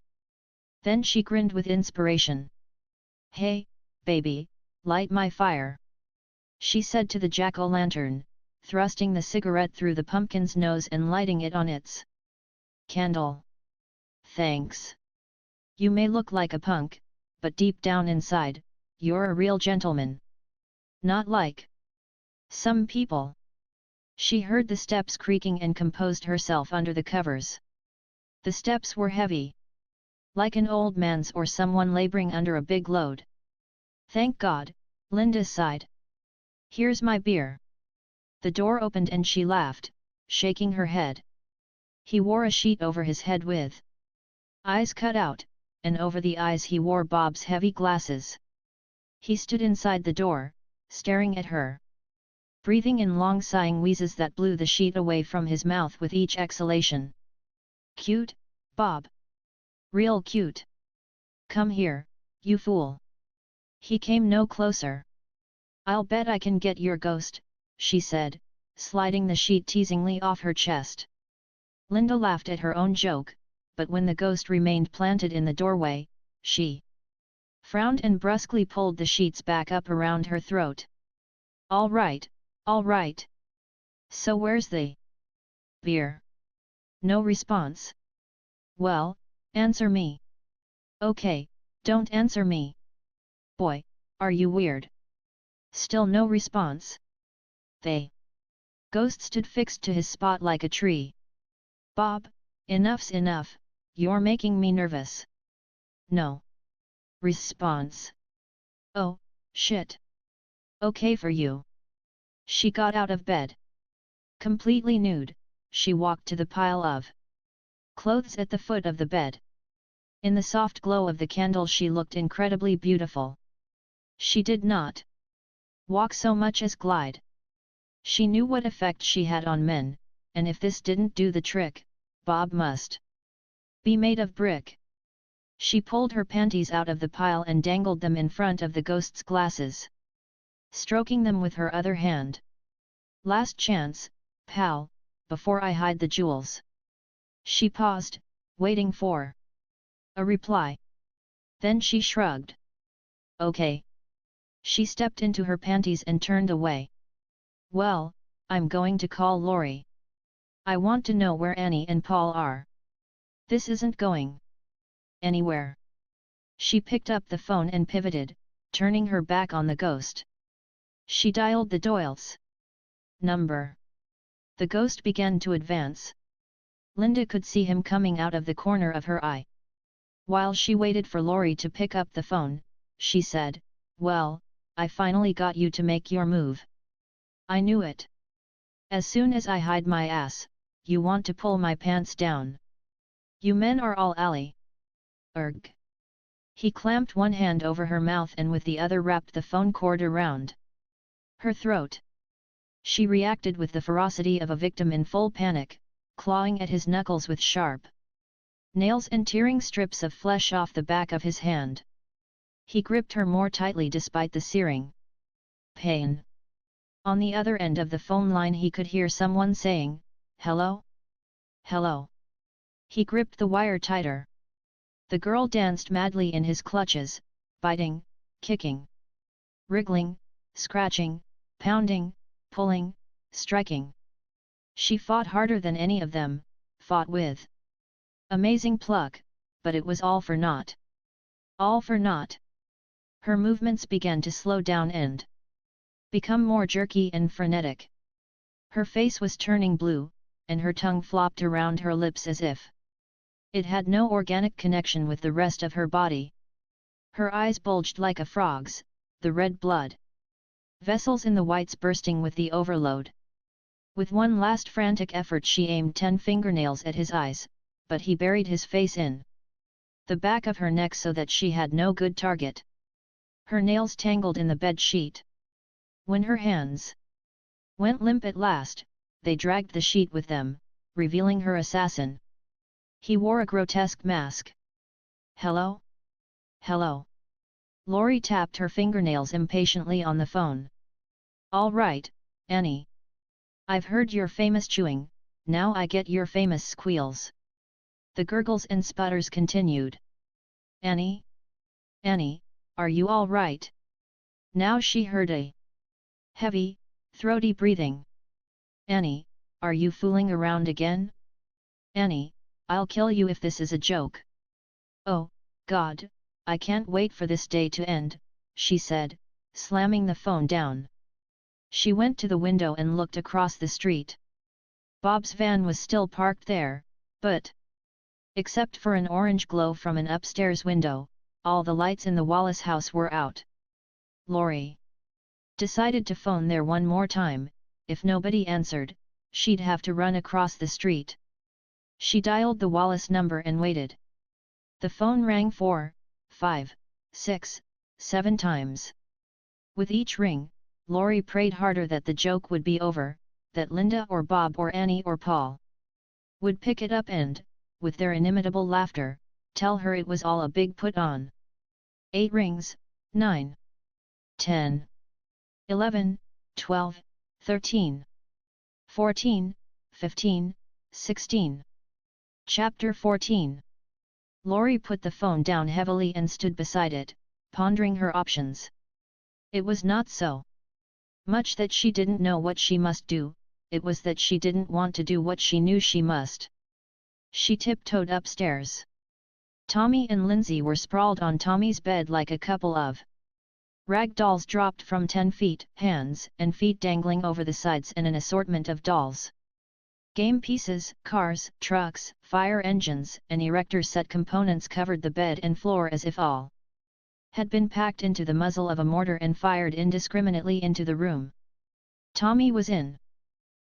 [SPEAKER 1] Then she grinned with inspiration. "Hey, baby, light my fire," she said to the jack-o'-lantern, thrusting the cigarette through the pumpkin's nose and lighting it on its candle. "Thanks. You may look like a punk, but deep down inside, you're a real gentleman. Not like some people." She heard the steps creaking and composed herself under the covers. The steps were heavy, like an old man's or someone laboring under a big load. "Thank God," Linda sighed. "Here's my beer." The door opened and she laughed, shaking her head. He wore a sheet over his head with eyes cut out, and over the eyes he wore Bob's heavy glasses. He stood inside the door, staring at her, breathing in long sighing wheezes that blew the sheet away from his mouth with each exhalation. "Cute, Bob. Real cute. Come here, you fool." He came no closer. "I'll bet I can get your ghost," she said, sliding the sheet teasingly off her chest. Linda laughed at her own joke, but when the ghost remained planted in the doorway, she frowned and brusquely pulled the sheets back up around her throat. All right. So where's the beer?" No response. "Well, answer me." "Okay, don't answer me. Boy, are you weird." Still no response. The ghost stood fixed to his spot like a tree. "Bob, enough's enough, you're making me nervous." No response. "Oh, shit. Okay for you." She got out of bed. Completely nude, she walked to the pile of clothes at the foot of the bed. In the soft glow of the candle she looked incredibly beautiful. She did not walk so much as glide. She knew what effect she had on men, and if this didn't do the trick, Bob must be made of brick. She pulled her panties out of the pile and dangled them in front of the ghost's glasses, stroking them with her other hand. "Last chance, pal, before I hide the jewels." She paused, waiting for a reply. Then she shrugged. "Okay." She stepped into her panties and turned away. "Well, I'm going to call Lori. I want to know where Annie and Paul are. This isn't going anywhere." She picked up the phone and pivoted, turning her back on the ghost. She dialed the Doyle's number. The ghost began to advance. Linda could see him coming out of the corner of her eye. While she waited for Lori to pick up the phone, she said, "Well, I finally got you to make your move. I knew it. As soon as I hide my ass, you want to pull my pants down. You men are all alley. Erg. He clamped one hand over her mouth and with the other wrapped the phone cord around her throat. She reacted with the ferocity of a victim in full panic, clawing at his knuckles with sharp nails and tearing strips of flesh off the back of his hand. He gripped her more tightly despite the searing pain. On the other end of the phone line he could hear someone saying, "Hello? Hello?" He gripped the wire tighter. The girl danced madly in his clutches, biting, kicking, wriggling, scratching, pounding, pulling, striking. She fought harder than any of them, fought with amazing pluck, but it was all for naught. All for naught. Her movements began to slow down and become more jerky and frenetic. Her face was turning blue, and her tongue flopped around her lips as if it had no organic connection with the rest of her body. Her eyes bulged like a frog's, the red blood vessels in the whites bursting with the overload. With one last frantic effort she aimed 10 fingernails at his eyes, but he buried his face in the back of her neck so that she had no good target. Her nails tangled in the bed sheet. When her hands went limp at last, they dragged the sheet with them, revealing her assassin. He wore a grotesque mask. "Hello? Hello?" Lori tapped her fingernails impatiently on the phone. "All right, Annie. I've heard your famous chewing, now I get your famous squeals." The gurgles and sputters continued. "Annie? Annie, are you all right?" Now she heard a heavy, throaty breathing. "Annie, are you fooling around again? Annie, I'll kill you if this is a joke." "Oh, God, I can't wait for this day to end," she said, slamming the phone down. She went to the window and looked across the street. Bob's van was still parked there, but except for an orange glow from an upstairs window, all the lights in the Wallace house were out. Lori decided to phone there one more time. If nobody answered, she'd have to run across the street. She dialed the Wallace number and waited. The phone rang 4, 5, 6, 7 times. With each ring, Lori prayed harder that the joke would be over, that Linda or Bob or Annie or Paul would pick it up and, with their inimitable laughter, tell her it was all a big put-on. 8 rings, 9, 10, 11, 12, 13, 14, 15, 16. Chapter 14. Lori put the phone down heavily and stood beside it, pondering her options. It was not so much that she didn't know what she must do, it was that she didn't want to do what she knew she must. She tiptoed upstairs. Tommy and Lindsay were sprawled on Tommy's bed like a couple of rag dolls dropped from 10 feet, hands and feet dangling over the sides, and an assortment of dolls. Game pieces, cars, trucks, fire engines, and erector set components covered the bed and floor as if all had been packed into the muzzle of a mortar and fired indiscriminately into the room. Tommy was in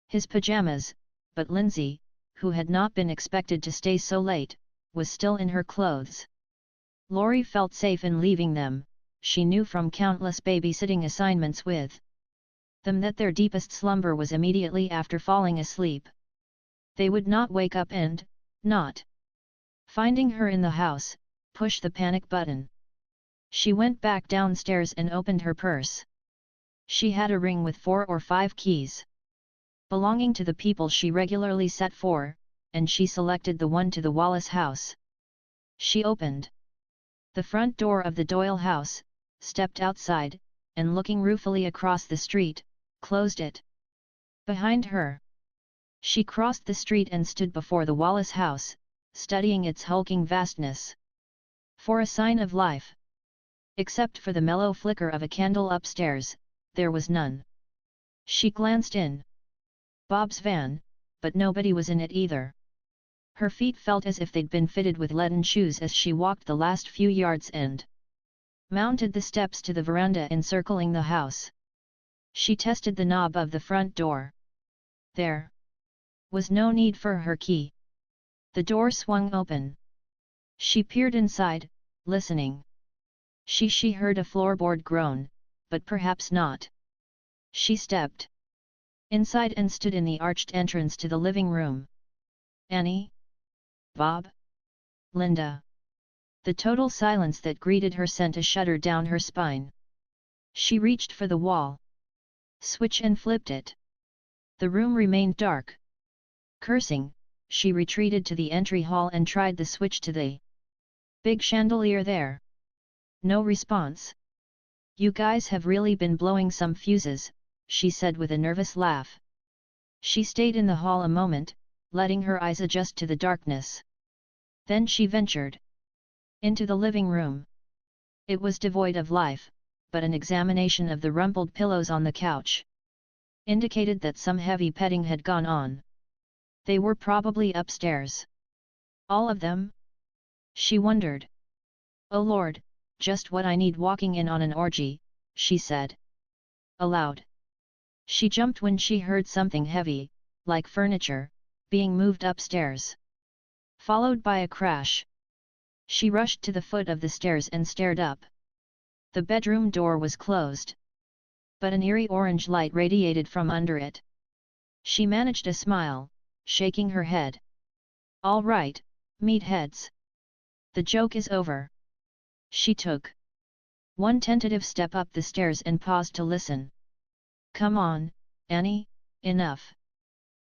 [SPEAKER 1] his pajamas, but Lindsay, who had not been expected to stay so late, was still in her clothes. Lori felt safe in leaving them. She knew from countless babysitting assignments with them that their deepest slumber was immediately after falling asleep. They would not wake up and, not finding her in the house, push the panic button. She went back downstairs and opened her purse. She had a ring with 4 or 5 keys belonging to the people she regularly sat for, and she selected the one to the Wallace house. She opened the front door of the Doyle house, stepped outside, and looking ruefully across the street, closed it behind her. She crossed the street and stood before the Wallace house, studying its hulking vastness for a sign of life. Except for the mellow flicker of a candle upstairs, there was none. She glanced in Bob's van, but nobody was in it either. Her feet felt as if they'd been fitted with leaden shoes as she walked the last few yards and mounted the steps to the veranda encircling the house. She tested the knob of the front door. There was no need for her key. The door swung open. She peered inside, listening. She heard a floorboard groan, but perhaps not. She stepped inside and stood in the arched entrance to the living room. Annie? Bob? Linda? The total silence that greeted her sent a shudder down her spine. She reached for the wall switch and flipped it. The room remained dark. Cursing, she retreated to the entry hall and tried the switch to the big chandelier there. No response. You guys have really been blowing some fuses, she said with a nervous laugh. She stayed in the hall a moment, letting her eyes adjust to the darkness. Then she ventured into the living room. It was devoid of life, but an examination of the rumpled pillows on the couch indicated that some heavy petting had gone on. They were probably upstairs. All of them? She wondered. Oh Lord, just what I need walking in on an orgy, she said aloud. She jumped when she heard something heavy, like furniture, being moved upstairs. Followed by a crash. She rushed to the foot of the stairs and stared up. The bedroom door was closed. But an eerie orange light radiated from under it. She managed a smile, shaking her head. All right, meatheads. The joke is over. She took one tentative step up the stairs and paused to listen. Come on, Annie, enough.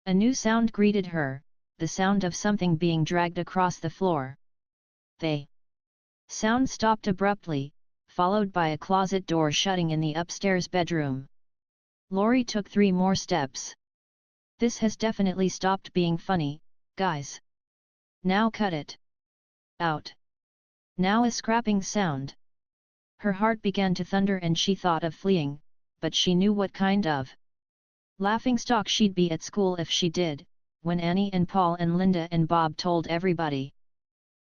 [SPEAKER 1] A new sound greeted her, the sound of something being dragged across the floor. The sound stopped abruptly, followed by a closet door shutting in the upstairs bedroom. Laurie took 3 more steps. This has definitely stopped being funny, guys. Now cut it out. Now a scrapping sound. Her heart began to thunder and she thought of fleeing, but she knew what kind of laughingstock she'd be at school if she did, when Annie and Paul and Linda and Bob told everybody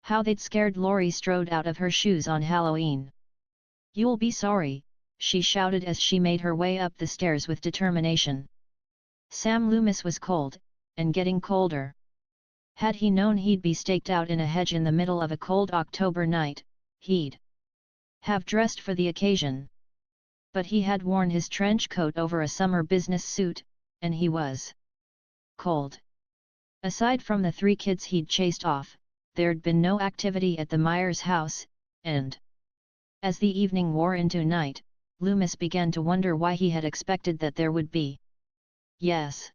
[SPEAKER 1] how they'd scared Laurie strode out of her shoes on Halloween. You'll be sorry, she shouted as she made her way up the stairs with determination. Sam Loomis was cold, and getting colder. Had he known he'd be staked out in a hedge in the middle of a cold October night, he'd have dressed for the occasion. But he had worn his trench coat over a summer business suit, and he was cold. Aside from the 3 kids he'd chased off, there'd been no activity at the Myers house, and as the evening wore into night, Loomis began to wonder why he had expected that there would be. Yes.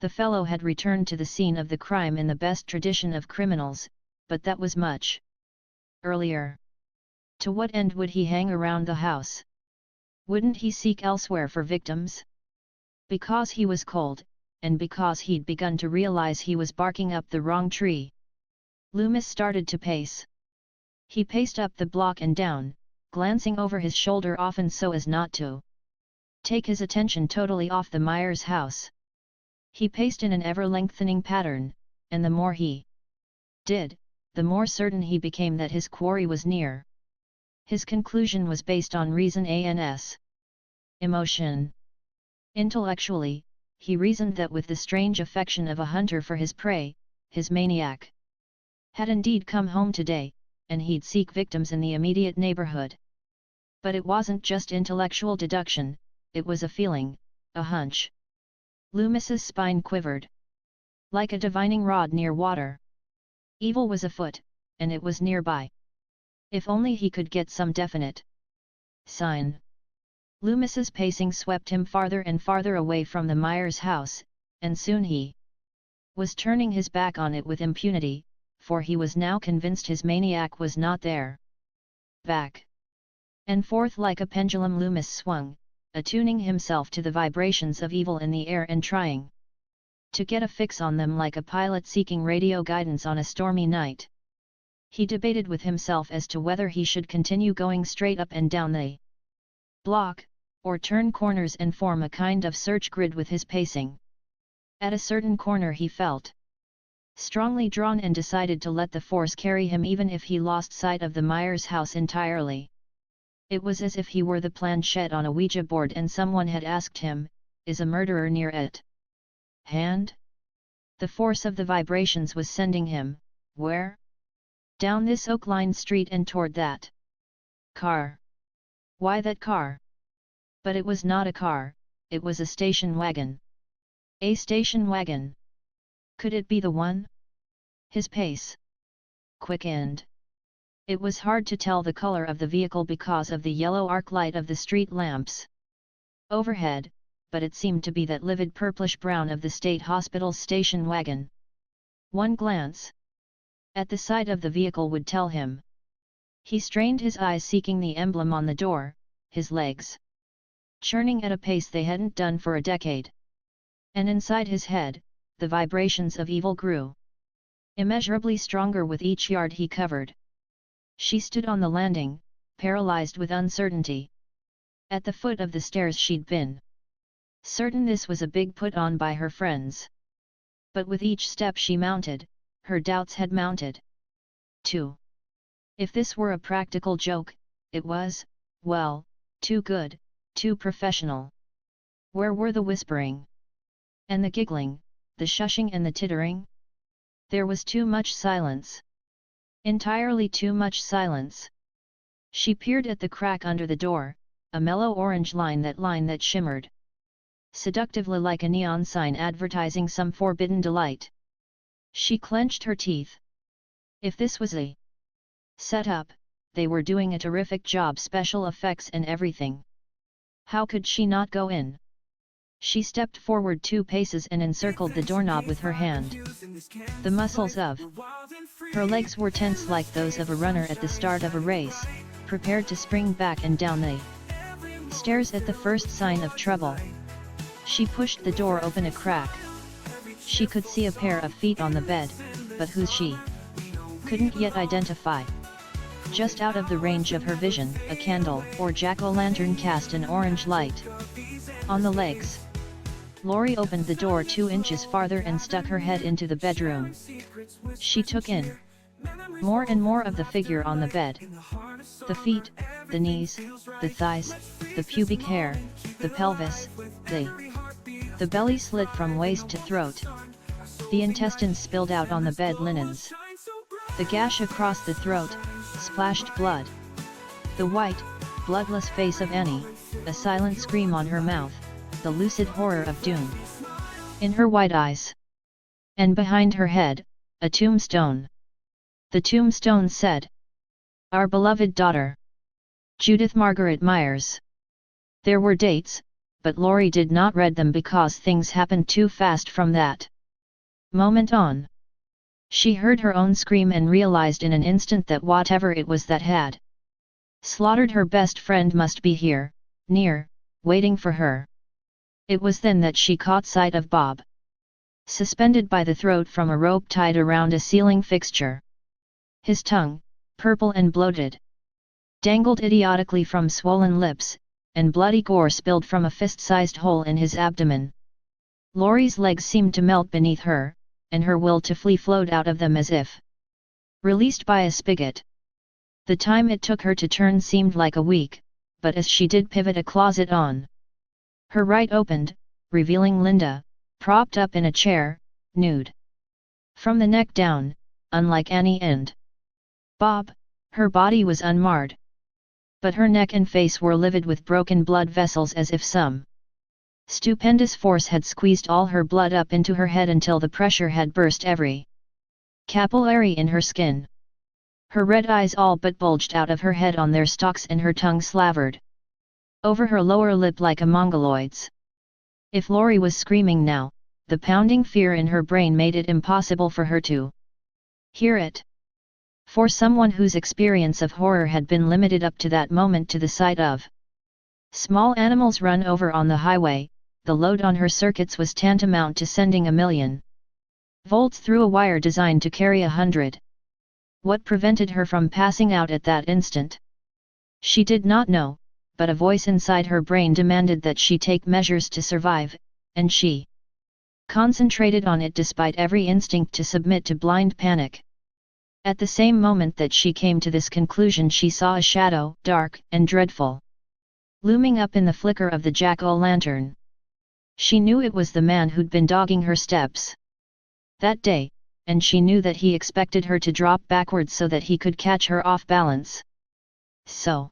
[SPEAKER 1] The fellow had returned to the scene of the crime in the best tradition of criminals, but that was much earlier. To what end would he hang around the house? Wouldn't he seek elsewhere for victims? Because he was cold, and because he'd begun to realize he was barking up the wrong tree. Loomis started to pace. He paced up the block and down, glancing over his shoulder often so as not to take his attention totally off the Myers house. He paced in an ever-lengthening pattern, and the more he did, the more certain he became that his quarry was near. His conclusion was based on reason and emotion. Intellectually, he reasoned that with the strange affection of a hunter for his prey, his maniac had indeed come home today, and he'd seek victims in the immediate neighborhood. But it wasn't just intellectual deduction, it was a feeling, a hunch. Loomis's spine quivered like a divining rod near water. Evil was afoot, and it was nearby. If only he could get some definite sign. Loomis's pacing swept him farther and farther away from the Myers house, and soon he was turning his back on it with impunity, for he was now convinced his maniac was not there. Back and forth like a pendulum Loomis swung, attuning himself to the vibrations of evil in the air and trying to get a fix on them like a pilot seeking radio guidance on a stormy night. He debated with himself as to whether he should continue going straight up and down the block, or turn corners and form a kind of search grid with his pacing. At a certain corner he felt strongly drawn and decided to let the force carry him even if he lost sight of the Myers house entirely. It was as if he were the planchette on a Ouija board and someone had asked him, "Is a murderer near it?" hand? The force of the vibrations was sending him, where? Down this oak-lined street and toward that car. Why that car? But it was not a car, it was a station wagon. A station wagon. Could it be the one? His pace quickened. It was hard to tell the color of the vehicle because of the yellow arc light of the street lamps overhead, but it seemed to be that livid purplish-brown of the state hospital's station wagon. One glance at the side of the vehicle would tell him. He strained his eyes seeking the emblem on the door, his legs churning at a pace they hadn't done for a decade. And inside his head, the vibrations of evil grew immeasurably stronger with each yard he covered. She stood on the landing, paralyzed with uncertainty. At the foot of the stairs she'd been certain this was a big put-on by her friends. But with each step she mounted, her doubts had mounted too. If this were a practical joke, it was, well, too good, too professional. Where were the whispering? And the giggling, the shushing and the tittering? There was too much silence. Entirely too much silence. She peered at the crack under the door, a mellow orange line that shimmered seductively like a neon sign advertising some forbidden delight. She clenched her teeth. If this was a setup, they were doing a terrific job, special effects and everything. How could she not go in? She stepped forward 2 paces and encircled the doorknob with her hand. The muscles of her legs were tense like those of a runner at the start of a race, prepared to spring back and down the stairs at the first sign of trouble. She pushed the door open a crack. She could see a pair of feet on the bed, but whose she couldn't yet identify. Just out of the range of her vision, a candle or jack-o'-lantern cast an orange light on the legs. Laurie opened the door 2 inches farther and stuck her head into the bedroom. She took in more and more of the figure on the bed. The feet, the knees, the thighs, the pubic hair, the pelvis, the belly slit from waist to throat. The intestines spilled out on the bed linens. The gash across the throat splashed blood. The white, bloodless face of Annie, a silent scream on her mouth, the lucid horror of doom in her white eyes. And behind her head, a tombstone. The tombstone said, "Our beloved daughter, Judith Margaret Myers." There were dates, but Laurie did not read them because things happened too fast from that moment on. She heard her own scream and realized in an instant that whatever it was that had slaughtered her best friend must be here, near, waiting for her. It was then that she caught sight of Bob, suspended by the throat from a rope tied around a ceiling fixture. His tongue, purple and bloated, dangled idiotically from swollen lips, and bloody gore spilled from a fist-sized hole in his abdomen. Laurie's legs seemed to melt beneath her, and her will to flee flowed out of them as if released by a spigot. The time it took her to turn seemed like a week, but as she did pivot, a closet on her right opened, revealing Linda, propped up in a chair, nude from the neck down, unlike Annie and Bob. Her body was unmarred, but her neck and face were livid with broken blood vessels, as if some stupendous force had squeezed all her blood up into her head until the pressure had burst every capillary in her skin. Her red eyes all but bulged out of her head on their stalks, and her tongue slavered over her lower lip like a mongoloid's. If Laurie was screaming now, the pounding fear in her brain made it impossible for her to hear it. For someone whose experience of horror had been limited up to that moment to the sight of small animals run over on the highway, the load on her circuits was tantamount to sending 1,000,000 volts through a wire designed to carry 100. What prevented her from passing out at that instant? She did not know, but a voice inside her brain demanded that she take measures to survive, and she concentrated on it despite every instinct to submit to blind panic. At the same moment that she came to this conclusion, she saw a shadow, dark and dreadful, looming up in the flicker of the jack-o'-lantern. She knew it was the man who'd been dogging her steps that day, and she knew that he expected her to drop backwards so that he could catch her off balance. So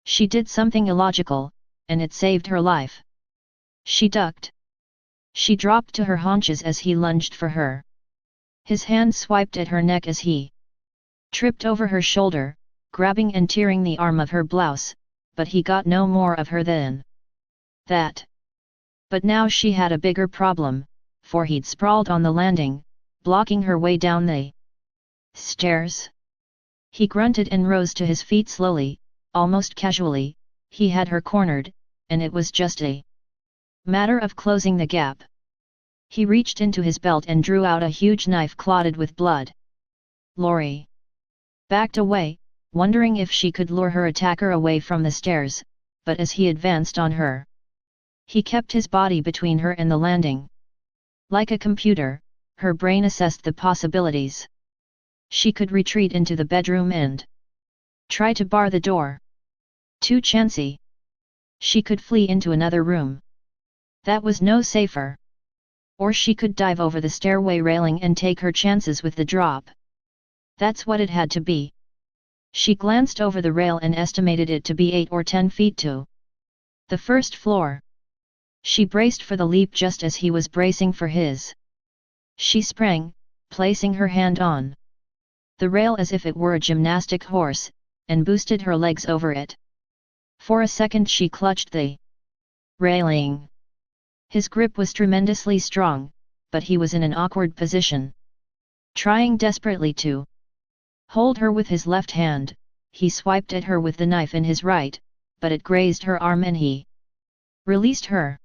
[SPEAKER 1] she did something illogical, and it saved her life. She ducked. She dropped to her haunches as he lunged for her. His hand swiped at her neck as he tripped over her shoulder, grabbing and tearing the arm of her blouse, but he got no more of her than that. But now she had a bigger problem, for he'd sprawled on the landing, blocking her way down the stairs. He grunted and rose to his feet slowly, almost casually. He had her cornered, and it was just a matter of closing the gap. He reached into his belt and drew out a huge knife clotted with blood. Lori backed away, wondering if she could lure her attacker away from the stairs, but as he advanced on her, he kept his body between her and the landing. Like a computer, her brain assessed the possibilities. She could retreat into the bedroom and try to bar the door. Too chancy. She could flee into another room. That was no safer. Or she could dive over the stairway railing and take her chances with the drop. That's what it had to be. She glanced over the rail and estimated it to be 8 or 10 feet to the first floor. She braced for the leap just as he was bracing for his. She sprang, placing her hand on the rail as if it were a gymnastic horse, and boosted her legs over it. For a second she clutched the railing. His grip was tremendously strong, but he was in an awkward position. Trying desperately to hold her with his left hand, he swiped at her with the knife in his right, but it grazed her arm and he released her.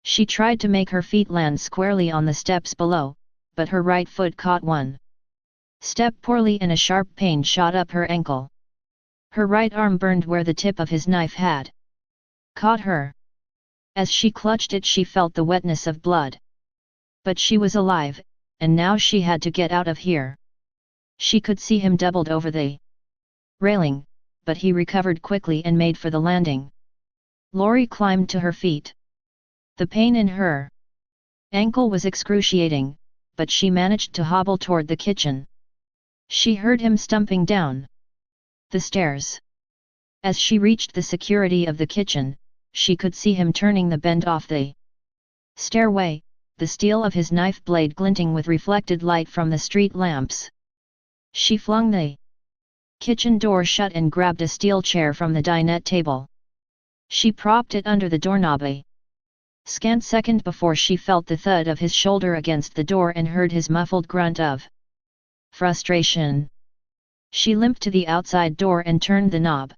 [SPEAKER 1] She tried to make her feet land squarely on the steps below, but her right foot caught one step poorly and a sharp pain shot up her ankle. Her right arm burned where the tip of his knife had caught her. As she clutched it she felt the wetness of blood. But she was alive, and now she had to get out of here. She could see him doubled over the railing, but he recovered quickly and made for the landing. Lori climbed to her feet. The pain in her ankle was excruciating, but she managed to hobble toward the kitchen. She heard him stumping down the stairs. As she reached the security of the kitchen, she could see him turning the bend off the stairway, the steel of his knife blade glinting with reflected light from the street lamps. She flung the kitchen door shut and grabbed a steel chair from the dinette table. She propped it under the doorknob a scant second before she felt the thud of his shoulder against the door and heard his muffled grunt of frustration. She limped to the outside door and turned the knob.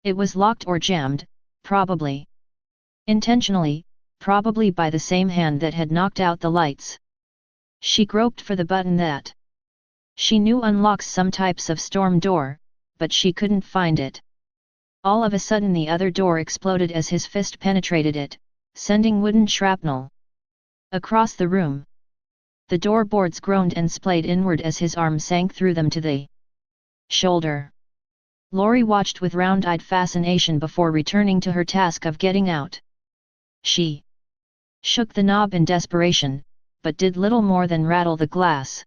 [SPEAKER 1] It was locked or jammed, probably intentionally, probably by the same hand that had knocked out the lights. She groped for the button that she knew unlocks some types of storm door, but she couldn't find it. All of a sudden the other door exploded as his fist penetrated it, sending wooden shrapnel across the room. The door boards groaned and splayed inward as his arm sank through them to the shoulder. Lori watched with round-eyed fascination before returning to her task of getting out. She shook the knob in desperation, but did little more than rattle the glass.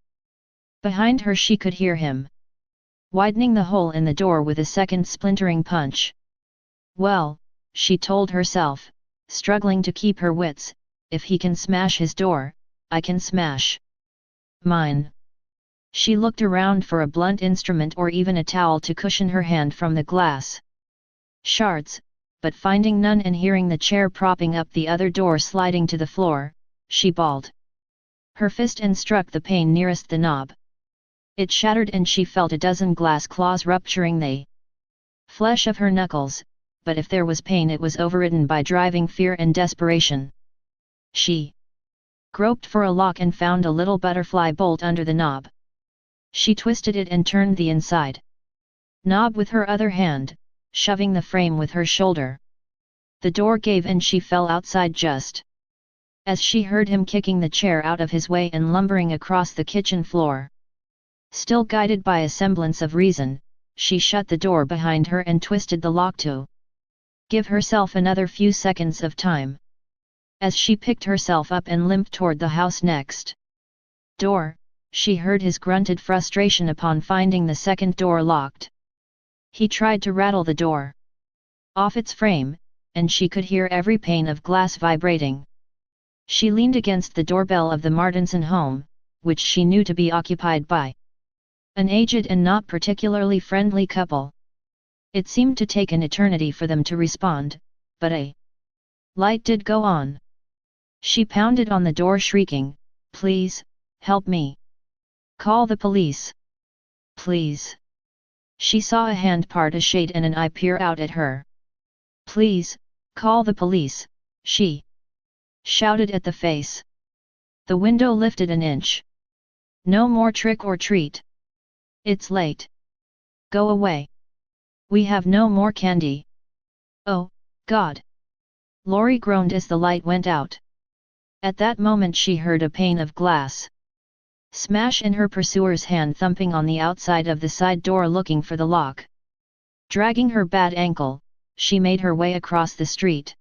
[SPEAKER 1] Behind her she could hear him widening the hole in the door with a second splintering punch. Well, she told herself, struggling to keep her wits, if he can smash his door, I can smash mine. She looked around for a blunt instrument or even a towel to cushion her hand from the glass shards, but finding none and hearing the chair propping up the other door sliding to the floor, she balled her fist and struck the pane nearest the knob. It shattered and she felt a dozen glass claws rupturing the flesh of her knuckles, but if there was pain it was overridden by driving fear and desperation. She groped for a lock and found a little butterfly bolt under the knob. She twisted it and turned the inside knob with her other hand, shoving the frame with her shoulder. The door gave and she fell outside just as she heard him kicking the chair out of his way and lumbering across the kitchen floor. Still guided by a semblance of reason, she shut the door behind her and twisted the lock to give herself another few seconds of time. As she picked herself up and limped toward the house next door, she heard his grunted frustration upon finding the second door locked. He tried to rattle the door off its frame, and she could hear every pane of glass vibrating. She leaned against the doorbell of the Martinson home, which she knew to be occupied by an aged and not particularly friendly couple. It seemed to take an eternity for them to respond, but a light did go on. She pounded on the door shrieking, "Please, help me! Call the police! Please!" She saw a hand part a shade and an eye peer out at her. "Please, call the police," she shouted at the face. The window lifted an inch. "No more trick or treat. It's late. Go away. We have no more candy." "Oh, God!" Lori groaned as the light went out. At that moment she heard a pane of glass smash and her pursuer's hand thumping on the outside of the side door looking for the lock. Dragging her bad ankle, she made her way across the street.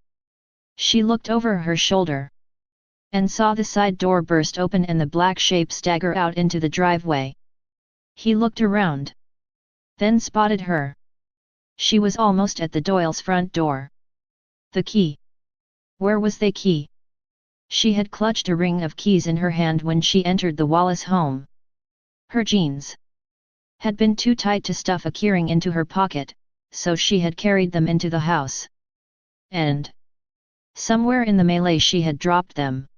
[SPEAKER 1] She looked over her shoulder and saw the side door burst open and the black shape stagger out into the driveway. He looked around, then spotted her. She was almost at the Doyle's front door. The key. Where was the key? She had clutched a ring of keys in her hand when she entered the Wallace home. Her jeans had been too tight to stuff a keyring into her pocket, so she had carried them into the house. And somewhere in the melee she had dropped them.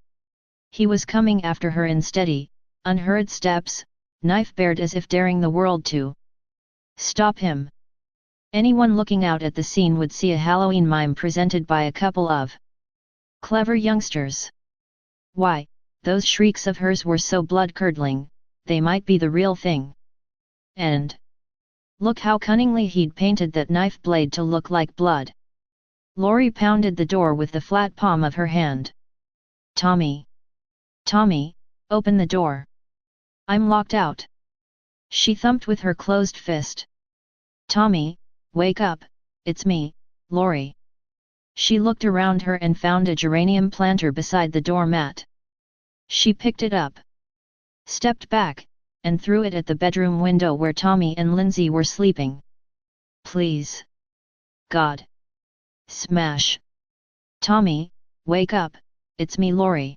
[SPEAKER 1] He was coming after her in steady, unheard steps, knife bared as if daring the world to stop him. Anyone looking out at the scene would see a Halloween mime presented by a couple of clever youngsters. Why, those shrieks of hers were so blood-curdling, they might be the real thing. And look how cunningly he'd painted that knife blade to look like blood. Lori pounded the door with the flat palm of her hand. "Tommy! Tommy, open the door! I'm locked out!" She thumped with her closed fist. "Tommy, wake up, it's me, Lori." She looked around her and found a geranium planter beside the doormat. She picked it up, stepped back, and threw it at the bedroom window where Tommy and Lindsay were sleeping. "Please, God! Smash! Tommy, wake up, it's me, Lori."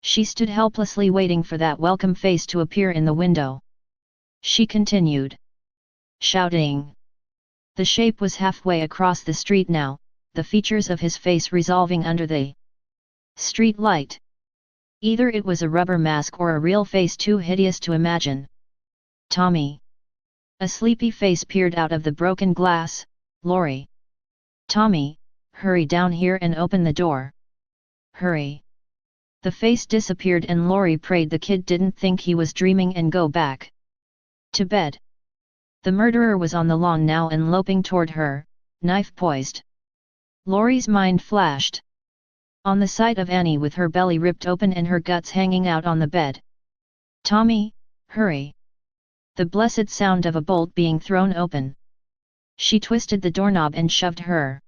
[SPEAKER 1] She stood helplessly waiting for that welcome face to appear in the window. She continued shouting. The shape was halfway across the street now, the features of his face resolving under the street light. Either it was a rubber mask or a real face too hideous to imagine. "Tommy!" A sleepy face peered out of the broken glass. "Lori! Tommy, hurry down here and open the door. Hurry!" The face disappeared and Lori prayed the kid didn't think he was dreaming and go back to bed. The murderer was on the lawn now and loping toward her, knife poised. Lori's mind flashed on the sight of Annie with her belly ripped open and her guts hanging out on the bed. "Tommy, hurry!" The blessed sound of a bolt being thrown open. She twisted the doorknob and shoved her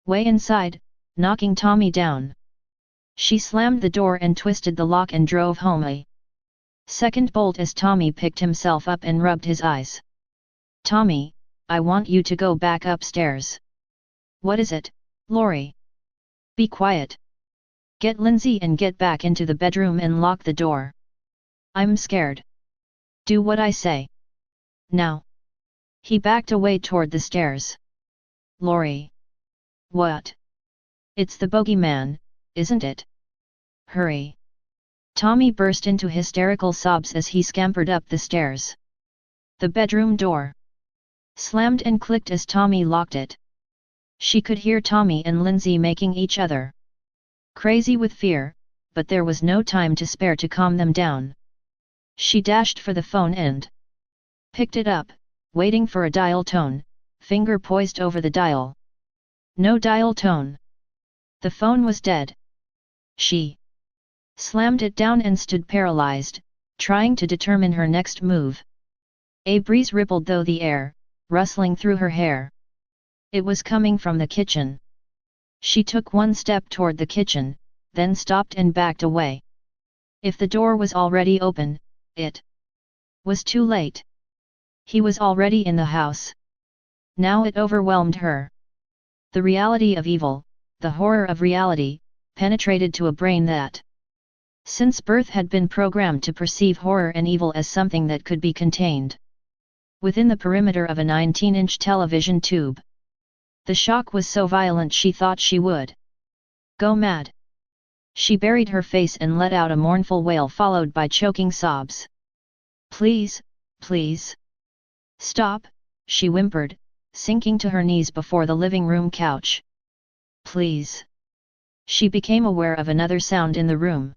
[SPEAKER 1] way inside, knocking Tommy down. She slammed the door and twisted the lock and drove home a second bolt as Tommy picked himself up and rubbed his eyes. "Tommy, I want you to go back upstairs." "What is it, Lori?" "Be quiet. Get Lindsay and get back into the bedroom and lock the door." "I'm scared." "Do what I say. Now." He backed away toward the stairs. "Lori." "What?" "It's the bogeyman, isn't it? Hurry." Tommy burst into hysterical sobs as he scampered up the stairs. The bedroom door slammed and clicked as Tommy locked it. She could hear Tommy and Lindsay making each other crazy with fear, but there was no time to spare to calm them down. She dashed for the phone and picked it up, waiting for a dial tone, finger poised over the dial. No dial tone. The phone was dead. She slammed it down and stood paralyzed, trying to determine her next move. A breeze rippled through the air, rustling through her hair. It was coming from the kitchen. She took one step toward the kitchen, then stopped and backed away. If the door was already open, it was too late. He was already in the house. Now it overwhelmed her. The reality of evil, the horror of reality, penetrated to a brain that, since birth, had been programmed to perceive horror and evil as something that could be contained within the perimeter of a 19-inch television tube. The shock was so violent she thought she would go mad. She buried her face and let out a mournful wail followed by choking sobs. "Please, please. Stop," she whimpered, sinking to her knees before the living room couch. "Please." She became aware of another sound in the room.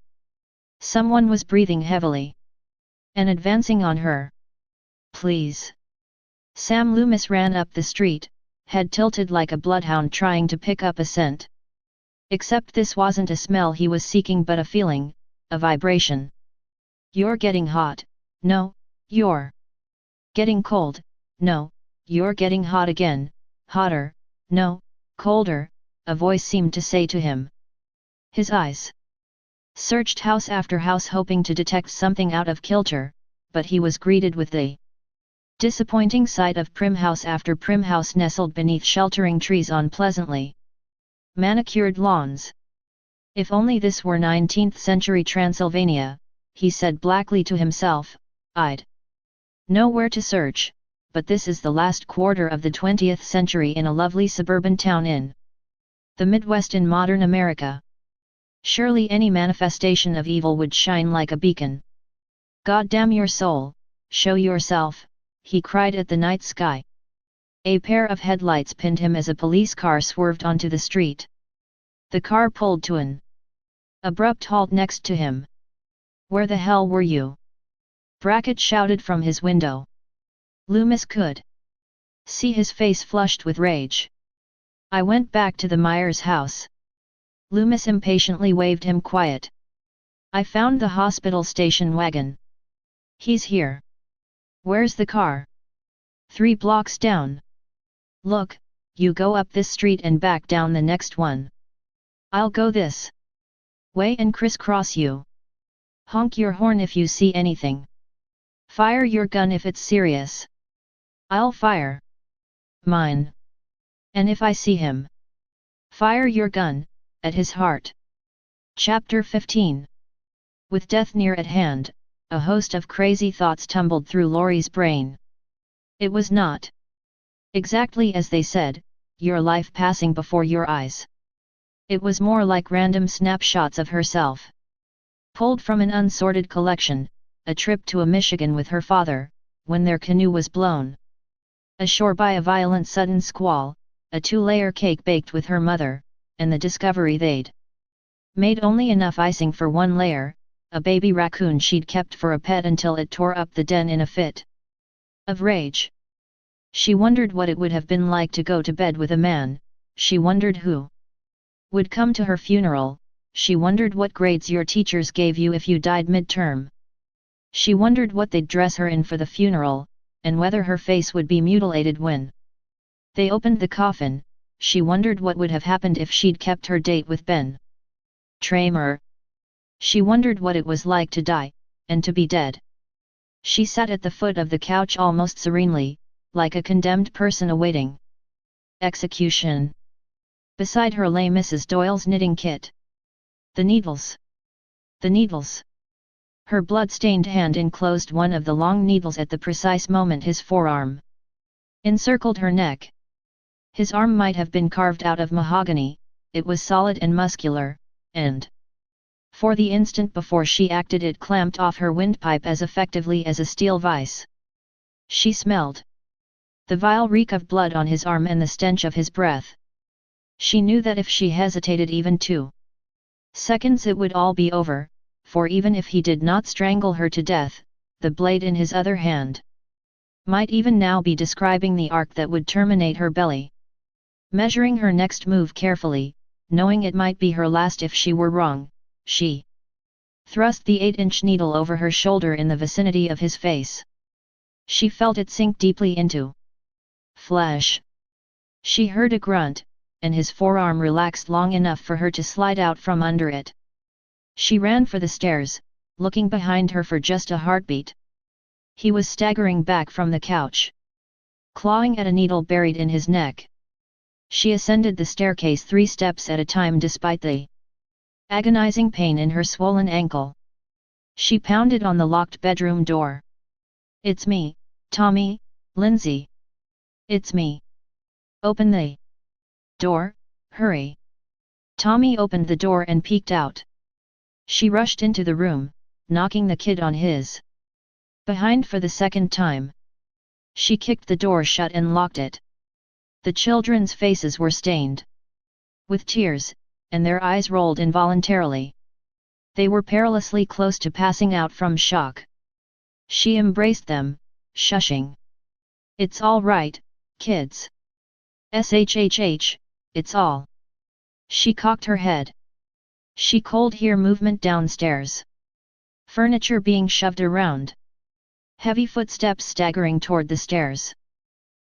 [SPEAKER 1] Someone was breathing heavily and advancing on her. "Please." Sam Loomis ran up the street, head tilted like a bloodhound trying to pick up a scent. Except this wasn't a smell he was seeking but a feeling, a vibration. "You're getting hot, no, you're getting cold, no, you're getting hot again, hotter, no, colder," a voice seemed to say to him. His eyes searched house after house hoping to detect something out of kilter, but he was greeted with the disappointing sight of prim house after prim house nestled beneath sheltering trees on pleasantly manicured lawns. If only this were 19th century Transylvania, he said blackly to himself, I'd know where to search, but this is the last quarter of the 20th century in a lovely suburban town in the Midwest in modern America. Surely any manifestation of evil would shine like a beacon. "God damn your soul, show yourself," he cried at the night sky. A pair of headlights pinned him as a police car swerved onto the street. The car pulled to an abrupt halt next to him. "Where the hell were you?" Brackett shouted from his window. Loomis could see his face flushed with rage. "I went back to the Myers house." Loomis impatiently waved him quiet. "I found the hospital station wagon. He's here." "Where's the car?" "3 blocks down." "Look, you go up this street and back down the next one." "I'll go this way and crisscross you." "Honk your horn if you see anything." "Fire your gun if it's serious." "I'll fire mine. And if I see him, fire your gun at his heart." Chapter 15. With death near at hand, a host of crazy thoughts tumbled through Laurie's brain. It was not exactly as they said, your life passing before your eyes. It was more like random snapshots of herself, pulled from an unsorted collection, a trip to Michigan with her father, when their canoe was blown ashore by a violent sudden squall, a 2-layer cake baked with her mother, and the discovery they'd made only enough icing for 1 layer, a baby raccoon she'd kept for a pet until it tore up the den in a fit of rage. She wondered what it would have been like to go to bed with a man, she wondered who would come to her funeral, she wondered what grades your teachers gave you if you died mid-term. She wondered what they'd dress her in for the funeral, and whether her face would be mutilated when they opened the coffin. She wondered what would have happened if she'd kept her date with Ben Tramer. She wondered what it was like to die, and to be dead. She sat at the foot of the couch almost serenely, like a condemned person awaiting execution. Beside her lay Mrs. Doyle's knitting kit. The needles. The needles. Her blood-stained hand enclosed one of the long needles at the precise moment his forearm encircled her neck. His arm might have been carved out of mahogany, it was solid and muscular, and for the instant before she acted it clamped off her windpipe as effectively as a steel vise. She smelled the vile reek of blood on his arm and the stench of his breath. She knew that if she hesitated even 2 seconds it would all be over, for even if he did not strangle her to death, the blade in his other hand might even now be describing the arc that would terminate her belly. Measuring her next move carefully, knowing it might be her last if she were wrong, she thrust the 8-inch needle over her shoulder in the vicinity of his face. She felt it sink deeply into flesh. She heard a grunt, and his forearm relaxed long enough for her to slide out from under it, She ran for the stairs, looking behind her for just a heartbeat. He was staggering back from the couch, clawing at a needle buried in his neck. She ascended the staircase 3 steps at a time despite the agonizing pain in her swollen ankle. She pounded on the locked bedroom door. "It's me, Tommy, Lindsay. It's me. Open the door, hurry." Tommy opened the door and peeked out. She rushed into the room, knocking the kid on his behind for the second time. She kicked the door shut and locked it. The children's faces were stained with tears, and their eyes rolled involuntarily. They were perilously close to passing out from shock. She embraced them, shushing. "It's all right, kids. Shhh, it's all." She cocked her head. She could hear movement downstairs. Furniture being shoved around. Heavy footsteps staggering toward the stairs.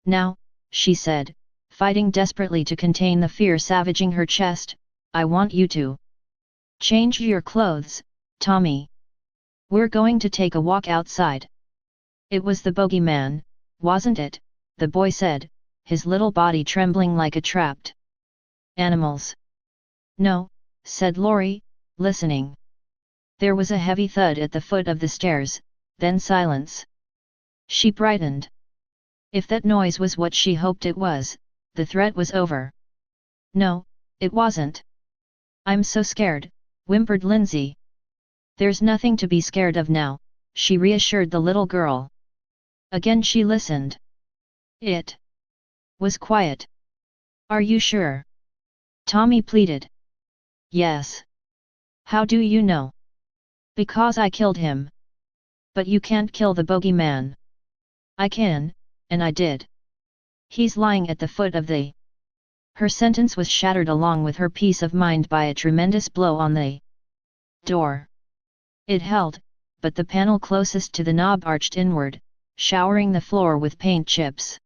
[SPEAKER 1] "Now," she said, fighting desperately to contain the fear savaging her chest, "I want you to change your clothes, Tommy. We're going to take a walk outside." "It was the bogeyman, wasn't it?" the boy said, his little body trembling like a trapped animal's. "No," said Laurie, listening. There was a heavy thud at the foot of the stairs, then silence. She brightened. If that noise was what she hoped it was, the threat was over. "No, it wasn't. I'm so scared," whimpered Lindsay. "There's nothing to be scared of now," she reassured the little girl. Again she listened. It was quiet. "Are you sure?" Tommy pleaded. "Yes." "How do you know?" "Because I killed him." "But you can't kill the bogeyman." "I can, and I did. He's lying at the foot of the—" Her sentence was shattered along with her peace of mind by a tremendous blow on the door. It held, but the panel closest to the knob arched inward, showering the floor with paint chips.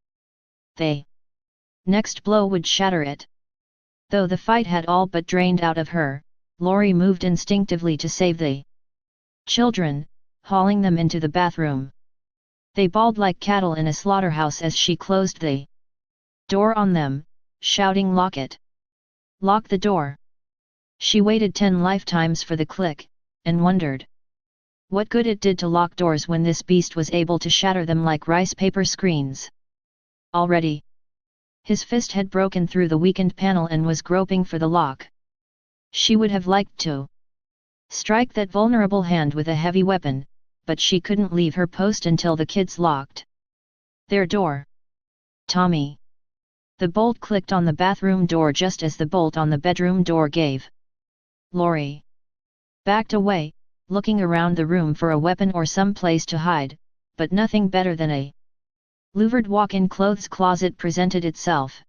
[SPEAKER 1] The next blow would shatter it. Though the fight had all but drained out of her, Laurie moved instinctively to save the children, hauling them into the bathroom. They bawled like cattle in a slaughterhouse as she closed the door on them, shouting, "Lock it! Lock the door!" She waited 10 lifetimes for the click, and wondered what good it did to lock doors when this beast was able to shatter them like rice paper screens. Already, his fist had broken through the weakened panel and was groping for the lock. She would have liked to strike that vulnerable hand with a heavy weapon, but she couldn't leave her post until the kids locked their door. "Tommy!" The bolt clicked on the bathroom door just as the bolt on the bedroom door gave. Laurie backed away, looking around the room for a weapon or some place to hide, but nothing better than a louvered walk-in clothes closet presented itself.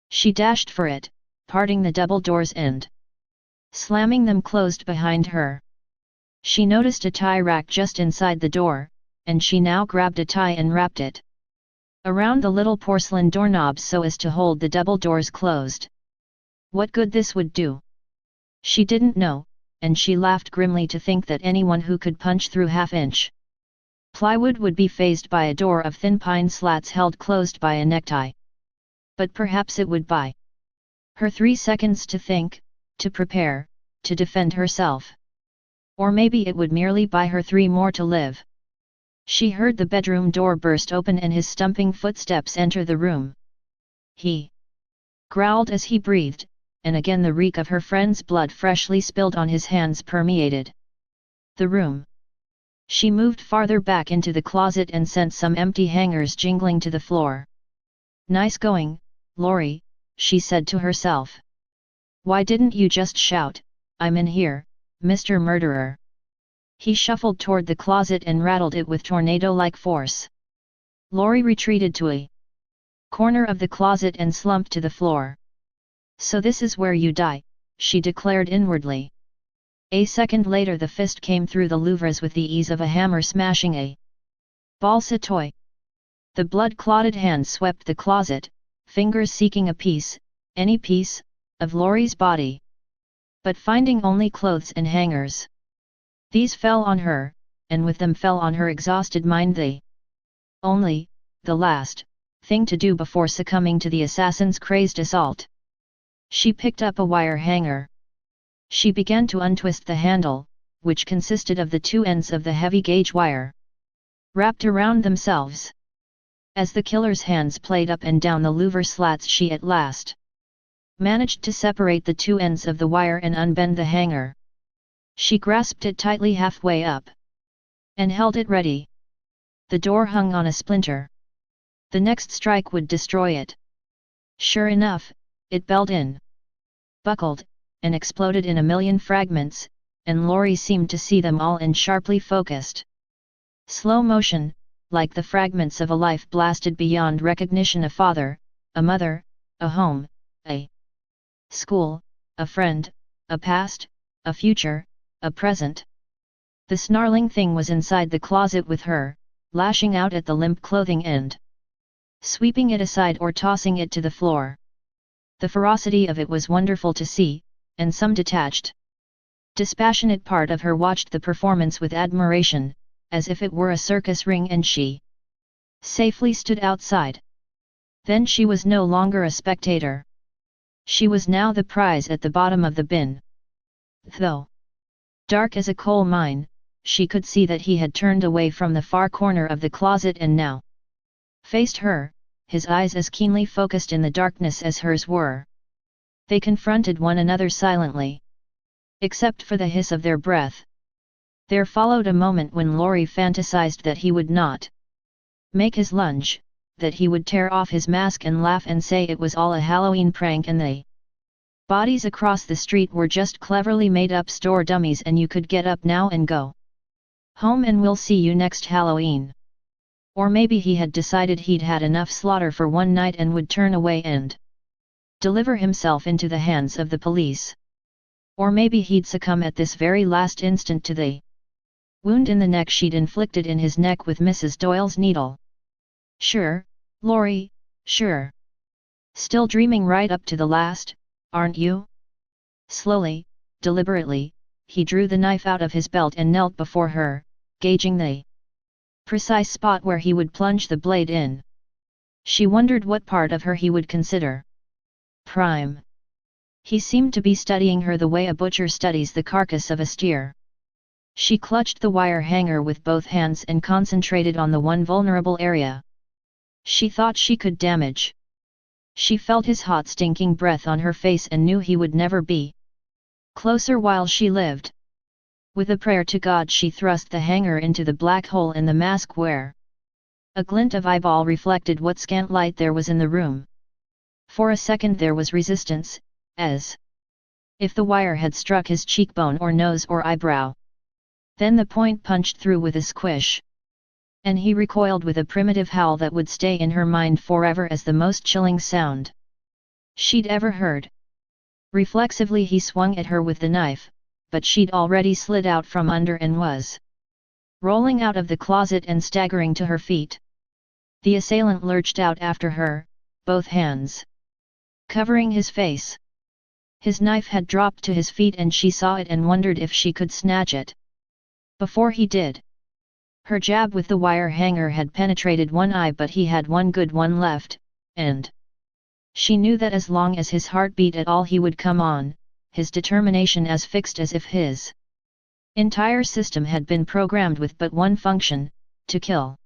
[SPEAKER 1] She dashed for it, parting the double doors and slamming them closed behind her. She noticed a tie rack just inside the door, and she now grabbed a tie and wrapped it around the little porcelain doorknobs so as to hold the double doors closed. What good this would do, she didn't know, and she laughed grimly to think that anyone who could punch through half-inch plywood would be fazed by a door of thin pine slats held closed by a necktie. But perhaps it would buy her 3 seconds to think, to prepare, to defend herself. Or maybe it would merely buy her 3 more to live. She heard the bedroom door burst open and his stumping footsteps enter the room. He growled as he breathed, and again the reek of her friend's blood freshly spilled on his hands permeated the room. She moved farther back into the closet and sent some empty hangers jingling to the floor. "Nice going, Laurie," she said to herself. "Why didn't you just shout, 'I'm in here, Mr. Murderer'?" He shuffled toward the closet and rattled it with tornado-like force. Laurie retreated to a corner of the closet and slumped to the floor. "So this is where you die," she declared inwardly. A second later the fist came through the louvres with the ease of a hammer smashing a balsa toy. The blood-clotted hand swept the closet, fingers seeking a piece, any piece, of Laurie's body. but finding only clothes and hangers. These fell on her, and with them fell on her exhausted mind the last thing to do before succumbing to the assassin's crazed assault. She picked up a wire hanger. She began to untwist the handle, which consisted of the two ends of the heavy gauge wire, wrapped around themselves. As the killer's hands played up and down the louver slats, she at last managed to separate the two ends of the wire and unbend the hanger. She grasped it tightly halfway up and held it ready. The door hung on a splinter. The next strike would destroy it. Sure enough, it belled in, buckled, and exploded in a million fragments, and Laurie seemed to see them all in sharply focused slow motion, like the fragments of a life blasted beyond recognition: a father, a mother, a home, a school, a friend, a past, a future, a present. The snarling thing was inside the closet with her, lashing out at the limp clothing end, sweeping it aside or tossing it to the floor. The ferocity of it was wonderful to see, and some detached, dispassionate part of her watched the performance with admiration, as if it were a circus ring and she safely stood outside. Then she was no longer a spectator. She was now the prize at the bottom of the bin. Though dark as a coal mine, she could see that he had turned away from the far corner of the closet and now faced her, his eyes as keenly focused in the darkness as hers were. They confronted one another silently, except for the hiss of their breath. There followed a moment when Laurie fantasized that he would not make his lunge, that he would tear off his mask and laugh and say it was all a Halloween prank and the bodies across the street were just cleverly made up store dummies and you could get up now and go home and we'll see you next Halloween. Or maybe he had decided he'd had enough slaughter for one night and would turn away and deliver himself into the hands of the police. Or maybe he'd succumb at this very last instant to the wound in the neck she'd inflicted in his neck with Mrs. Doyle's needle. Sure, Laurie, sure. Still dreaming right up to the last, aren't you? Slowly, deliberately, he drew the knife out of his belt and knelt before her, gauging the precise spot where he would plunge the blade in. She wondered what part of her he would consider prime. He seemed to be studying her the way a butcher studies the carcass of a steer. She clutched the wire hanger with both hands and concentrated on the one vulnerable area she thought she could damage. She felt his hot stinking breath on her face and knew he would never be closer while she lived. With a prayer to God she thrust the hanger into the black hole in the mask where a glint of eyeball reflected what scant light there was in the room. For a second there was resistance, as if the wire had struck his cheekbone or nose or eyebrow. Then the point punched through with a squish, and he recoiled with a primitive howl that would stay in her mind forever as the most chilling sound she'd ever heard. Reflexively he swung at her with the knife, but she'd already slid out from under and was rolling out of the closet and staggering to her feet. The assailant lurched out after her, both hands covering his face. His knife had dropped to his feet and she saw it and wondered if she could snatch it before he did. Her jab with the wire hanger had penetrated one eye, but he had one good one left, and she knew that as long as his heart beat at all he would come on, his determination as fixed as if his entire system had been programmed with but one function, to kill.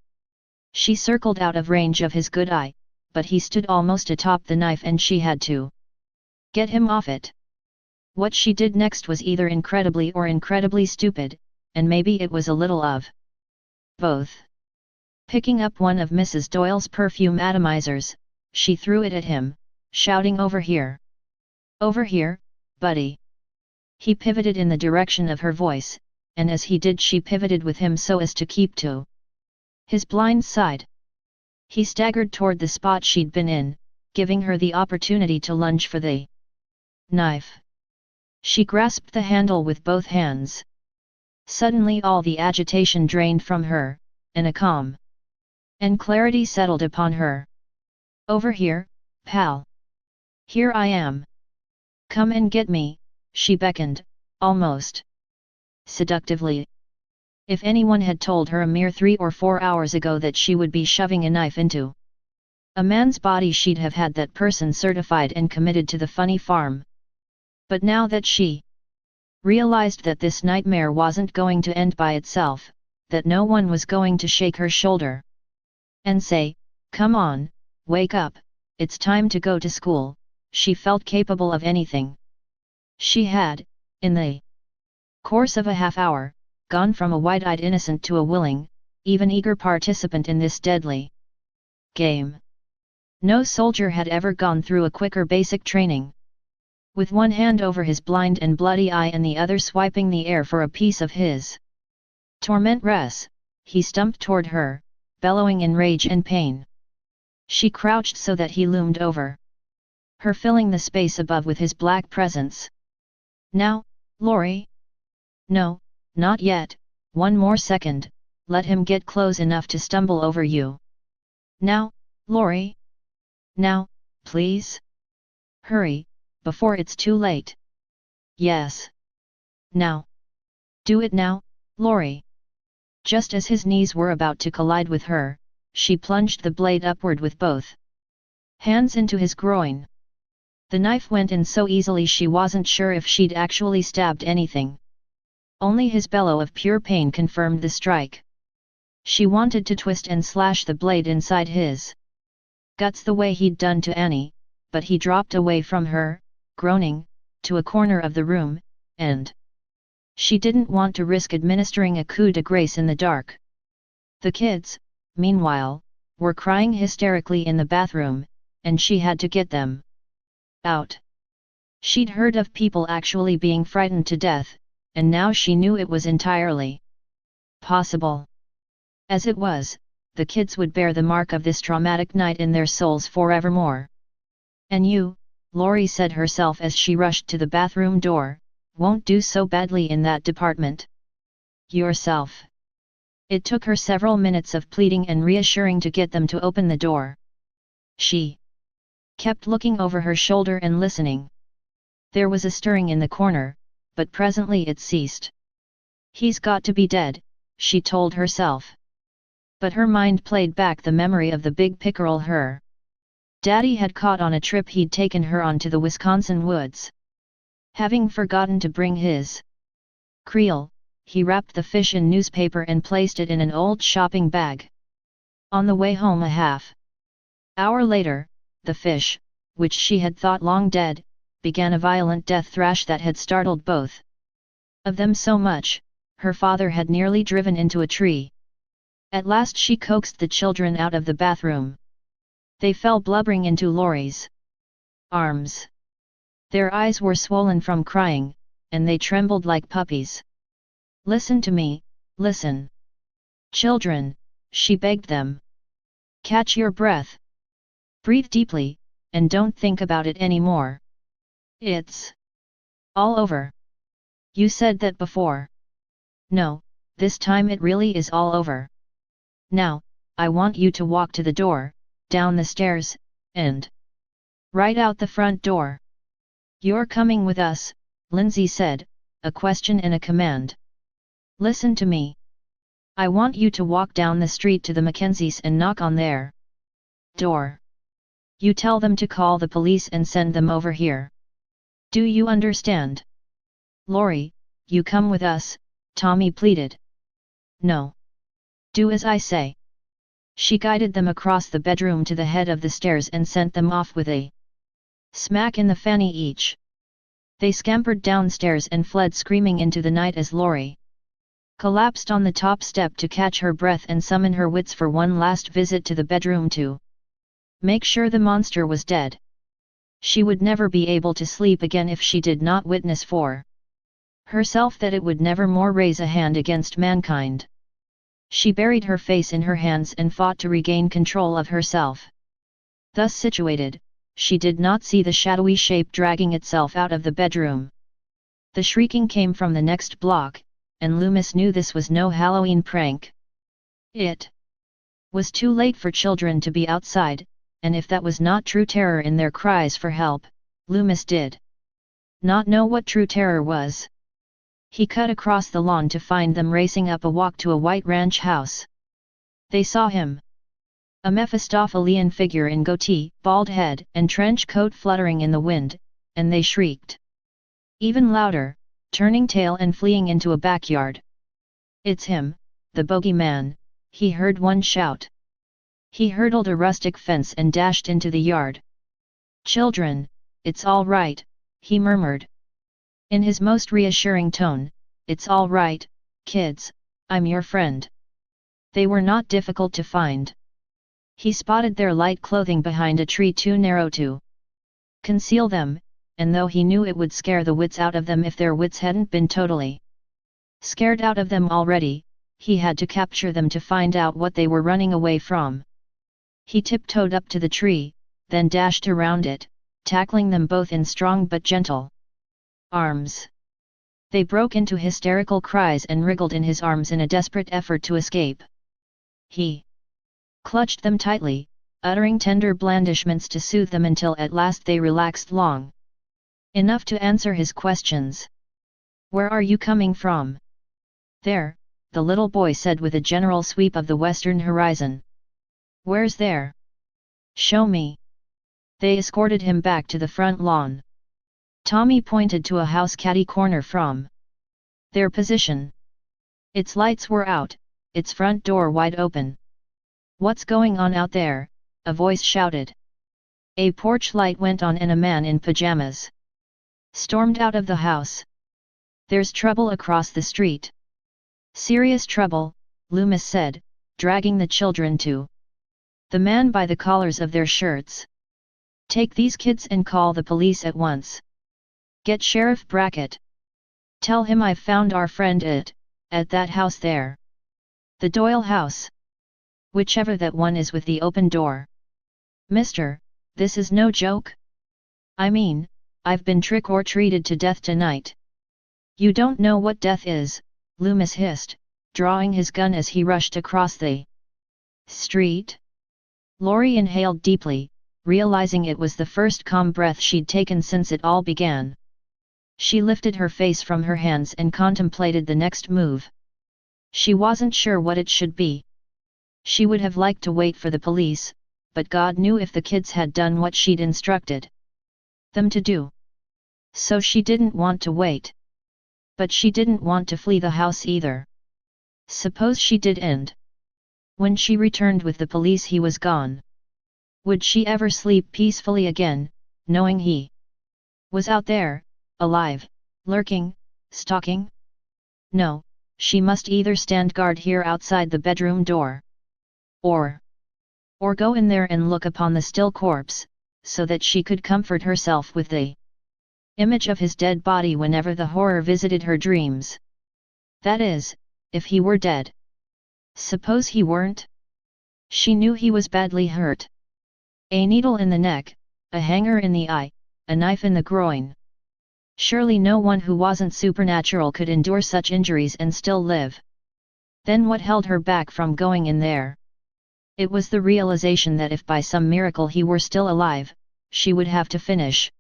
[SPEAKER 1] She circled out of range of his good eye, but he stood almost atop the knife and she had to get him off it. What she did next was either incredibly or incredibly stupid, and maybe it was a little of both. Picking up one of Mrs. Doyle's perfume atomizers, she threw it at him, shouting, "Over here! Over here, buddy!" He pivoted in the direction of her voice, and as he did she pivoted with him so as to keep to his blind side. He staggered toward the spot she'd been in, giving her the opportunity to lunge for the knife. She grasped the handle with both hands. Suddenly all the agitation drained from her, and a calm and clarity settled upon her. "Over here, pal. Here I am. Come and get me," she beckoned, almost seductively. If anyone had told her a mere 3 or 4 hours ago that she would be shoving a knife into a man's body, she'd have had that person certified and committed to the funny farm. But now that she realized that this nightmare wasn't going to end by itself, that no one was going to shake her shoulder and say, "Come on, wake up, it's time to go to school," she felt capable of anything. She had, in the course of a half hour, gone from a wide-eyed innocent to a willing, even eager participant in this deadly game. No soldier had ever gone through a quicker basic training. With one hand over his blind and bloody eye and the other swiping the air for a piece of his tormentress, he stumped toward her, bellowing in rage and pain. She crouched so that he loomed over her, filling the space above with his black presence. "Now, Lori? No, not yet, one more second, let him get close enough to stumble over you. Now, Lori? Now, please? Hurry, before it's too late." "Yes. Now. Do it now, Lori." Just as his knees were about to collide with her, she plunged the blade upward with both hands into his groin. The knife went in so easily she wasn't sure if she'd actually stabbed anything. Only his bellow of pure pain confirmed the strike. She wanted to twist and slash the blade inside his guts the way he'd done to Annie, but he dropped away from her, groaning, to a corner of the room, and she didn't want to risk administering a coup de grace in the dark. The kids, meanwhile, were crying hysterically in the bathroom, and she had to get them out. She'd heard of people actually being frightened to death, and now she knew it was entirely possible. As it was, the kids would bear the mark of this traumatic night in their souls forevermore. "And you," Lori said herself as she rushed to the bathroom door, "won't do so badly in that department. Yourself." It took her several minutes of pleading and reassuring to get them to open the door. She kept looking over her shoulder and listening. There was a stirring in the corner, but presently it ceased. "He's got to be dead," she told herself. But her mind played back the memory of the big pickerel her daddy had caught on a trip he'd taken her on to the Wisconsin woods. Having forgotten to bring his creel, he wrapped the fish in newspaper and placed it in an old shopping bag. On the way home a half-hour later, the fish, which she had thought long dead, began a violent death thrash that had startled both of them so much, her father had nearly driven into a tree. At last she coaxed the children out of the bathroom. They fell blubbering into Lori's arms. Their eyes were swollen from crying, and they trembled like puppies. "Listen to me, listen. Children," she begged them. "Catch your breath. Breathe deeply, and don't think about it anymore. It's all over. You said that before. No, this time it really is all over. Now, I want you to walk to the door, down the stairs, and right out the front door." "You're coming with us," Lindsay said, a question and a command. "Listen to me. I want you to walk down the street to the Mackenzies and knock on their door. You tell them to call the police and send them over here. Do you understand?" "Lori, you come with us," Tommy pleaded. "No. Do as I say." She guided them across the bedroom to the head of the stairs and sent them off with a smack in the fanny each. They scampered downstairs and fled screaming into the night as Lori collapsed on the top step to catch her breath and summon her wits for one last visit to the bedroom to make sure the monster was dead. She would never be able to sleep again if she did not witness for herself that it would never more raise a hand against mankind. She buried her face in her hands and fought to regain control of herself. Thus situated, she did not see the shadowy shape dragging itself out of the bedroom. The shrieking came from the next block, and Loomis knew this was no Halloween prank. It was too late for children to be outside, and if that was not true terror in their cries for help, Loomis did not know what true terror was. He cut across the lawn to find them racing up a walk to a white ranch house. They saw him. A Mephistophelian figure in goatee, bald head, and trench coat fluttering in the wind, and they shrieked. Even louder, turning tail and fleeing into a backyard. "It's him, the bogeyman," he heard one shout. He hurdled a rustic fence and dashed into the yard. "Children, it's all right," he murmured. In his most reassuring tone, "It's all right, kids, I'm your friend." They were not difficult to find. He spotted their light clothing behind a tree too narrow to conceal them, and though he knew it would scare the wits out of them if their wits hadn't been totally scared out of them already, he had to capture them to find out what they were running away from. He tiptoed up to the tree, then dashed around it, tackling them both in strong but gentle arms. They broke into hysterical cries and wriggled in his arms in a desperate effort to escape. He clutched them tightly, uttering tender blandishments to soothe them until at last they relaxed long enough to answer his questions. "Where are you coming from?" "There," the little boy said with a general sweep of the western horizon. "Where's there?" "Show me." They escorted him back to the front lawn. Tommy pointed to a house catty corner from their position. Its lights were out, its front door wide open. "What's going on out there?" a voice shouted. A porch light went on and a man in pajamas stormed out of the house. "There's trouble across the street." "Serious trouble," Loomis said, dragging the children to the man by the collars of their shirts. "Take these kids and call the police at once. Get Sheriff Brackett. Tell him I've found our friend at that house there. The Doyle house. Whichever that one is with the open door. Mister, this is no joke. I mean, I've been trick-or-treated to death tonight." "You don't know what death is," Loomis hissed, drawing his gun as he rushed across the street. Laurie inhaled deeply, realizing it was the first calm breath she'd taken since it all began. She lifted her face from her hands and contemplated the next move. She wasn't sure what it should be. She would have liked to wait for the police, but God knew if the kids had done what she'd instructed them to do. So she didn't want to wait. But she didn't want to flee the house either. Suppose she did, and when she returned with the police he was gone. Would she ever sleep peacefully again, knowing he was out there, alive, lurking, stalking? No, she must either stand guard here outside the bedroom door, or go in there and look upon the still corpse, so that she could comfort herself with the image of his dead body whenever the horror visited her dreams. That is, if he were dead. Suppose he weren't? She knew he was badly hurt. A needle in the neck, a hanger in the eye, a knife in the groin. Surely no one who wasn't supernatural could endure such injuries and still live. Then what held her back from going in there? It was the realization that if by some miracle he were still alive, she would have to finish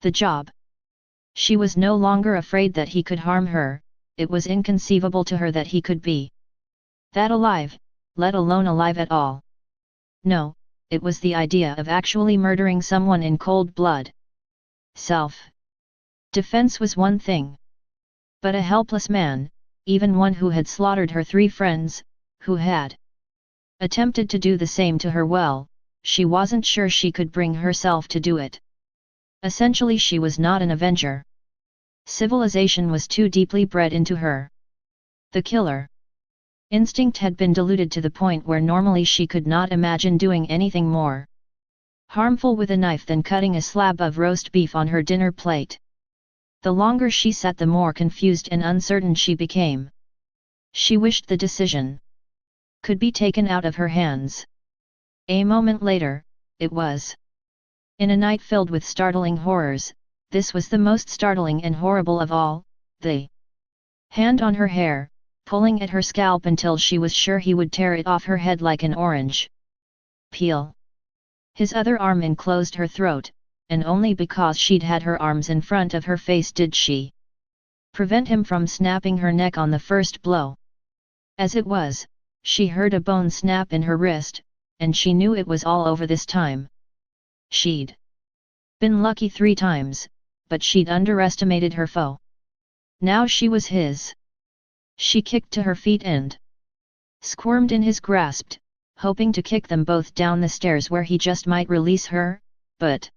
[SPEAKER 1] the job. She was no longer afraid that he could harm her, it was inconceivable to her that he could be that alive, let alone alive at all. No, it was the idea of actually murdering someone in cold blood. Self-defense was one thing. But a helpless man, even one who had slaughtered her 3 friends, who had attempted to do the same to her, well, she wasn't sure she could bring herself to do it. Essentially she was not an avenger. Civilization was too deeply bred into her. The killer instinct had been diluted to the point where normally she could not imagine doing anything more harmful with a knife than cutting a slab of roast beef on her dinner plate. The longer she sat, the more confused and uncertain she became. She wished the decision could be taken out of her hands. A moment later, it was. In a night filled with startling horrors, this was the most startling and horrible of all, the hand on her hair, pulling at her scalp until she was sure he would tear it off her head like an orange peel. His other arm enclosed her throat, and only because she'd had her arms in front of her face did she prevent him from snapping her neck on the first blow. As it was, she heard a bone snap in her wrist, and she knew it was all over this time. She'd been lucky 3 times, but she'd underestimated her foe. Now she was his. She kicked to her feet and squirmed in his grasp, hoping to kick them both down the stairs where he just might release her, but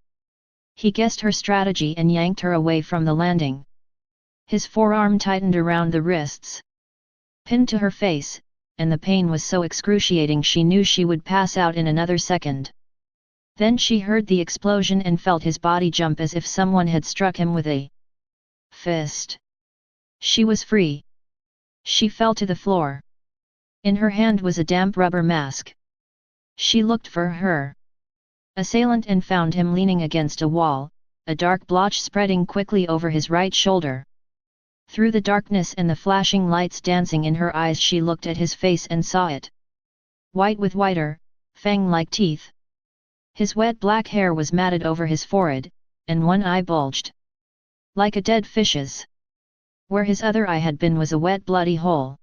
[SPEAKER 1] he guessed her strategy and yanked her away from the landing. His forearm tightened around the wrists, pinned to her face, and the pain was so excruciating she knew she would pass out in another second. Then she heard the explosion and felt his body jump as if someone had struck him with a fist. She was free. She fell to the floor. In her hand was a damp rubber mask. She looked for her assailant and found him leaning against a wall, a dark blotch spreading quickly over his right shoulder. Through the darkness and the flashing lights dancing in her eyes she looked at his face and saw it white with whiter, fang-like teeth. His wet black hair was matted over his forehead, and one eye bulged like a dead fish's. Where his other eye had been was a wet bloody hole.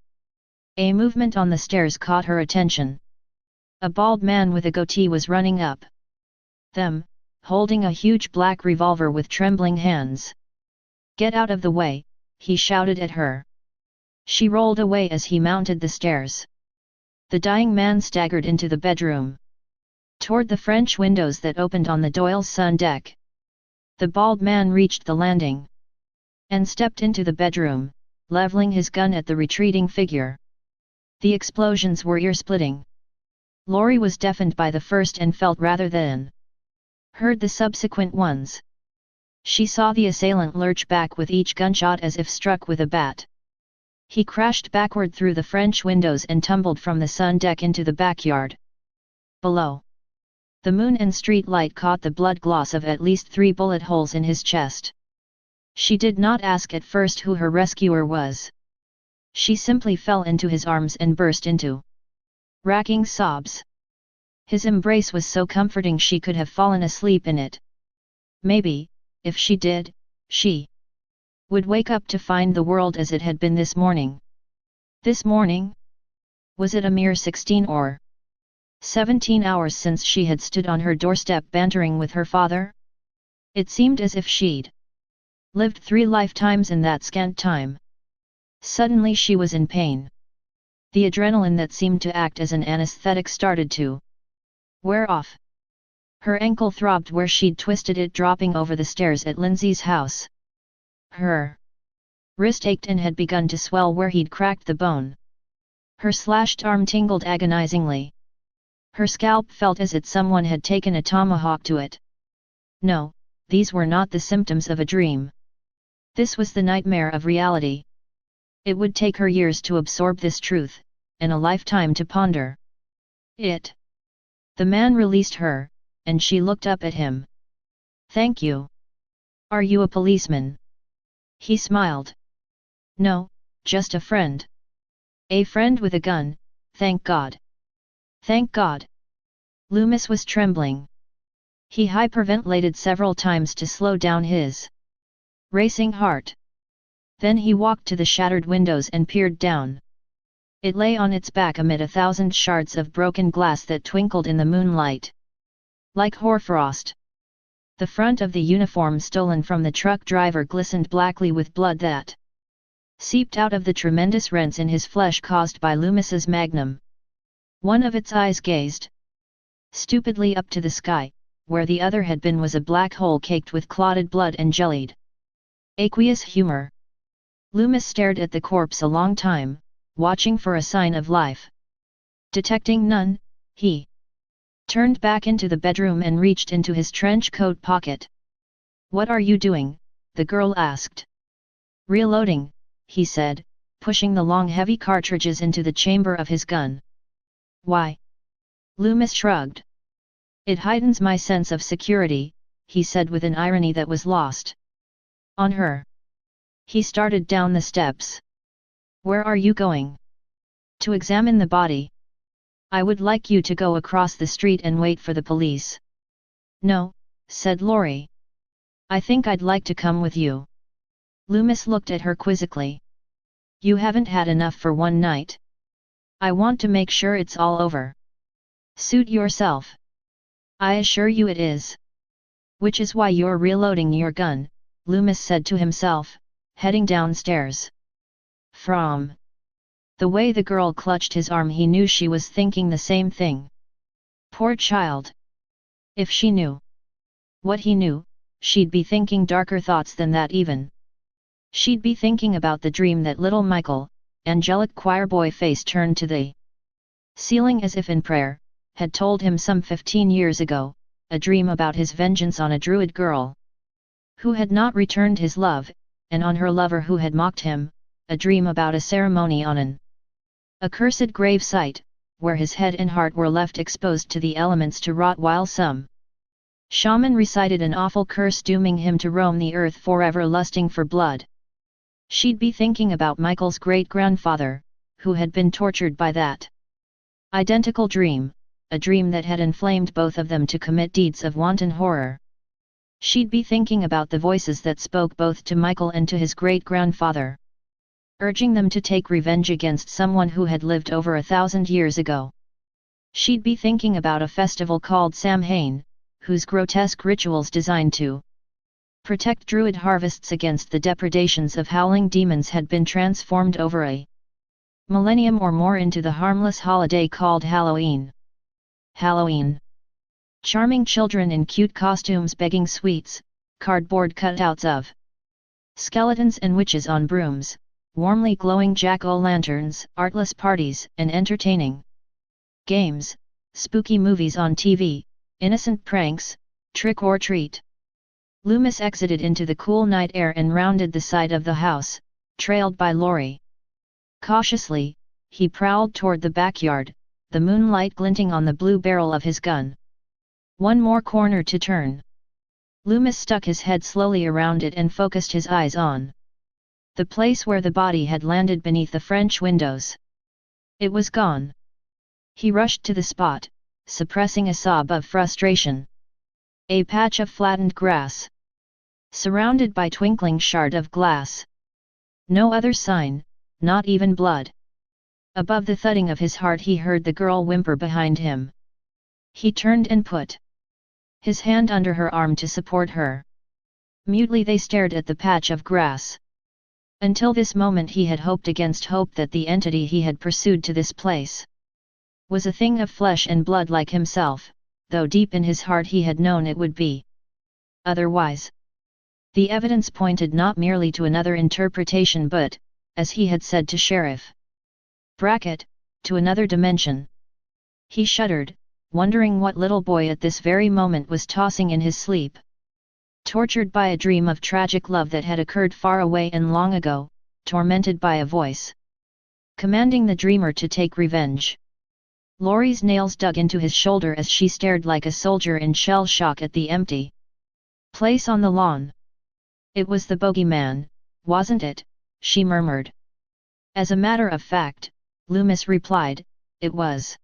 [SPEAKER 1] A movement on the stairs caught her attention. A bald man with a goatee was running up them, holding a huge black revolver with trembling hands. "Get out of the way," he shouted at her. She rolled away as he mounted the stairs. The dying man staggered into the bedroom, toward the French windows that opened on the Doyle's sun deck. The bald man reached the landing and stepped into the bedroom, leveling his gun at the retreating figure. The explosions were ear-splitting. Laurie was deafened by the first and felt rather than heard the subsequent ones. She saw the assailant lurch back with each gunshot as if struck with a bat. He crashed backward through the French windows and tumbled from the sun deck into the backyard. Below, the moon and street light caught the blood gloss of at least 3 bullet holes in his chest. She did not ask at first who her rescuer was. She simply fell into his arms and burst into racking sobs. His embrace was so comforting she could have fallen asleep in it. Maybe, if she did, she would wake up to find the world as it had been this morning. This morning? Was it a mere 16 or 17 hours since she had stood on her doorstep bantering with her father? It seemed as if she'd lived 3 lifetimes in that scant time. Suddenly she was in pain. The adrenaline that seemed to act as an anesthetic started to wear off. Her ankle throbbed where she'd twisted it dropping over the stairs at Lindsay's house. Her wrist ached and had begun to swell where he'd cracked the bone. Her slashed arm tingled agonizingly. Her scalp felt as if someone had taken a tomahawk to it. No, these were not the symptoms of a dream. This was the nightmare of reality. It would take her years to absorb this truth, and a lifetime to ponder it. The man released her, and she looked up at him. "Thank you. Are you a policeman?" He smiled. "No, just a friend." "A friend with a gun, thank God." "Thank God." Loomis was trembling. He hyperventilated several times to slow down his racing heart. Then he walked to the shattered windows and peered down. It lay on its back amid 1,000 shards of broken glass that twinkled in the moonlight like hoarfrost. The front of the uniform stolen from the truck driver glistened blackly with blood that seeped out of the tremendous rents in his flesh caused by Loomis's magnum. One of its eyes gazed stupidly up to the sky, where the other had been was a black hole caked with clotted blood and jellied aqueous humor. Loomis stared at the corpse a long time, watching for a sign of life. Detecting none, he turned back into the bedroom and reached into his trench coat pocket. "What are you doing?" the girl asked. "Reloading," he said, pushing the long heavy cartridges into the chamber of his gun. "Why?" Loomis shrugged. "It heightens my sense of security," he said with an irony that was lost on her. He started down the steps. "Where are you going?" "To examine the body." "I would like you to go across the street and wait for the police." "No," said Laurie. I think I'd like to come with you. Loomis looked at her quizzically. You haven't had enough for one night? I want to make sure it's all over. Suit yourself. I assure you it is. Which is why you're reloading your gun, Loomis said to himself, heading downstairs. From the way the girl clutched his arm, he knew she was thinking the same thing. Poor child. If she knew what he knew, she'd be thinking darker thoughts than that even. She'd be thinking about the dream that little Michael, angelic choirboy face turned to the ceiling as if in prayer, had told him some 15 years ago, a dream about his vengeance on a druid girl who had not returned his love, and on her lover who had mocked him, a dream about a ceremony on an accursed grave site, where his head and heart were left exposed to the elements to rot while some shaman recited an awful curse dooming him to roam the earth forever lusting for blood. She'd be thinking about Michael's great-grandfather, who had been tortured by that identical dream, a dream that had inflamed both of them to commit deeds of wanton horror. She'd be thinking about the voices that spoke both to Michael and to his great-grandfather, urging them to take revenge against someone who had lived over 1,000 years ago. She'd be thinking about a festival called Samhain, whose grotesque rituals designed to protect druid harvests against the depredations of howling demons had been transformed over a millennium or more into the harmless holiday called Halloween. Halloween. Charming children in cute costumes begging sweets, cardboard cutouts of skeletons and witches on brooms, warmly glowing jack-o'-lanterns, artless parties and entertaining games, spooky movies on TV, innocent pranks, trick or treat. Loomis exited into the cool night air and rounded the side of the house, trailed by Laurie. Cautiously, he prowled toward the backyard, the moonlight glinting on the blue barrel of his gun. One more corner to turn. Loomis stuck his head slowly around it and focused his eyes on the place where the body had landed beneath the French windows. It was gone. He rushed to the spot, suppressing a sob of frustration. A patch of flattened grass, surrounded by twinkling shard of glass. No other sign, not even blood. Above the thudding of his heart he heard the girl whimper behind him. He turned and put his hand under her arm to support her. Mutely they stared at the patch of grass. Until this moment he had hoped against hope that the entity he had pursued to this place was a thing of flesh and blood like himself, though deep in his heart he had known it would be otherwise. The evidence pointed not merely to another interpretation but, as he had said to Sheriff Brackett, to another dimension. He shuddered, wondering what little boy at this very moment was tossing in his sleep. Tortured by a dream of tragic love that had occurred far away and long ago, tormented by a voice commanding the dreamer to take revenge. Laurie's nails dug into his shoulder as she stared like a soldier in shell shock at the empty place on the lawn. It was the bogeyman, wasn't it? She murmured. As a matter of fact, Loomis replied, it was.